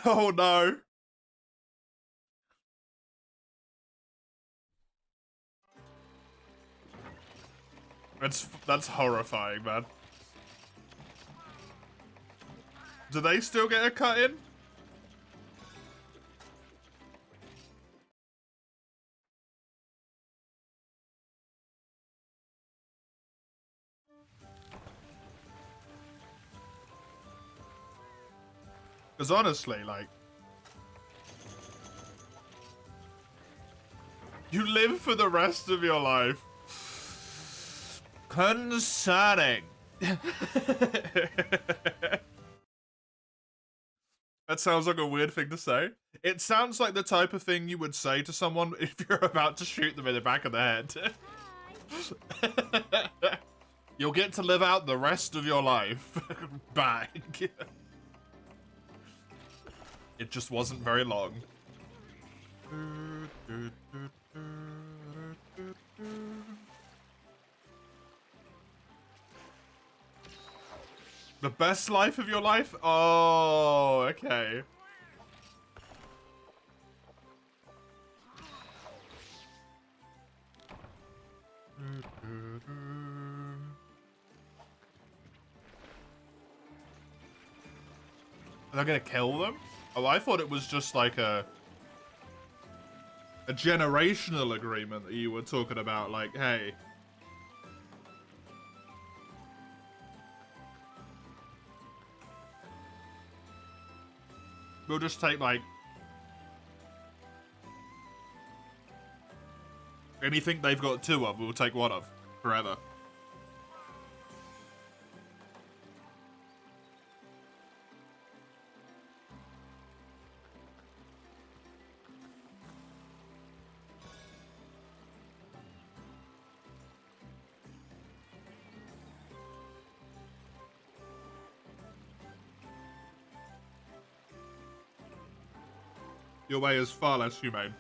Oh no. That's horrifying, man. Do they still get a cut in? Because honestly, like, you live for the rest of your life. Concerning. That sounds like a weird thing to say. It sounds like the type of thing you would say to someone if you're about to shoot them in the back of the head. You'll get to live out the rest of your life. Bang. It just wasn't very long. The best life of your life? Oh, okay. Are they gonna kill them? Oh, I thought it was just like a generational agreement that you were talking about, like, hey. We'll just take, like, anything they've got two of, we'll take one of, forever. Your way is far less humane.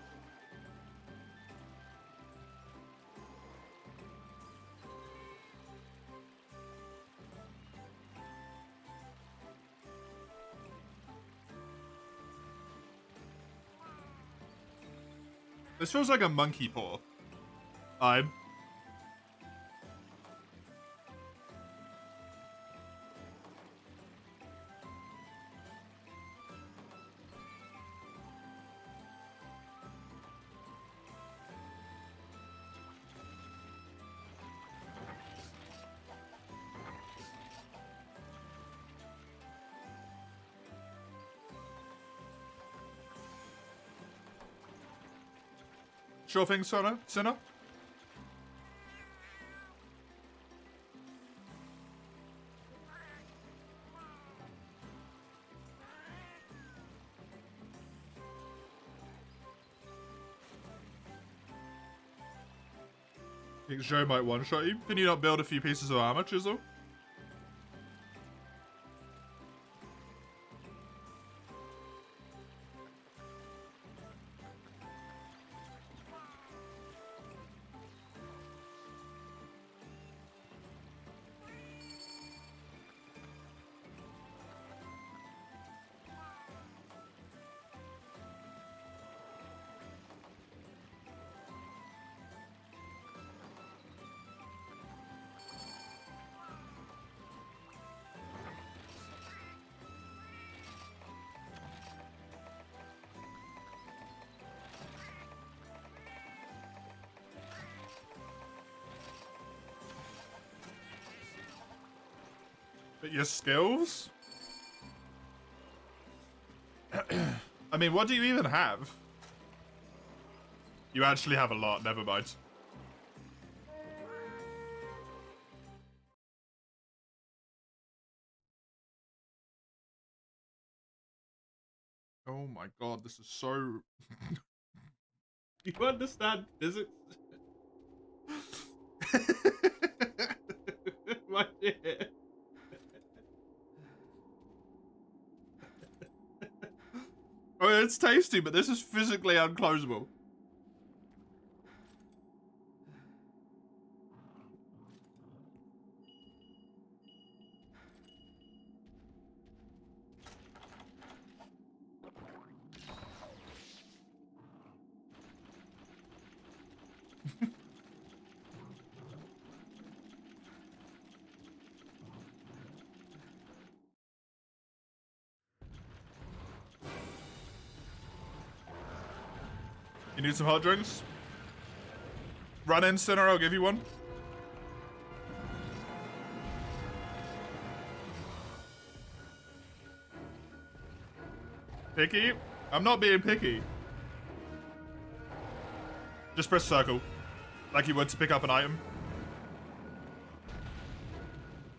This feels like a monkey paw. I'm. Sure thing, Sinner? Think Joe might one-shot you? Can you not build a few pieces of armor, Chisel? But your skills? I mean, what do you even have? You actually have a lot, never mind. Oh my god, this is so... You understand physics? My dear. I mean, it's tasty, but this is physically unclosable. You need some hot drinks? Run in, Sinner, I'll give you one. Picky? I'm not being picky. Just press circle. Like you would to pick up an item.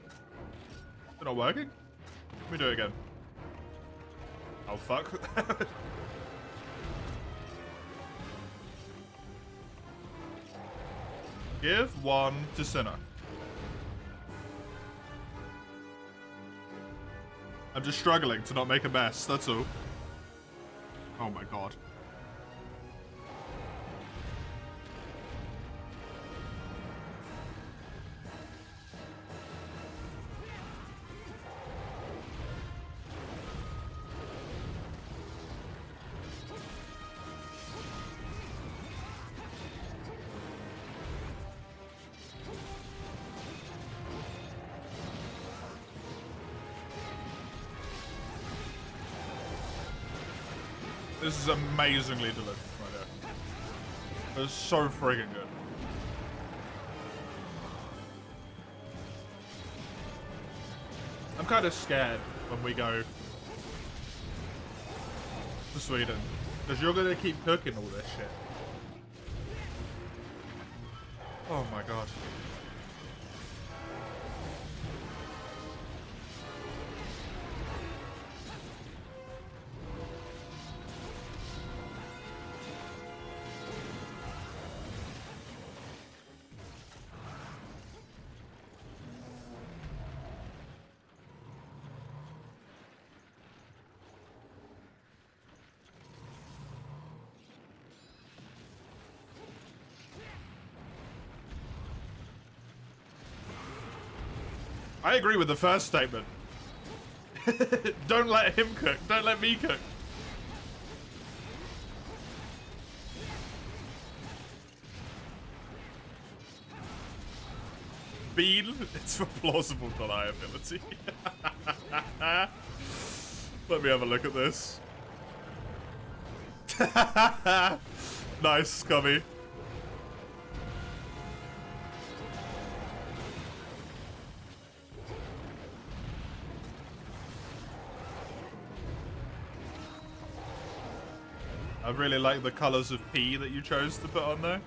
Is it not working? Let me do it again. Oh, fuck. Give one to Sinner. I'm just struggling to not make a mess, that's all. Oh my god. This is amazingly delicious right here. It's so friggin' good. I'm kind of scared when we go to Sweden, because you're gonna keep cooking all this shit. Oh my god. I agree with the first statement. Don't let him cook. Don't let me cook. Bean, it's for plausible deniability. Let me have a look at this. Nice, Scummy. I really like the colors of pea that you chose to put on there.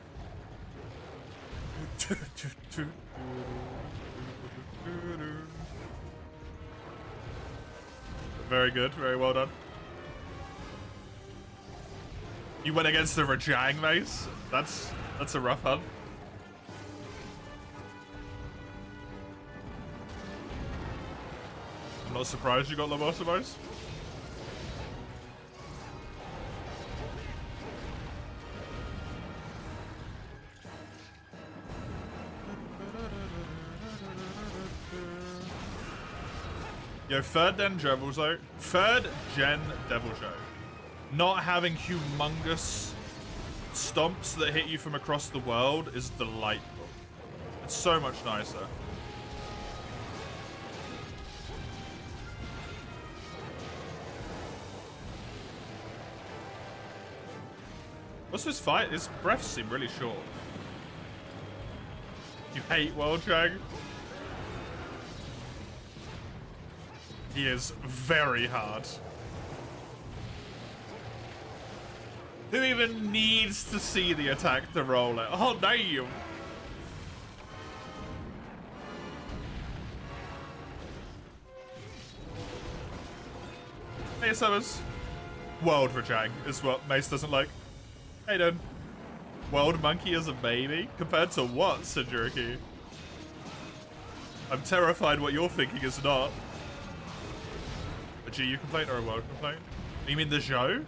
Very good, very well done. You went against the Rajang mace. That's a rough hunt. I'm not surprised you got Lobotomos. Yo, third gen Devil Show. Third gen Devil Show. Not having humongous stomps that hit you from across the world is delightful. It's so much nicer. What's this fight? His breaths seem really short. You hate World Jag? He is very hard. Who even needs to see the attack to roll it? Oh, damn! Hey, Summers. World Rajang is what Mace doesn't like. Hey, Dan. World Monkey is a baby? Compared to what, Sajuriki? I'm terrified what you're thinking is not. A GU complaint or a world complaint? You mean the Zhou?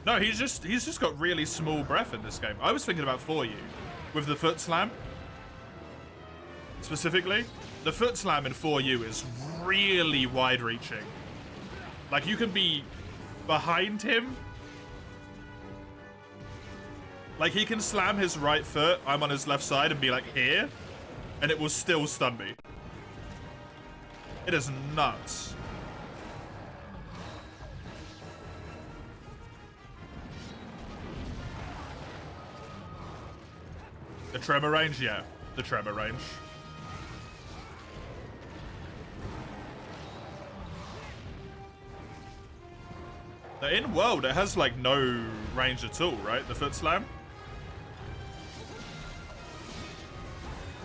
No, he's just got really small breath in this game. I was thinking about 4U with the foot slam. Specifically, the foot slam in 4U is really wide reaching. Like, you can be behind him. Like, he can slam his right foot, I'm on his left side, and be like here, and it will still stun me. It is nuts. The tremor range? Yeah, the tremor range. Now, in World, it has, like, no range at all, right? The foot slam?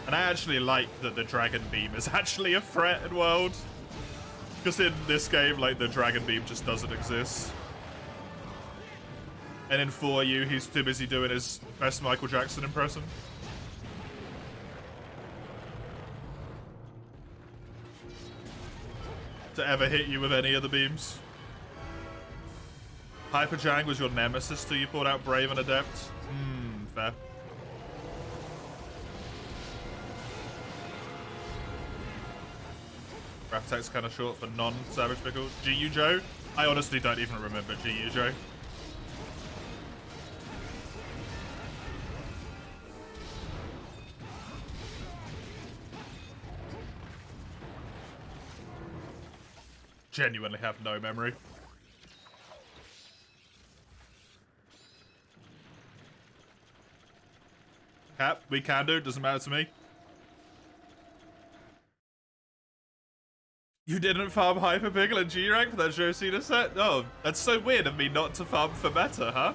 And I actually like that the Dragon Beam is actually a threat in World. Because in this game, like, the Dragon Beam just doesn't exist. And in 4U, he's too busy doing his best Michael Jackson impression. To ever hit you with any of the beams. Hyper Jang was your nemesis till you pulled out Brave and Adept. Fair. Rap attack's kind of short for non-Savage Pickle. GU Joe? I honestly don't even remember GU Joe. Genuinely have no memory. We can do. Doesn't matter to me. You didn't farm Hyper Pickle and G-Rank for that Josina set? Oh, that's so weird of me not to farm for meta, huh?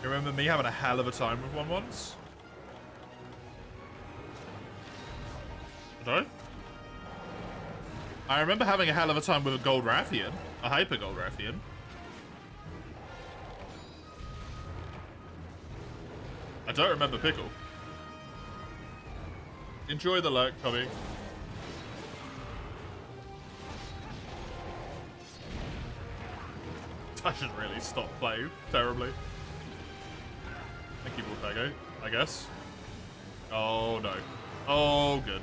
You remember me having a hell of a time with one once? Sorry? I remember having a hell of a time with a Gold Rathian. A Hyper Gold Rathian. I don't remember Pickle. Enjoy the lurk, Tommy. I should really stop playing terribly. Thank you, Bulltago, I guess. Oh no. Oh, good.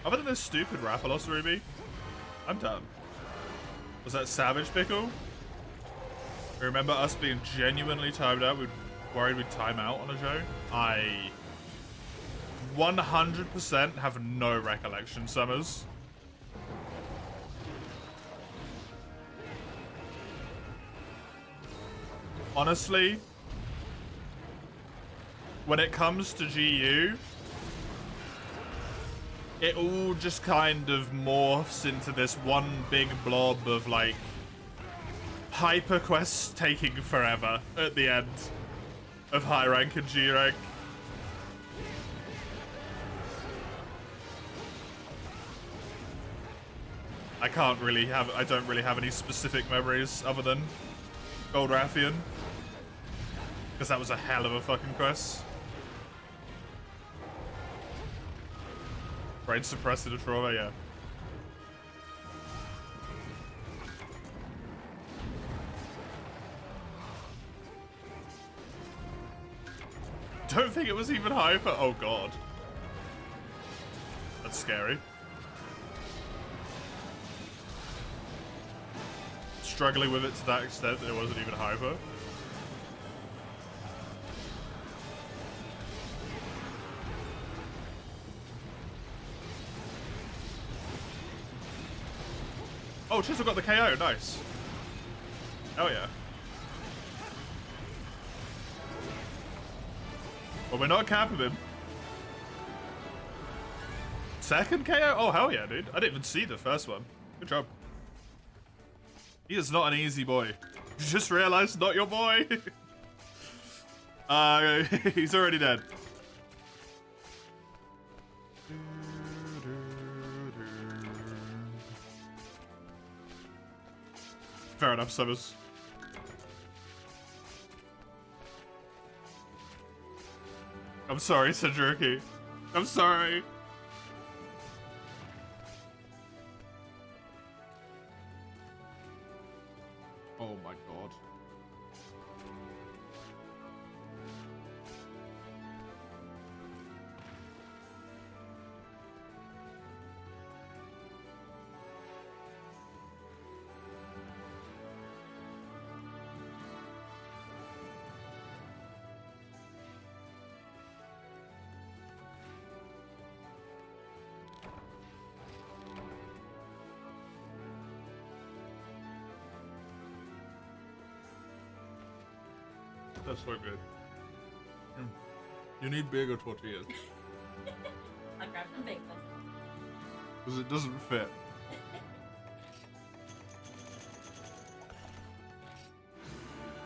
Other than this stupid Rathalos Ruby, I'm done. Was that Savage Pickle? I remember us being genuinely timed out. We were worried we'd time out on a show. I 100% have no recollection, Summers. Honestly, when it comes to GU, it all just kind of morphs into this one big blob of like hyper quests taking forever at the end of high rank and G rank. I don't really have any specific memories other than Gold Rathian, because that was a hell of a fucking quest. Brain suppressed in a trauma, yeah. Don't think it was even hyper. Oh god. That's scary. Struggling with it to that extent that it wasn't even hyper. Oh, Chisel got the KO, nice. Hell yeah. Well, we're not capping him. Second KO? Oh, hell yeah, dude. I didn't even see the first one. Good job. He is not an easy boy. You just realized, not your boy. He's already dead. Fair enough, Summers. I'm sorry, Sedruki. I'm sorry. Oh my god. That's so good. You need bigger tortillas. I grabbed the big one. Because it doesn't fit.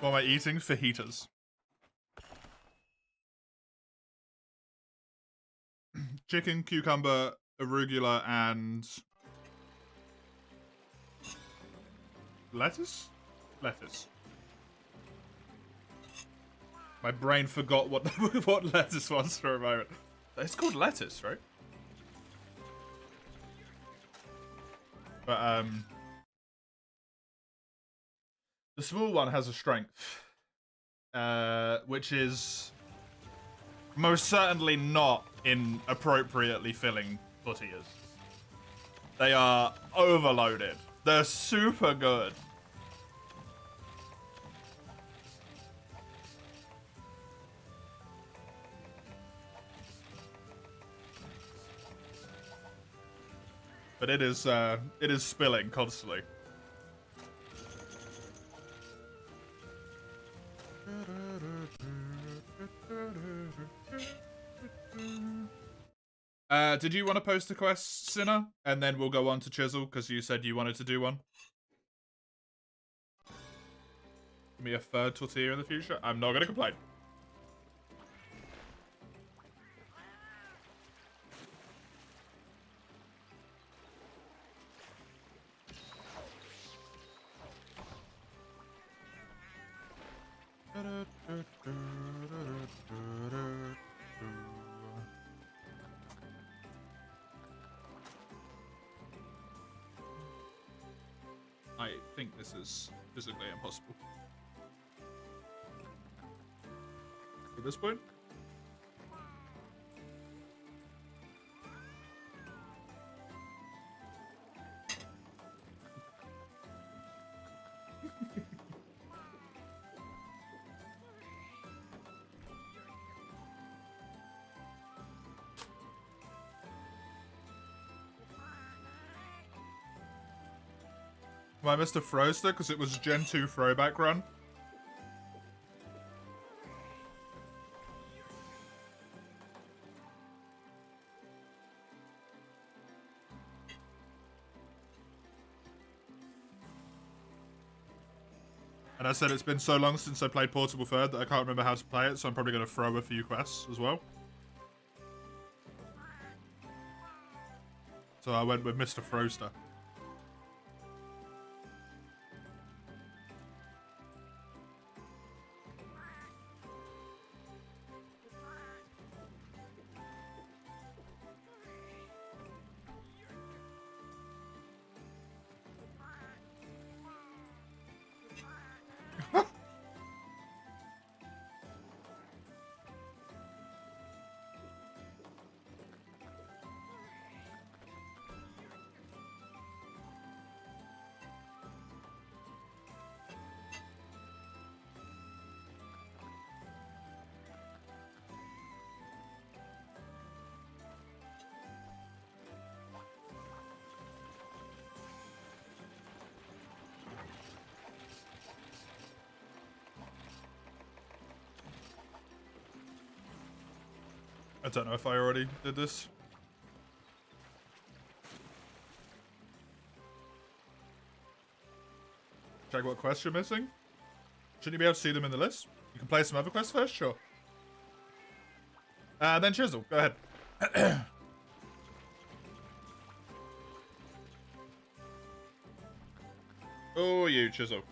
What am I eating? Fajitas. Chicken, cucumber, arugula, and... lettuce? Lettuce. My brain forgot what what lettuce was for a moment. It's called lettuce, right? But the small one has a strength, which is most certainly not in appropriately filling tortillas. They are overloaded. They're super good. But it is spilling constantly. Did you want to post a quest, Sinner? And then we'll go on to Chisel, because you said you wanted to do one. Give me a third tortilla in the future. I'm not going to complain. I think this is physically impossible. At this point? Am I Mr. Froster? Because it was Gen 2 throwback run. And I said it's been so long since I played Portable Third that I can't remember how to play it, so I'm probably going to throw a few quests as well. So I went with Mr. Froster. I don't know if I already did this. Check what quests you're missing. Shouldn't you be able to see them in the list? You can play some other quests first, sure. Then Chisel, go ahead. Oh, you, Chisel.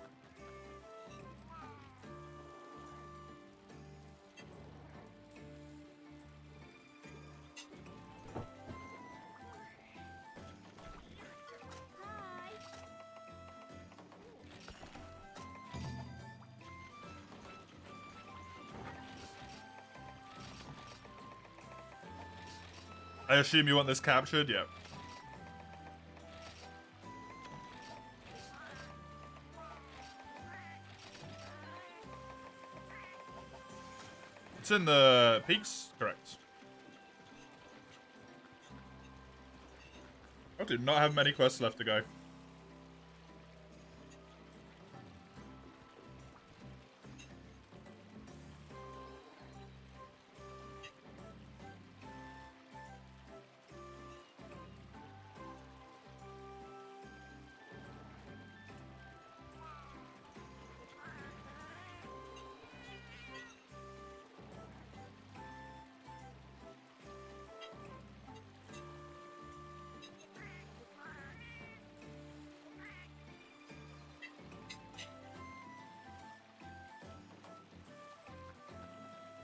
I assume you want this captured? Yeah. It's in the peaks? Correct. I do not have many quests left to go.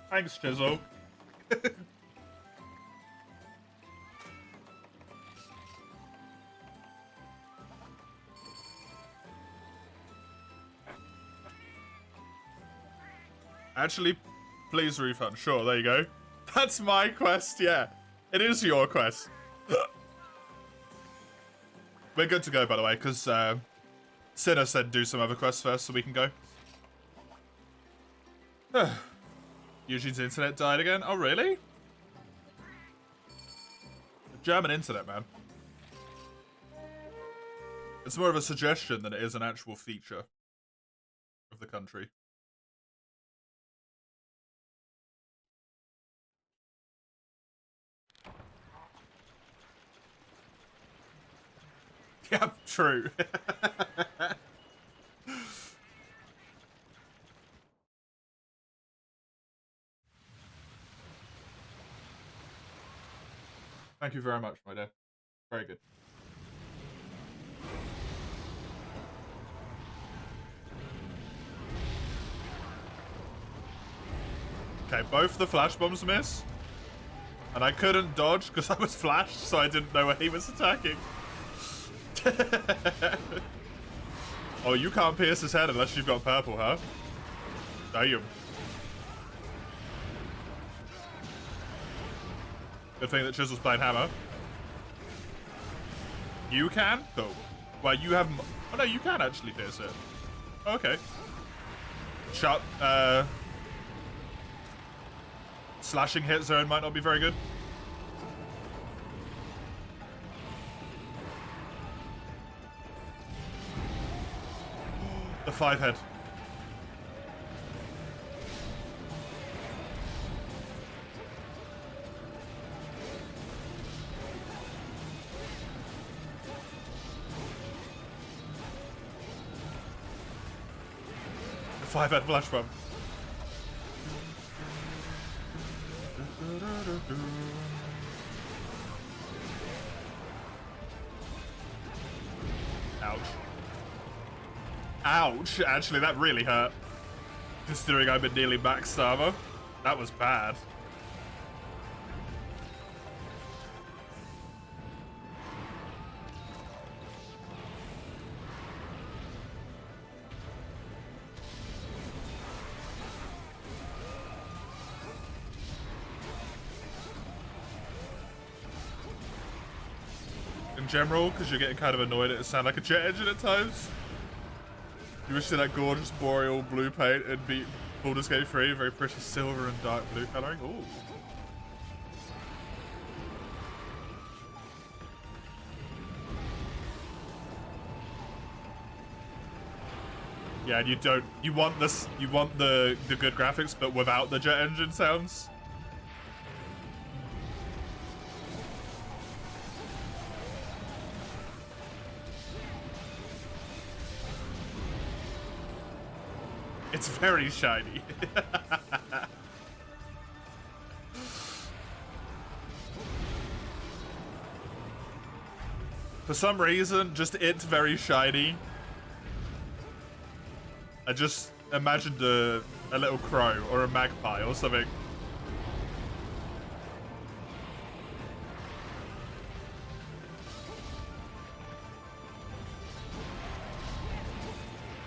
Thanks, Chisel. Actually, please refund. Sure, there you go. That's my quest, yeah. It is your quest. We're good to go, by the way, because Sinner said do some other quests first so we can go. Eugene's internet died again. Oh, really? German internet, man. It's more of a suggestion than it is an actual feature of the country. Yeah, true. Thank you very much, my dear. Very good. Okay, both the flash bombs miss. And I couldn't dodge because I was flashed, so I didn't know where he was attacking. Oh, you can't pierce his head unless you've got purple, huh? Damn. Good thing that Chisel's playing hammer. You can? Cool. Well, you have... Oh, no, you can actually pierce it. Okay. Shut. Slashing hit zone might not be very good. The 5-head. The 5-head flash bomb. Ouch. Ouch! Actually, that really hurt. Considering I've been nearly max armor. That was bad. In general, because you're getting kind of annoyed at it sound like a jet engine at times. You wish that gorgeous boreal blue paint and beat Baldur's Gate 3, very pretty silver and dark blue coloring. Ooh. Yeah, and you want the good graphics, but without the jet engine sounds. It's very shiny. For some reason, just it's very shiny. I just imagined a little crow or a magpie or something.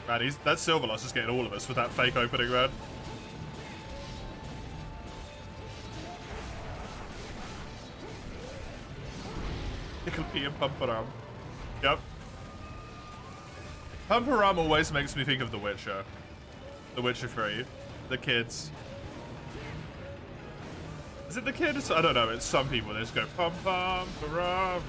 Man, that Silverloss is getting all of us with that fake opening run. Pickle Pea and Pumperam. Yep. Pumperam always makes me think of The Witcher. The Witcher 3. The kids. Is it the kids? I don't know. It's some people. They just go Pum-Pum-Param.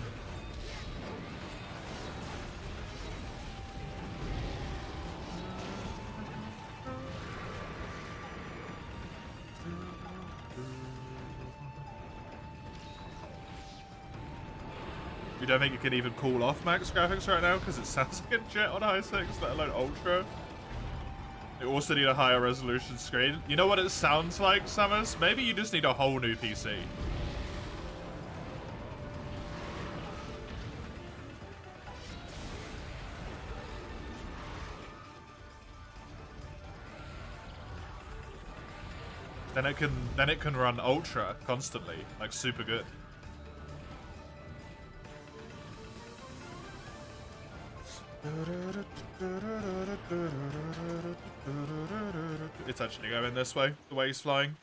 You don't think you can even call off max graphics right now because it sounds like a jet on high 6, let alone ultra? You also need a higher resolution screen. You know what it sounds like, Summers? Maybe you just need a whole new PC. Then it can run ultra constantly, like super good. It's actually going this way, the way he's flying.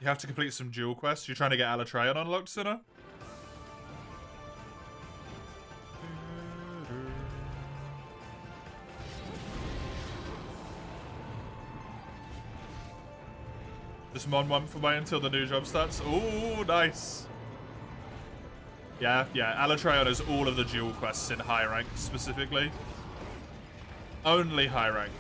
You have to complete some dual quests. You're trying to get Alatreon unlocked, Sinner? Just Mon 1 for way until the new job starts. Ooh, nice. Yeah, Alatreon has all of the dual quests in high rank specifically. Only high rank.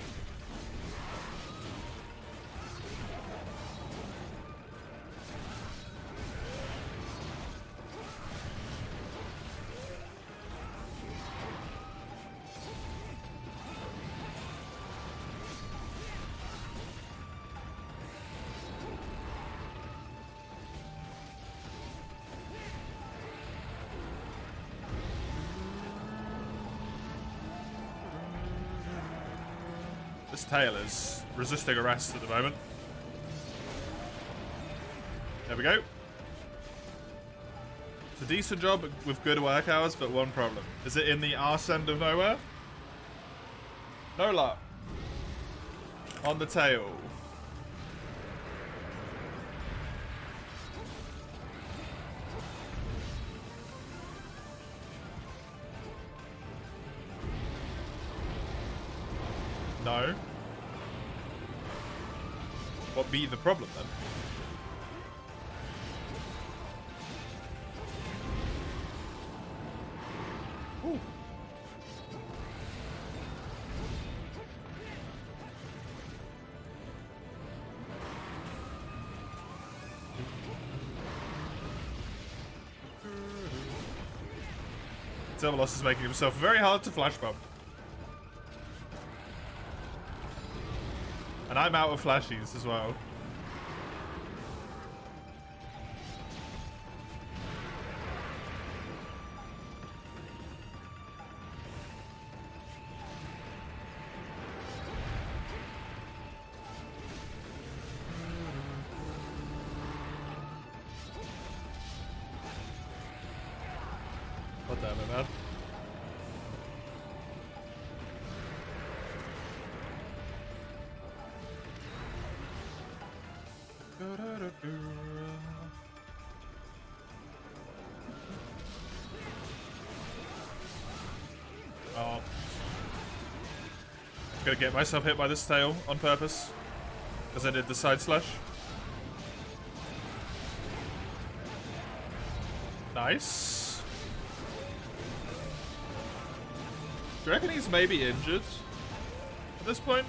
This tail is resisting arrest at the moment. There we go. It's a decent job with good work hours, but one problem. Is it in the arse end of nowhere? No luck. On the tail. No. What be the problem then? Ooh. Silverloss is making himself very hard to flash bomb. And I'm out of flashies as well. God damn it, man. Oh. Gonna get myself hit by this tail on purpose. Because I did the side slash. Nice. Do you reckon he's maybe injured at this point?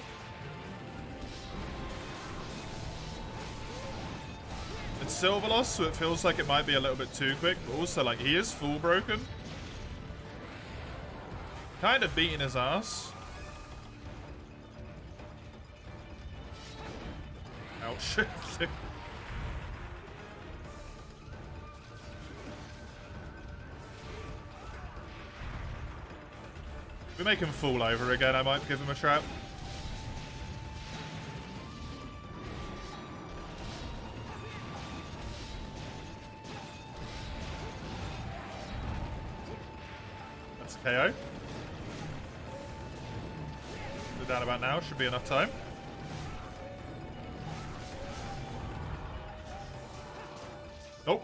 It's Silverloss, so it feels like it might be a little bit too quick, but also, like, he is full broken. Kind of beating his ass. Ouch. If we make him fall over again, I might give him a trap. That's KO. We're down about now, should be enough time. Nope.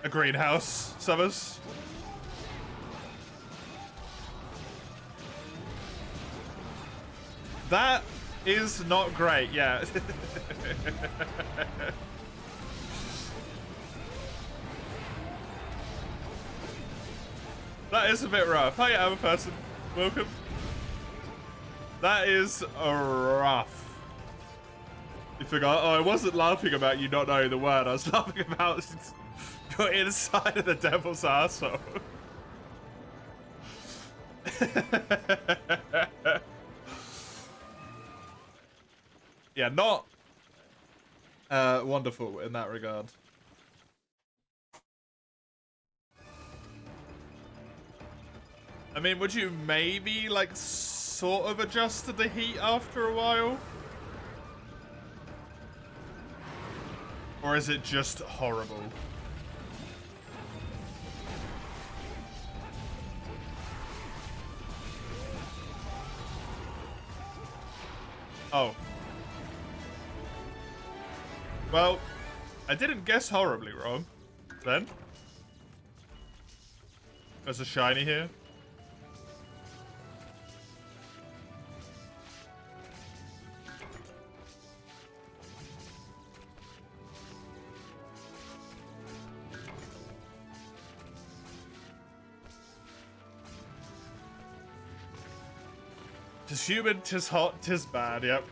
A greenhouse, Summers. That is not great, yeah. That is a bit rough. Hi, I'm a person. Welcome. That is rough. You forgot? Oh, I wasn't laughing about you not knowing the word. I was laughing about you're inside of the devil's arsehole. Yeah, not wonderful in that regard. I mean, would you maybe, like, sort of adjust to the heat after a while? Or is it just horrible? Oh. Well, I didn't guess horribly wrong, then. There's a shiny here. 'Tis humid, 'tis hot, 'tis bad, yep.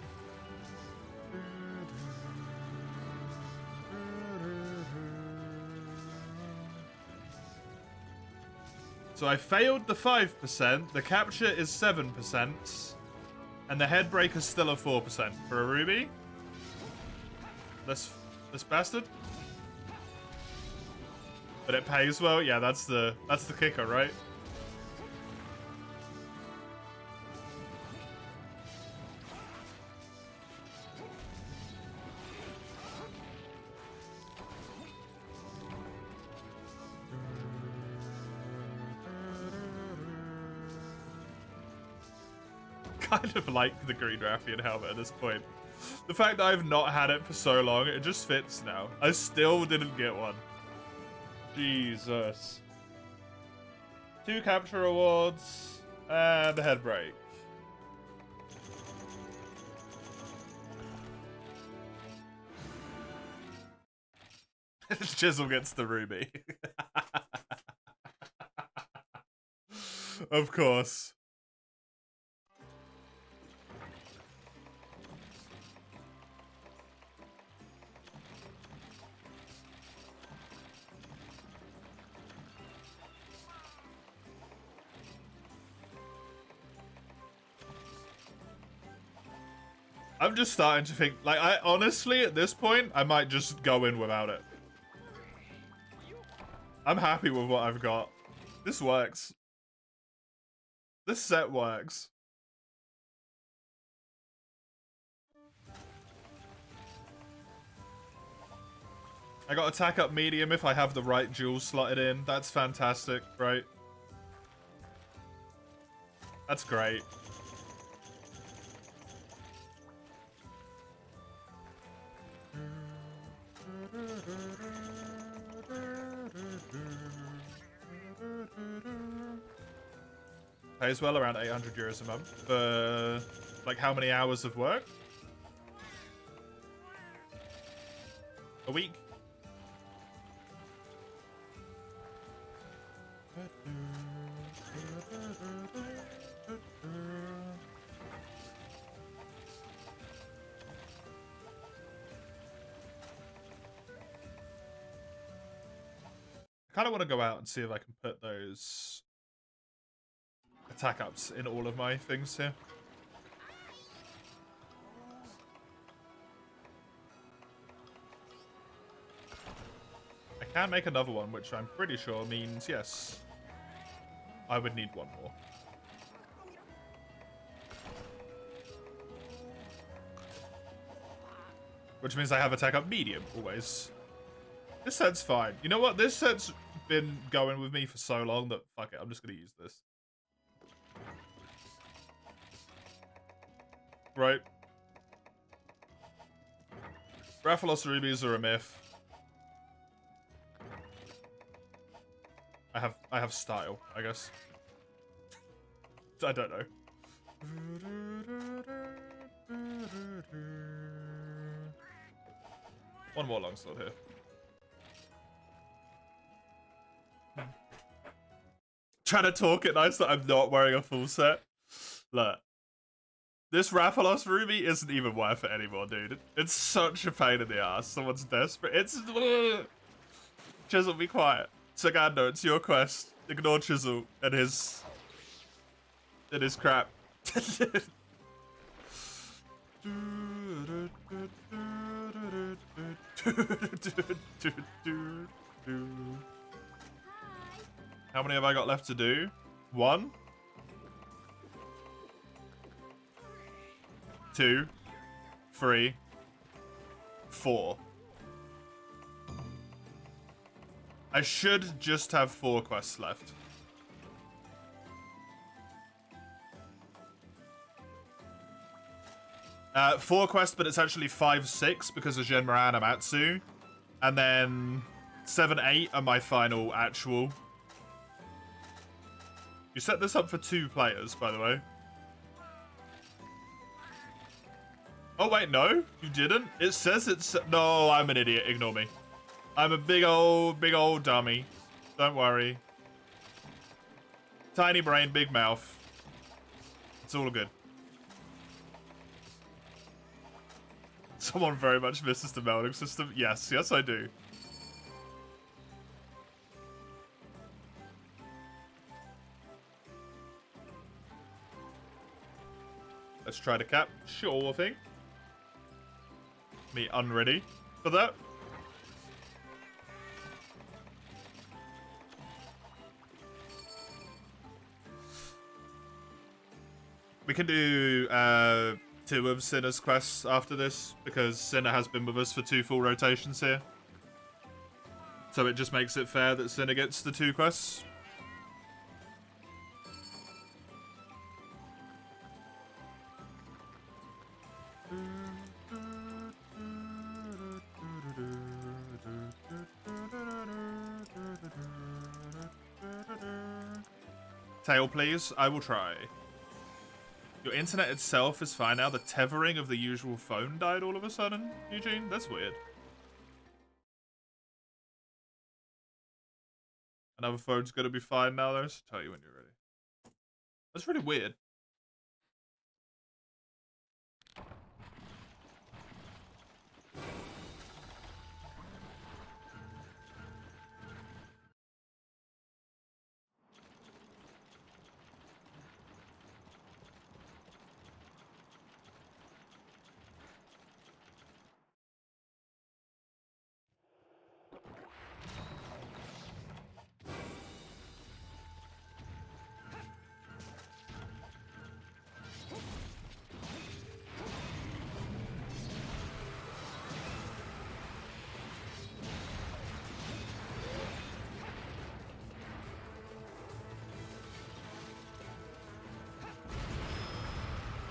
So I failed the 5%, the capture is 7%, and the headbreak is still a 4% for a ruby. This bastard. But it pays well, yeah, that's the kicker, right? Kind of like the Green Raffian helmet at this point. The fact that I've not had it for so long, it just fits now. I still didn't get one. Jesus. 2 capture awards and the head break. Chisel gets the ruby. Of course. I'm just starting to think, like, I honestly, at this point, I might just go in without it. I'm happy with what I've got. This works. This set works. I got attack up medium if I have the right jewels slotted in. That's fantastic, right? That's great. Pays well, around 800 euros a month for like how many hours of work? A week? I kind of want to go out and see if I can put those attack ups in all of my things here. I can make another one, which I'm pretty sure means, yes, I would need one more. Which means I have attack up medium, always. This set's fine. You know what? This set's been going with me for so long that, fuck it, I'm just going to use this. Right. Rathalos rubies are a myth. I have style, I guess. I don't know. One more longsword here. Trying to talk it nice that I'm not wearing a full set. Look. This Rathalos ruby isn't even worth it anymore, dude. It's such a pain in the ass. Someone's desperate. It's... Chisel, be quiet. Sagando, it's your quest. Ignore Chisel and his crap. How many have I got left to do? 1, 2, 3, 4. I should just have 4 quests left. Four quests, but it's actually 5, 6 because of Genmaran and Amatsu. And then 7, 8 are my final actual. You set this up for 2 players, by the way. Oh, wait, no, you didn't? It says it's... No, I'm an idiot. Ignore me. I'm a big old dummy. Don't worry. Tiny brain, big mouth. It's all good. Someone very much misses the melding system. Yes, yes I do. Let's try to cap. Sure thing. Me unready for that. We can do 2 of Sinner's quests after this, because Sinner has been with us for 2 full rotations here. So it just makes it fair that Sinner gets the 2 quests. Tail, please. I will try. Your internet itself is fine now. The tethering of the usual phone died all of a sudden, Eugene? That's weird. Another phone's gonna be fine now, though, so tell you when you're ready. That's really weird.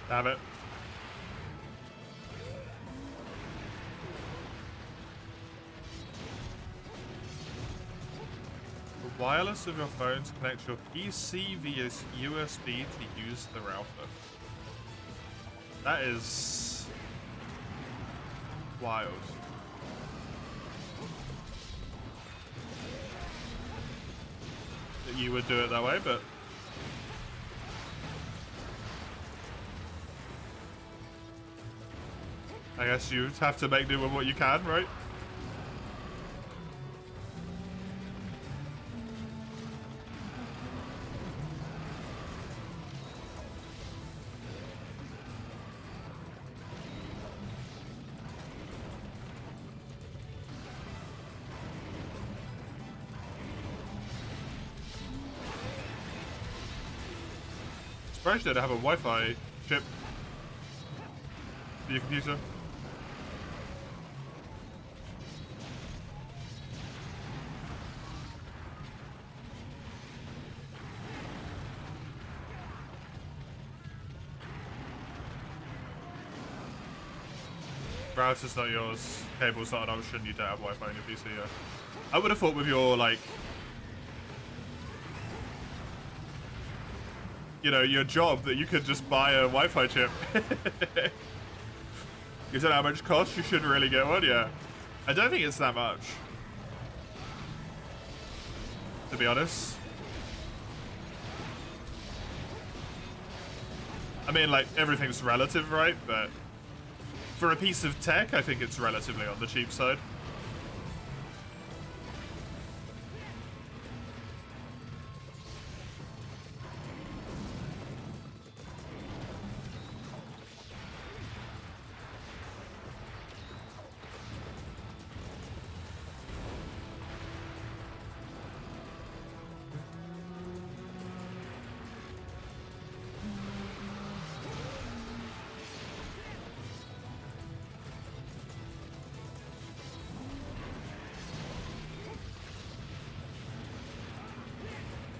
Damn it. The wireless of your phone connects your PC via USB to use the router. That is wild. That you would do it that way, but I guess you have to make do with what you can, right? Surprised you don't have a Wi-Fi chip for your computer. Router's not yours. Cable's not an option. You don't have Wi-Fi on your PC, yeah. I would have thought with your, like, you know, your job that you could just buy a Wi-Fi chip. You don't know how much it costs? You should really get one, yeah. I don't think it's that much, to be honest. I mean, like, everything's relative, right? But for a piece of tech, I think it's relatively on the cheap side.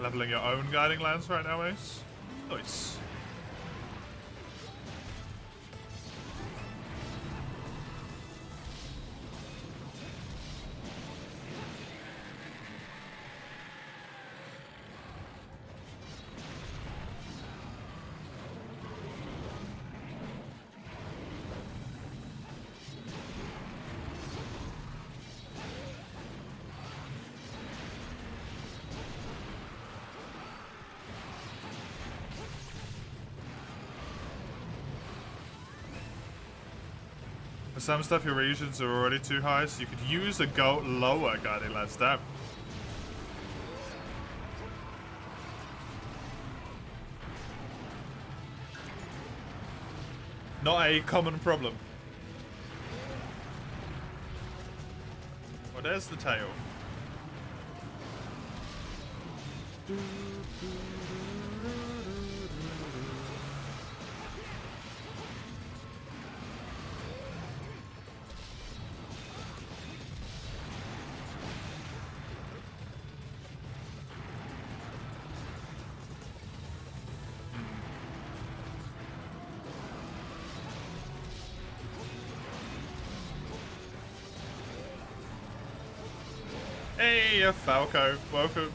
Leveling your own guiding lance right now, Ace. Nice. some stuff your regions are already too high, so you could use a go lower guiding lens. Damn. Not a common problem. Well, there's the tail. Hey, Falco, welcome.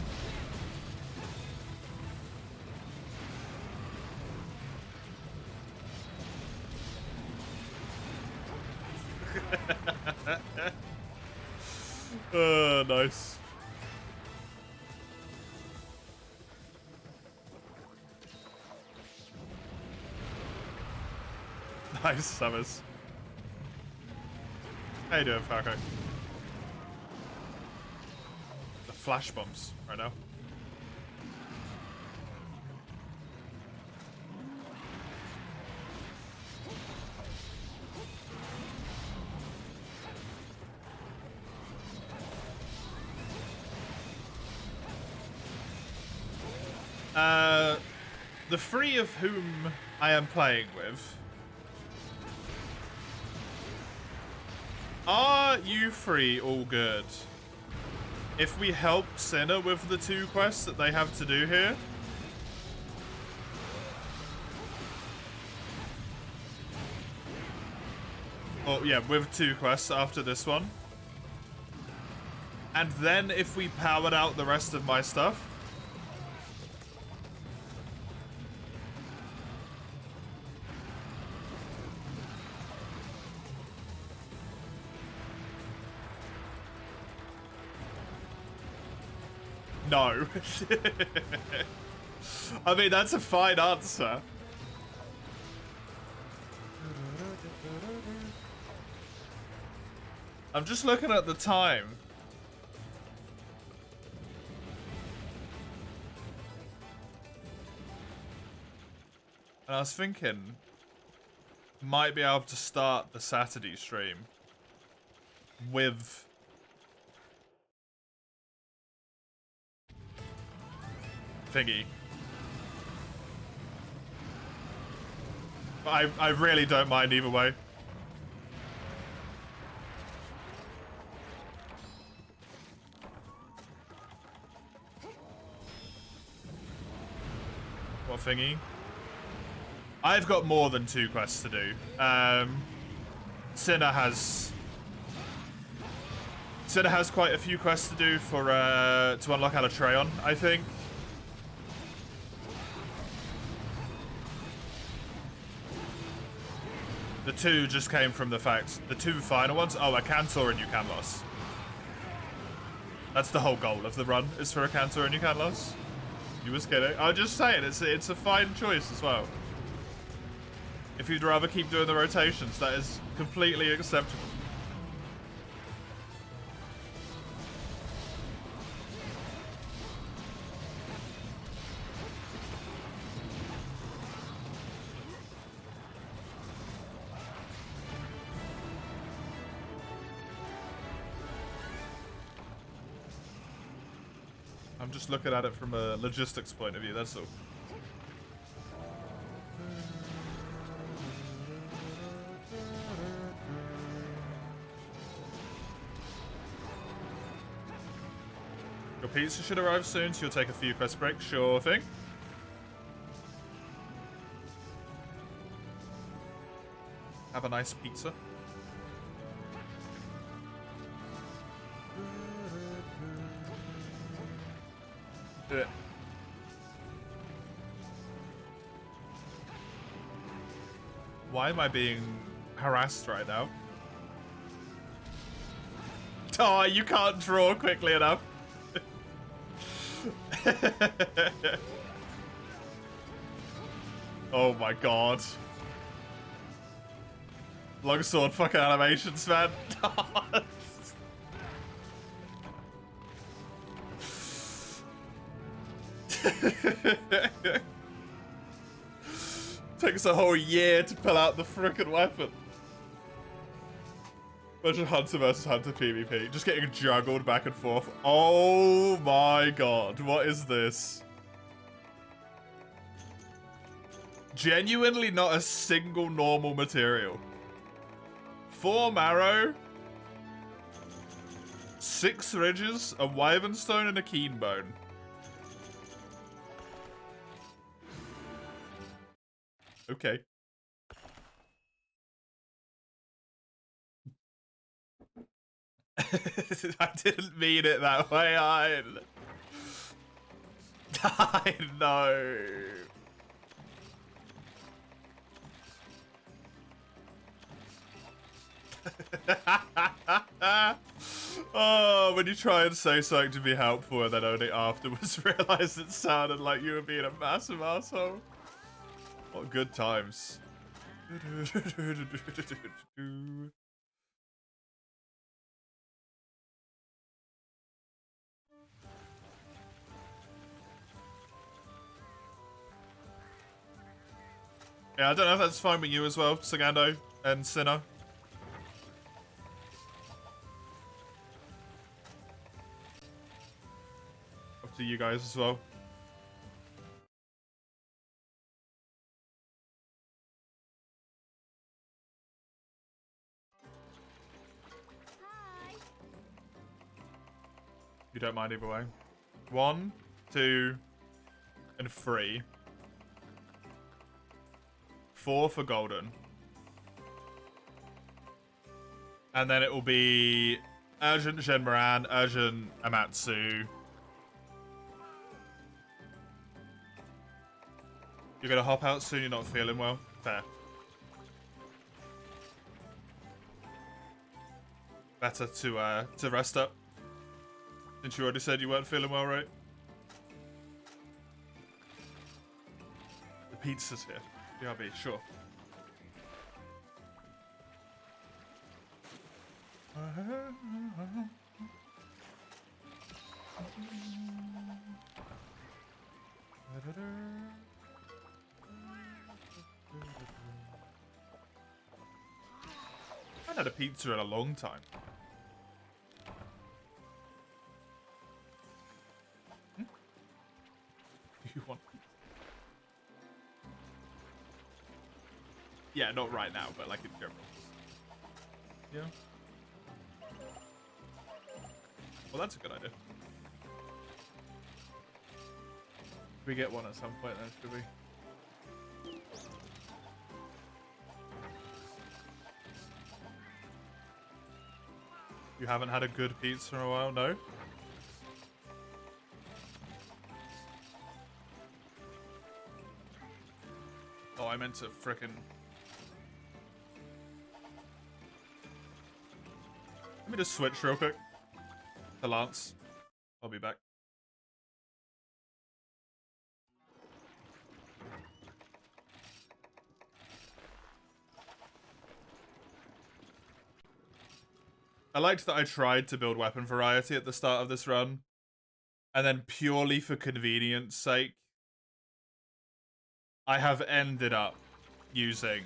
Nice. Nice, Summers. How you doing, Falco? The flash bombs right now. The three of whom I am playing with, are you three all good? If we help Sinner with the 2 quests that they have to do here? Oh yeah, with 2 quests after this one. And then if we powered out the rest of my stuff, no. I mean, that's a fine answer. I'm just looking at the time. And I was thinking, might be able to start the Saturday stream with thingy. But I really don't mind either way. What thingy? I've got more than 2 quests to do. Sinner has quite a few quests to do for to unlock Alatreon, I think. The 2 just came from the fact, the 2 final ones, oh, a Cantor and you can loss. That's the whole goal of the run, is for a Cantor and you can loss. You was kidding. I'm just saying, it's a fine choice as well. If you'd rather keep doing the rotations, that is completely acceptable. I'm just looking at it from a logistics point of view, that's all. Your pizza should arrive soon, so you'll take a few quest breaks. Sure thing. Have a nice pizza. Do it. Why am I being harassed right now? Oh, you can't draw quickly enough. Oh my god. Longsword fucking animations, man. Takes a whole year to pull out the frickin' weapon. Imagine Hunter versus Hunter PvP. Just getting juggled back and forth. Oh my god. What is this? Genuinely not a single normal material. 4 marrow. 6 ridges, a wyvern stone, and a keen bone. Okay. I didn't mean it that way, I know. Oh, when you try and say something to be helpful and then only afterwards realize it sounded like you were being a massive asshole. What good times. Yeah, I don't know if that's fine with you as well, Sagando and Sinner. Up to you guys as well. Hi. You don't mind either way. 1, 2, and 3. 4 for golden. And then it will be urgent Shenmuran, urgent Amatsu. You're gonna hop out soon, you're not feeling well? Fair. Better to rest up. Since you already said you weren't feeling well, right? The pizza's here. BRB, sure. I haven't had a pizza in a long time. Do you want pizza? Yeah, not right now, but like in general. Yeah. Well, that's a good idea. We get one at some point then, should we? You haven't had a good pizza in a while, no? Oh, I meant to frickin'... Let me just switch real quick to Lance. I'll be back. I liked that I tried to build weapon variety at the start of this run, and then purely for convenience sake, I have ended up using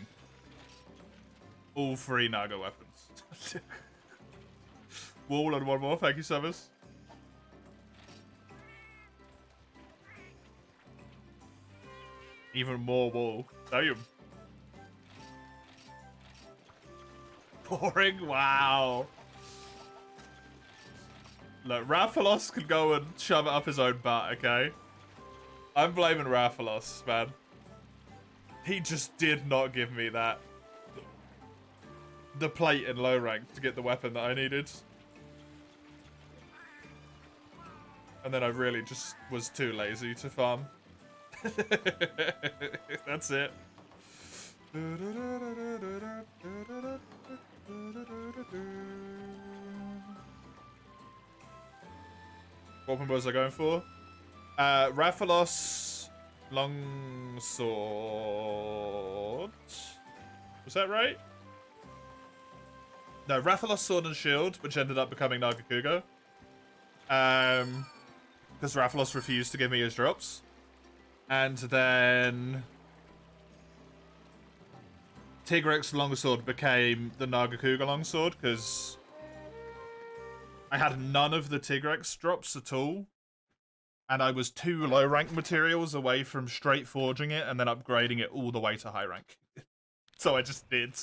all 3 Naga weapons. Wall and one more, thank you, Summers. Even more wall. Damn. Boring? Wow. Look, Raphalos can go and shove it up his own butt, okay? I'm blaming Raphalos, man. He just did not give me that. The plate in low rank to get the weapon that I needed. And then I really just was too lazy to farm. That's it. What weapon was I going for? Raphalos Longsword. Was that right? No, Rathalos Sword and Shield, which ended up becoming Nagakuga. Because Rathalos refused to give me his drops. And then Tigrex Longsword became the Nagakuga Longsword, because I had none of the Tigrex drops at all. And I was 2 low rank materials away from straight forging it and then upgrading it all the way to high rank. So I just did.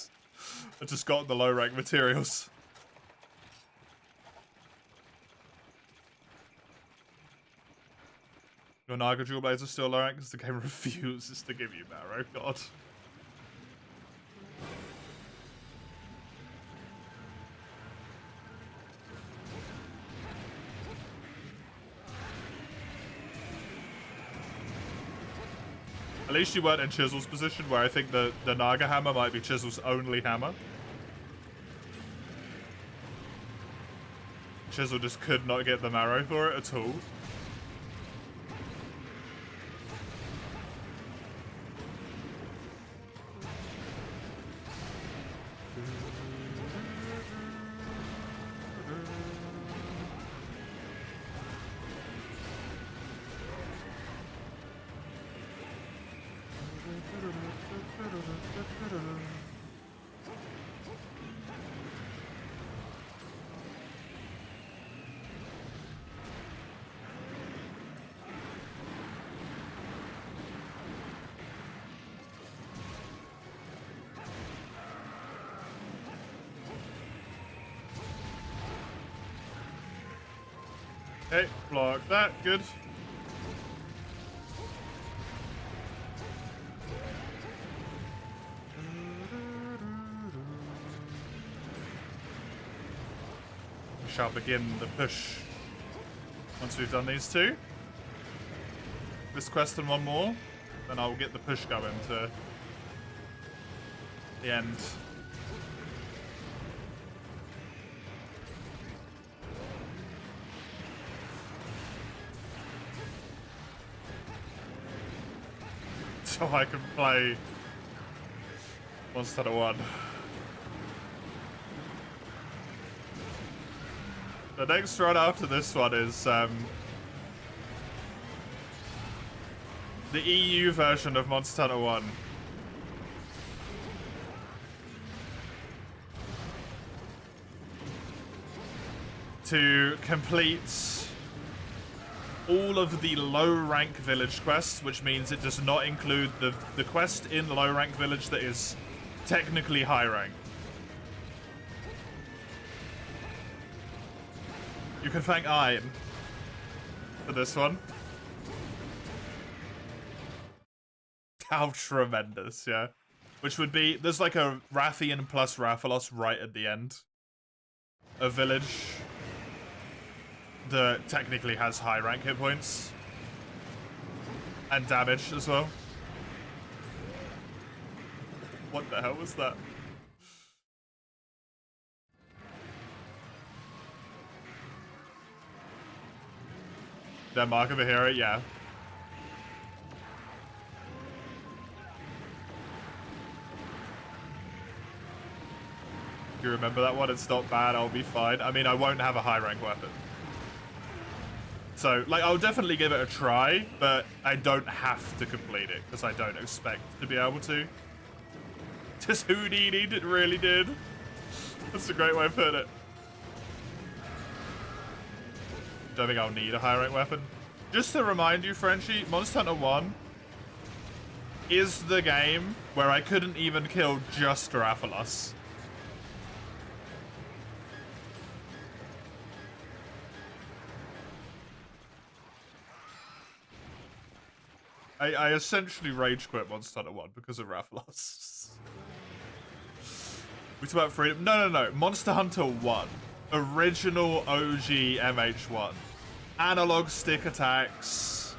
I just got the low rank materials. Your Naga Jewel Blades are still low rank because the game refuses to give you Marrow. God. At least you weren't in Chisel's position, where I think the Naga hammer might be Chisel's only hammer. Chisel just could not get the marrow for it at all. Okay, block that, good. We shall begin the push once we've done these 2. This quest and 1 more, then I'll get the push going to the end. So I can play Monster Hunter 1. The next run after this one is the EU version of Monster Hunter 1. To complete all of the low rank village quests, which means it does not include the quest in low rank village that is technically high rank. You can thank Iron for this one. How tremendous, yeah. Which would be, there's like a Rathian plus Rathalos right at the end. A village that technically has high rank hit points. And damage as well. What the hell was that? That Mark of a Hero? Yeah. If you remember that one, it's not bad, I'll be fine. I mean, I won't have a high rank weapon. So, like, I'll definitely give it a try, but I don't have to complete it, because I don't expect to be able to. Just Houdini, it really did. That's a great way of putting it. Don't think I'll need a high rank weapon. Just to remind you, Frenchie, Monster Hunter 1 is the game where I couldn't even kill just Rathalos. I essentially rage quit Monster Hunter 1 because of Rathalos. We talk about freedom. No. Monster Hunter 1. Original OG MH1. Analog stick attacks.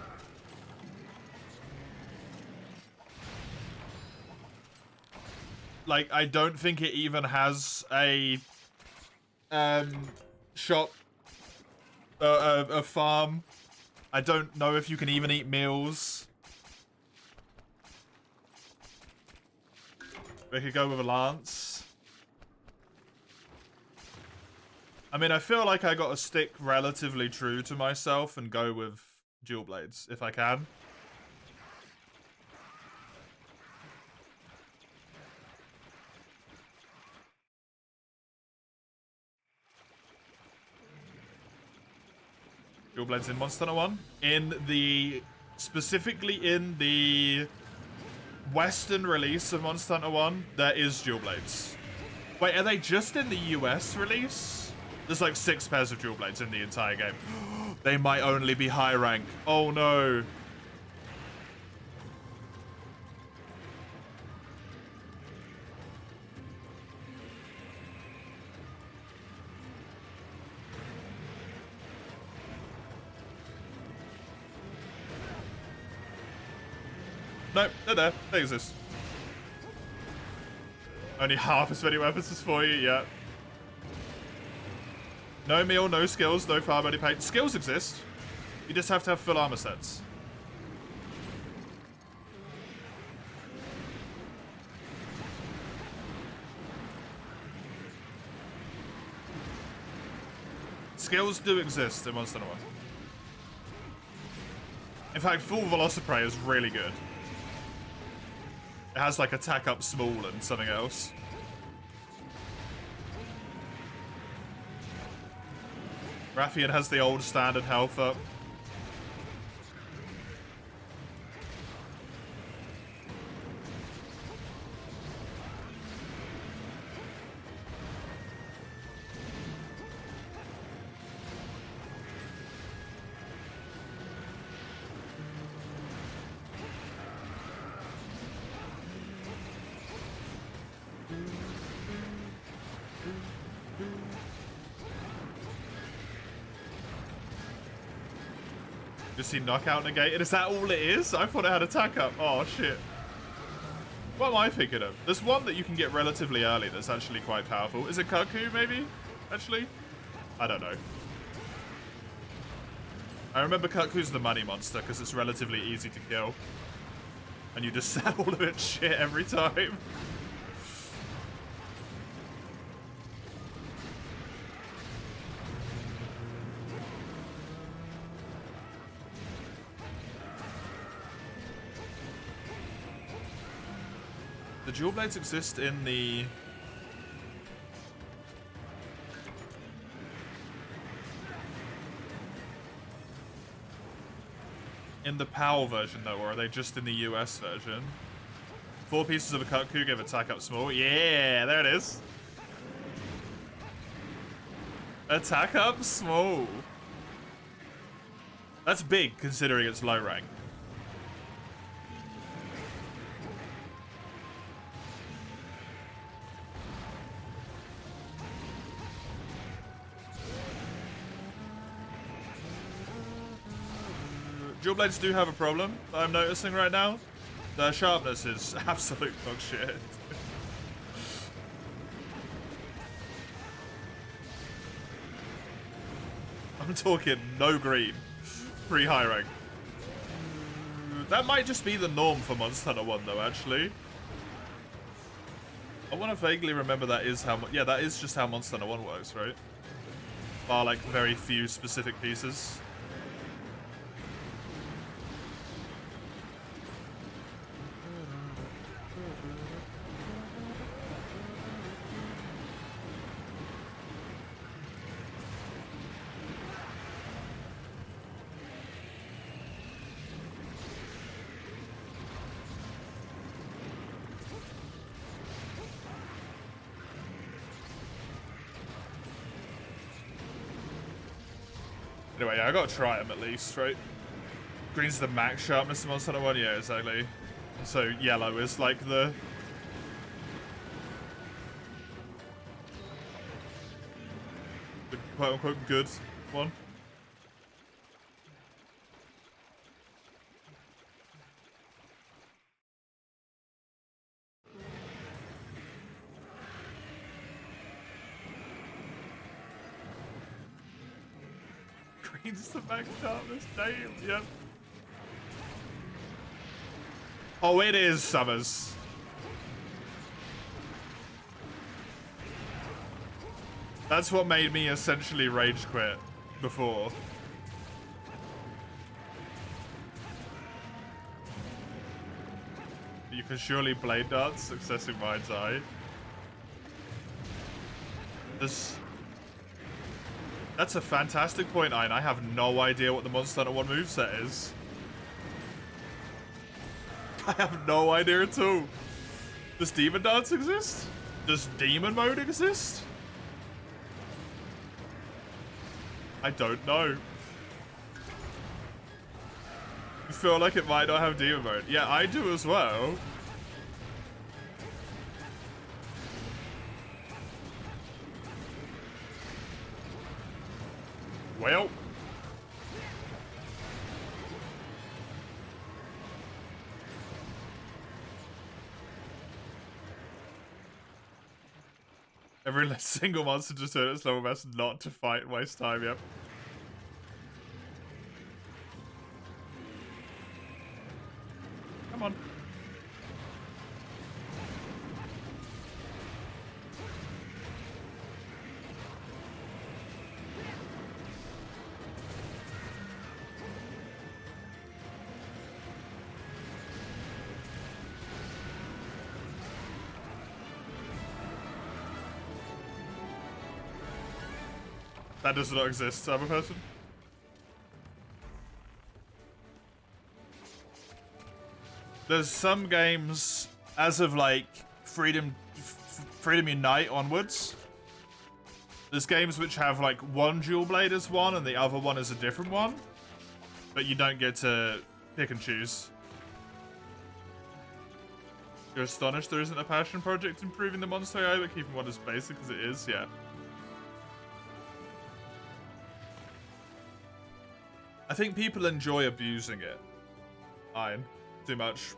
Like, I don't think it even has a shop, a farm. I don't know if you can even eat meals. We could go with a lance. I mean, I feel like I gotta stick relatively true to myself and go with dual blades, if I can. Dual blades in Monster Hunter 1. Specifically in the Western release of Monster Hunter 1, there is dual blades. Wait, are they just in the US release? There's like 6 pairs of dual blades in the entire game. They might only be high rank. Oh no. Nope, they're there. They exist. Only half as many weapons as for you, yeah. No meal, no skills, no far body paint. Skills exist. You just have to have full armor sets. Skills do exist in Monster Hunter 1. In fact, full Velociprey is really good. It has like attack up small and something else. Rathian has the old standard health up. Just see knockout negated. Is that all it is? I thought it had attack up. Oh shit. What am I thinking of? There's one that you can get relatively early that's actually quite powerful. Is it Kaku maybe? Actually? I don't know. I remember Kaku's the money monster because it's relatively easy to kill. And you just sell all of its shit every time. The dual blades exist in the... in the PAL version though, or are they just in the US version? 4 pieces of a Kaku give attack up small. Yeah, there it is. Attack up small. That's big considering it's low rank. Dual blades do have a problem that I'm noticing right now. Their sharpness is absolute dog shit. I'm talking no green. Pretty high rank. That might just be the norm for Monster Hunter 1 though, actually. I want to vaguely remember that is how... yeah, that is just how Monster Hunter 1 works, right? Bar like very few specific pieces. Anyway, yeah, I gotta try them at least, right? Green's the max sharpness of Monster Hunter 1? Yeah, exactly. So yellow is like the... quote-unquote good one. Green's the max sharpness, damn, yep. Oh, it is, Summers. That's what made me essentially rage quit before. You can surely blade dance, accessing Mind's Eye. That's a fantastic point, Ein. I have no idea what the Monster Hunter 1 moveset is. I have no idea at all. Does Demon Dance exist? Does Demon Mode exist? I don't know. I feel like it might not have Demon Mode. Yeah, I do as well. Well. Every single monster just turn its level best not to fight and waste time, yep. Come on. That does not exist, cyber person. There's some games, as of like Freedom Unite onwards, there's games which have like one dual blade as one and the other one is a different one, but you don't get to pick and choose. You're astonished there isn't a passion project improving the monster AI but keeping one as basic as it is? Yeah. I think people enjoy abusing it. Iron. Too much.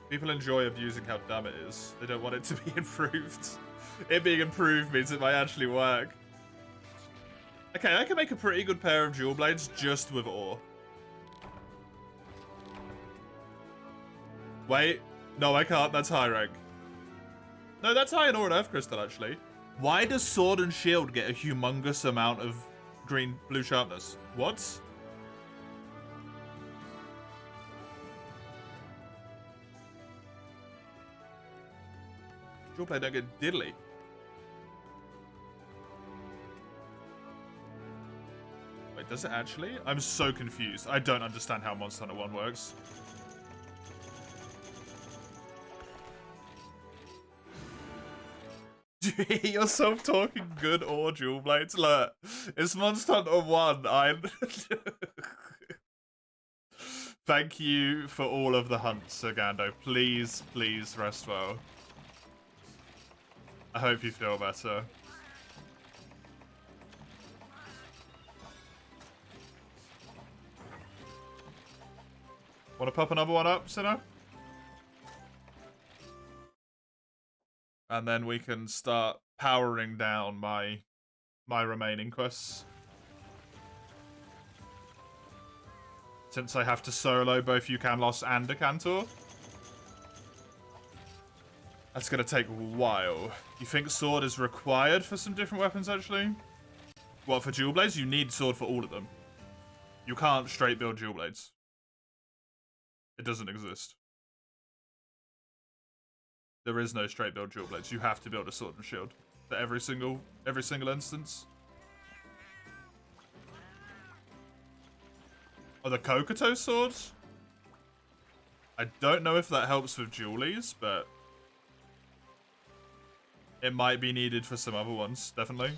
People enjoy abusing how dumb it is. They don't want it to be improved. It being improved means it might actually work. Okay, I can make a pretty good pair of dual blades just with ore. Wait. No, I can't. That's high rank. No, that's high in ore and earth crystal, actually. Why does sword and shield get a humongous amount of blue sharpness? What? Dual blade don't get diddly. Wait, does it actually? I'm so confused. I don't understand how Monster Hunter 1 works. Do you hear yourself talking good or dual blades? Look, it's Monster Hunter 1. Thank you for all of the hunts, Sir Gando. Please, please rest well. I hope you feel better. Want to pop another one up, Sinnoh? And then we can start powering down my remaining quests. Since I have to solo both Yukanlos and a Cantor. That's gonna take a while. You think sword is required for some different weapons, actually? What, for dual blades? You need sword for all of them. You can't straight build dual blades. It doesn't exist. There is no straight build dual blades. You have to build a sword and shield for every single instance. Oh, the Kokoto swords? I don't know if that helps with dualies, but it might be needed for some other ones, definitely.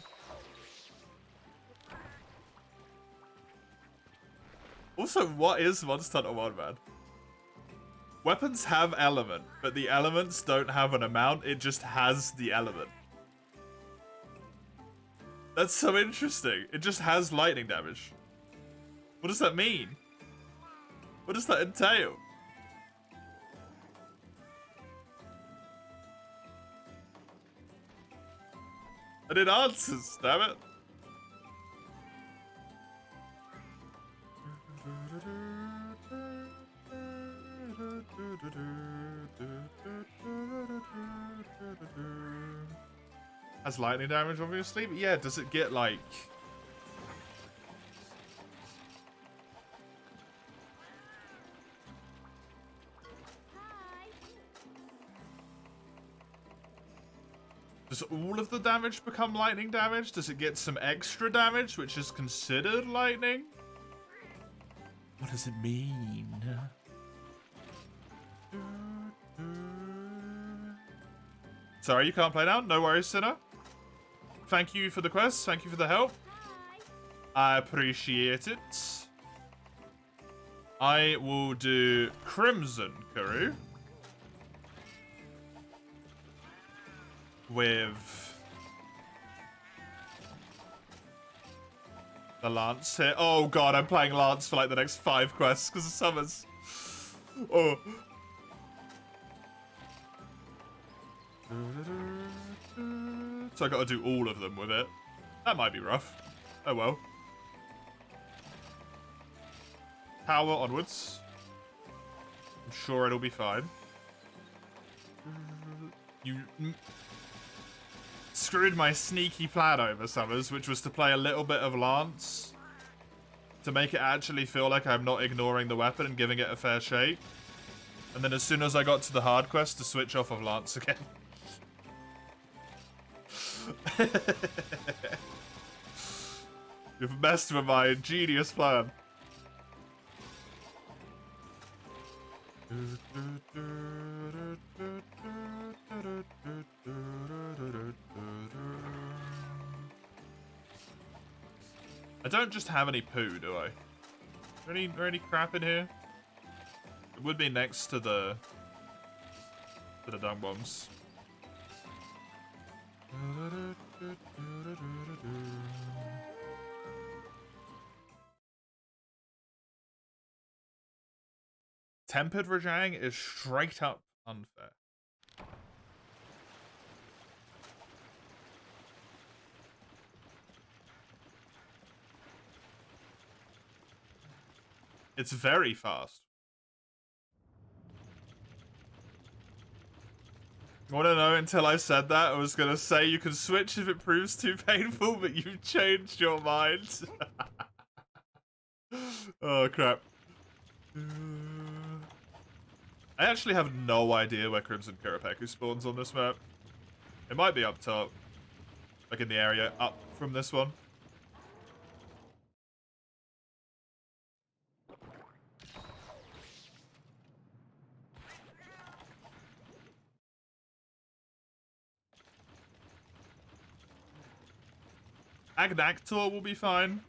Also, what is Monster Hunter 1, man? Weapons have element, but the elements don't have an amount, it just has the element. That's so interesting. It just has lightning damage. What does that mean? What does that entail? And it answers, damn it. Has lightning damage, obviously, but yeah, does it get like... Hi. Does all of the damage become lightning damage? Does it get some extra damage, which is considered lightning? What does it mean? Sorry, you can't play now? No worries, Sinner. Thank you for the quest. Thank you for the help. Hi. I appreciate it. I will do Crimson Kuru. With the Lance here. Oh god, I'm playing Lance for like the next 5 quests because of summons. Oh. So I gotta do all of them with it. That might be rough. Oh well. Power onwards. I'm sure it'll be fine. You screwed my sneaky plan over, Summers, which was to play a little bit of Lance to make it actually feel like I'm not ignoring the weapon and giving it a fair shake. And then as soon as I got to the hard quest, to switch off of Lance again. You've messed with my ingenious plan. I don't just have any poo, do I? Any crap in here? It would be next to the dung bombs. Tempered Rajang is straight up unfair. It's very fast. I want to know until I said that. I was going to say you can switch if it proves too painful, but you've changed your mind. Oh, crap. I actually have no idea where Crimson Karapeku spawns on this map. It might be up top. Like in the area up from this one. Agnactor will be fine.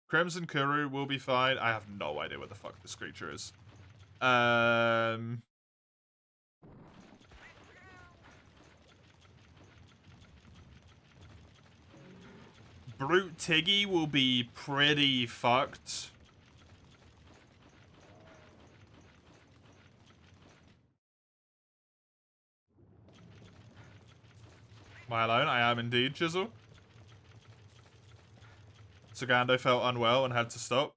Crimson Kuru will be fine. I have no idea what the fuck this creature is. Brute Tiggy will be pretty fucked. Am I alone? I am indeed, Chisel. Sagando felt unwell and had to stop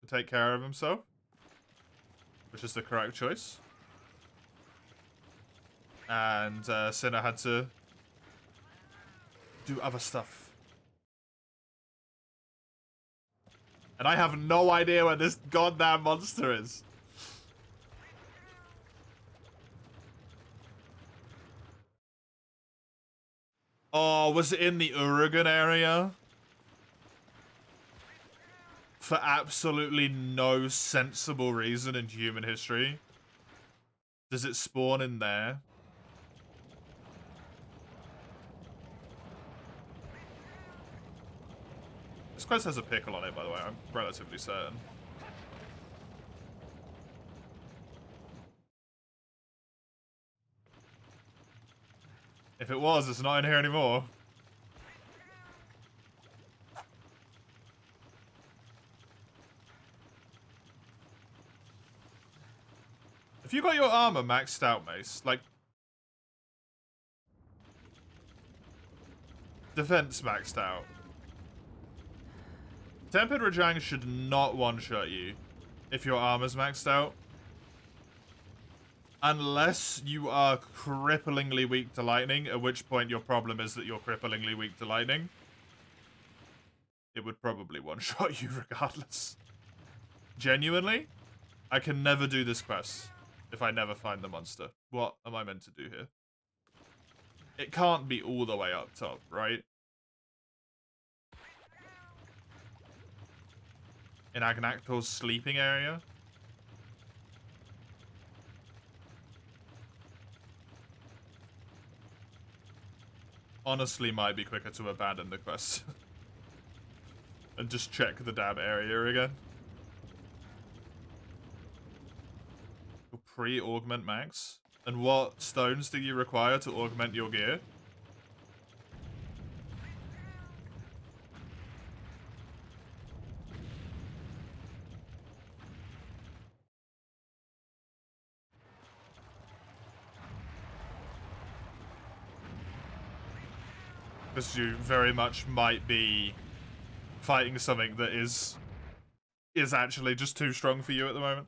to take care of himself, which is the correct choice. And Sinner had to do other stuff. And I have no idea where this goddamn monster is. Oh, was it in the Uragan area? For absolutely no sensible reason in human history. Does it spawn in there? This quest has a pickle on it, by the way. I'm relatively certain. If it was, it's not in here anymore. If you got your armor maxed out, Mace, like... defense maxed out. Tempered Rajang should not one-shot you if your armor's maxed out. Unless you are cripplingly weak to lightning, at which point your problem is that you're cripplingly weak to lightning. It would probably one-shot you regardless. Genuinely, I can never do this quest if I never find the monster. What am I meant to do here? It can't be all the way up top, right? In Agnaktor's sleeping area? Honestly, might be quicker to abandon the quest. And just check the damn area again. Pre-augment max? And what stones do you require to augment your gear? Because you very much might be fighting something that is actually just too strong for you at the moment.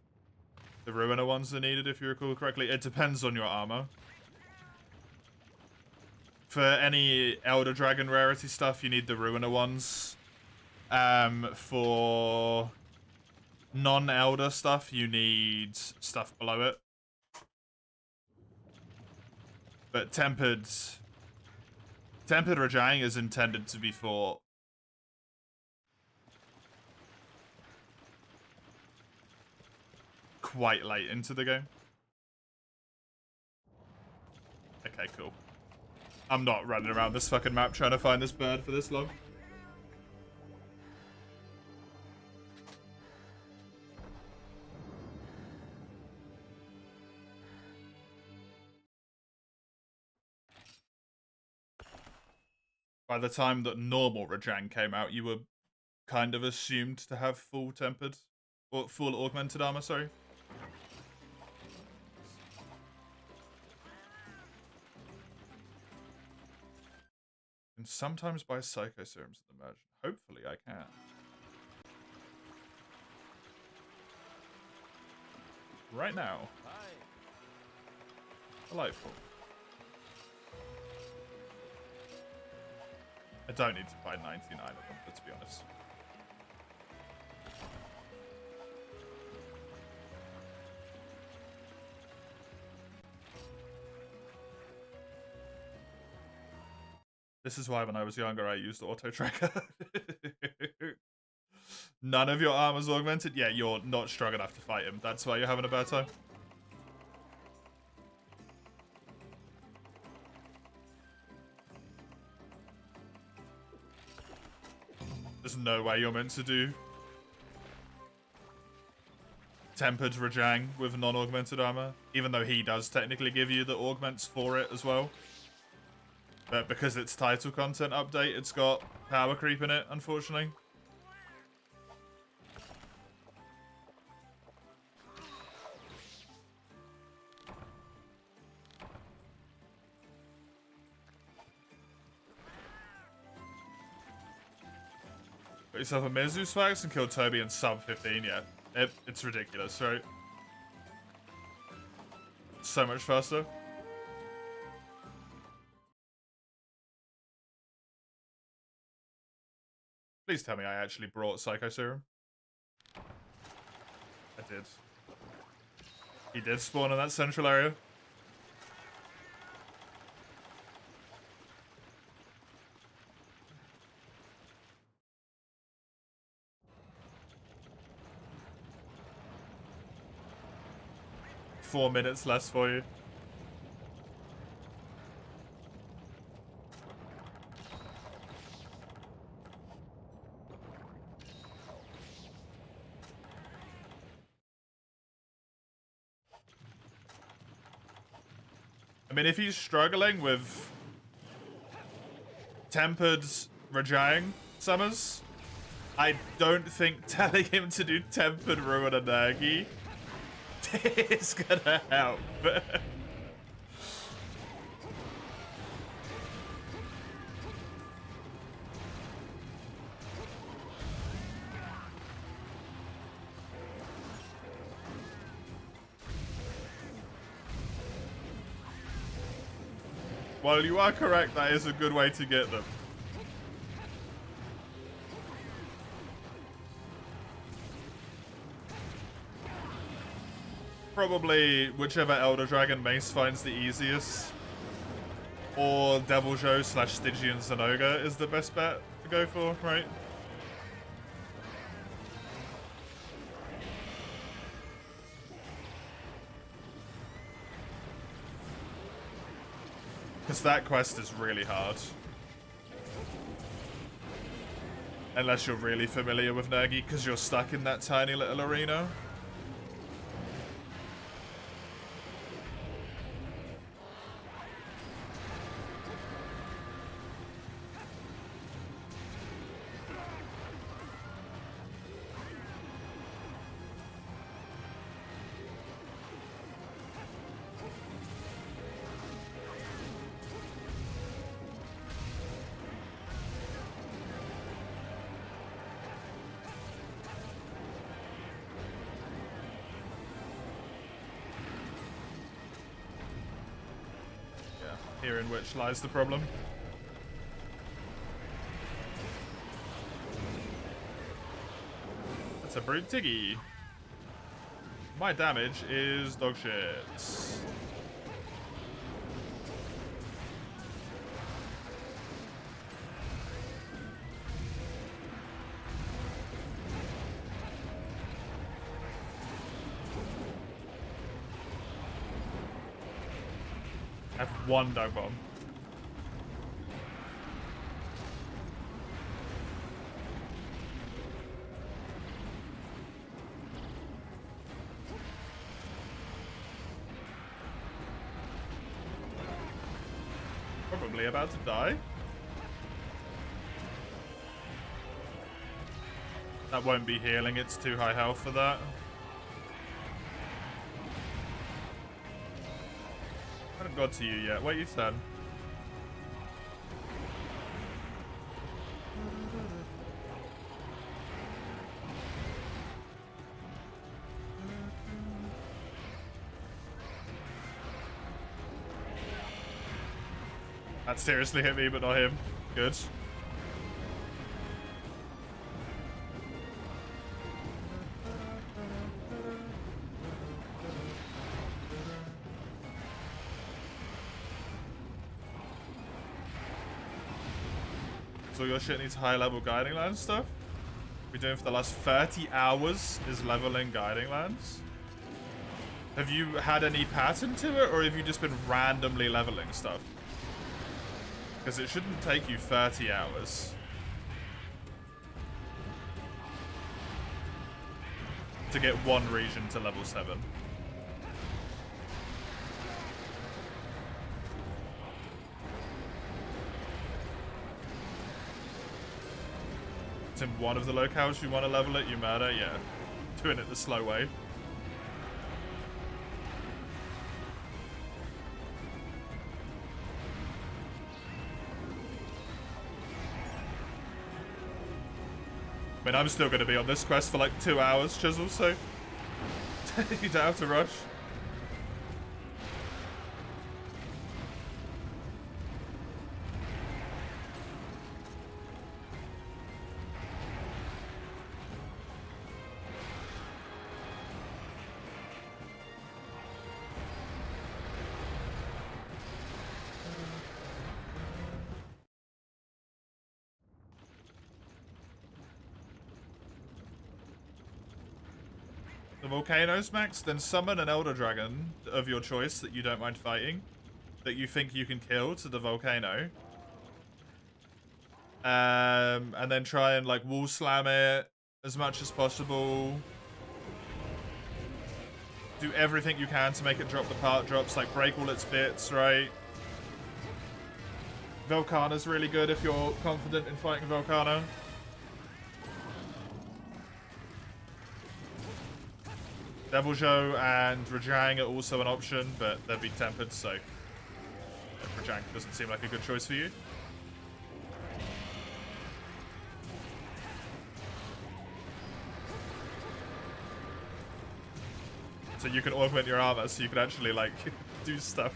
The Ruiner ones are needed, if you recall correctly. It depends on your armor. For any Elder Dragon rarity stuff, you need the Ruiner ones. For non-Elder stuff, you need stuff below it. But Tempered Rajang is intended to be for quite late into the game. Okay, cool. I'm not running around this fucking map trying to find this bird for this long. By the time that normal Rajang came out, you were kind of assumed to have full tempered, or full augmented armor, sorry. And sometimes buy Psycho Serums in the merchant. Hopefully I can. Right now. Delightful. I don't need to buy 99 of them, let's be honest. This is why when I was younger I used auto tracker. None of your armor's augmented? Yeah, you're not strong enough to fight him. That's why you're having a bad time. There's no way you're meant to do Tempered Rajang with non-augmented armor, even though he does technically give you the augments for it as well. But because it's title content update, it's got power creep in it, unfortunately. Got yourself a Mizu Swags and kill Toby in sub 15, yeah. It's ridiculous, right? So much faster. Please tell me I actually brought Psycho Serum. I did. He did spawn in that central area. Four minutes less for you. I mean, if he's struggling with Tempered Rajang summers, I don't think telling him to do Tempered Ruin and Nagi is gonna help. While you are correct, that is a good way to get them. Probably whichever Elder Dragon Mace finds the easiest. Or Devil Joe / Stygian Zenoga is the best bet to go for, right? Because that quest is really hard. Unless you're really familiar with Nergi, because you're stuck in that tiny little arena. Herein which lies the problem. That's a Brute Tiggy. My damage is dog shit. I have one dog bomb. Probably about to die. That won't be healing, it's too high health for that. I haven't got to you yet. Wait your turn. That seriously hit me, but not him. Good. So your shit needs high level guiding land stuff. We're doing for the last 30 hours is leveling guiding lands. Have you had any pattern to it, or have you just been randomly leveling stuff? Because it shouldn't take you 30 hours. To get one region to level 7. It's in one of the locales you want to level it, you murder, yeah. Doing it the slow way. I mean, I'm still going to be on this quest for like 2 hours, Chisel, so you don't have to rush. The volcanoes, Max, then summon an Elder Dragon of your choice that you don't mind fighting, that you think you can kill to the volcano. And then try and like wall slam it as much as possible. Do everything you can to make it drop the part drops, like break all its bits, right? Volcana's really good if you're confident in fighting Volcana. Devil Joe and Rajang are also an option, but they'd be tempered, so Rajang doesn't seem like a good choice for you. So you can augment your armor so you can actually, like, do stuff.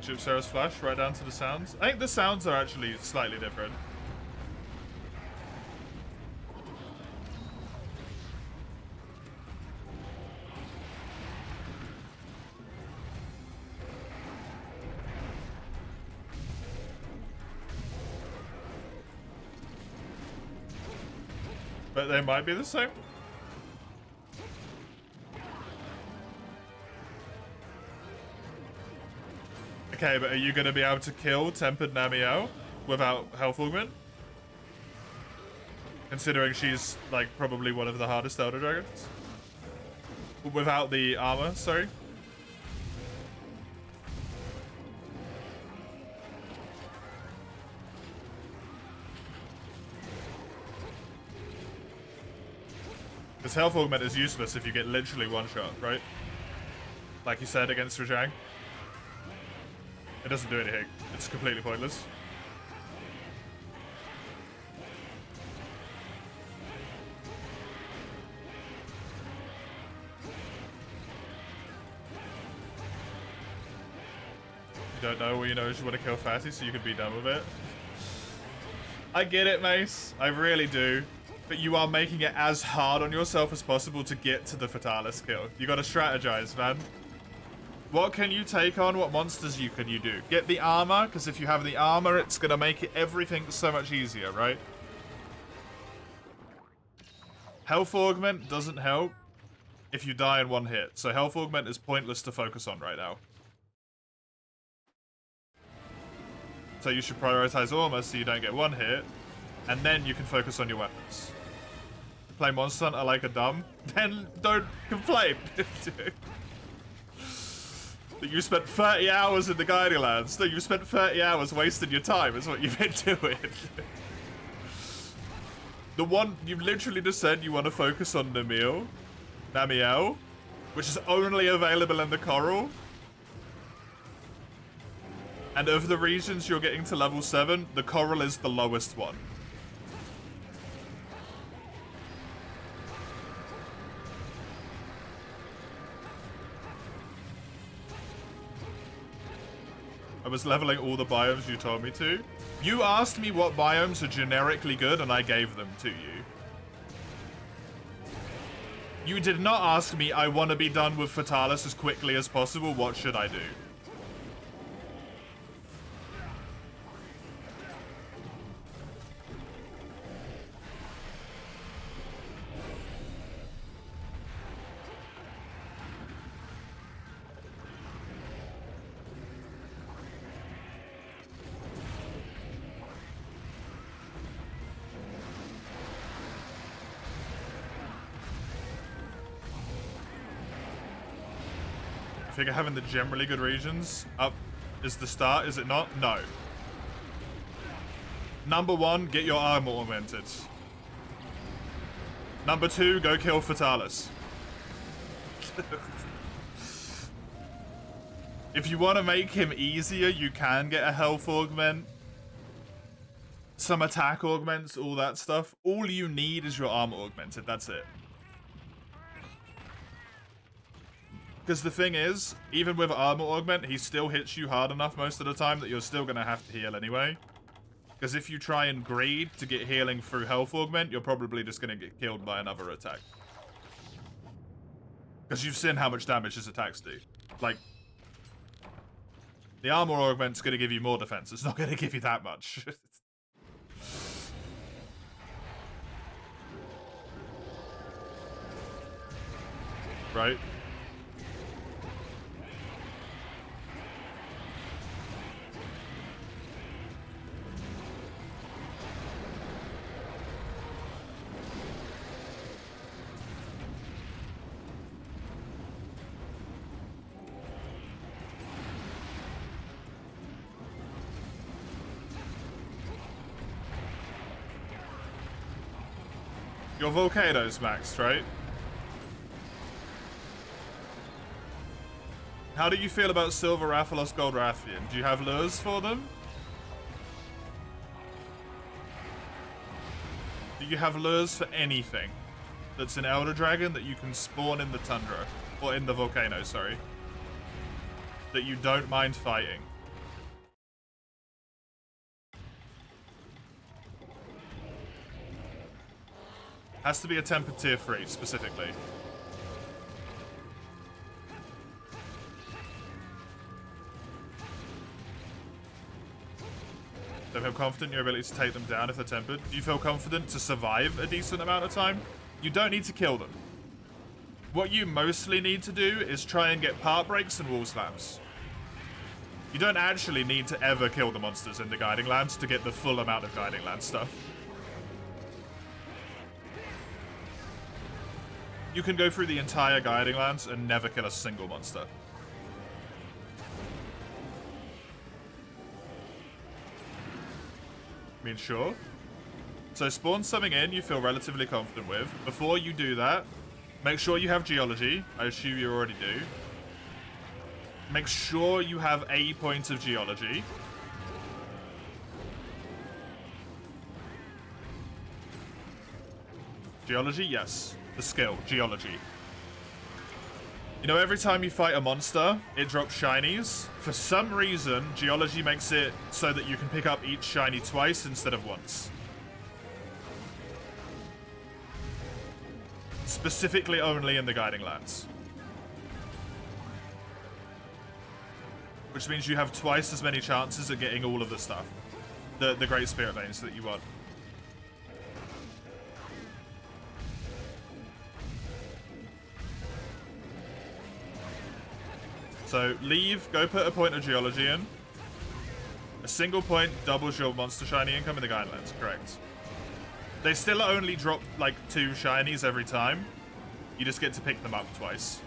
Chip Sarah's flash right down to the sounds. I think the sounds are actually slightly different. But they might be the same. Okay, but are you going to be able to kill Tempered Namielle without health augment? Considering she's, like, probably one of the hardest Elder Dragons. Without the armor, sorry. Because health augment is useless if you get literally one shot, right? Like you said against Rajang. It doesn't do anything. It's completely pointless. You don't know, well, you know, you want to kill Fatty so you can be done with it. I get it, Mace. I really do. But you are making it as hard on yourself as possible to get to the Fatalis kill. You gotta strategize, man. What can you take on? What monsters can you do? Get the armor, because if you have the armor, it's gonna make it everything so much easier, right? Health augment doesn't help if you die in one hit. So health augment is pointless to focus on right now. So you should prioritize armor so you don't get one hit, and then you can focus on your weapons. Play Monster Hunter like a dumb, then don't complain. That you spent 30 hours in the Guiding Lands. No, you spent 30 hours wasting your time is what you've been doing. The one, you literally just said you want to focus on Namielle, which is only available in the Coral. And of the regions you're getting to level 7, the Coral is the lowest one. I was leveling all the biomes you told me to. You asked me what biomes are generically good, and I gave them to you. You did not ask me, I want to be done with Fatalis as quickly as possible, what should I do? I figure having the generally good regions up is the start, is it not? No. Number 1, get your armor augmented. Number 2, go kill Fatalis. If you want to make him easier, you can get a health augment. Some attack augments, all that stuff. All you need is your armor augmented, that's it. Because the thing is, even with armor augment, he still hits you hard enough most of the time that you're still going to have to heal anyway. Because if you try and greed to get healing through health augment, you're probably just going to get killed by another attack. Because you've seen how much damage his attacks do. Like, the armor augment's going to give you more defense. It's not going to give you that much. Right? Your volcanoes maxed, right? How do you feel about Silver Rathalos, Gold Rathian? Do you have lures for them? Do you have lures for anything that's an Elder Dragon that you can spawn in the Tundra? Or in the volcano, sorry. That you don't mind fighting? Has to be a tempered tier 3, specifically. Do you feel confident in your ability to take them down if they're tempered? Do you feel confident to survive a decent amount of time? You don't need to kill them. What you mostly need to do is try and get part breaks and wall slams. You don't actually need to ever kill the monsters in the Guiding Lands to get the full amount of Guiding Land stuff. You can go through the entire Guiding Lands and never kill a single monster. I mean, sure. So spawn something in you feel relatively confident with. Before you do that, make sure you have geology. I assume you already do. Make sure you have a point of geology. Geology? Yes. The skill. Geology. You know, every time you fight a monster, it drops shinies. For some reason, geology makes it so that you can pick up each shiny twice instead of once. Specifically only in the Guiding Lands. Which means you have twice as many chances at getting all of the stuff. The Great Spirit Veins that you want. So leave, go put a point of geology in. A single point doubles your monster shiny income in the Guiding Lands, correct. They still only drop like 2 shinies every time. You just get to pick them up twice.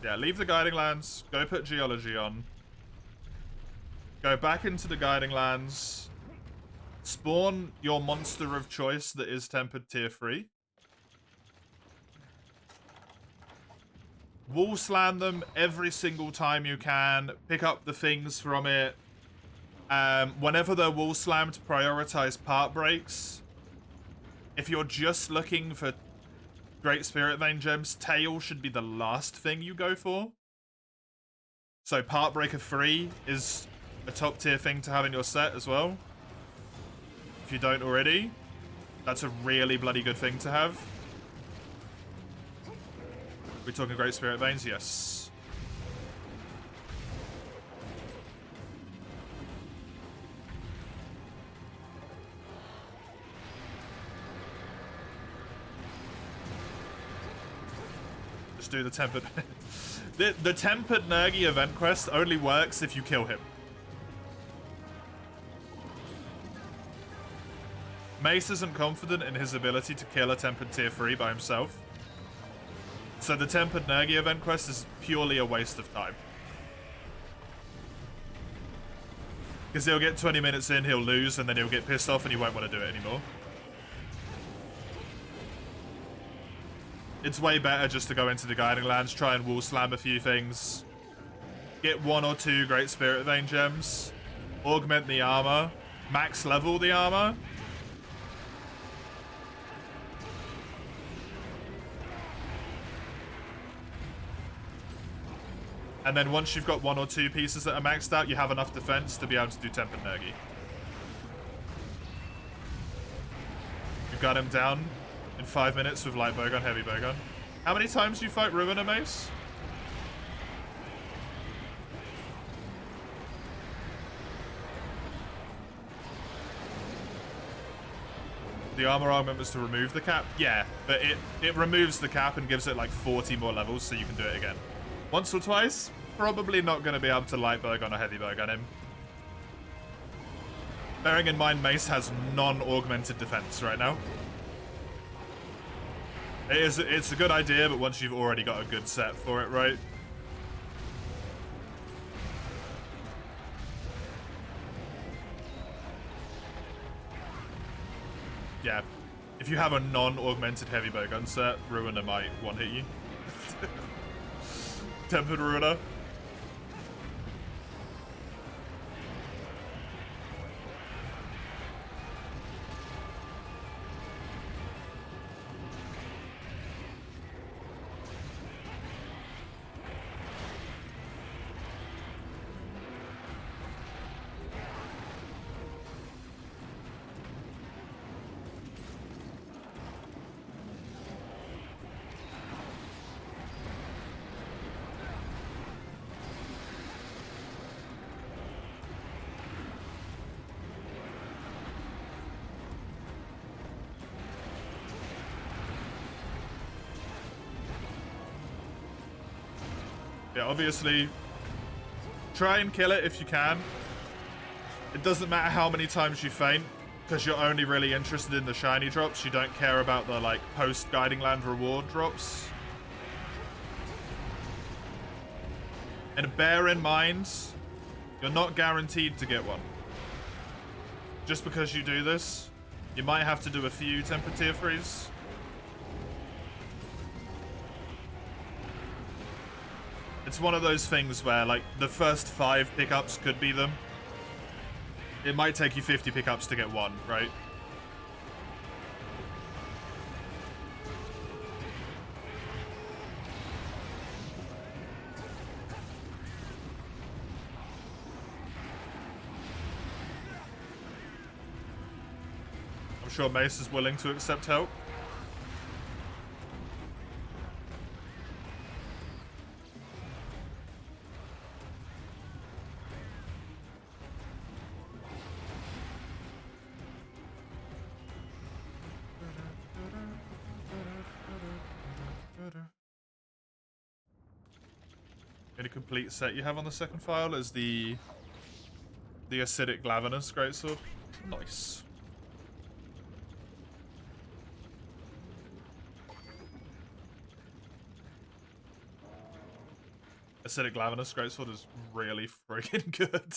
Yeah, leave the Guiding Lands, go put geology on. Go back into the Guiding Lands. Spawn your monster of choice that is tempered tier 3. Wall slam them every single time you can. Pick up the things from it. Whenever they're wall slammed, prioritize part breaks. If you're just looking for Great Spirit Vein gems, tail should be the last thing you go for. So part breaker 3 is a top tier thing to have in your set as well. If you don't already, that's a really bloody good thing to have. We're talking Great Spirit Veins? Yes. Just do the tempered... the tempered Nergi event quest only works if you kill him. Mace isn't confident in his ability to kill a tempered tier 3 by himself. So the tempered Nergi event quest is purely a waste of time. Because he'll get 20 minutes in, he'll lose, and then he'll get pissed off and he won't want to do it anymore. It's way better just to go into the Guiding Lands, try and wall slam a few things. Get 1 or 2 Great Spirit Vein gems. Augment the armor. Max level the armor. And then once you've got 1 or 2 pieces that are maxed out, you have enough defense to be able to do Tempered Nergi. You got him down in 5 minutes with light bowgun, heavy bowgun. How many times do you fight Ruiner Mace? The armor augment was to remove the cap? Yeah, but it removes the cap and gives it like 40 more levels, so you can do it again. Once or twice, probably not going to be able to light bowgun or heavy bowgun him. Bearing in mind Mace has non-augmented defense right now. It's a good idea, but once you've already got a good set for it, right? Yeah. If you have a non-augmented heavy bowgun set, Ruiner might one-hit you. Tempered Ruiner. Yeah, obviously, try and kill it if you can. It doesn't matter how many times you faint, because you're only really interested in the shiny drops. You don't care about the, like, post-Guiding Land reward drops. And bear in mind, you're not guaranteed to get one. Just because you do this, you might have to do a few temper tier 3s. It's one of those things where, like, the first 5 pickups could be them. It might take you 50 pickups to get one, right? I'm sure Mace is willing to accept help. Any complete set you have on the second file is the acidic Glavenus greatsword. Nice. Acidic Glavenus greatsword is really freaking good.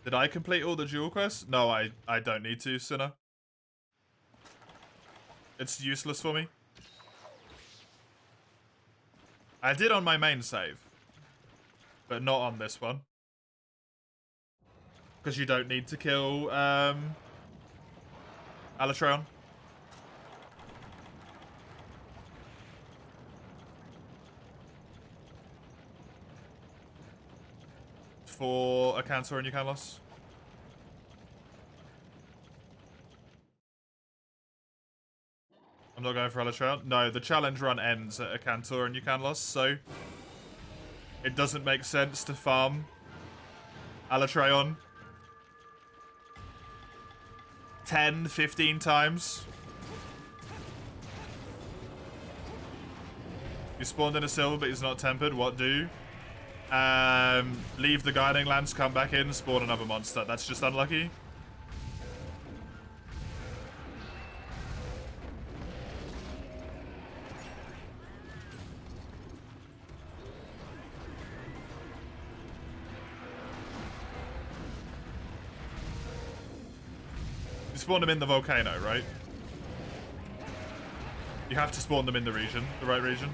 Did I complete all the dual quests? No, I don't need to, Sinner. It's useless for me. I did on my main save, but not on this one. Because you don't need to kill Alatreon. For a Cantor and Eucanlos. I'm not going for Alatreon. No, the challenge run ends at a Cantor and Eucanlos, so it doesn't make sense to farm Alatreon 10, 15 times. You spawned in a silver, but he's not tempered. What do? Leave the Guiding Lands, come back in, spawn another monster. That's just unlucky. You spawn them in the volcano, right? You have to spawn them in the region, the right region.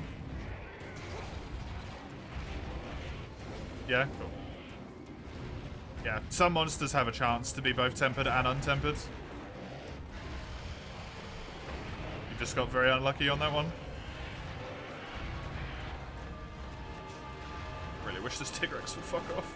Yeah, cool. Yeah, some monsters have a chance to be both tempered and untempered. You just got very unlucky on that one. Really wish this Tigrex would fuck off.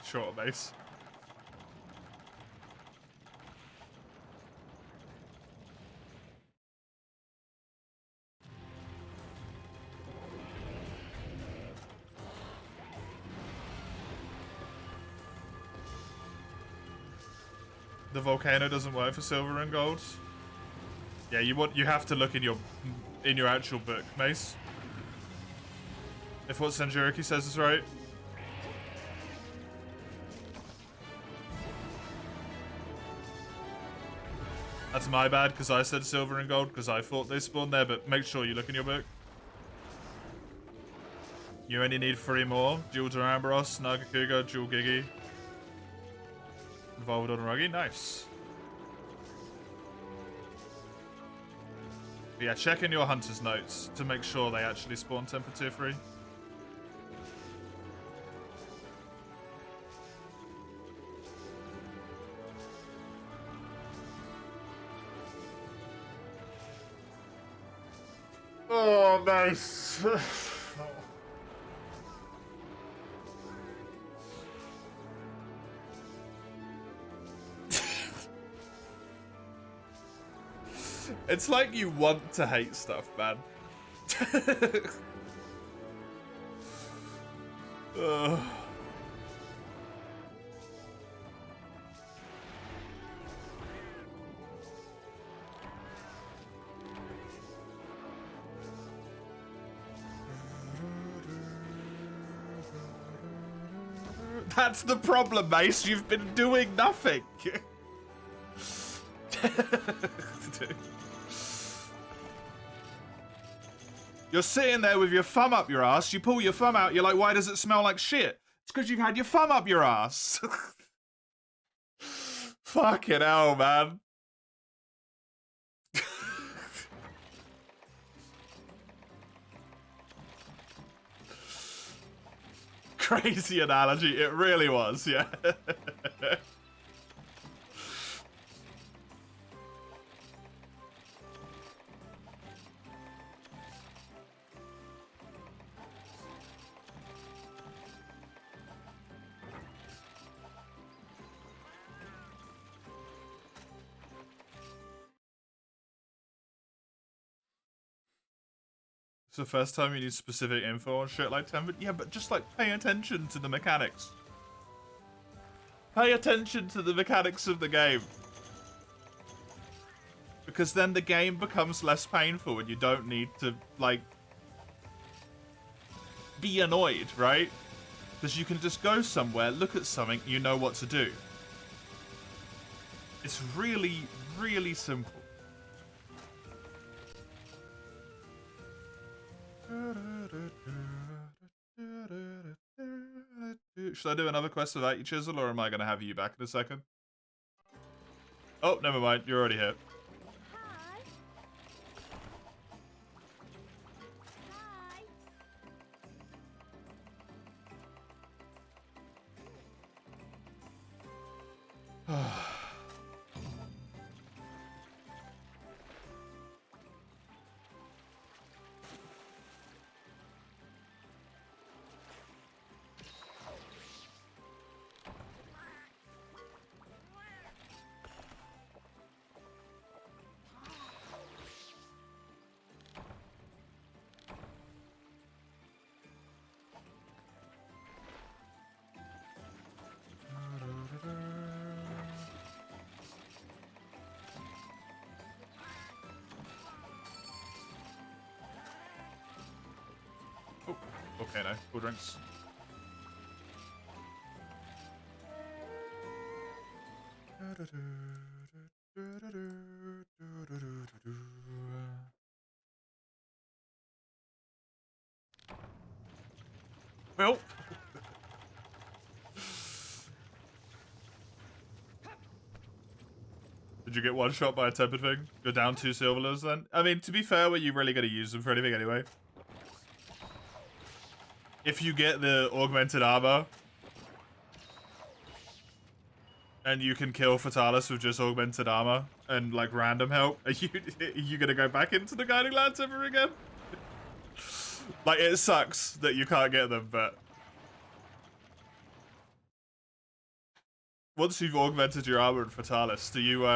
Short base. The volcano doesn't work for silver and gold. Yeah, you have to look in your actual book, Mace. If what Sanjuriki says is right. That's my bad, because I said silver and gold, because I thought they spawned there, but make sure you look in your book. You only need 3 more. Dual Duramboros, Nagakuga, Dual Gigi. Involved on Ruggy, nice. But yeah, check in your hunter's notes to make sure they actually spawn temper tier 3. Oh, nice. It's like you want to hate stuff, man. Ugh. That's the problem, Mace. You've been doing nothing. You're sitting there with your thumb up your ass. You pull your thumb out. You're like, why does it smell like shit? It's because you've had your thumb up your ass. Fucking hell, man. Crazy analogy. It really was, yeah. It's the first time you need specific info on shit like temper. Yeah, but just like pay attention to the mechanics. Pay attention to the mechanics of the game. Because then the game becomes less painful and you don't need to, like, be annoyed, right? Because you can just go somewhere, look at something, you know what to do. It's really, really simple. Should I do another quest without you, Chisel, or am I going to have you back in a second? Oh, never mind. You're already here. Hi. Okay, no. Cool drinks. Well. Did you get one shot by a tempered thing? You're down 2 silverlers then? I mean, to be fair, were you really going to use them for anything anyway? If you get the augmented armor and you can kill Fatalis with just augmented armor and like random help, are you gonna go back into the Guiding Lands ever again? Like, it sucks that you can't get them, but once you've augmented your armor and Fatalis, do you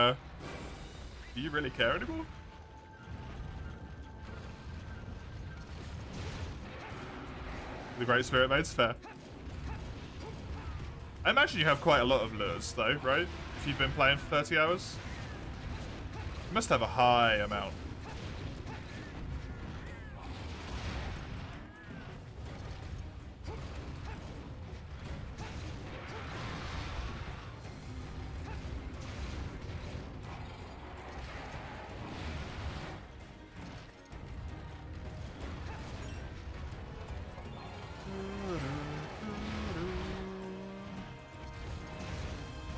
really care anymore? The Great Spirit Maid's fair. I imagine you have quite a lot of lures, though, right? If you've been playing for 30 hours? You must have a high amount.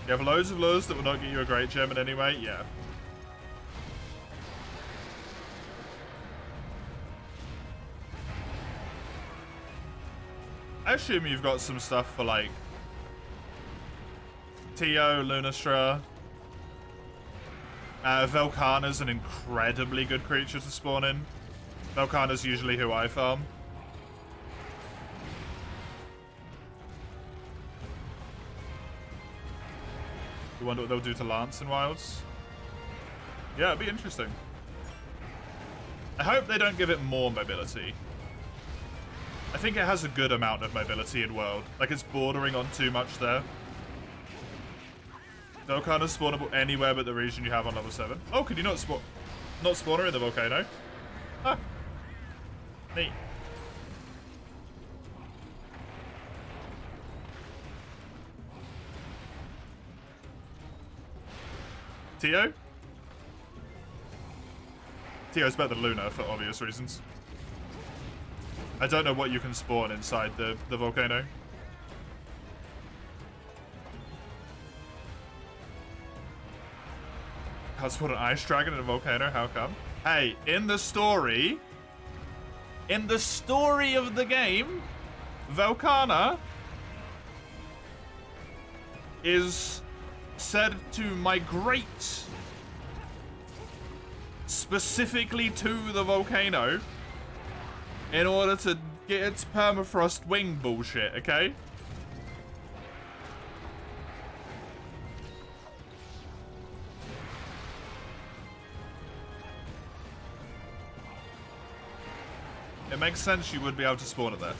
You have loads of lures that will not get you a great gem in any way? Yeah. I assume you've got some stuff for like Tio, Lunastra. Velkhana's an incredibly good creature to spawn in. Velkhana's usually who I farm. You wonder what they'll do to Lance in Wilds? Yeah, it'd be interesting. I hope they don't give it more mobility. I think it has a good amount of mobility in World. Like, it's bordering on too much there. Velkhana's spawnable anywhere but the region you have on level 7. Oh, could you not spawn her in the volcano? Ah. Neat. Tio? Tio's better than Luna for obvious reasons. I don't know what you can spawn inside the volcano. Can't spawn an ice dragon in a volcano? How come? Hey, in the story of the game, Velkhana is said to migrate specifically to the volcano in order to get its permafrost wing bullshit, okay? It makes sense you would be able to spawn it there.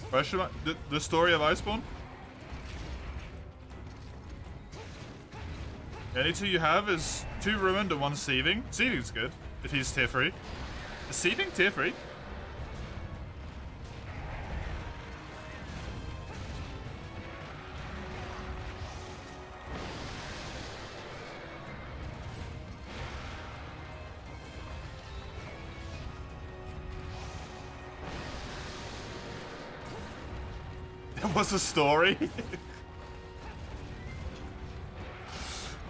Question mark? The story of Iceborne? The only two you have is 2 Ruined and 1 Seething. Seething's good, if he's tier 3. Is Seething tier 3? Was a story.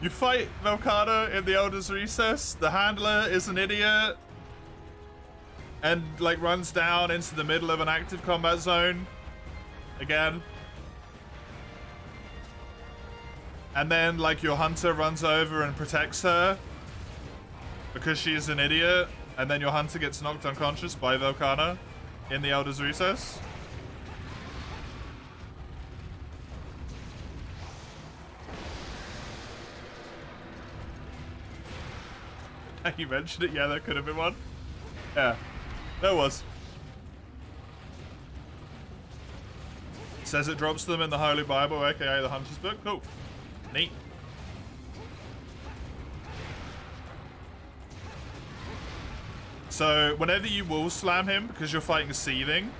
You fight Velkhana in the Elder's Recess. The handler is an idiot and like runs down into the middle of an active combat zone again. And then like your hunter runs over and protects her because she's an idiot, and then your hunter gets knocked unconscious by Velkhana in the Elder's Recess. You mentioned it, yeah, that could have been one. Yeah, there was. It says it drops them in the Holy Bible, aka the Hunter's Book. Cool. Neat. So, whenever you wall slam him, because you're fighting Seething,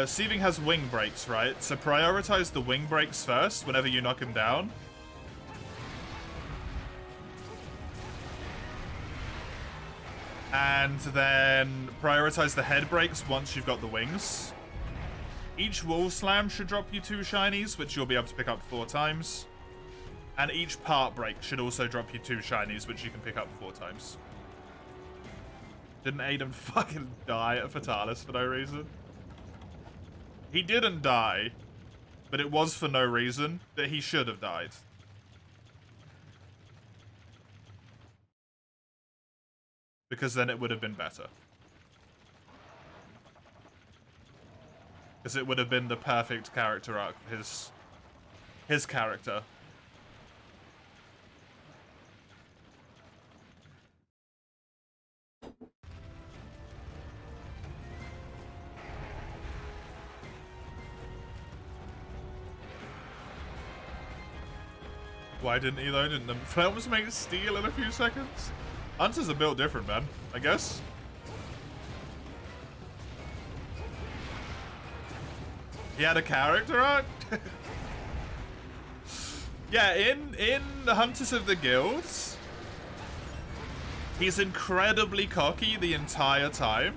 Seething has wing breaks, right? So prioritize the wing breaks first whenever you knock him down. And then prioritize the head breaks once you've got the wings. Each wall slam should drop you 2 shinies, which you'll be able to pick up 4 times. And each part break should also drop you 2 shinies, which you can pick up 4 times. Didn't Aiden fucking die at Fatalis for no reason? He didn't die, but it was for no reason that he should have died. Because then it would have been better. Because it would have been the perfect character arc for his character. Why didn't he though? Didn't the films make steel in a few seconds? Hunters are built different, man. I guess. He had a character arc? Yeah, in the Hunters of the Guilds, he's incredibly cocky the entire time.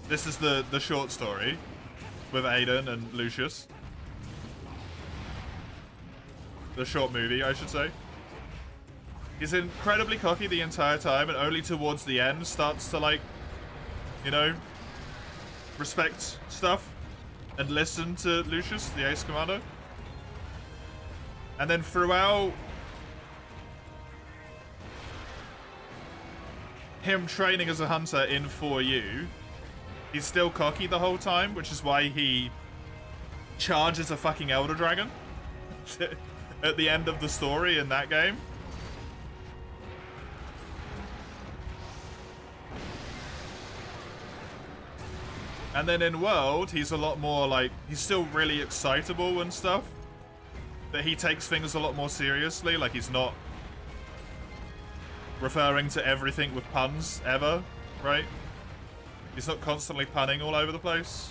This is the short story with Aiden and Lucius. The short movie, I should say. He's incredibly cocky the entire time, and only towards the end starts to, like, you know, respect stuff and listen to Lucius, the ace commander. And then throughout him training as a hunter in 4U, he's still cocky the whole time, which is why he charges a fucking Elder Dragon at the end of the story in that game. And then in World, he's a lot more like, he's still really excitable and stuff, but he takes things a lot more seriously. Like, he's not referring to everything with puns ever, right? He's not constantly punning all over the place.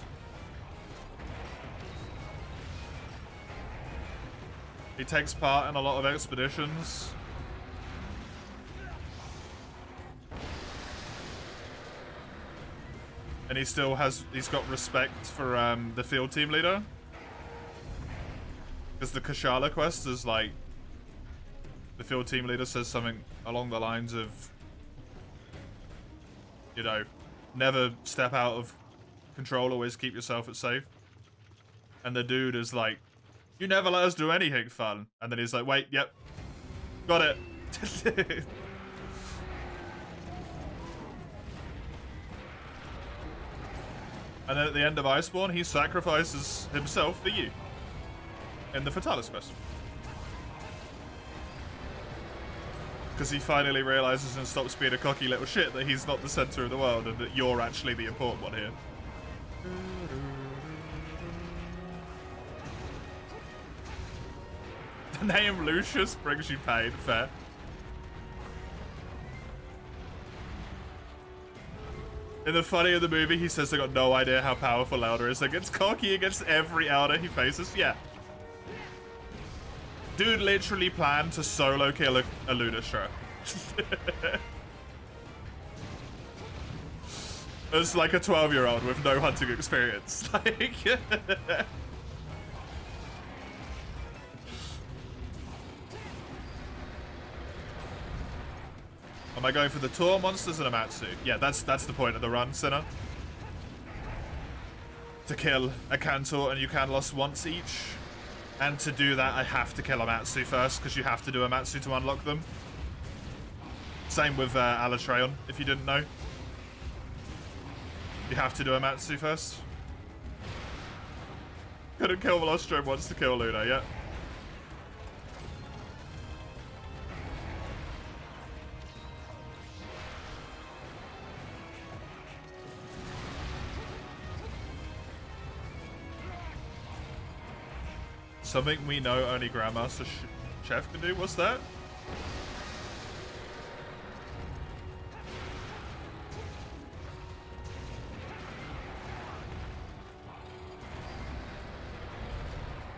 He takes part in a lot of expeditions. And he still has, he's got respect for the field team leader. Because the Kashala quest is like, the field team leader says something along the lines of, you know, never step out of control, always keep yourself at safe. And the dude is like, you never let us do anything fun. And then he's like, wait, yep, got it. And then at the end of Iceborne, he sacrifices himself for you in the Fatalis quest. Because he finally realizes and stops being a cocky little shit that he's not the center of the world and that you're actually the important one here. The name Lucius brings you pain, fair. In the funny of the movie, he says they got no idea how powerful Elder is. Like, it's cocky against every Elder he faces. Yeah. Dude literally planned to solo kill a Lunastra. As like a 12-year-old with no hunting experience. Like, am I going for the Tor monsters and Amatsu? Yeah, that's the point of the run, Sinner. To kill a Cantor and Yukanlos once each. And to do that, I have to kill Amatsu first, because you have to do Amatsu to unlock them. Same with Alatreon, if you didn't know. You have to do Amatsu first. Couldn't kill Velostrom once to kill Luna, yeah. Something we know only Grandmaster Chef can do? What's that?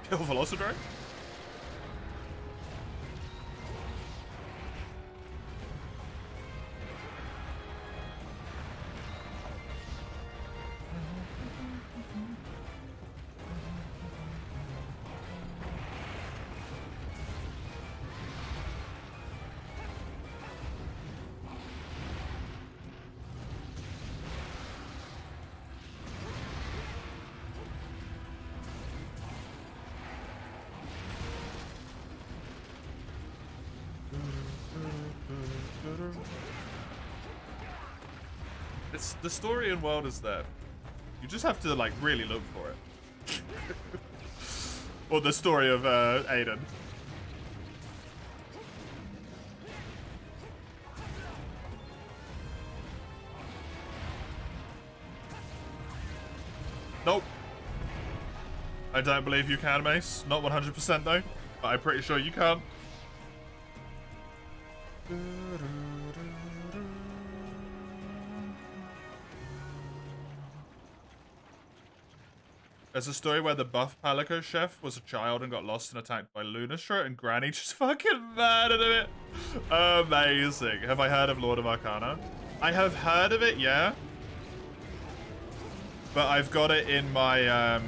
Kill Velociraptor? It's, the story and world is there. You just have to, like, really look for it. Or the story of Aiden. Nope. I don't believe you can, Mace. Not 100% though. But I'm pretty sure you can't. There's a story where the buff Palico chef was a child and got lost and attacked by Lunastra, and Granny just fucking murdered him. Amazing. Have I heard of Lord of Arcana? I have heard of it, yeah. But I've got it in my,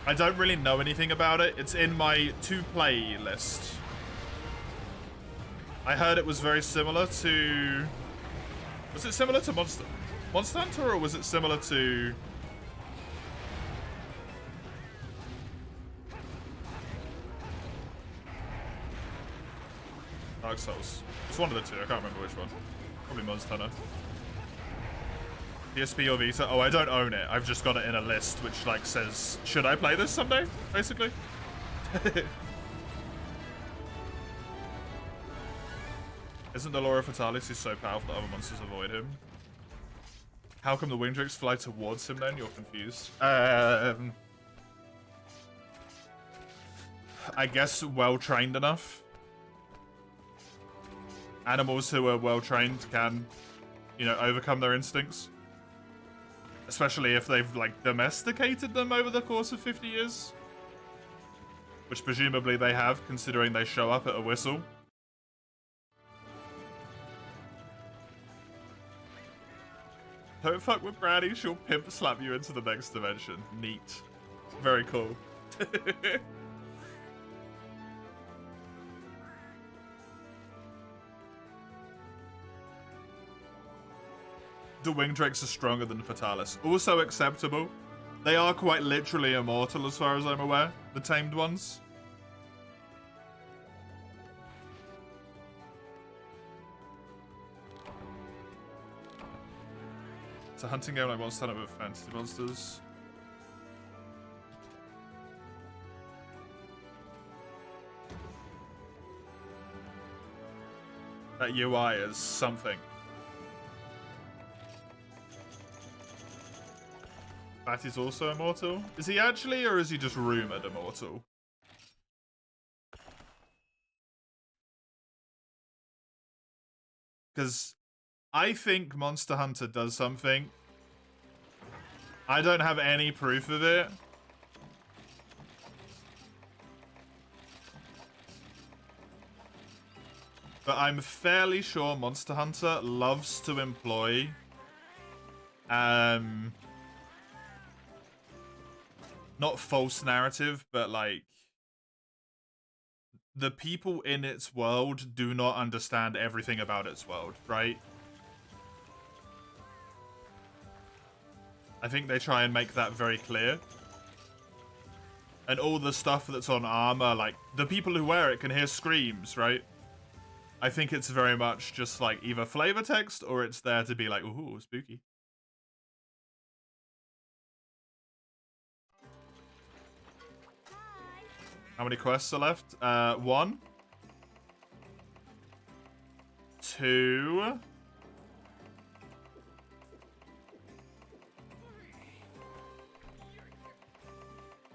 I don't really know anything about it. It's in my to-play list. I heard it was very similar to... Was it similar to Monster Hunter, or was it similar to... Dark Souls? It's one of the two. I can't remember which one. Probably Monster Hunter. PSP or Vita? Oh, I don't own it. I've just got it in a list which, like, says, should I play this someday? Basically. Isn't the Laura Fatalis so powerful that other monsters avoid him? How come the Wingdrakes fly towards him then? You're confused. I guess well-trained enough. Animals who are well-trained can, you know, overcome their instincts. Especially if they've, like, domesticated them over the course of 50 years. Which presumably they have, considering they show up at a whistle. Don't fuck with Granny, she'll pimp slap you into the next dimension. Neat. Very cool. The Wingdrakes are stronger than Fatalis. Also acceptable. They are quite literally immortal as far as I'm aware. The tamed ones. It's a hunting game like Monster Hunter with fantasy monsters. That UI is something. Batty's also immortal? Is he actually, or is he just rumored immortal? Because I think Monster Hunter does something. I don't have any proof of it. But I'm fairly sure Monster Hunter loves to employ not false narrative, but like the people in its world do not understand everything about its world, right? I think they try and make that very clear. And all the stuff that's on armor, like the people who wear it can hear screams, right? I think it's very much just like either flavor text or it's there to be like, ooh, spooky. How many quests are left? 1. 2.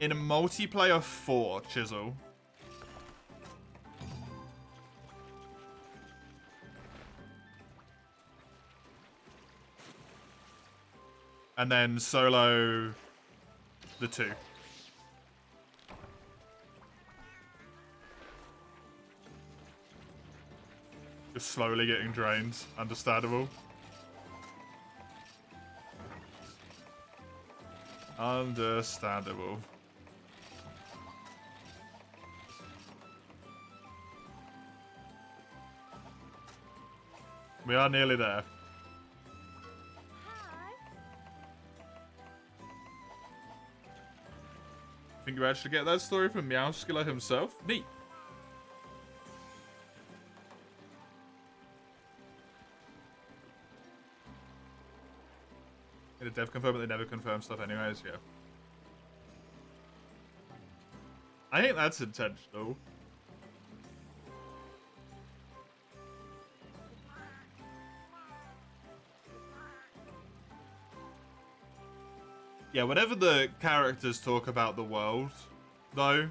In a multiplayer 4, Chisel. And then solo the 2. Just slowly getting drained. Understandable. Understandable. We are nearly there. Think you actually get that story from Meowskiller himself? Neat. Did dev confirm that they never confirm stuff anyways? Yeah. I think that's intentional. Yeah, whenever the characters talk about the world, though,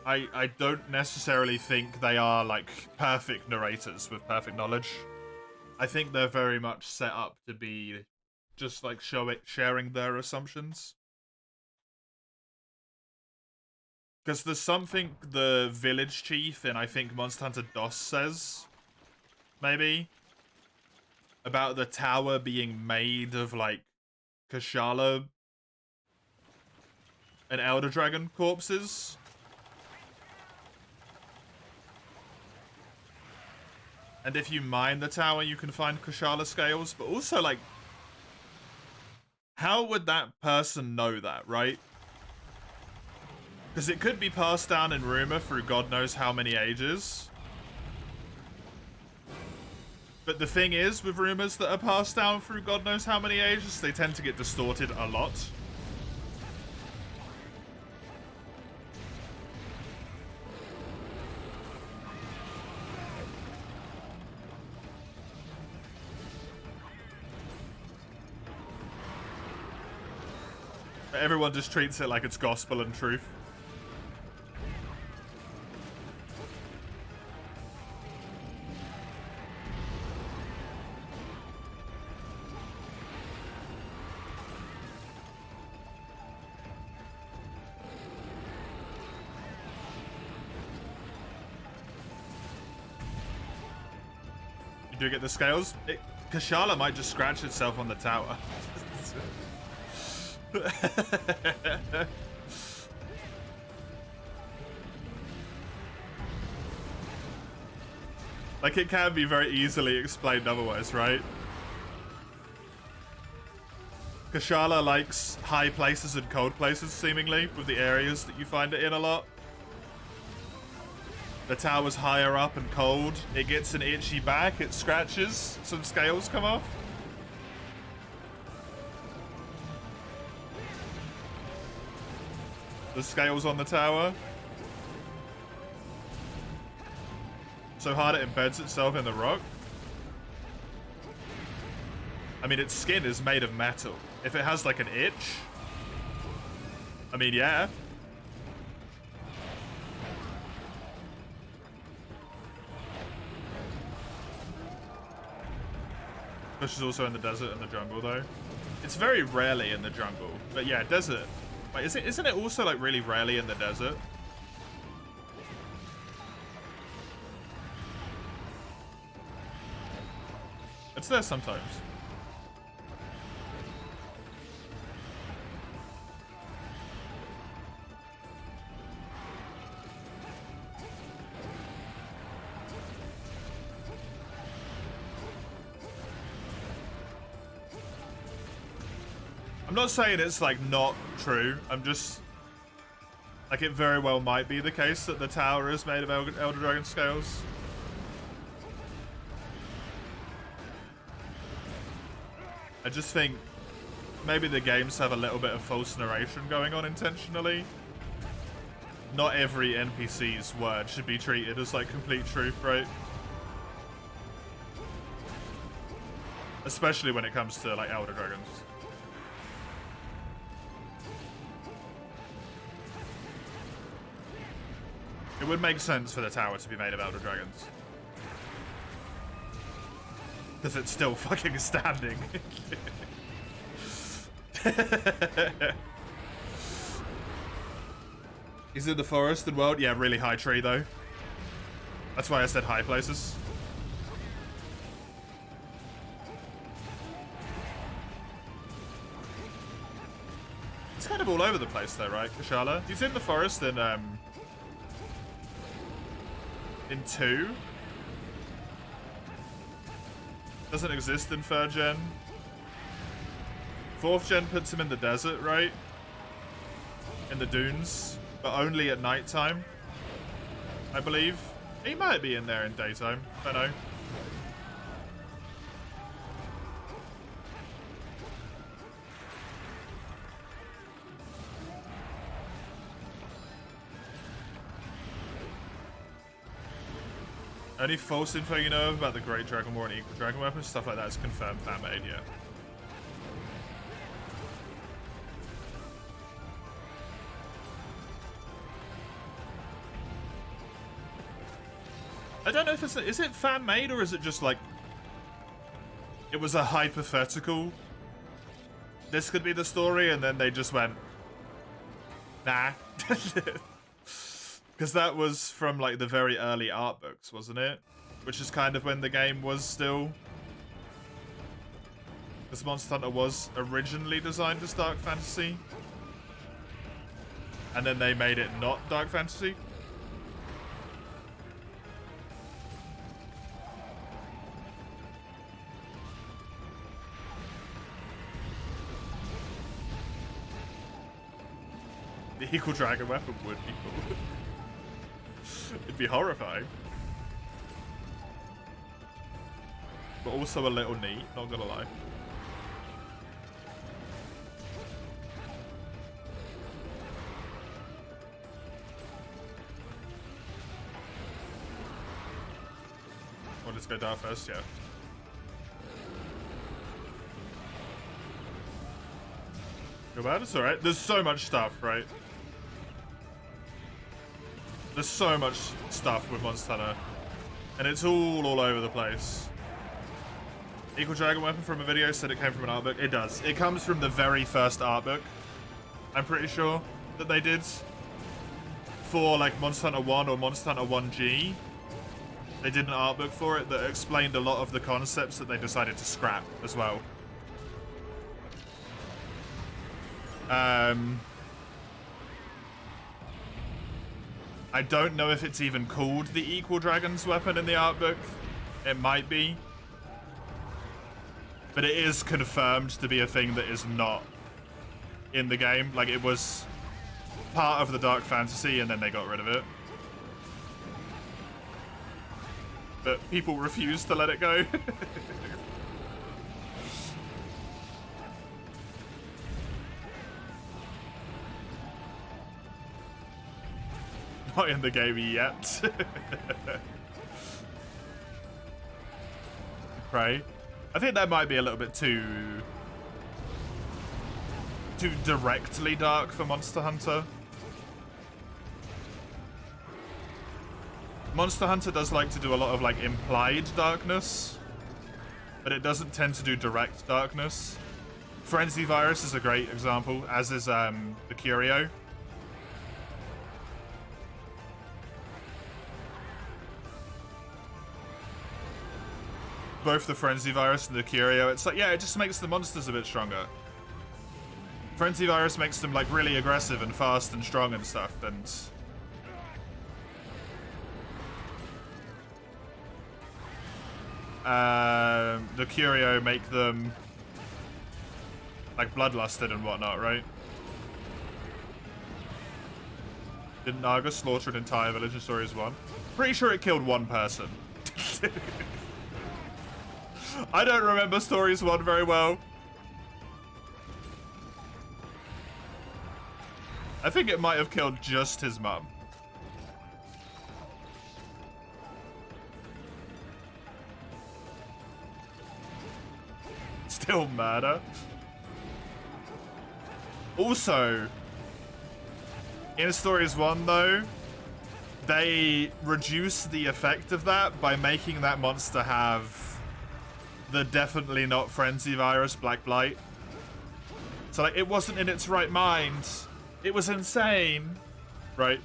I don't necessarily think they are, like, perfect narrators with perfect knowledge. I think they're very much set up to be just, like, sharing their assumptions. Because there's something the village chief in, I think, Monster Hunter DOS says, maybe, about the tower being made of, like, Kashala and Elder Dragon corpses. And if you mine the tower, you can find Kashala scales. But also, like, how would that person know that, right? Because it could be passed down in rumor through God knows how many ages. But the thing is, with rumors that are passed down through God knows how many ages, they tend to get distorted a lot. Everyone just treats it like it's gospel and truth. You do get the scales? Kashala might just scratch itself on the tower. Like, it can be very easily explained otherwise, right? Kashala likes high places and cold places, seemingly, with the areas that you find it in a lot. The tower's higher up and cold. It gets an itchy back, it scratches, some scales come off. The scales on the tower. So hard it embeds itself in the rock. I mean, its skin is made of metal. If it has, like, an itch, I mean, yeah. Bush is also in the desert and the jungle, though. It's very rarely in the jungle. But yeah, desert. Wait, isn't it also, like, really rarely in the desert? It's there sometimes. I'm not saying it's, like, not true. I'm just... Like, it very well might be the case that the tower is made of Elder Dragon scales. I just think maybe the games have a little bit of false narration going on intentionally. Not every NPC's word should be treated as, like, complete truth, right? Especially when it comes to, like, Elder Dragons. It would make sense for the tower to be made of Elder Dragons. Because it's still fucking standing. He's in the forest and world. Yeah, really high tree though. That's why I said high places. It's kind of all over the place though, right, Kashala? He's in the forest in 2. Doesn't exist in 3rd gen. 4th gen puts him in the desert, right? In the dunes. But only at nighttime, I believe. He might be in there in daytime. Don't know. Any false info you know about the Great Dragon War and Equal Dragon Weapons? Stuff like that is confirmed fan-made, yeah. don't know if it's... Is it fan-made, or is it just, like... It was a hypothetical. This could be the story, and then they just went... Nah. Because that was from, like, the very early art books, wasn't it? Which is kind of when the game was still... Because Monster Hunter was originally designed as Dark Fantasy. And then they made it not Dark Fantasy. The equal dragon weapon would be cool. It'd be horrifying. But also a little neat, not gonna lie. Well, let's go down first, yeah. Go bad, it's alright. There's so much stuff, right? There's so much stuff with Monster Hunter. And it's all over the place. Equal Dragon Weapon from a video said it came from an art book. It does. It comes from the very first art book. I'm pretty sure that they did. For like Monster Hunter 1 or Monster Hunter 1G. They did an art book for it that explained a lot of the concepts that they decided to scrap as well. I don't know if it's even called the Equal Dragon's Weapon in the art book. It might be. But it is confirmed to be a thing that is not in the game. Like, it was part of the Dark Fantasy and then they got rid of it. But people refuse to let it go. Not in the game yet. Right. I think that might be a little bit too directly dark for Monster Hunter. Monster Hunter does like to do a lot of like implied darkness, but it doesn't tend to do direct darkness. Frenzy Virus is a great example, as is the Curio. Both the Frenzy Virus and the Curio, it's like, yeah, it just makes the monsters a bit stronger. Frenzy Virus makes them like really aggressive and fast and strong and stuff, and the Curio make them like bloodlusted and whatnot, right? Did Naga slaughter an entire village in Stories 1? Pretty sure it killed one person. I don't remember Stories 1 very well. I think it might have killed just his mum. Still murder. Also, in Stories 1 though, they reduce the effect of that by making that monster have the definitely not Frenzy Virus Black Blight. So like, it wasn't in its right mind. It was insane. Right.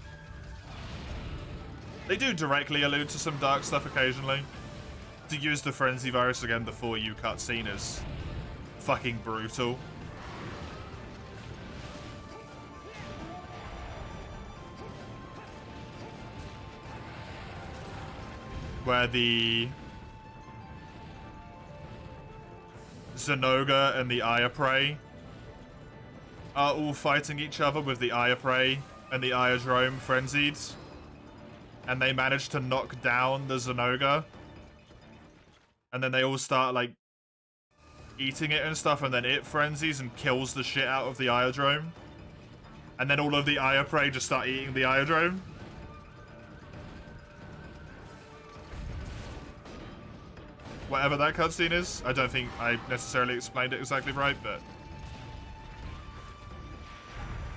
They do directly allude to some dark stuff occasionally. To use the Frenzy Virus again, the For You cutscene is fucking brutal. Where the Zenoga and the Eye of Prey are all fighting each other with the Eye of Prey and the Iodrome frenzied. And they manage to knock down the Zenoga. And then they all start, like, eating it and stuff, and then it frenzies and kills the shit out of the Iodrome. And then all of the Eye of Prey just start eating the Iodrome. Whatever that cutscene is, I don't think I necessarily explained it exactly right, but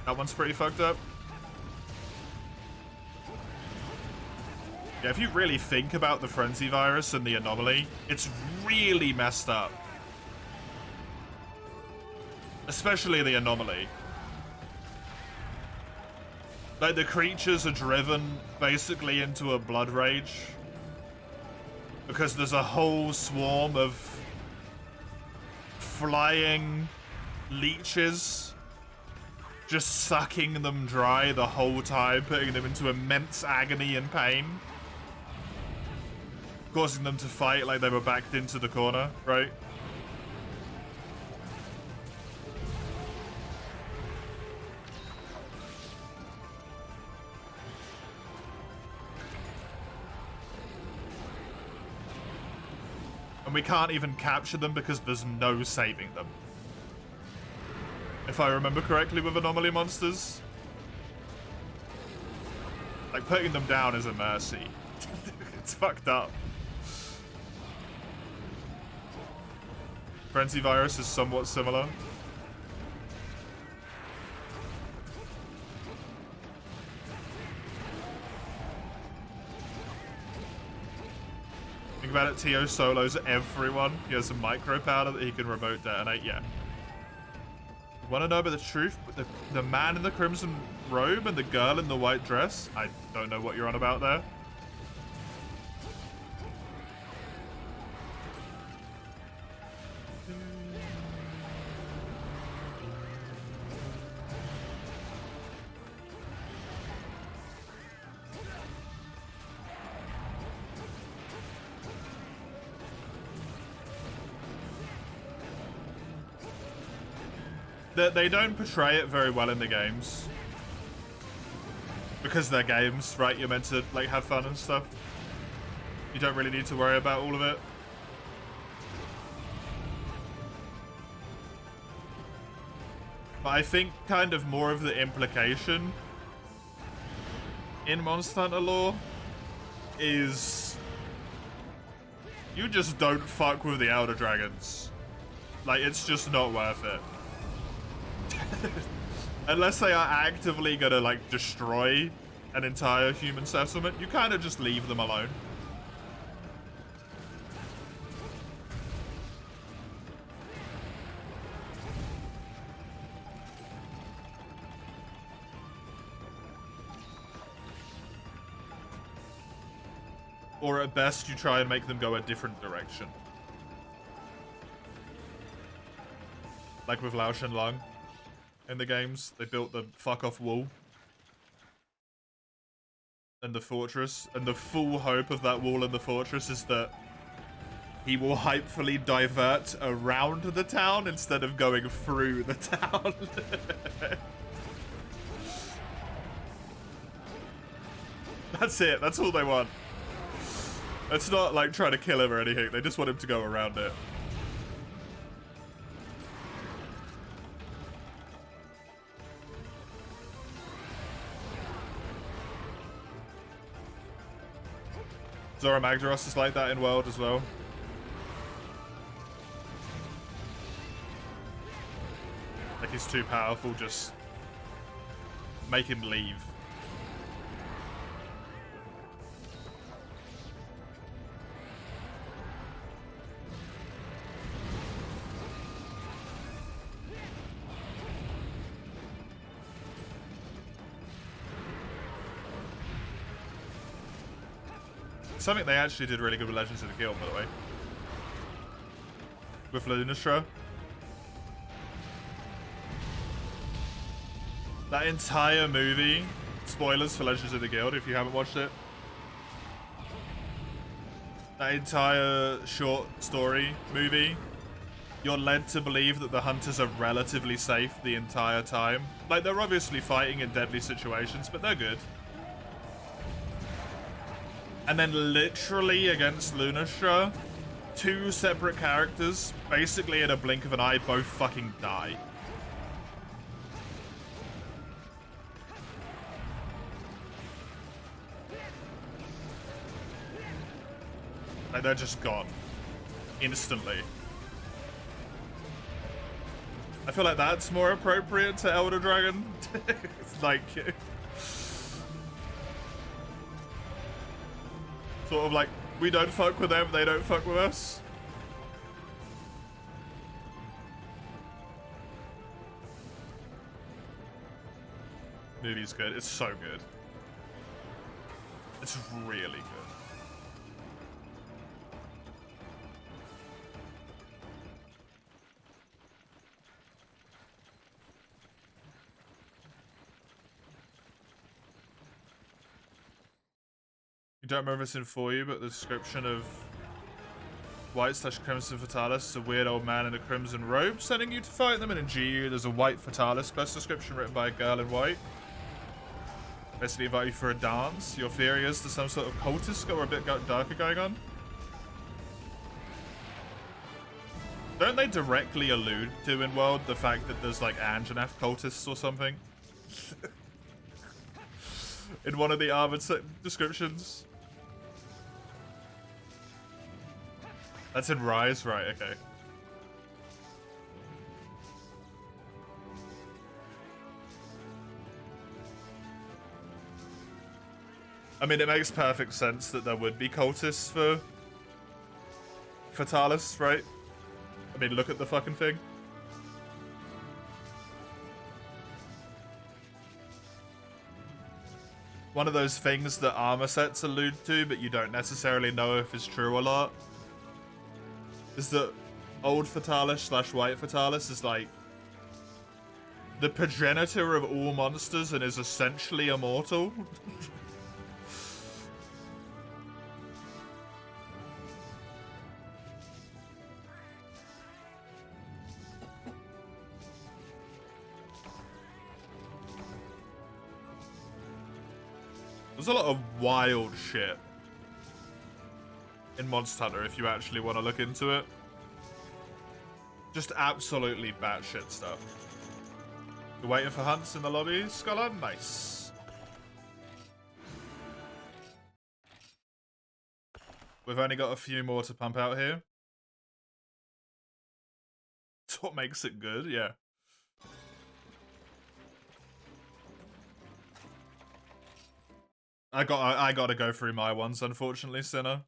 that one's pretty fucked up. Yeah, if you really think about the Frenzy Virus and the Anomaly, it's really messed up. Especially the Anomaly. Like, the creatures are driven basically into a blood rage. Because there's a whole swarm of flying leeches just sucking them dry the whole time, putting them into immense agony and pain. Causing them to fight like they were backed into the corner, right? And we can't even capture them because there's no saving them. If I remember correctly with anomaly monsters. Like, putting them down is a mercy. It's fucked up. Frenzy Virus is somewhat similar. Think about it, Tio solos everyone. He has a micro powder that he can remote detonate. Yeah. You want to know about the truth? The man in the crimson robe and the girl in the white dress? I don't know what you're on about there. They don't portray it very well in the games. Because they're games, right? You're meant to, like, have fun and stuff. You don't really need to worry about all of it. But I think kind of more of the implication in Monster Hunter lore is you just don't fuck with the Elder Dragons. Like, it's just not worth it. Unless they are actively gonna, like, destroy an entire human settlement, you kind of just leave them alone. Or at best, you try and make them go a different direction. Like with Lao Shenlong in the games, they built the fuck-off wall. And the fortress. And the full hope of that wall and the fortress is that he will hypefully divert around the town instead of going through the town. That's it. That's all they want. It's not like trying to kill him or anything. They just want him to go around it. Zora Magdaros is like that in World as well. Like, he's too powerful, just make him leave. Something they actually did really good with Legends of the Guild, by the way. With Lunastra. That entire movie, spoilers for Legends of the Guild if you haven't watched it. That entire short story movie, you're led to believe that the hunters are relatively safe the entire time. Like, they're obviously fighting in deadly situations, but they're good. And then literally against Lunastra, two separate characters, basically in a blink of an eye, both fucking die. Like, they're just gone. Instantly. I feel like that's more appropriate to Elder Dragon. It's like... Sort of like, we don't fuck with them, they don't fuck with us. Movie's good. It's so good. It's really good. You don't remember this in For You, but the description of White/Crimson Fatalis is a weird old man in a crimson robe sending you to fight them, and in GU there's a White Fatalis quest description written by a girl in white. Basically invite you for a dance. Your theory is there's some sort of cultist or a bit darker going on. Don't they directly allude to in World the fact that there's like Anjanath cultists or something? In one of the armored descriptions? That's in Rise? Right, okay. I mean, it makes perfect sense that there would be cultists for Fatalis, right? I mean, look at the fucking thing. One of those things that armor sets allude to, but you don't necessarily know if it's true or not, is that old Fatalis/White Fatalis is like the progenitor of all monsters and is essentially immortal. There's a lot of wild shit in Monster Hunter if you actually want to look into it. Just absolutely batshit stuff. You're waiting for hunts in the lobby, Scholar? Nice. We've only got a few more to pump out here. That's what makes it good, yeah. I gotta go through my ones, unfortunately, Sinner.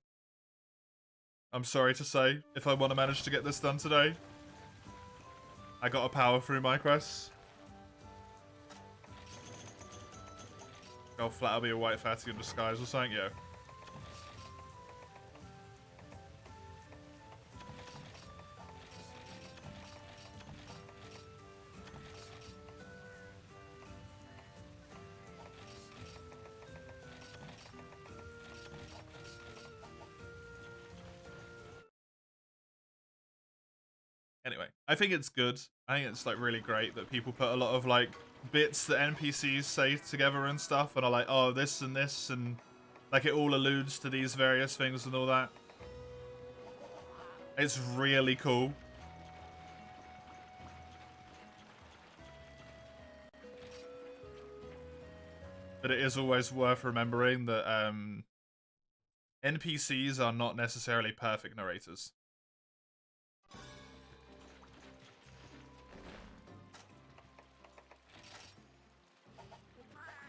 I'm sorry to say, if I want to manage to get this done today, I gotta power through my quests. Go flat, I'll be a white fatty in disguise or something, yeah. Anyway, I think it's good. I think it's like really great that people put a lot of like bits that NPCs say together and stuff and are like, oh, this, and like it all alludes to these various things and all that. It's really cool. But it is always worth remembering that NPCs are not necessarily perfect narrators.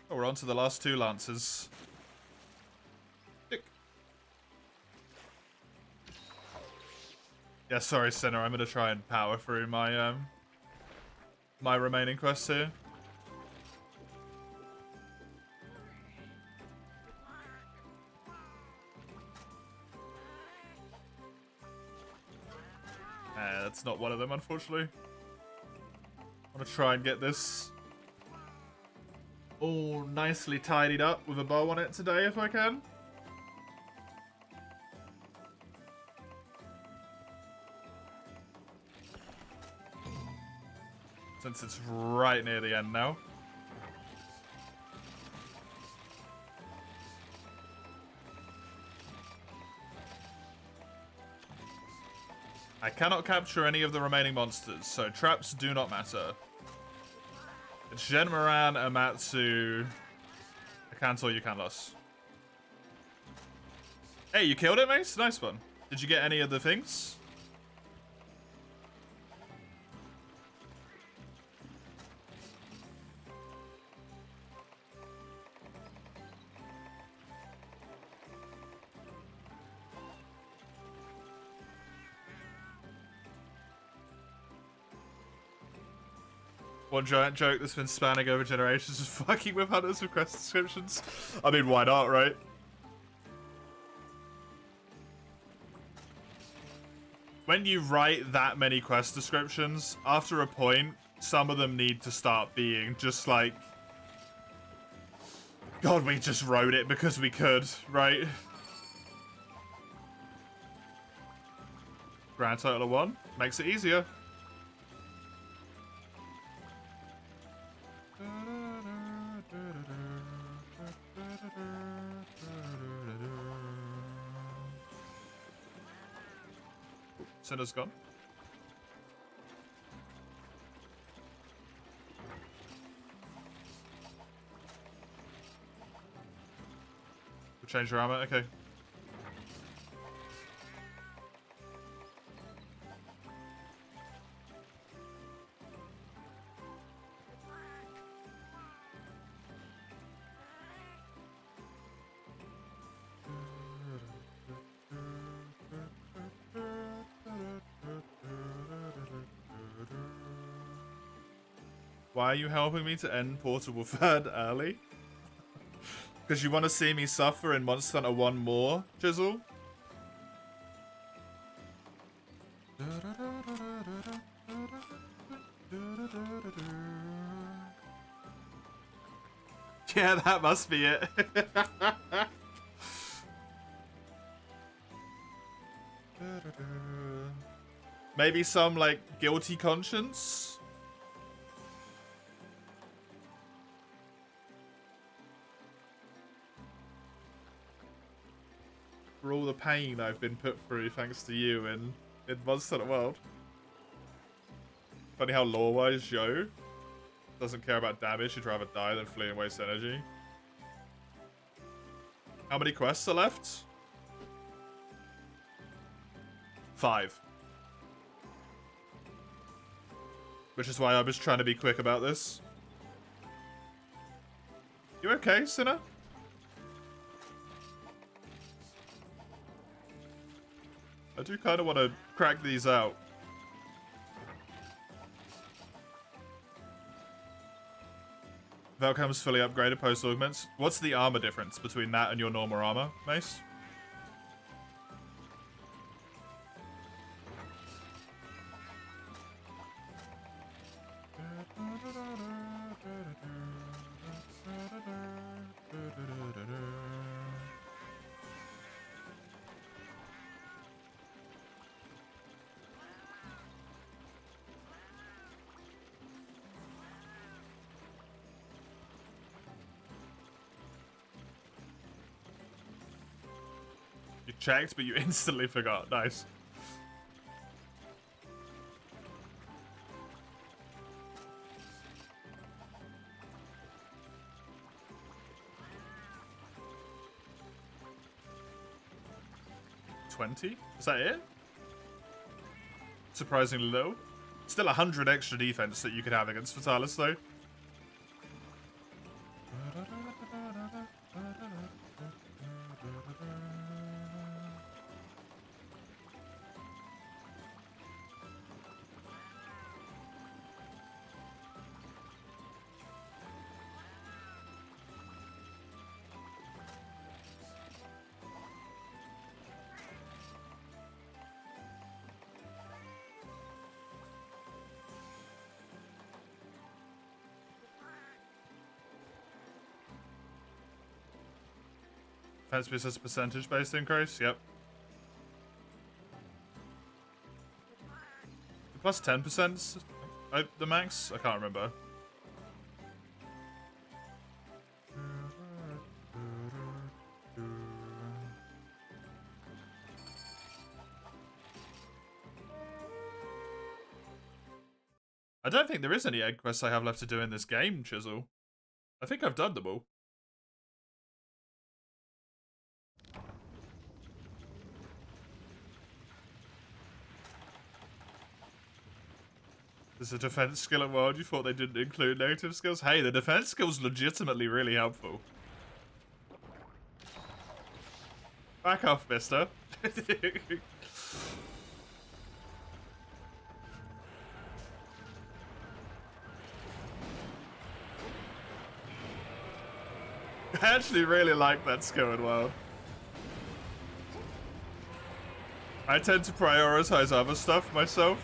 Oh, we're on to the last two Lancers. Dick. Yeah, sorry, Sinner. I'm gonna try and power through my my remaining quests here. That's not one of them, unfortunately. I want to try and get this all nicely tidied up with a bow on it today if I can. Since it's right near the end now. I cannot capture any of the remaining monsters, so traps do not matter. It's Genmaran, Amatsu, a Cantor, you can loss. Hey, you killed it, Mace? Nice one. Did you get any of the things? One giant joke that's been spanning over generations is fucking with hunters with quest descriptions. I mean, why not, right? When you write that many quest descriptions, after a point, some of them need to start being just like, God, we just wrote it because we could, right? Grand total of 1 makes it easier. Cinder's gone. We'll change your armor, okay. Why are you helping me to end Portable 3rd early? Because you want to see me suffer in Monster Hunter 1 more, Jizzle? Yeah, that must be it. Maybe some, like, guilty conscience? For all the pain I've been put through thanks to you in Monster Hunter World. Funny how lore-wise, Joe doesn't care about damage, he'd rather die than flee and waste energy. How many quests are left? 5. Which is why I was trying to be quick about this. You okay, Sinner? I do kind of want to crack these out. Velcom's fully upgraded post augments. What's the armor difference between that and your normal armor, Mace? You checked, but you instantly forgot. Nice. $20? Is that it? Surprisingly low. Still 100 extra defense that you could have against Fatalis, though. Defense boost has a percentage-based increase. Yep. Plus 10% the max? I can't remember. I don't think there is any egg quests I have left to do in this game, Chisel. I think I've done them all. There's a defense skill at World. You thought they didn't include negative skills? Hey, the defense skill's legitimately really helpful. Back off, mister. I actually really like that skill in WoW. I tend to prioritize other stuff myself.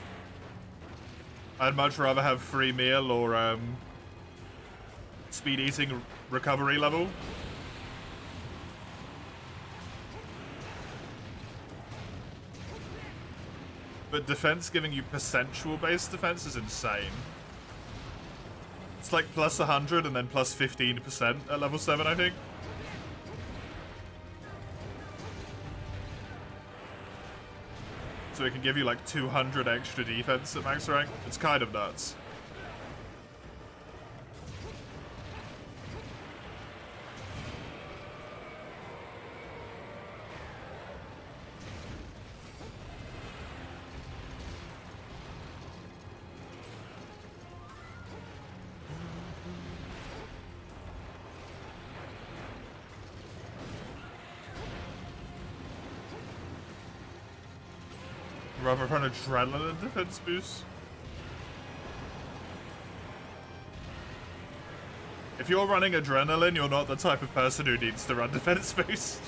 I'd much rather have free meal or speed eating recovery level. But defense giving you percentual based defense is insane. It's like plus 100 and then plus 15% at level 7, I think. So it can give you like 200 extra defense at max rank. It's kind of nuts. Rather run adrenaline defense boost. If you're running adrenaline, you're not the type of person who needs to run defense boost.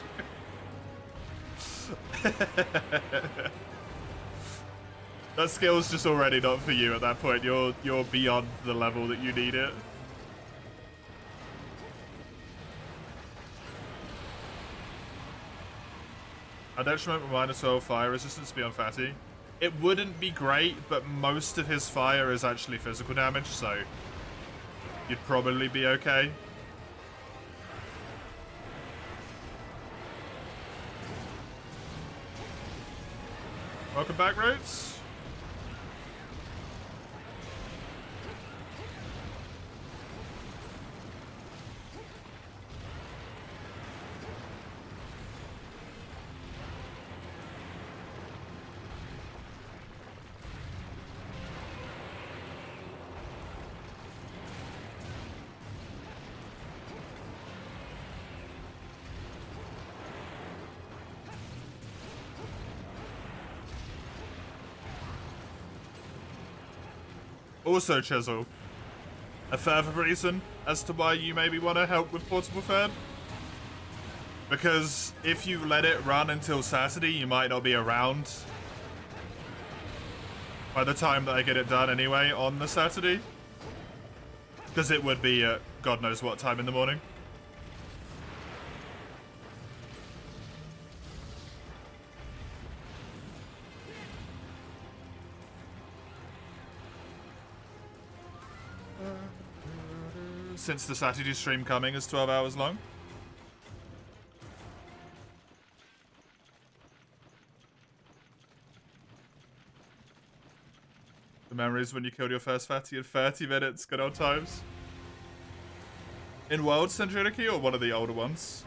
That skill's just already not for you at that point. You're beyond the level that you need it. A detriment with minus 12 fire resistance beyond Fatty. It wouldn't be great, but most of his fire is actually physical damage, so you'd probably be okay. Welcome back, Roots. Also, Chisel, a further reason as to why you maybe want to help with Portable 3rd. Because if you let it run until Saturday, you might not be around by the time that I get it done anyway on the Saturday. Because it would be at God knows what time in the morning. Since the Saturday stream coming is 12 hours long. The memories when you killed your first fatty in 30 minutes, good old times. In World Centricity or one of the older ones?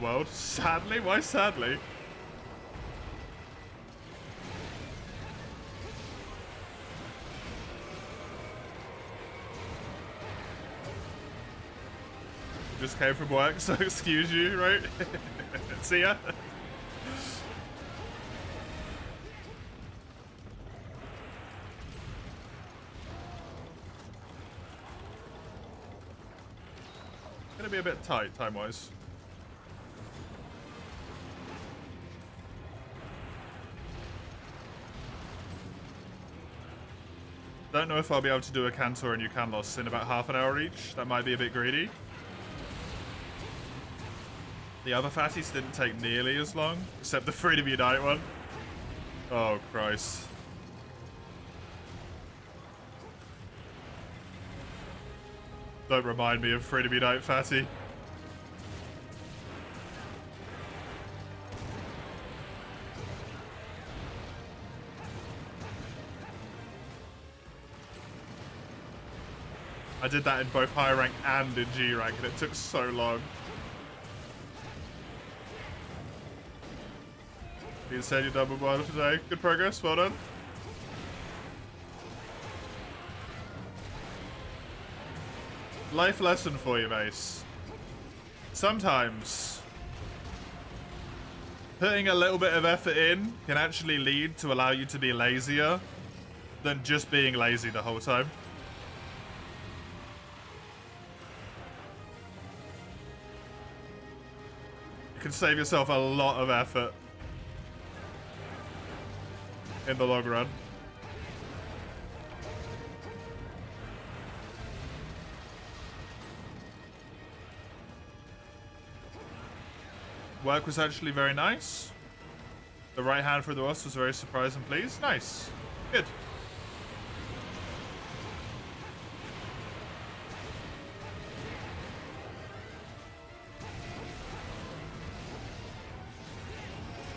World. Sadly? Why sadly? Just came from work, so excuse you, right? See ya. Gonna be a bit tight time-wise. Don't know if I'll be able to do a Cantor and Yukanlos in about half an hour each. That might be a bit greedy. The other fatties didn't take nearly as long, except the Freedom Unite one. Oh, Christ. Don't remind me of Freedom Unite fatty. I did that in both high rank and in G rank, and it took so long. You said you double well today. Good progress. Well done. Life lesson for you, Mace. Sometimes putting a little bit of effort in can actually lead to allow you to be lazier than just being lazy the whole time. You can save yourself a lot of effort in the long run. Work was actually very nice. The right hand for the boss was very surprised and pleased. Nice. Good.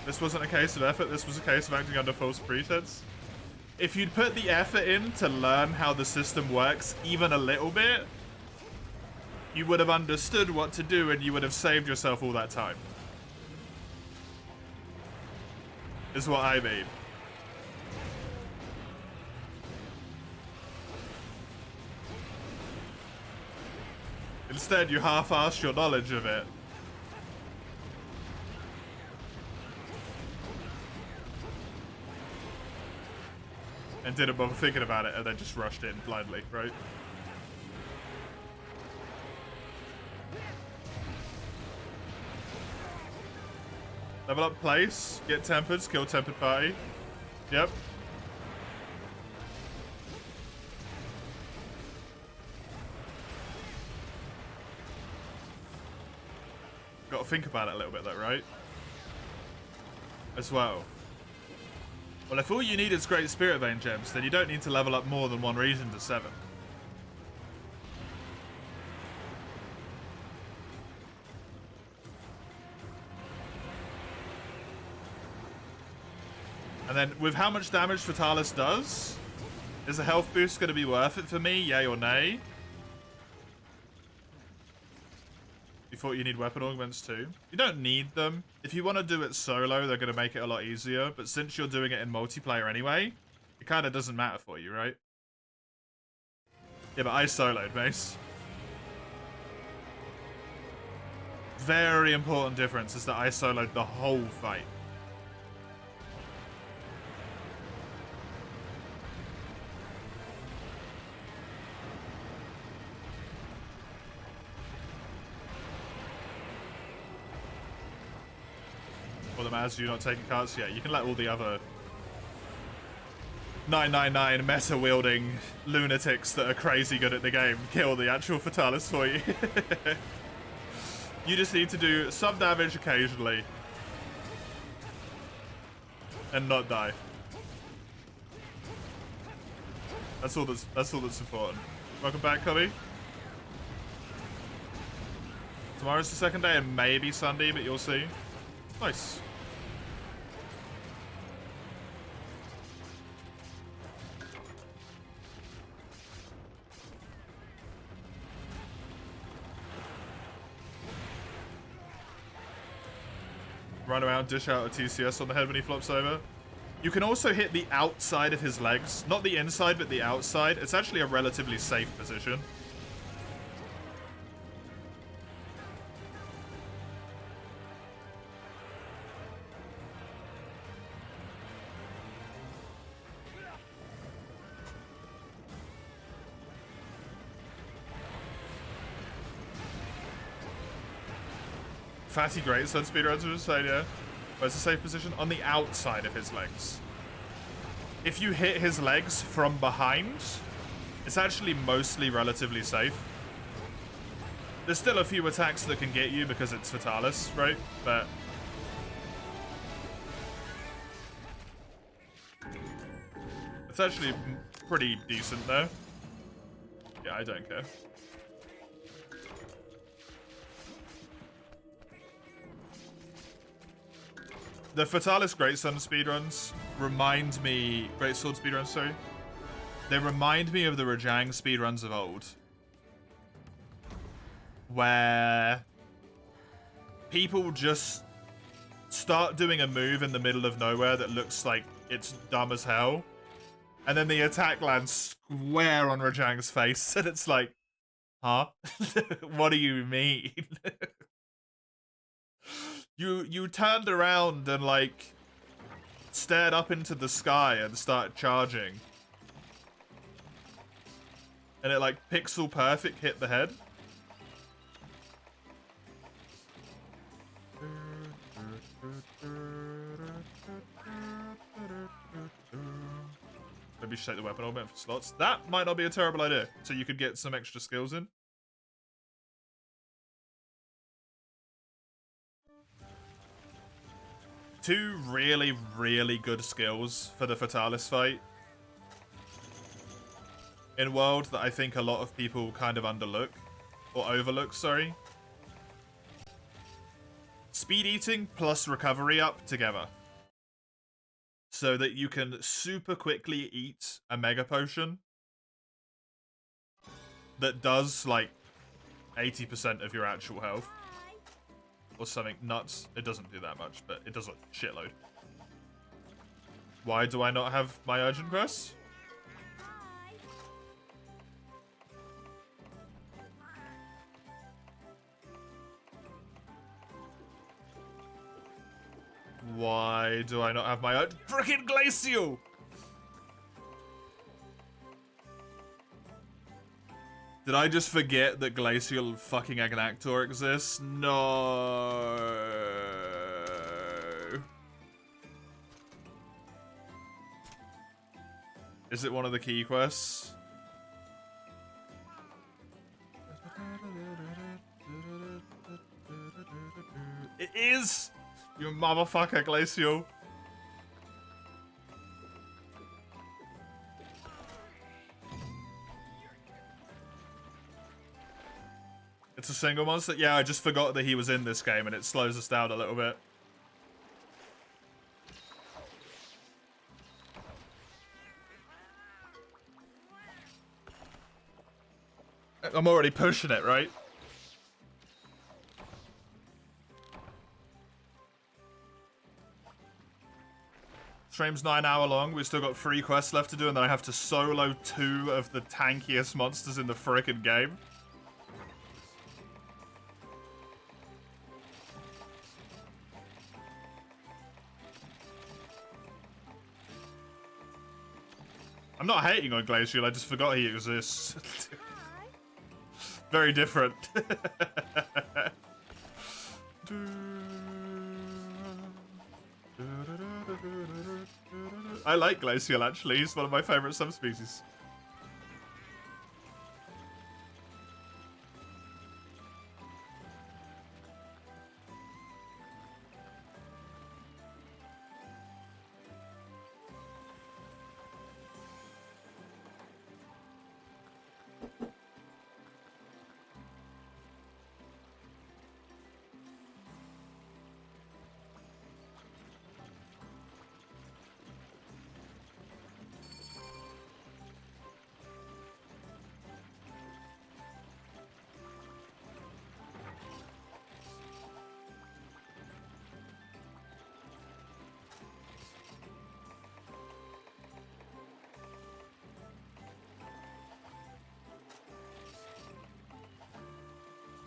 This wasn't a case of effort, this was a case of acting under false pretense. If you'd put the effort in to learn how the system works even a little bit, you would have understood what to do and you would have saved yourself all that time. Is what I mean. Instead, you half-assed your knowledge of it. And didn't bother thinking about it, and then just rushed in blindly, right? Level up place, get tempered, kill tempered party. Yep. Got to think about it a little bit though, right? As well. Well, if all you need is Great Spirit Vein Gems, then you don't need to level up more than one region to 7. And then, with how much damage Fatalis does, is a health boost going to be worth it for me, yay or nay? You thought you need weapon augments too? You don't need them. If you want to do it solo, they're going to make it a lot easier. But since you're doing it in multiplayer anyway, it kind of doesn't matter for you, right? Yeah, but I soloed, Mace. Very important difference is that I soloed the whole fight. Well, the Maz, you're not taking cards yet. You can let all the other 999 meta-wielding lunatics that are crazy good at the game kill the actual Fatalis for you. You just need to do some damage occasionally and not die. That's all that's important. Welcome back, Cubby. Tomorrow's the second day and maybe Sunday, but you'll see. Nice. Run around, dish out a TCS on the head when he flops over. You can also hit the outside of his legs. Not the inside, but the outside. It's actually a relatively safe position. Fatty great, so speedruns are just saying, yeah. But it's a safe position on the outside of his legs. If you hit his legs from behind, it's actually mostly relatively safe. There's still a few attacks that can get you because it's Fatalis, right? But it's actually pretty decent though. Yeah, I don't care. The Fatalis Great Sun speedruns remind me... Great Sword speedruns, sorry. They remind me of the Rajang speedruns of old. Where people just start doing a move in the middle of nowhere that looks like it's dumb as hell, and then the attack lands square on Rajang's face, and it's like, huh? What do you mean? You turned around and like stared up into the sky and started charging, and it like pixel perfect hit the head. Maybe you should take the weapon augment for slots. That might not be a terrible idea, so you could get some extra skills in. Two really, really good skills for the Fatalis fight in World that I think a lot of people kind of underlook, or overlook, sorry. Speed eating plus recovery up together. So that you can super quickly eat a mega potion that does like 80% of your actual health. Or something nuts. It doesn't do that much, but it does a shitload. Why do I not have my urgent quests? Why do I not have my frickin' glacial? Did I just forget that glacial fucking Agnactor exists? No. Is it one of the key quests? It is! You motherfucker, Glacial. It's a single monster? Yeah, I just forgot that he was in this game and it slows us down a little bit. I'm already pushing it, right? Stream's 9 hour long. We've still got 3 quests left to do, and then I have to solo 2 of the tankiest monsters in the frickin' game. I'm not hating on Glacial, I just forgot he exists. Very different. I like Glacial, actually. He's one of my favorite subspecies.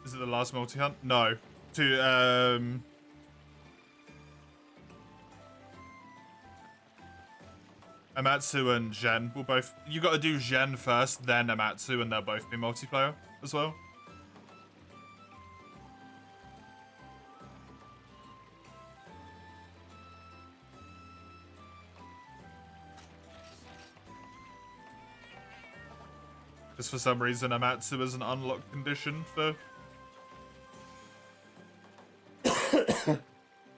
Is it the last multi-hunt? No. Amatsu and Gen will both... You gotta do Gen first, then Amatsu, and they'll both be multiplayer as well. Because for some reason Amatsu is an unlocked condition for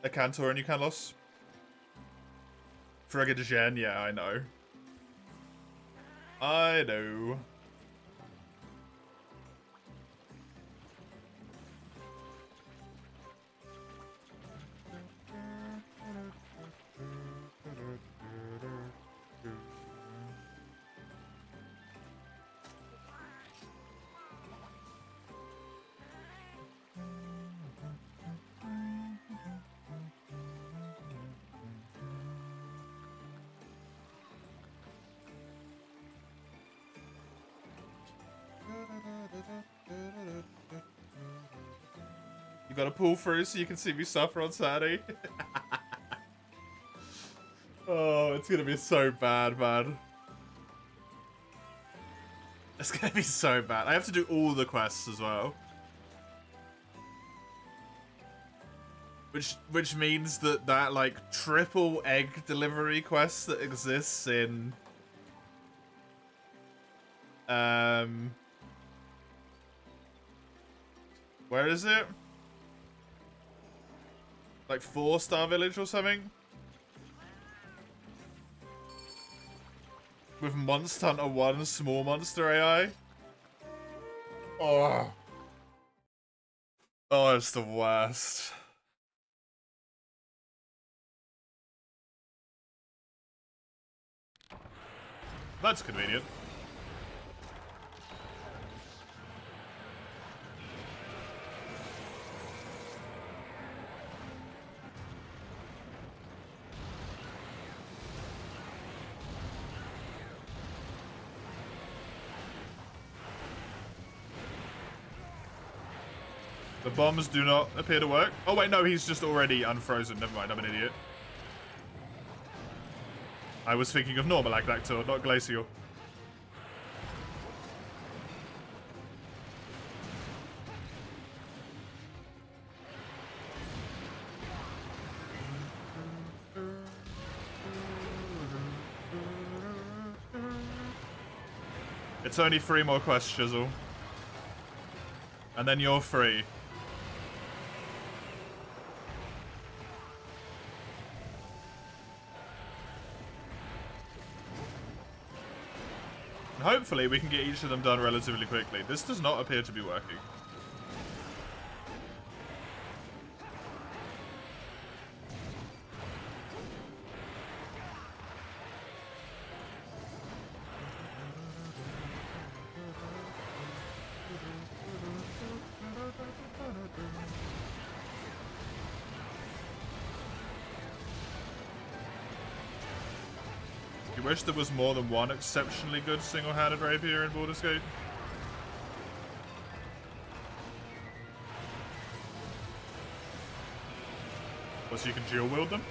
a Cantor and you can loss. Frigga de Gen, yeah, I know. I know. You gotta pull through so you can see me suffer on Saturday. Oh, it's gonna be so bad, man. It's gonna be so bad. I have to do all the quests as well. Which means that like triple egg delivery quest that exists in where is it? Like 4-star village or something? With Monster Hunter 1 small monster AI? Oh. Oh, it's the worst. That's convenient. The bombs do not appear to work. Oh wait, no, he's just already unfrozen. Never mind, I'm an idiot. I was thinking of normal Agdactyl, not glacial. It's only 3 more quests, Chisel. And then you're free. And hopefully we can get each of them done relatively quickly. This does not appear to be working. You wish there was more than one exceptionally good single-handed rapier in Baldur's Gate? Or so you can dual wield them?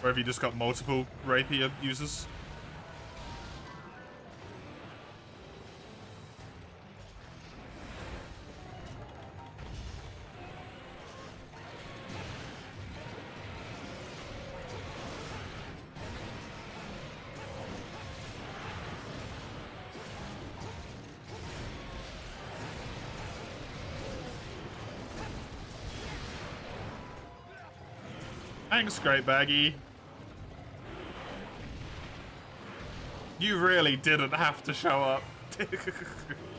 Or have you just got multiple rapier users? Thanks, Great Baggy. You really didn't have to show up.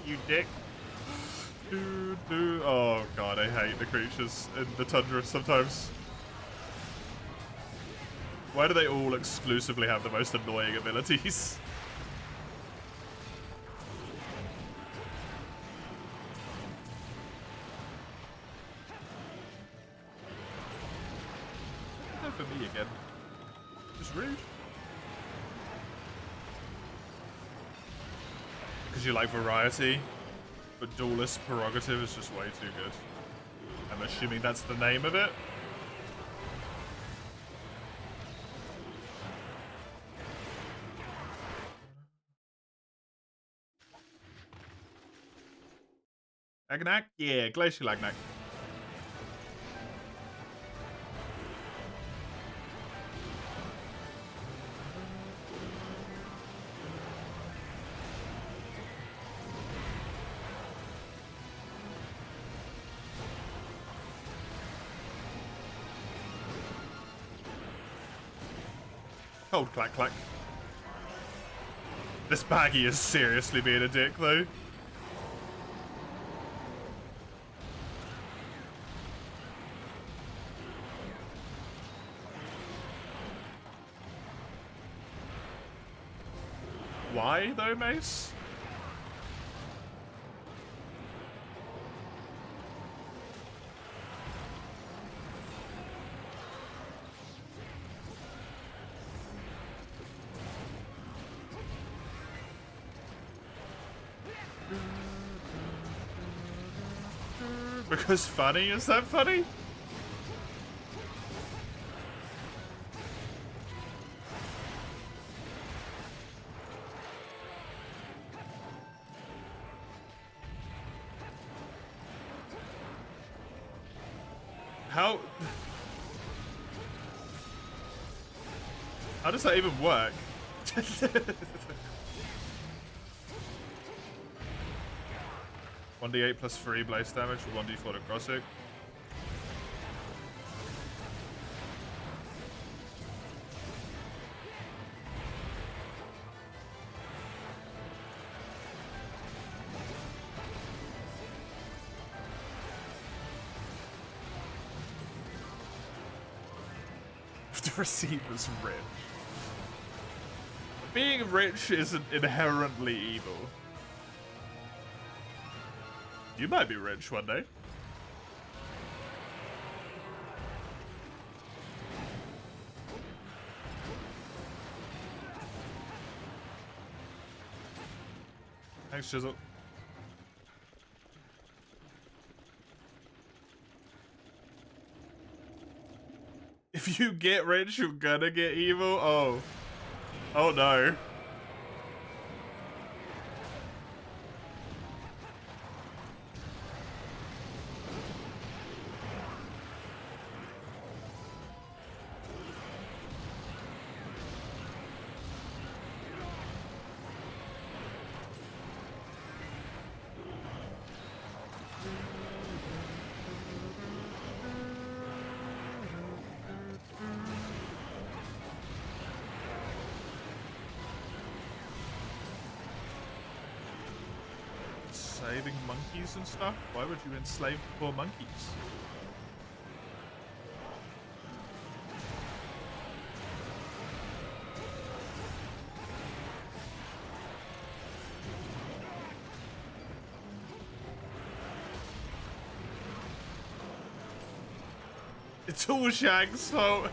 You dick. Oh god, I hate the creatures in the tundra sometimes. Why do they all exclusively have the most annoying abilities? For me again. Just rude. Because you like variety, but Duelist Prerogative is just way too good. I'm assuming that's the name of it. Agnak? Yeah, Glacial Agnak. Cold clack clack. This baggy is seriously being a dick though. Why though, Mace? Because funny? Is that funny? How does that even work? 1d8 plus 3 blaze damage for 1d4 to cross it. The receiver's rich. Being rich isn't inherently evil. You might be rich one day. Thanks, Chisel. If you get rich, you're gonna get evil? Oh. Oh no. Enslaving monkeys and stuff? Why would you enslave poor monkeys? It's all Shag's fault.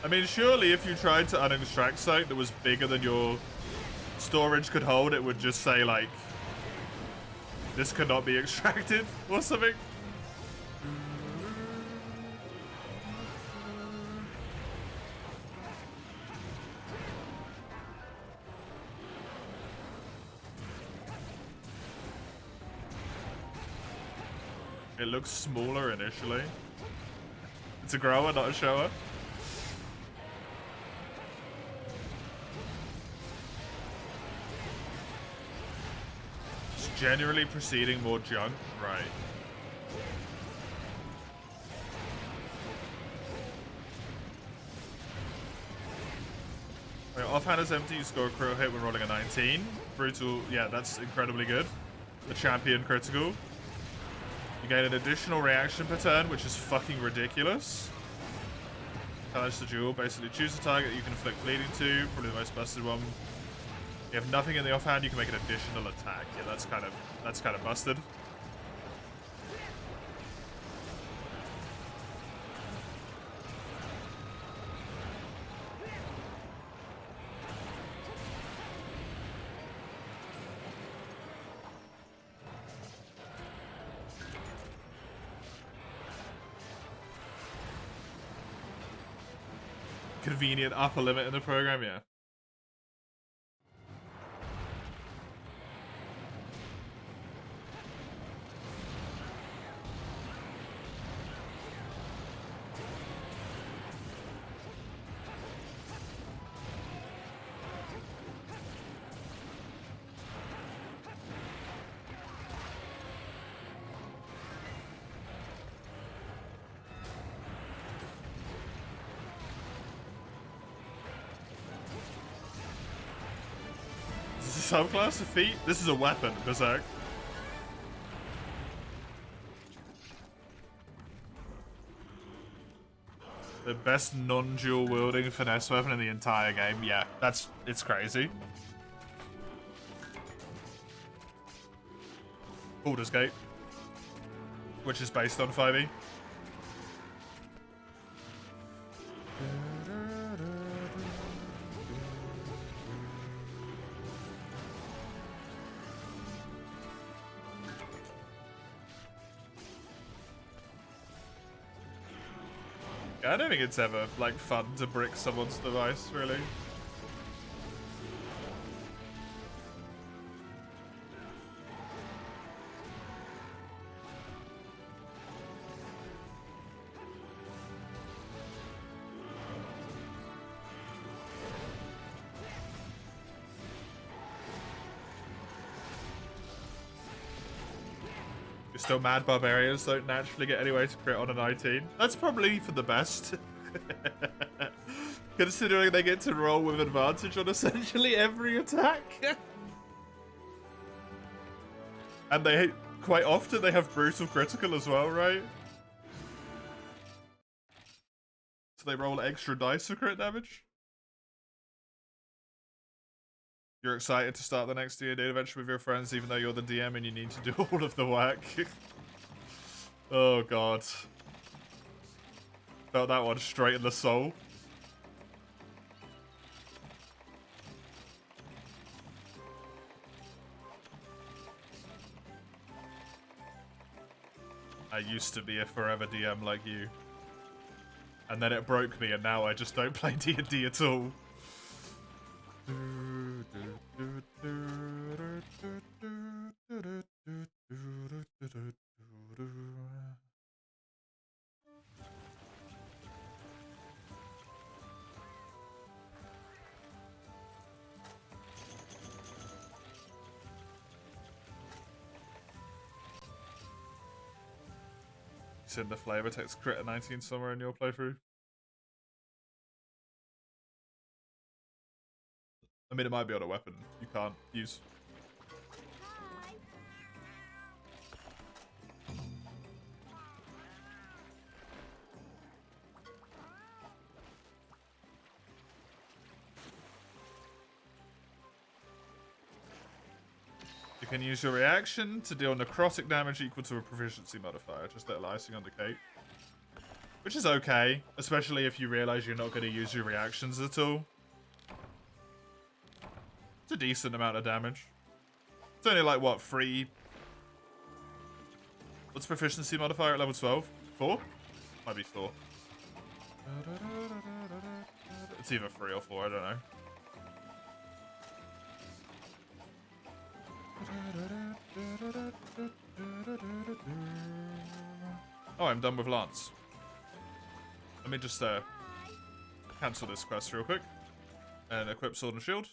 I mean, surely if you tried to unextract something that was bigger than your storage could hold, it would just say, like, this cannot be extracted or something. It looks smaller initially. It's a grower, not a shower. Generally preceding more junk, right? Right, offhand is empty, you score a critical hit when rolling a 19. Brutal, yeah, that's incredibly good. The champion critical. You gain an additional reaction per turn, which is fucking ridiculous. Challenge the duel, basically choose a target you can inflict bleeding to, probably the most busted one. You have nothing in the offhand, you can make an additional attack. Yeah, that's kind of busted. Convenient upper limit in the program, yeah. Subclass of feet? This is a weapon, Berserk. The best non-dual wielding finesse weapon in the entire game. Yeah, it's crazy. Baldur's Gate, which is based on 5e. I don't think it's ever, like, fun to brick someone's device, really. You're still mad barbarians don't naturally get any way to crit on a 19. That's probably for the best. Considering they get to roll with advantage on essentially every attack. And they, quite often, they have brutal critical as well, right? So they roll extra dice for crit damage. You're excited to start the next D&D adventure with your friends, even though you're the DM and you need to do all of the work. Oh god. Felt that one straight in the soul. I used to be a forever DM like you. And then it broke me and now I just don't play D&D at all. In the flavor text crit at 19 somewhere in your playthrough. I mean, it might be on a weapon you can't use. Hi. You can use your reaction to deal necrotic damage equal to a proficiency modifier. Just a little icing on the cake. Which is okay, especially if you realize you're not going to use your reactions at all. It's a decent amount of damage. It's only like, what, 3? What's proficiency modifier at level 12? 4? Might be 4. It's either 3 or 4, I don't know. Oh, I'm done with Lance. Let me just cancel this quest real quick. And equip Sword and Shield.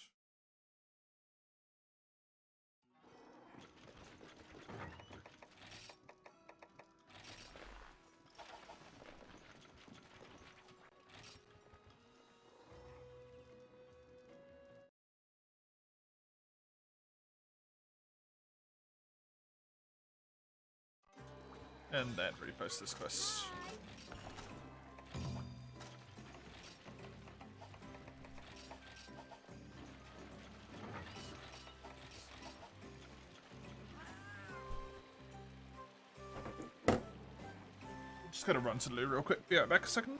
And then repost this quest. Just gotta run to the loo real quick. Be right back a second.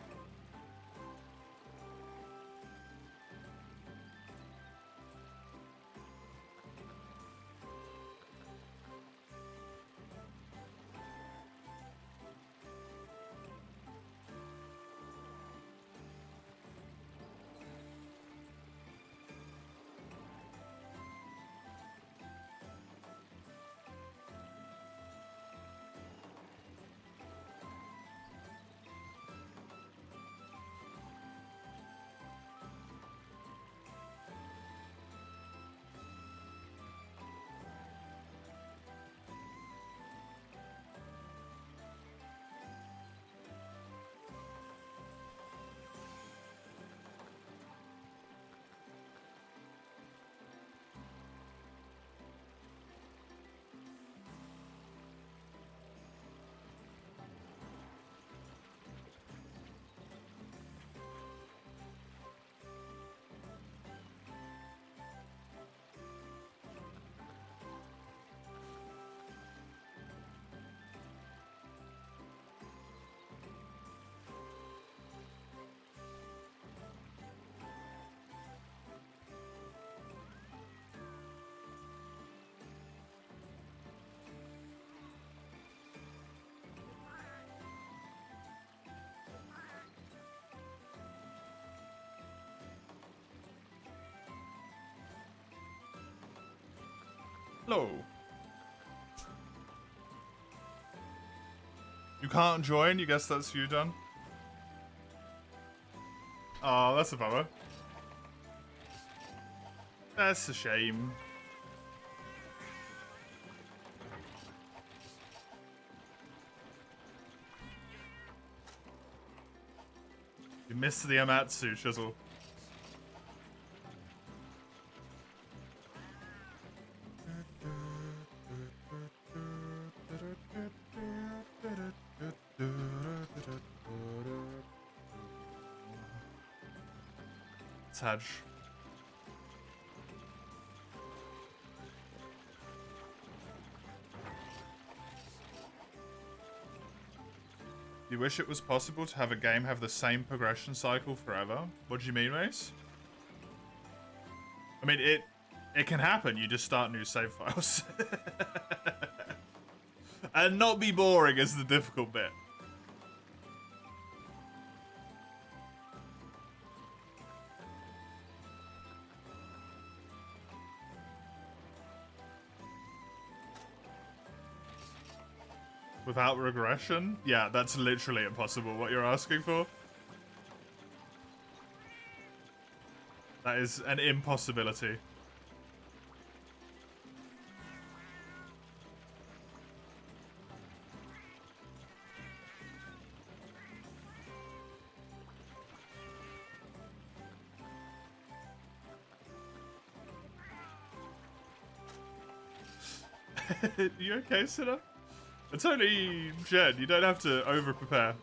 Hello. You can't join? You guess that's you, John? Oh, that's a bummer. That's a shame. You missed the Amatsu, Chisel. Taj. You wish it was possible to have a game have the same progression cycle forever? What do you mean, Mace? I mean, it can happen. You just start new save files. And not be boring is the difficult bit. Without regression? Yeah, that's literally impossible, what you're asking for. That is an impossibility. You okay, Sinner? It's only Jen, you don't have to over-prepare.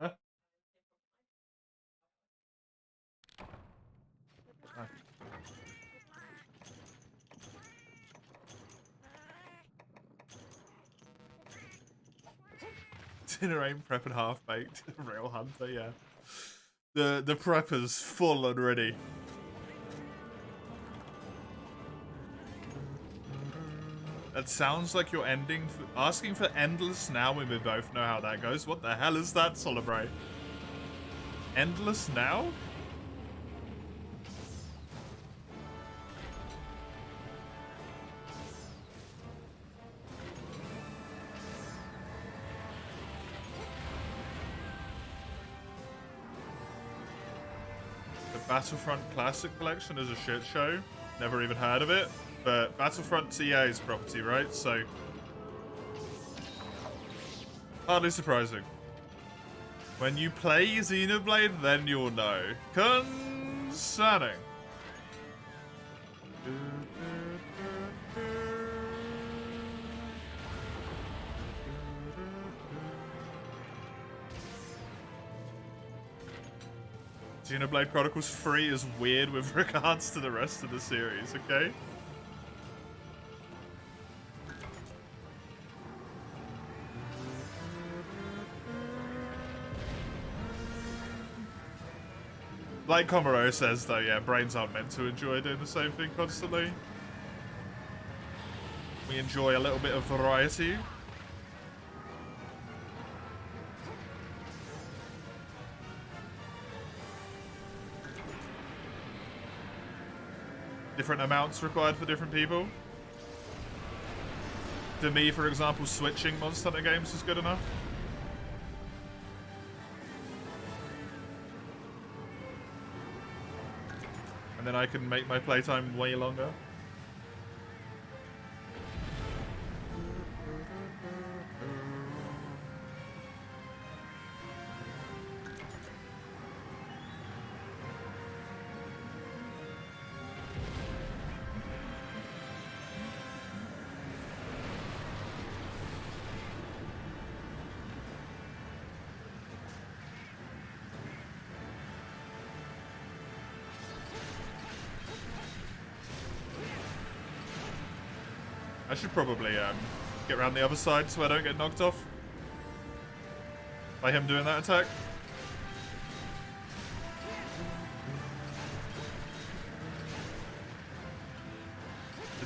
Huh? Dinner ain't prep and half baked. Real hunter, yeah. The prepper's full and ready. That sounds like you're asking for endless now when we both know how that goes. What the hell is that, Celebrate? Endless now? Battlefront Classic Collection is a shit show. Never even heard of it. But Battlefront's EA's property, right? So, hardly surprising. When you play Xenoblade, then you'll know. Concerning. Xenoblade Chronicles 3 is weird with regards to the rest of the series, okay? Like Komuro says, though, yeah, brains aren't meant to enjoy doing the same thing constantly. We enjoy a little bit of variety. Different amounts required for different people. To me, for example, switching Monster Hunter games is good enough. And then I can make my playtime way longer. I should probably get around the other side so I don't get knocked off by him doing that attack.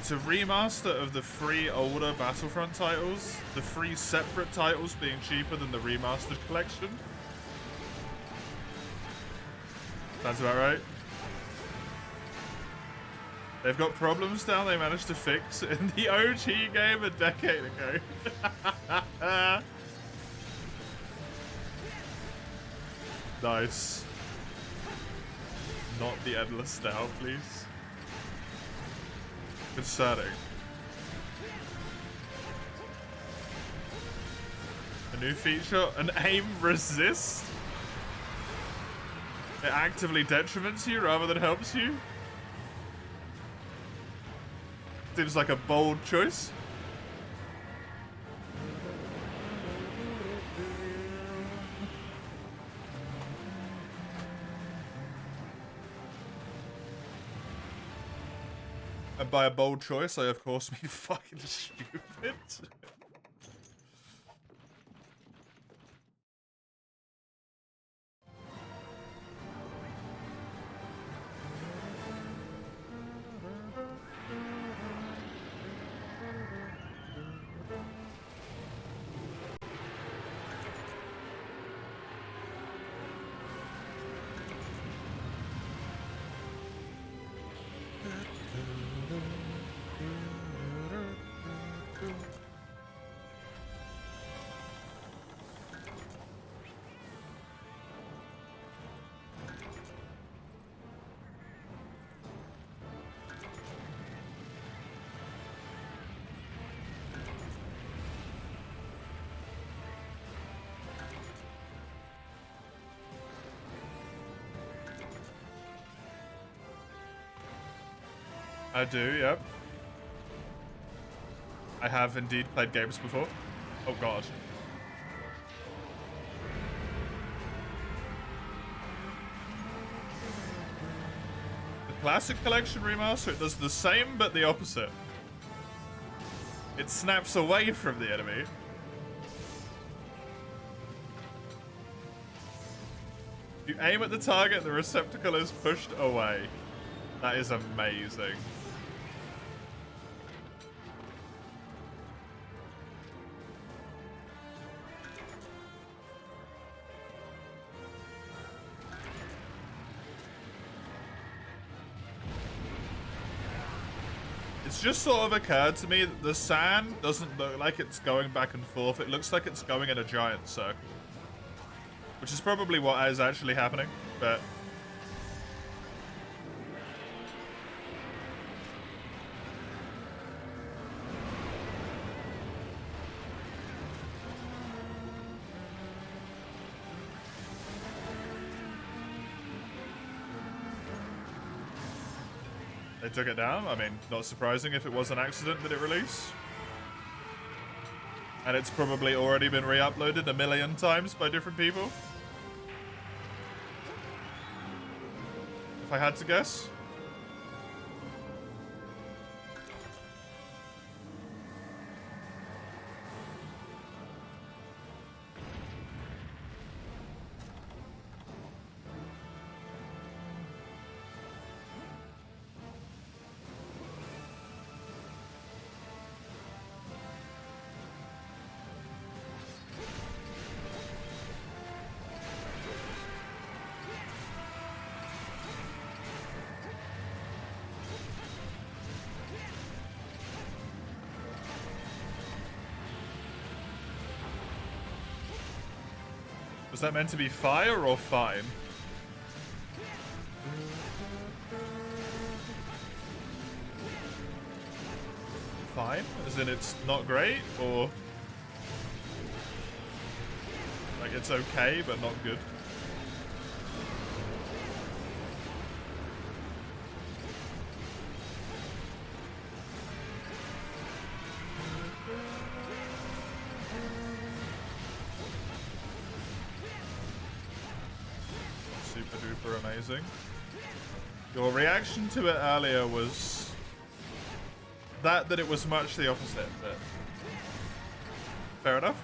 It's a remaster of the 3 older Battlefront titles, the 3 separate titles being cheaper than the remastered collection. Sounds about right. They've got problems now they managed to fix in the OG game a decade ago. Nice. Not the endless now, please. Concerning. A new feature, an aim resist? It actively detriments you rather than helps you? Seems like a bold choice. And by a bold choice, I of course mean fucking stupid. I do, yep. I have indeed played games before. Oh god. The Classic Collection remaster, it does the same but the opposite. It snaps away from the enemy. You aim at the target, the receptacle is pushed away. That is amazing. It's just sort of occurred to me that the sand doesn't look like it's going back and forth. It looks like it's going in a giant circle. Which is probably what is actually happening, but... They took it down. I mean, not surprising if it was an accident that it released. And it's probably already been re-uploaded a million times by different people. If I had to guess. Was that meant to be fire or fine? Fine? As in it's not great? Or... like it's okay, but not good? Amazing. Your reaction to it earlier was that it was much the opposite, but fair enough.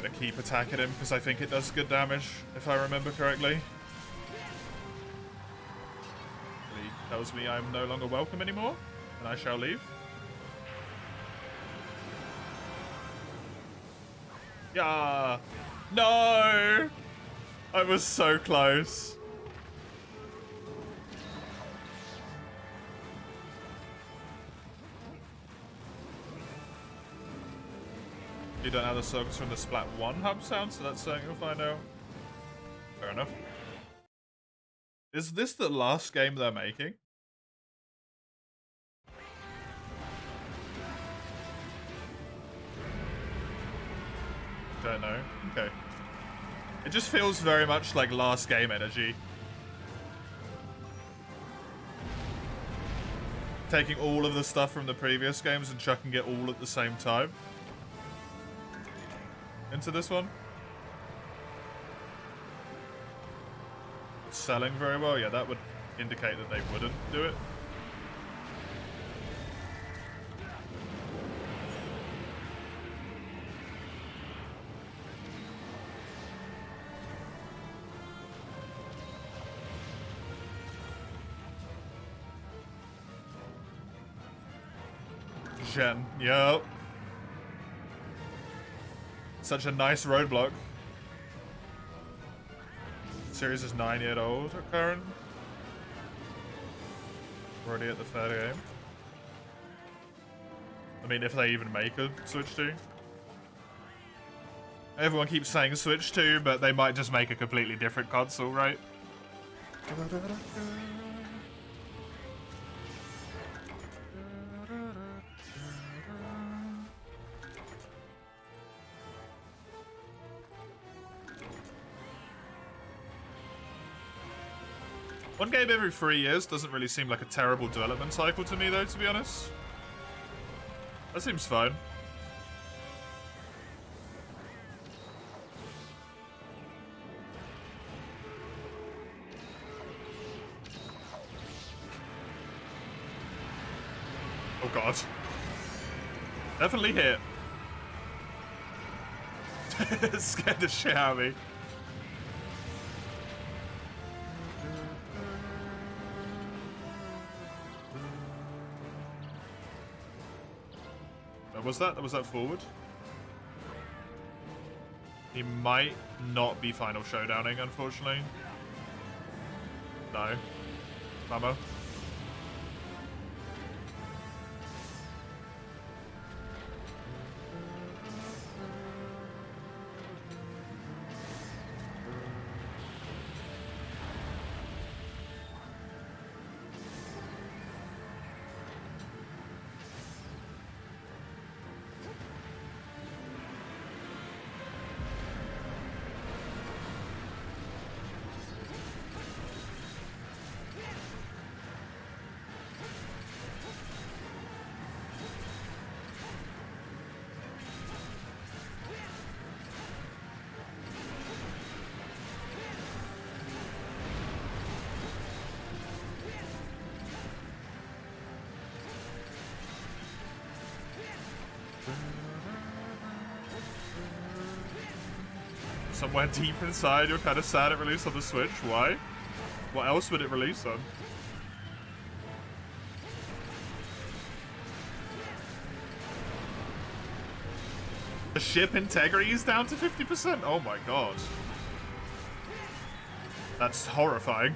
gonna keep attacking him because I think it does good damage, if I remember correctly. He tells me I'm no longer welcome anymore, and I shall leave. Yeah. No! I was so close. You don't have the circles from the Splat 1 hub sound, so that's something you'll find out. Fair enough. Is this the last game they're making? Don't know. Okay. It just feels very much like last game energy. Taking all of the stuff from the previous games and chucking it all at the same time into this one. It's selling very well. Yeah, that would indicate that they wouldn't do it. Gen, yep. Such a nice roadblock. Series is 9 years old at current. Already at the third game. I mean, if they even make a Switch 2. Everyone keeps saying Switch 2, but they might just make a completely different console, right? One game every 3 years doesn't really seem like a terrible development cycle to me, though, to be honest. That seems fine. Oh god. Definitely hit. Scared the shit out of me. Was that forward? He might not be final showdowning, unfortunately. No. Mamo. Somewhere deep inside, you're kind of sad it released on the Switch. Why? What else would it release on? The ship integrity is down to 50%? Oh my god. That's horrifying.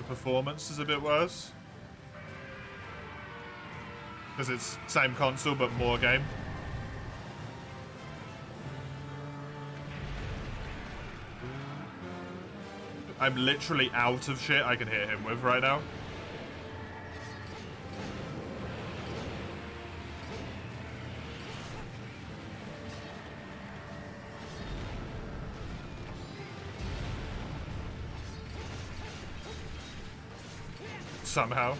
Performance is a bit worse because it's same console but more game. I'm literally out of shit I can hit him with right now. somehow.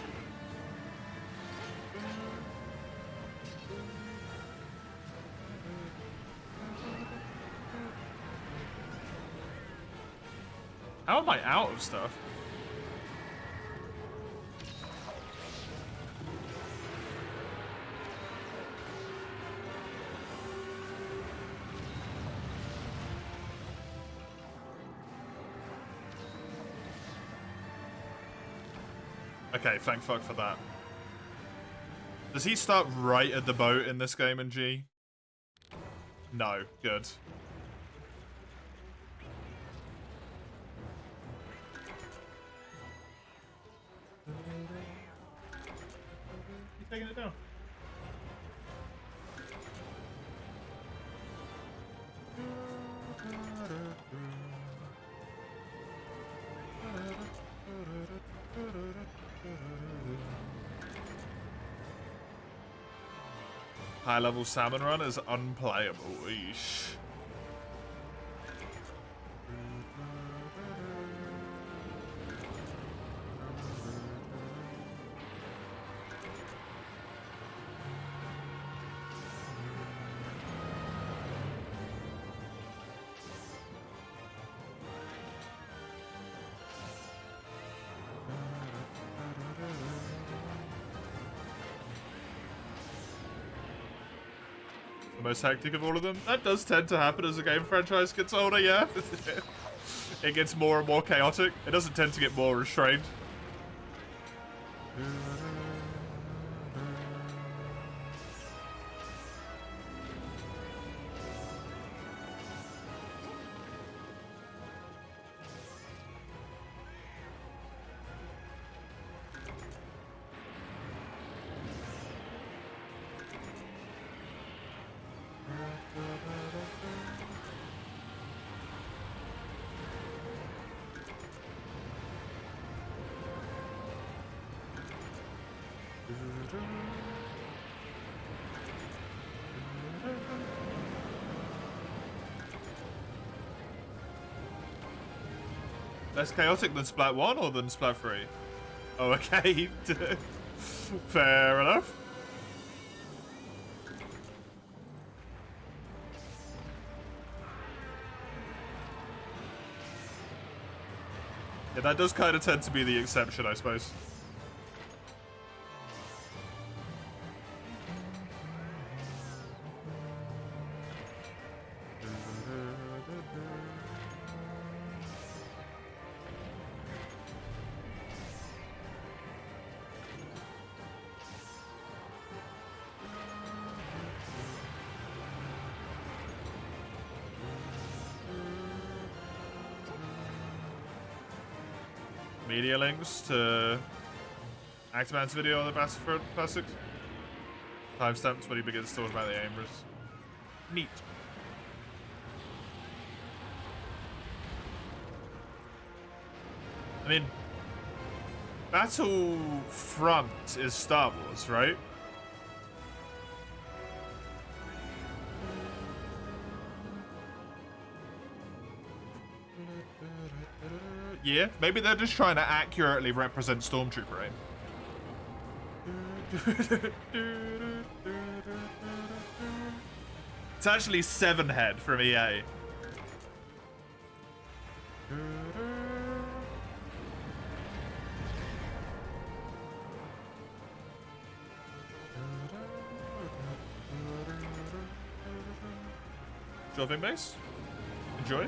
How am I out of stuff? Okay, thank fuck for that. Does he start right at the boat in this game in G? No, good. He's taking it down. High-level salmon run is unplayable. Eesh. The most hectic of all of them? That does tend to happen as the game franchise gets older, yeah. It gets more and more chaotic. It doesn't tend to get more restrained. Less chaotic than Splat 1 or than Splat 3? Oh, okay. Fair enough. Yeah, that does kind of tend to be the exception, I suppose. Media links to Actman's video on the MHP3rd Classics. Timestamps when he begins talking about the Aimbers. Neat. I mean, Battlefront is Star Wars, right? Yeah, maybe they're just trying to accurately represent Stormtrooper aim. It's actually 7-head from EA. Shoving base. Enjoy.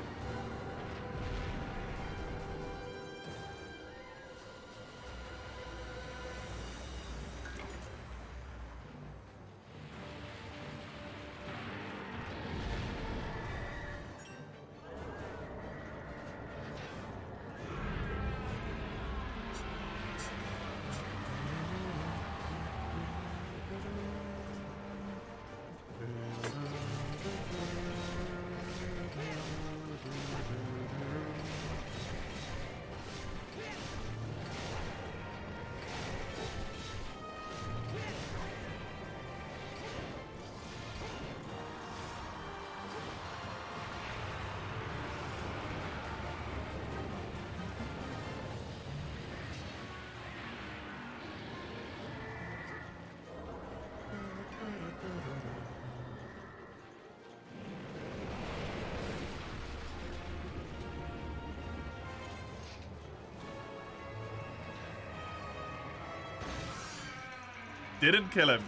didn't kill him.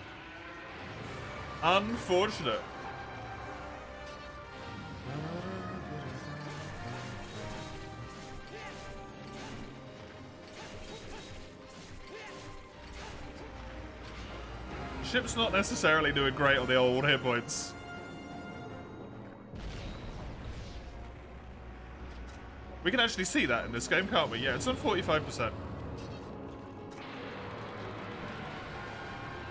Unfortunate. Ship's not necessarily doing great on the old hit points. We can actually see that in this game, can't we? Yeah, it's on 45%.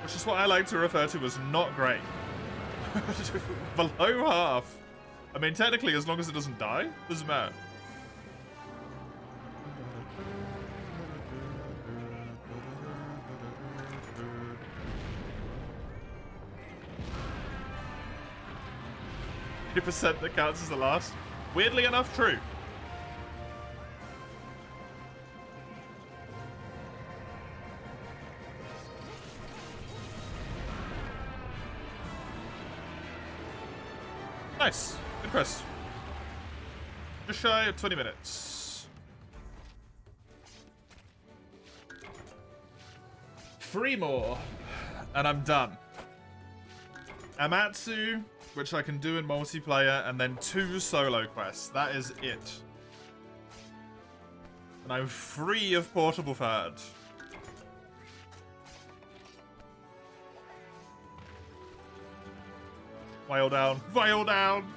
Which is what I like to refer to as not great. Below half. I mean, technically, as long as it doesn't die, doesn't matter. % that counts as the last. Weirdly enough, true. Nice. Good quest. Just shy of 20 minutes. 3 more. And I'm done. Amatsu, which I can do in multiplayer, and then 2 solo quests. That is it. And I'm free of portable third. Whale down. Whale down!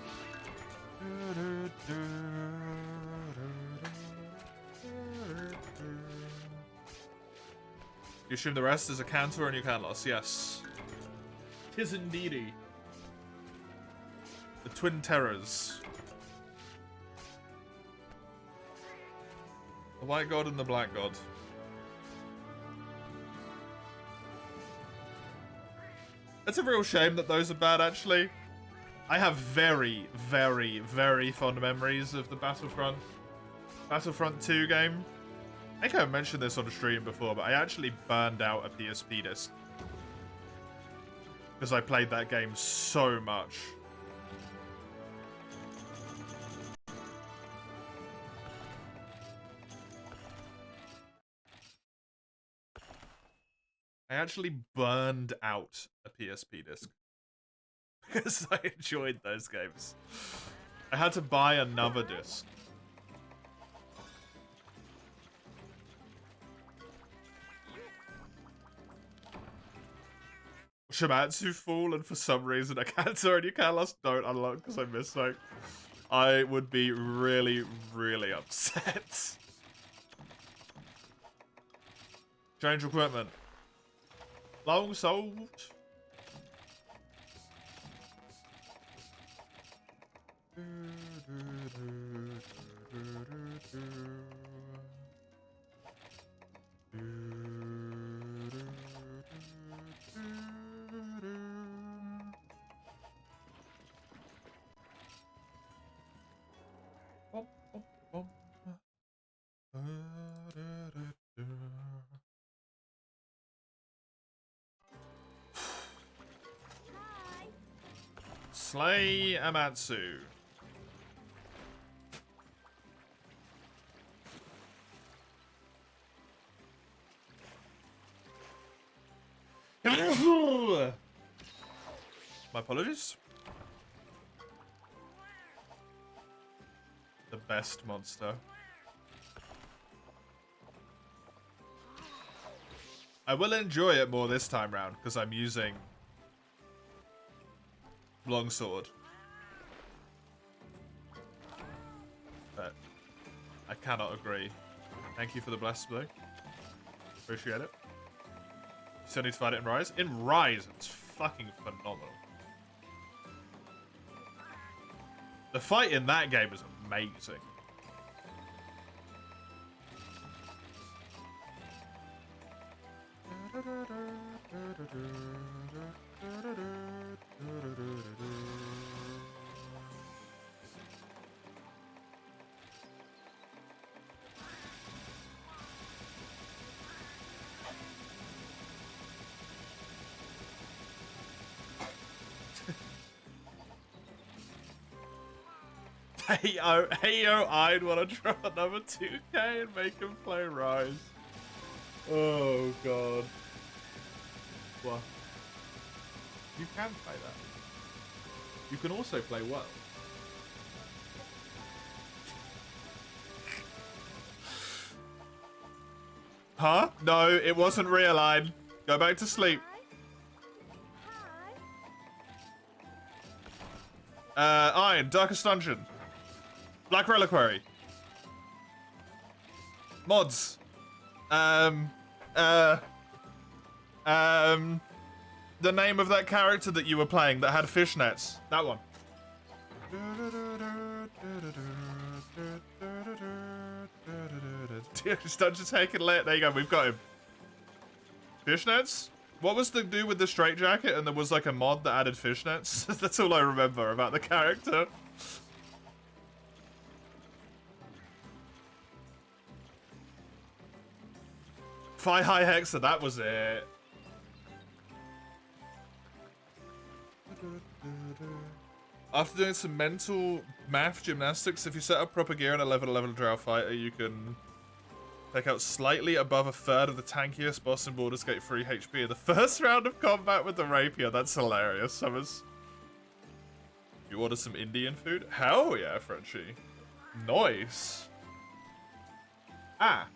You assume the rest is a Cantor and you can loss. Yes. Tis indeedy. The Twin Terrors. The White God and the Black God. It's a real shame that those are bad, actually. I have very, very, very fond memories of the Battlefront 2 game. I think I mentioned this on the stream before, but I actually burned out a PSP disc. Because I played that game so much. I actually burned out a PSP disc. Because I enjoyed those games. I had to buy another disc. Shimatsu Fall, and for some reason I can't and you can lost don't unlock because I missed like. I would be really, really upset. Change equipment. Long sold. Slay Amatsu. My apologies. The best monster. I will enjoy it more this time round because I'm using longsword. But I cannot agree. Thank you for the blessed though. Appreciate it. You still need to fight it in Rise? In Rise, it's fucking phenomenal. The fight in that game is amazing. Hey yo, I'd want to draw another 2K and make him play Rise. Oh god. Well, you can play that. You can also play well. Huh? No, it wasn't realign. Go back to sleep. Iron, Darkest Dungeon. Black Reliquary. Mods. The name of that character that you were playing that had fishnets. That one. Darkest Dungeon taken lit. There you go, we've got him. Fishnets? What was the dude with the straitjacket and there was like a mod that added fishnets? That's all I remember about the character. Fi High Hexa, that was it. After doing some mental math gymnastics, if you set up proper gear in a level 11 drow fighter, you can take out slightly above a third of the tankiest boss in Baldur's Gate 3 HP in the first round of combat with the rapier. That's hilarious, Summers. You ordered some Indian food? Hell yeah, Frenchie. Nice. Ah,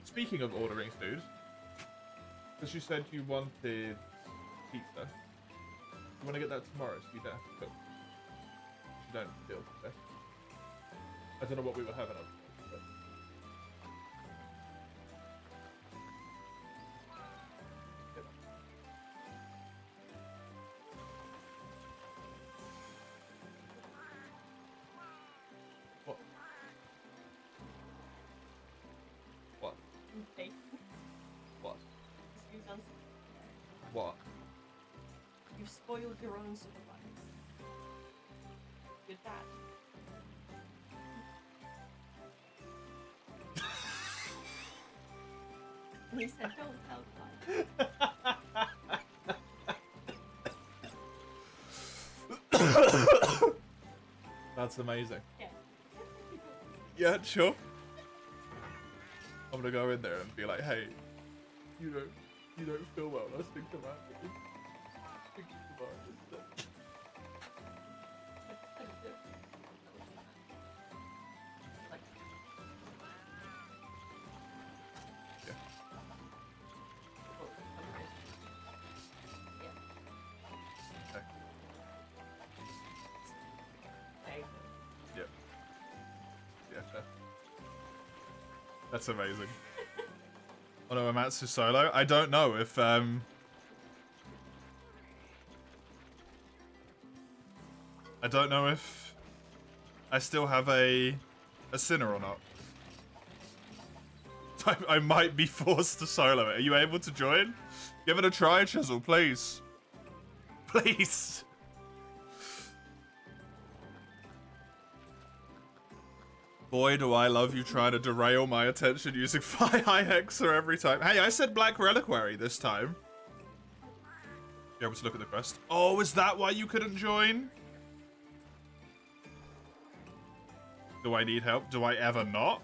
speaking of ordering food, because you said you wanted pizza, you want to get that tomorrow so you don't have to cook. You don't feel okay. I don't know what we were having on. What? What? Okay. What? Excuse us. What? You've spoiled your own surprise. Your dad. And he said, don't tell Dad. That's amazing. Yeah. Yeah, sure. I'm gonna go in there and be like, hey, you don't feel well. Let's think about it. Think about it. Yeah. Okay. Yep. Yeah, fair. That's amazing. Oh no, Amatsu solo? I don't know if, I don't know if I still have a sinner or not. I might be forced to solo it. Are you able to join? Give it a try, Chisel, please. Please. Boy, do I love you trying to derail my attention using Fi High Hexa every time. Hey, I said Black Reliquary this time. You're able to look at the quest. Oh, is that why you couldn't join? Do I need help? Do I ever not?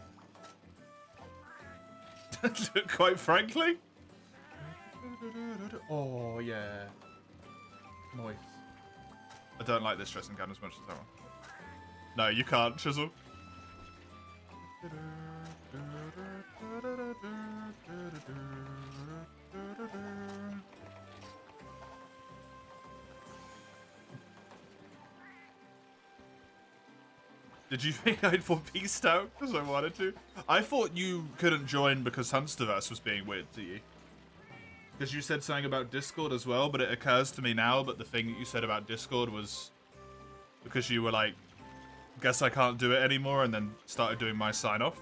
Quite frankly. Oh, yeah. Nice. I don't like this dressing gown as much as I want. No, you can't, Chisel. Did you think I'd for peaced out because I wanted to? I thought you couldn't join because Hunsterverse was being weird to you. Because you said something about Discord as well, but it occurs to me now that the thing that you said about Discord was because you were like, guess I can't do it anymore, and then started doing my sign-off.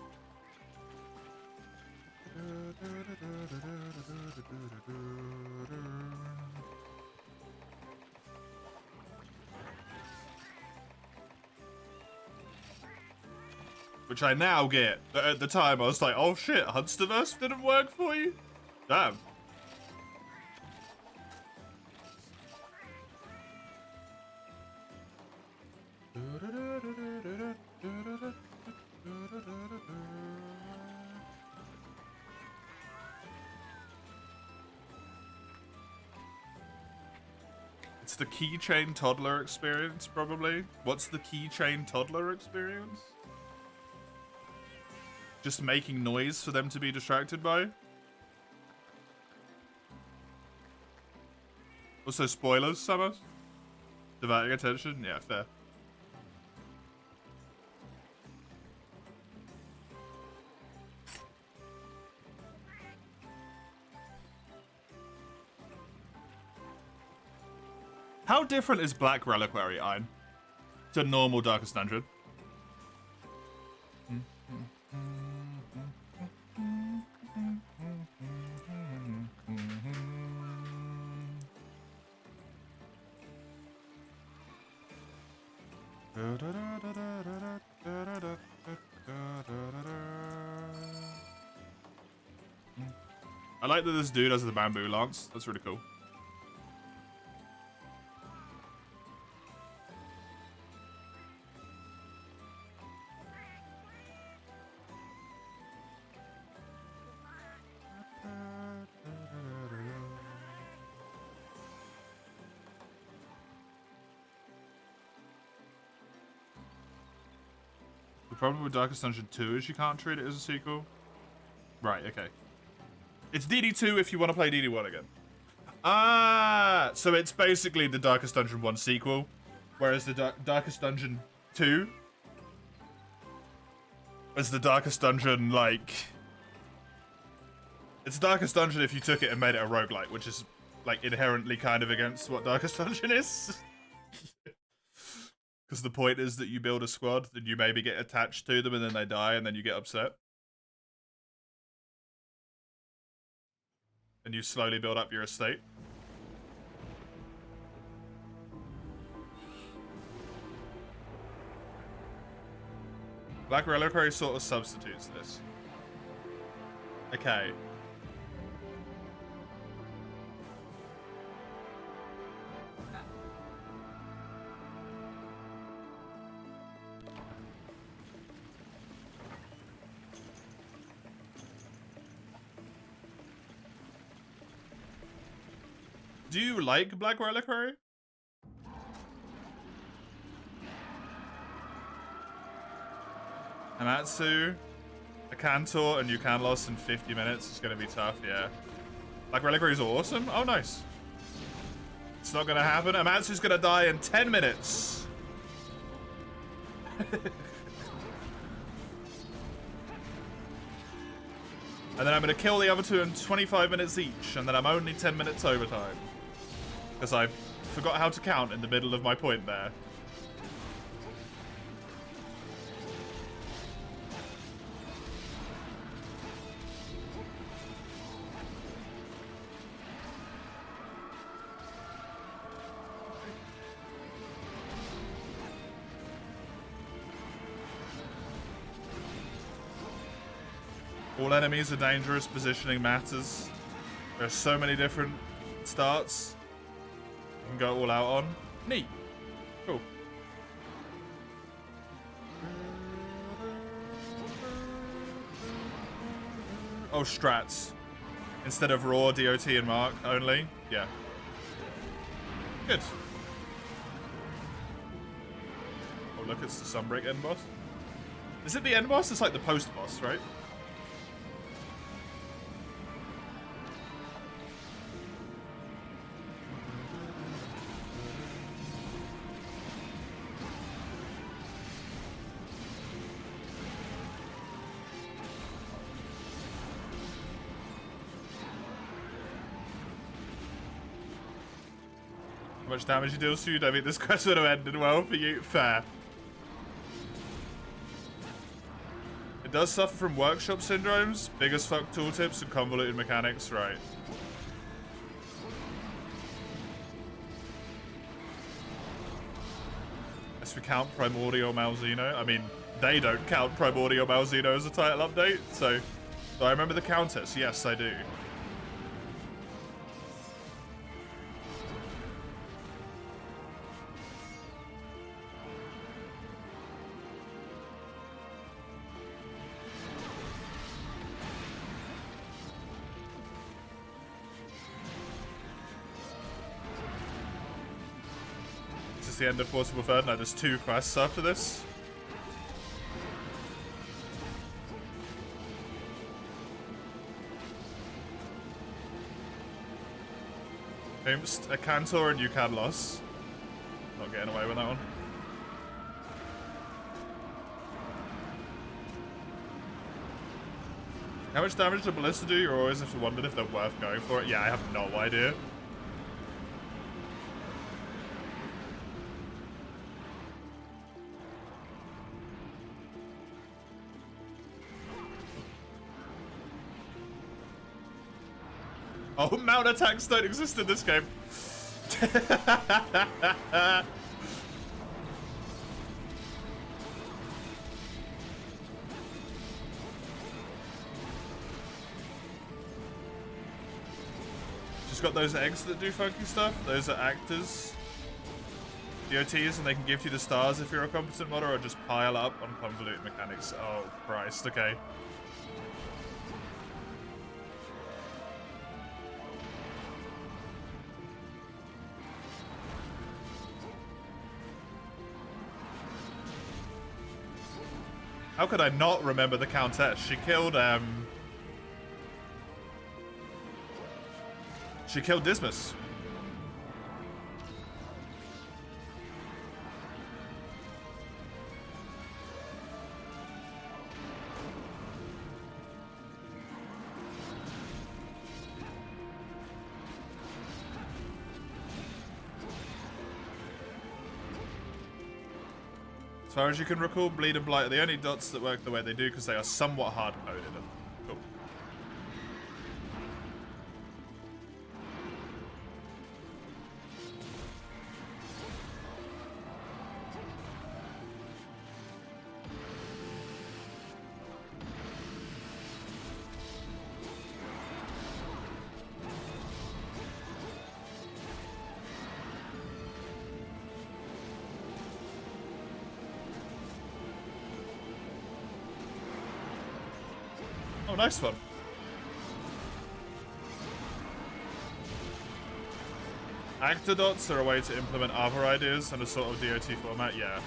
Which I now get, but at the time I was like, oh shit, Hunsterverse didn't work for you? Damn. It's the keychain toddler experience, probably. What's the keychain toddler experience? Just making noise for them to be distracted by? Also, spoilers, Summer? Dividing attention? Yeah, fair. How different is Black Reliquary, Ein, to normal Darkest Dungeon? I like that this dude has the bamboo lance. That's really cool. The problem with Darkest Dungeon 2 is you can't treat it as a sequel. Right, okay. It's DD2 if you want to play DD1 again. Ah, so it's basically the Darkest Dungeon 1 sequel, whereas the Darkest Dungeon 2 is the Darkest Dungeon, like... It's Darkest Dungeon if you took it and made it a roguelike, which is, like, inherently kind of against what Darkest Dungeon is. Because the point is that you build a squad, then you maybe get attached to them, and then they die, and then you get upset. And you slowly build up your estate. Black Reliquary sort of substitutes this. Okay. Do you like Black Reliquary? Amatsu, a Cantor, and you can loss in 50 minutes. It's going to be tough, yeah. Black Reliquary is awesome. Oh, nice. It's not going to happen. Amatsu's going to die in 10 minutes. And then I'm going to kill the other two in 25 minutes each, and then I'm only 10 minutes overtime. Because I forgot how to count in the middle of my point there. All enemies are dangerous, positioning matters. There are so many different starts you can go all out on. Neat. Cool. Oh, strats. Instead of raw, DOT, and mark only. Yeah. Good. Oh, look, it's the Sunbreak end boss. Is it the end boss? It's like the post boss, right? How much damage he deals to you? I mean, this quest would have ended well for you. Fair. It does suffer from workshop syndromes, big as fuck tooltips, and convoluted mechanics, right? Unless we count Primordial Malzeno. I mean, they don't count Primordial Malzeno as a title update, so... Do I remember the Countess? Yes, I do. the end of Portable Third. No, there's 2 quests after this. A Cantor and you can loss. Not getting away with that one. How much damage do Ballista do? You're always have to wonder if they're worth going for it. Yeah, I have no idea. Oh, mount attacks don't exist in this game. Just got those eggs that do funky stuff. Those are actors. DOTs, and they can give you the stars if you're a competent modder, or just pile up on convoluted mechanics. Oh, Christ, okay. How could I not remember the Countess? She killed Dismas. As far as you can recall, Bleed and Blight are the only dots that work the way they do because they are somewhat hard-coded. Cool. Oh, nice one. Actor dots are a way to implement other ideas in a sort of DOT format, yeah.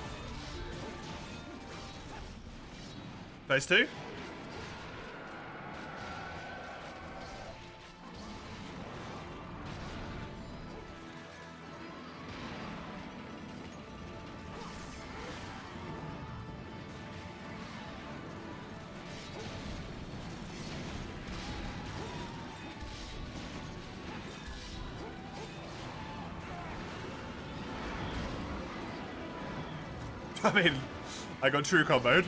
Phase 2? I mean, I got true comboed.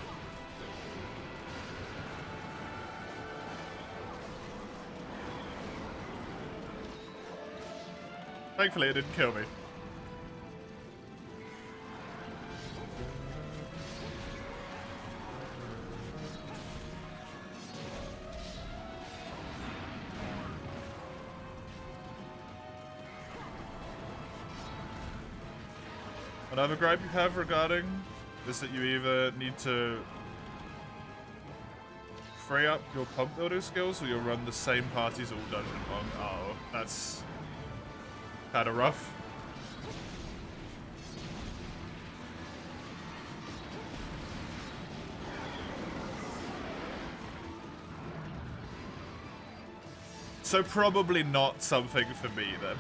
Thankfully, it didn't kill me. Another gripe you have regarding is that you either need to free up your pump building skills or you'll run the same parties all dungeon long. Oh, that's kind of rough. So probably not something for me then.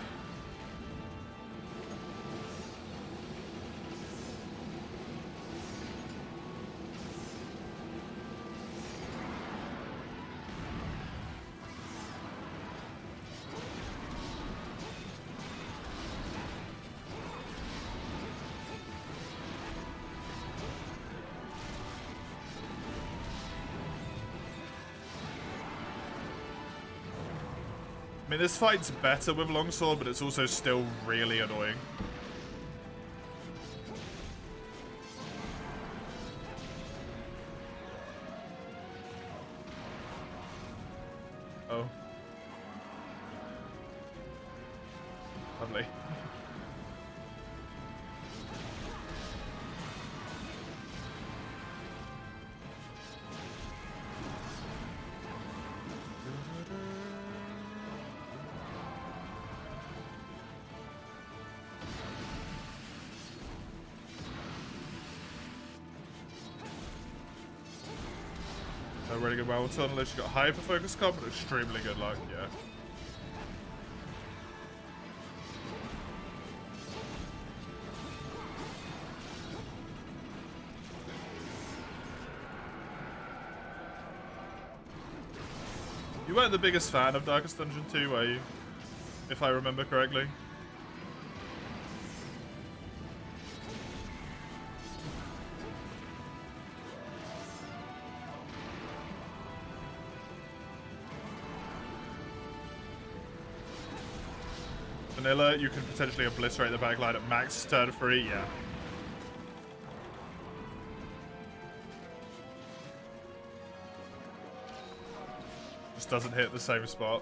I mean, this fight's better with longsword, but it's also still really annoying. Oh. Lovely. A really good well tunnel. Unless you got hyper focus comp, but extremely good luck. Yeah. You weren't the biggest fan of Darkest Dungeon 2, were you? If I remember correctly. Vanilla, you can potentially obliterate the backline at max turn 3, yeah. Just doesn't hit the same spot.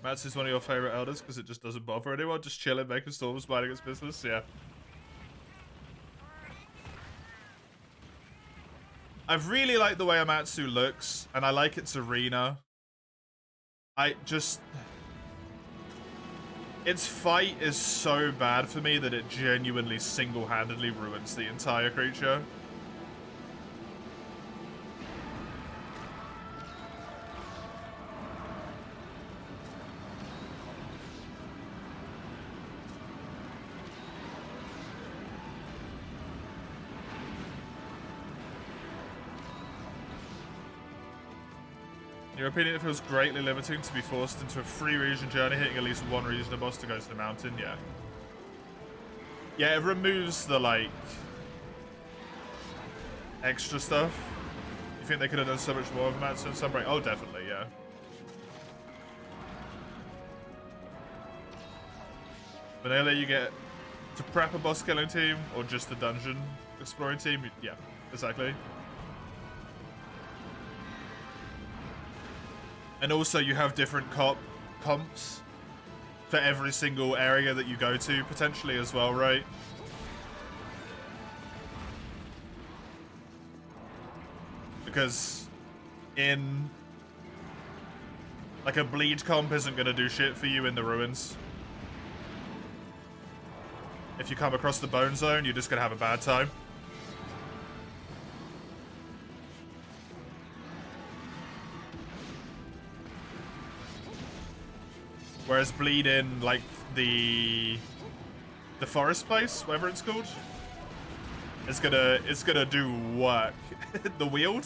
Mats is one of your favorite elders because it just doesn't bother anyone. Just chilling, making storms, minding its business. Yeah. I really like the way Amatsu looks, and I like its arena. Its fight is so bad for me that it genuinely single-handedly ruins the entire creature. In your opinion, it feels greatly limiting to be forced into a 3-region journey, hitting at least one region of boss to go to the mountain. Yeah. Yeah, it removes the, like, extra stuff. You think they could have done so much more with Matsu and Sunbreak? Oh, definitely, yeah. Vanilla, you get to prep a boss killing team or just the dungeon exploring team? Yeah, exactly. And also you have different comps for every single area that you go to, potentially as well, right? Because in... like, a bleed comp isn't going to do shit for you in the ruins. If you come across the bone zone, you're just going to have a bad time. Whereas bleed in, like, the forest place, whatever it's called, it's gonna do work. The wield.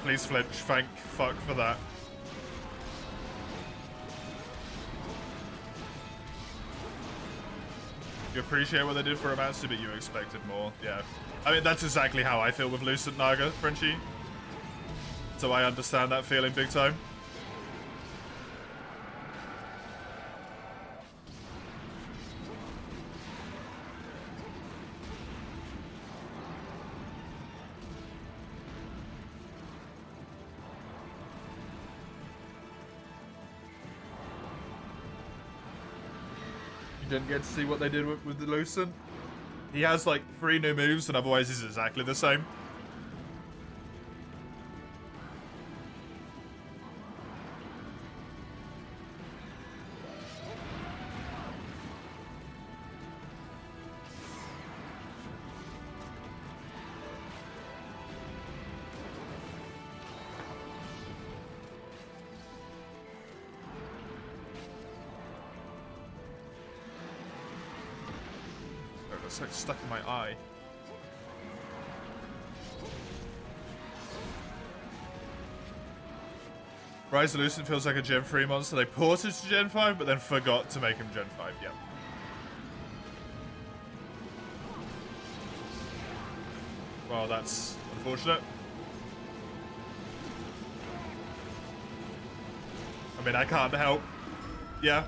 Please flinch, thank fuck for that. You appreciate what they did for Amatsu, but you expected more. Yeah. I mean, that's exactly how I feel with Lucent Naga, Frenchie. So I understand that feeling big time. Didn't get to see what they did with the Lucent. He has like 3 new moves, and otherwise he's exactly the same. It's like stuck in my eye. Rise of Lucent feels like a Gen 3 monster. They ported to Gen 5, but then forgot to make him Gen 5. Yep. Well, that's unfortunate. I mean, I can't help. Yeah.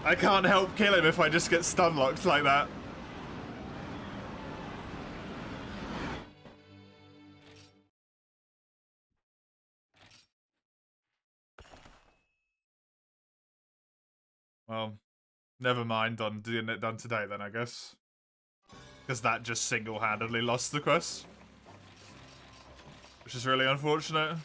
I can't help kill him if I just get stun locked like that. Well, never mind on doing it done today then, I guess. Because that just single-handedly lost the quest. Which is really unfortunate.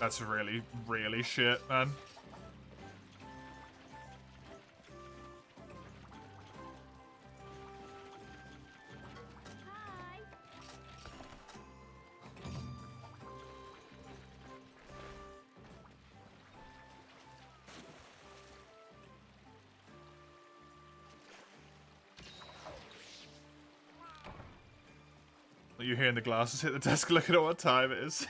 That's really, really shit, man. Hi. You hearing the glasses hit the desk looking at what time it is.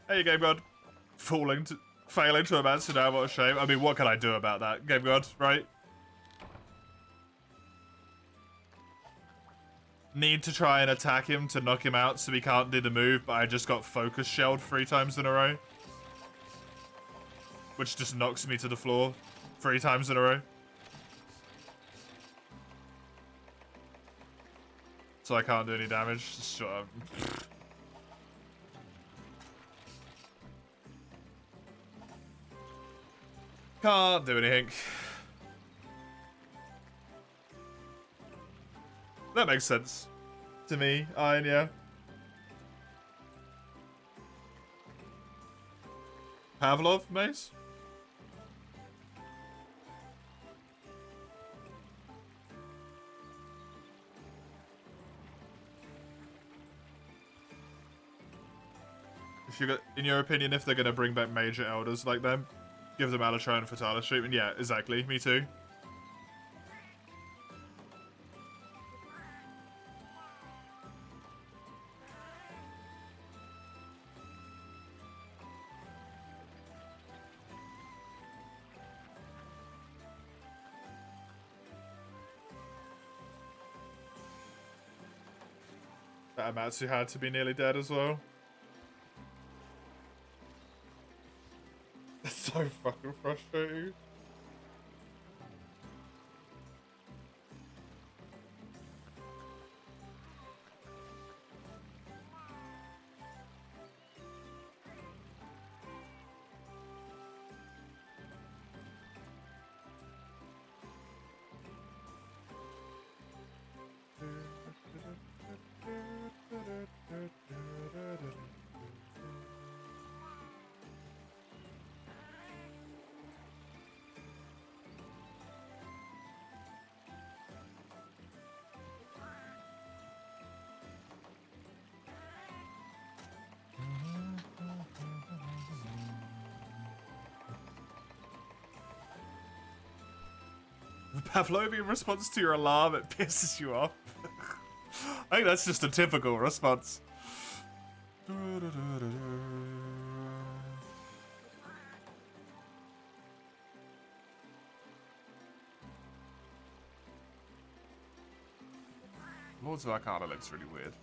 There you go, God. Failing to advance to now, what a shame. I mean, what can I do about that? Game God, right? Need to try and attack him to knock him out so he can't do the move, but I just got focus shelled 3 times in a row. Which just knocks me to the floor 3 times in a row. So I can't do any damage. Just shut up. Can't do anything. That makes sense. To me, Iron, yeah. Pavlov, Mace? If you got, in your opinion, if they're gonna bring back major elders like them, give them Alatron and Fatalis treatment. Yeah, exactly. Me too. That Amatsu had to be nearly dead as well. That's so fucking frustrating. The Pavlovian response to your alarm, it pisses you off. I think that's just a typical response. Lords of Arcana looks really weird.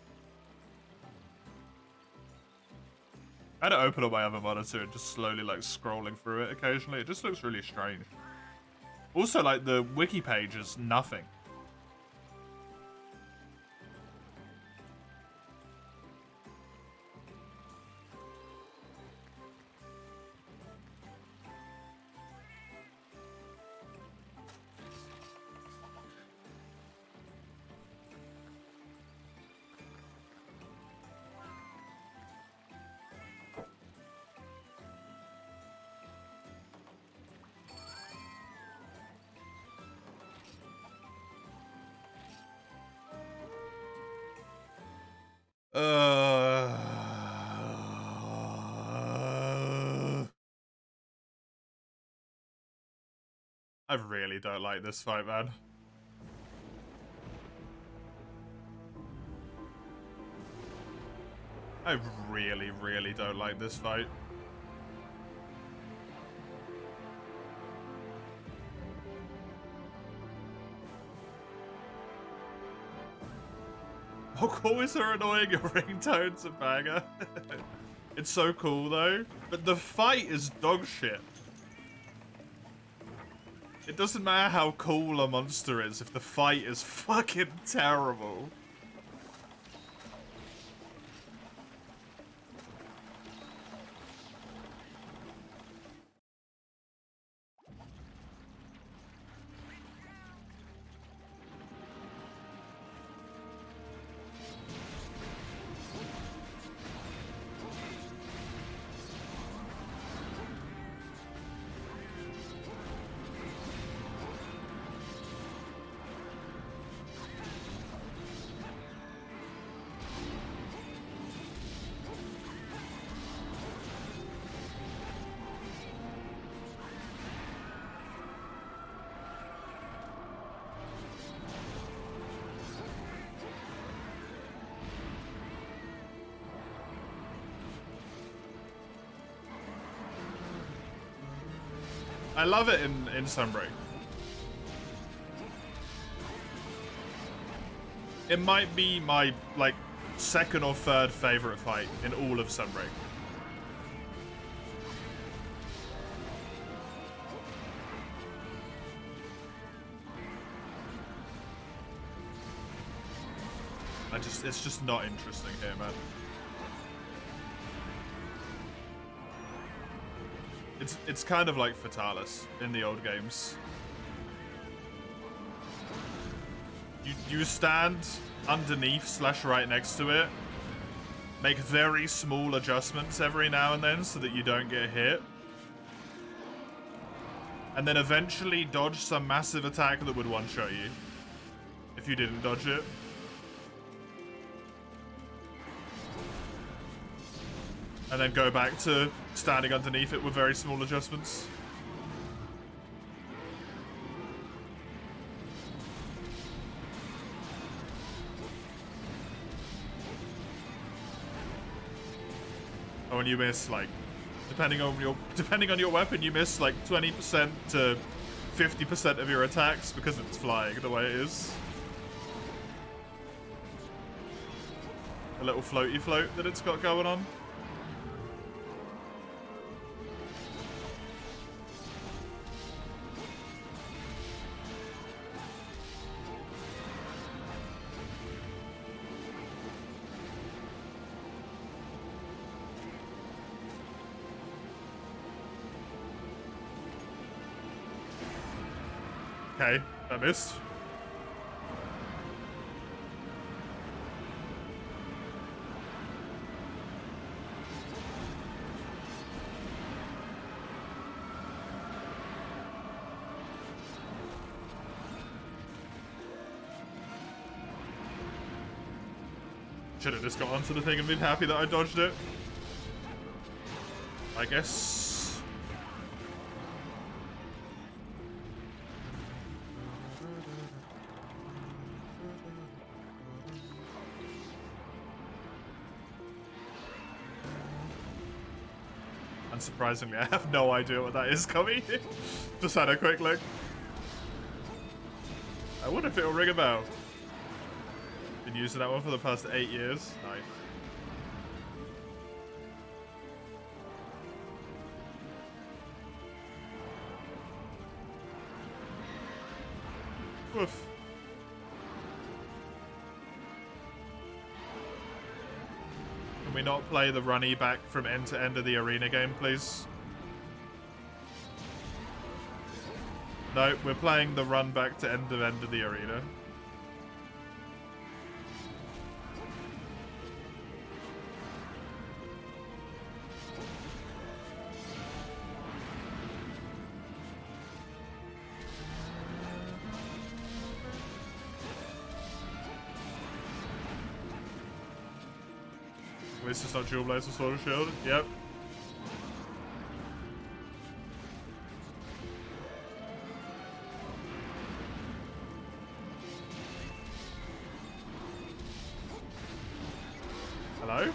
I had to open up my other monitor and just slowly like scrolling through it occasionally. It just looks really strange. Also, like, the wiki page is nothing. I really don't like this fight, man. I really, really don't like this fight. How cool is her annoying your ringtone's a banger? It's so cool though. But the fight is dog shit. It doesn't matter how cool a monster is if the fight is fucking terrible. I love it in Sunbreak. It might be my, like, second or third favorite fight in all of Sunbreak. It's just not interesting here, man. It's kind of like Fatalis in the old games. You stand underneath / right next to it, make very small adjustments every now and then so that you don't get hit, and then eventually dodge some massive attack that would one-shot you if you didn't dodge it. And then go back to standing underneath it with very small adjustments. Oh, and you miss, like, depending on your weapon, you miss like 20% to 50% of your attacks because it's flying the way it is. A little floaty float that it's got going on. Okay, that missed. Should have just got onto the thing and been happy that I dodged it. I guess. Unsurprisingly, I have no idea what that is coming. Just had a quick look. I wonder if it'll ring a bell. Been using that one for the past 8 years. Nice. Woof. Can we not play the runny back from end to end of the arena game, please? No, we're playing the run back to end of the arena. At least it's not dual blades or sword and shield. Yep. Hello?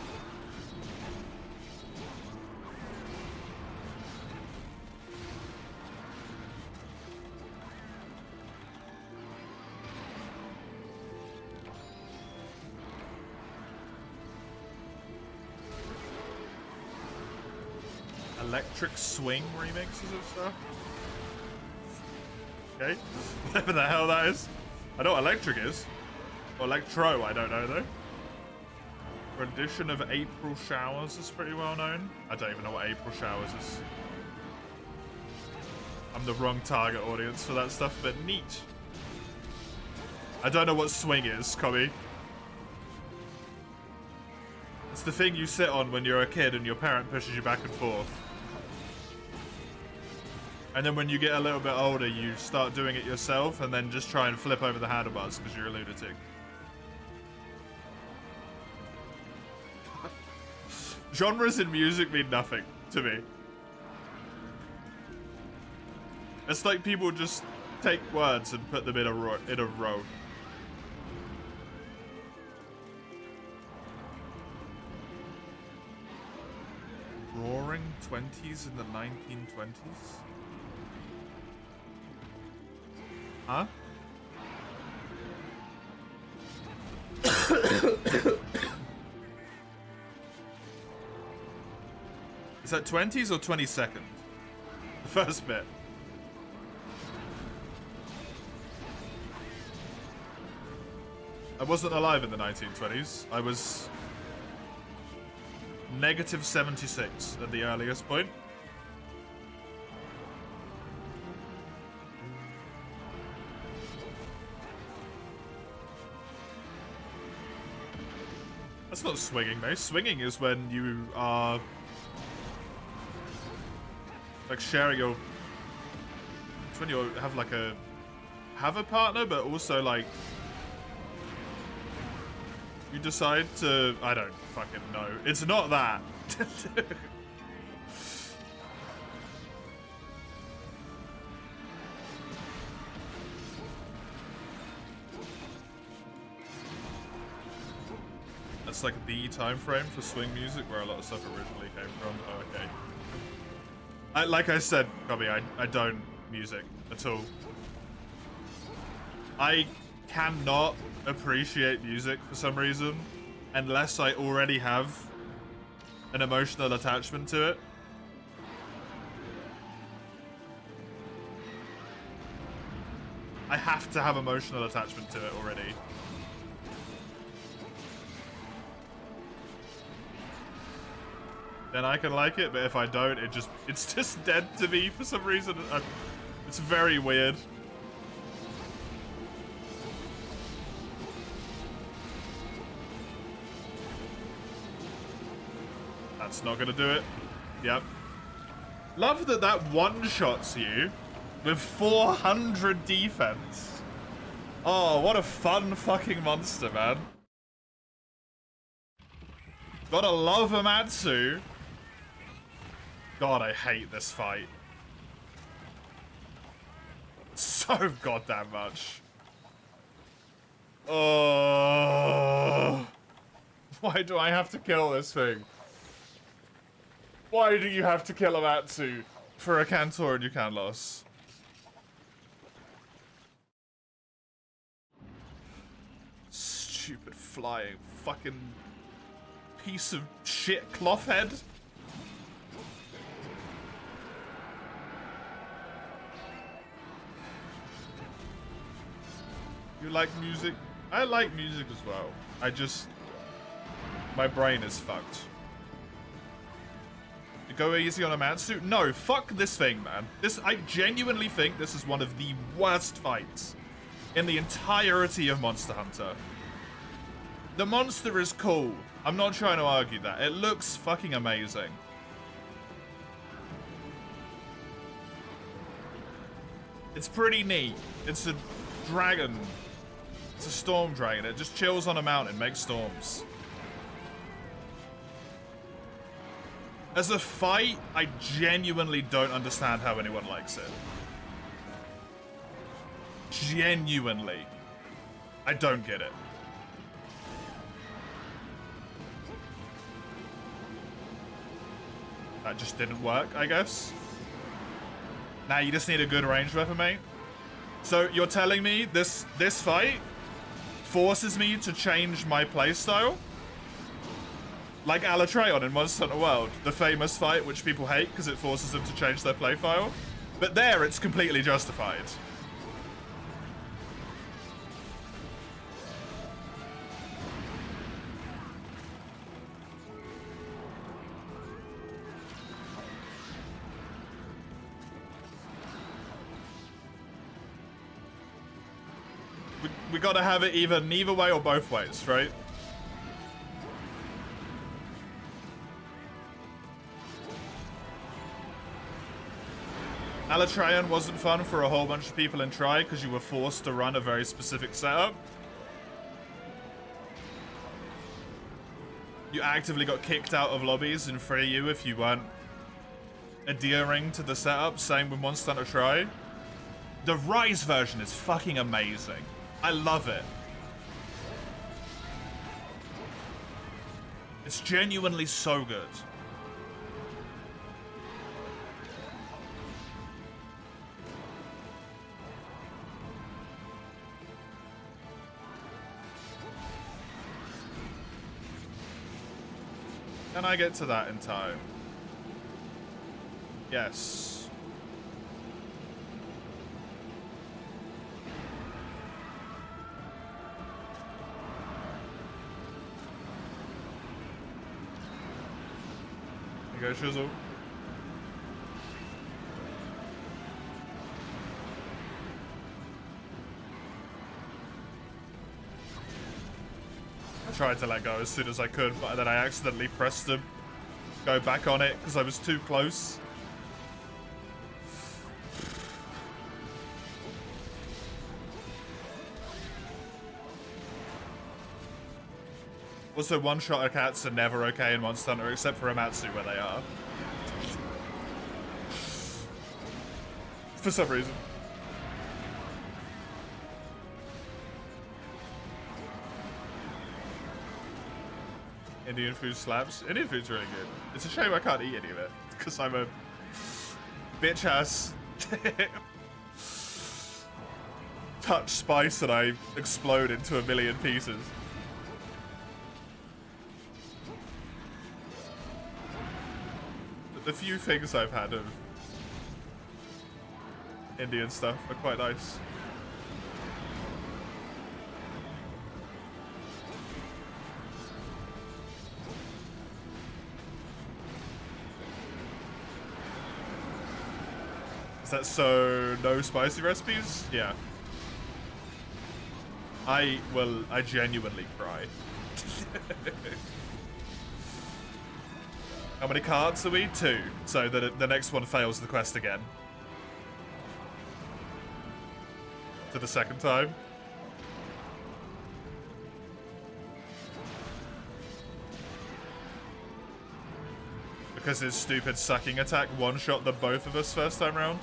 Electric swing remixes of stuff. Okay. Whatever the hell that is. I know what electric is. Or electro, I don't know though. Rendition of April Showers is pretty well known. I don't even know what April Showers is. I'm the wrong target audience for that stuff, but neat. I don't know what swing is, Cobby. It's the thing you sit on when you're a kid and your parent pushes you back and forth. And then when you get a little bit older, you start doing it yourself and then just try and flip over the handlebars because you're a lunatic. Genres in music mean nothing to me. It's like people just take words and put them in a row. Roaring 20s in the 1920s? Huh? Is that 20s or 22nd? The first bit. I wasn't alive in the 1920s. I was negative 76 at the earliest point. That's not swinging, though. Swinging is when you are like sharing your. It's when you have like a partner, but also like you decide to. I don't fucking know. It's not that. That's like the time frame for swing music, where a lot of stuff originally came from. Oh, okay. Like I said, Cobby, I don't music at all. I cannot appreciate music for some reason unless I already have an emotional attachment to it. I have to have emotional attachment to it already. Then I can like it, but if I don't, it's just dead to me for some reason. It's very weird. That's not gonna do it. Yep. Love that one-shots you with 400 defense. Oh, what a fun fucking monster, man. Gotta love Amatsu. God, I hate this fight. So goddamn much. Oh. Why do I have to kill this thing? Why do you have to kill Amatsu for a Cantor and you can't lose? Stupid flying fucking piece of shit cloth head. You like music? I like music as well. My brain is fucked. You go easy on Amatsu? No, fuck this thing, man. I genuinely think this is one of the worst fights in the entirety of Monster Hunter. The monster is cool. I'm not trying to argue that. It looks fucking amazing. It's pretty neat. It's a dragon. It's a storm dragon. It just chills on a mountain, makes storms. As a fight, I genuinely don't understand how anyone likes it. Genuinely. I don't get it. That just didn't work, I guess. Now you just need a good ranged weapon, mate. So you're telling me this fight forces me to change my playstyle? Like Alatreon in Monster Hunter World, the famous fight which people hate because it forces them to change their play file. But there, it's completely justified. We gotta have it either neither way or both ways, right? Alatreon wasn't fun for a whole bunch of people in Tri because you were forced to run a very specific setup. You actively got kicked out of lobbies in Free U if you weren't adhering to the setup. Same with Monster Hunter Tri. The Rise version is fucking amazing. I love it. It's genuinely so good. Can I get to that in time? Yes. There you go, Shizzle. I tried to let go as soon as I could, but then I accidentally pressed to go back on it because I was too close. Also, one-shot cats are never okay in Monster Hunter, except for Amatsu, where they are. For some reason. Indian food slaps. Indian food's really good. It's a shame I can't eat any of it, because I'm a bitch-ass touch spice and I explode into a million pieces. The few things I've had of Indian stuff are quite nice. Is that so no spicy recipes? Yeah. I genuinely cry. How many cards are we? 2. So the next one fails the quest again. To the second time. Because his stupid sucking attack one-shot the both of us first time round.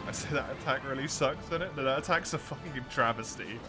I say that attack really sucks, doesn't it? That attack's a fucking travesty.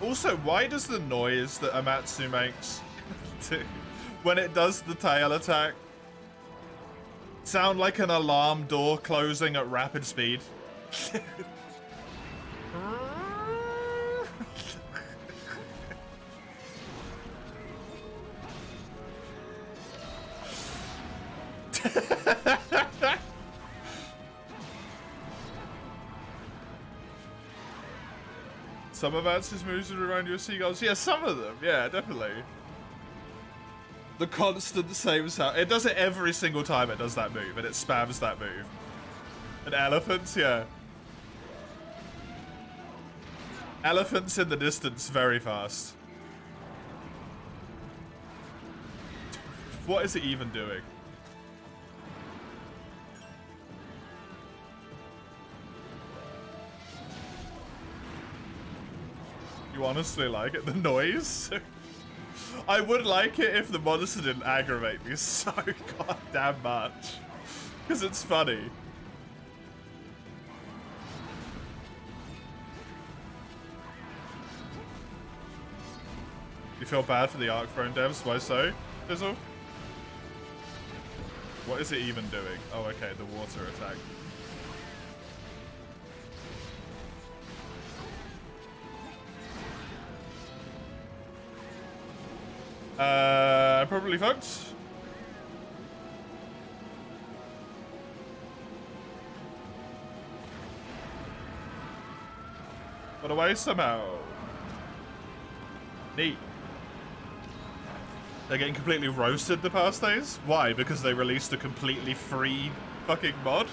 Also, why does the noise that Amatsu makes when it does the tail attack sound like an alarm door closing at rapid speed? Some of Amatsu's moves would remind you of seagulls. Yeah, some of them. Yeah, definitely. The constant same sound. It does it every single time it does that move, and it spams that move. And elephants, yeah. Elephants in the distance very fast. What is it even doing? You honestly like it? The noise? I would like it if the monster didn't aggravate me so goddamn much. Because it's funny. You feel bad for the Arc Throne devs? Why so, Fizzle? What is it even doing? Oh, okay, the water attack. Probably fucked. Got away somehow. Neat. They're getting completely roasted the past days? Why? Because they released a completely free fucking mod?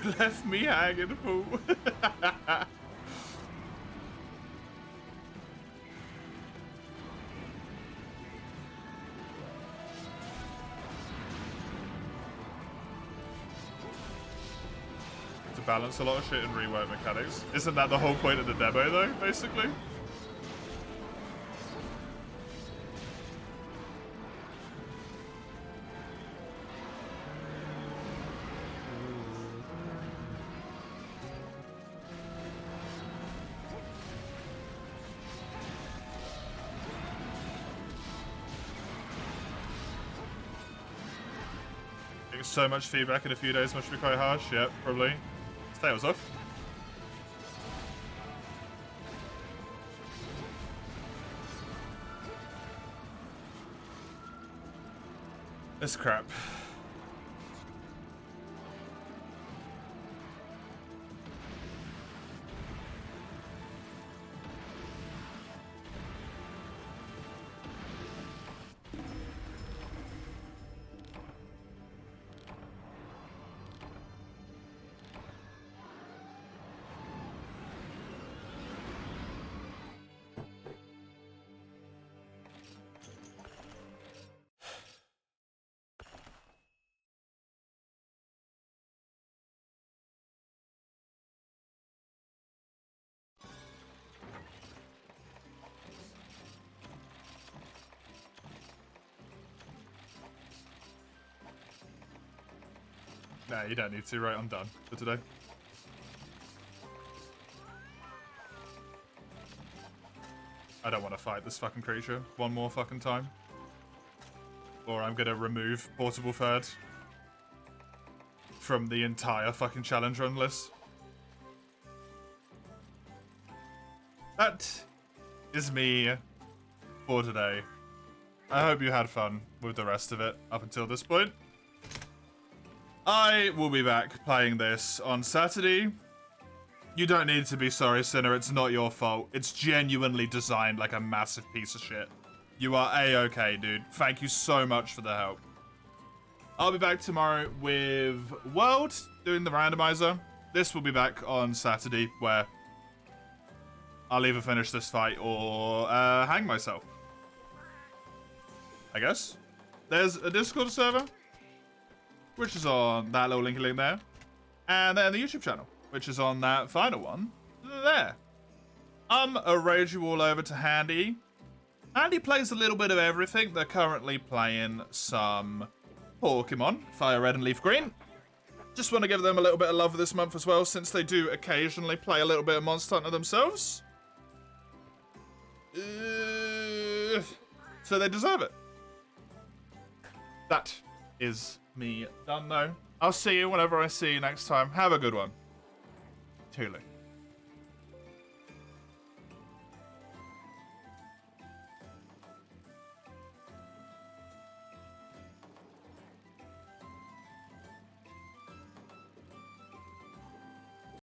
You left me hanging, fool. To balance a lot of shit and rework mechanics. Isn't that the whole point of the demo, though, basically? So much feedback in a few days must be quite harsh. Yep, probably. Tails off. This crap. Nah, you don't need to, right? I'm done for today. I don't want to fight this fucking creature one more fucking time. Or I'm gonna remove Portable Third from the entire fucking challenge run list. That is me for today. I hope you had fun with the rest of it up until this point. I will be back playing this on Saturday. You don't need to be sorry, Sinner. It's not your fault. It's genuinely designed like a massive piece of shit. You are A-okay, dude. Thank you so much for the help. I'll be back tomorrow with World doing the randomizer. This will be back on Saturday, where I'll either finish this fight or hang myself. I guess. There's a Discord server, which is on that little linky link there. And then the YouTube channel, which is on that final one there. A rage you all over to Handy. Handy plays a little bit of everything. They're currently playing some Pokemon, Fire Red and Leaf Green. Just want to give them a little bit of love this month as well, since they do occasionally play a little bit of Monster Hunter themselves. So they deserve it. That is me done though. I'll see you whenever I see you next time. Have a good one. Toodaloo.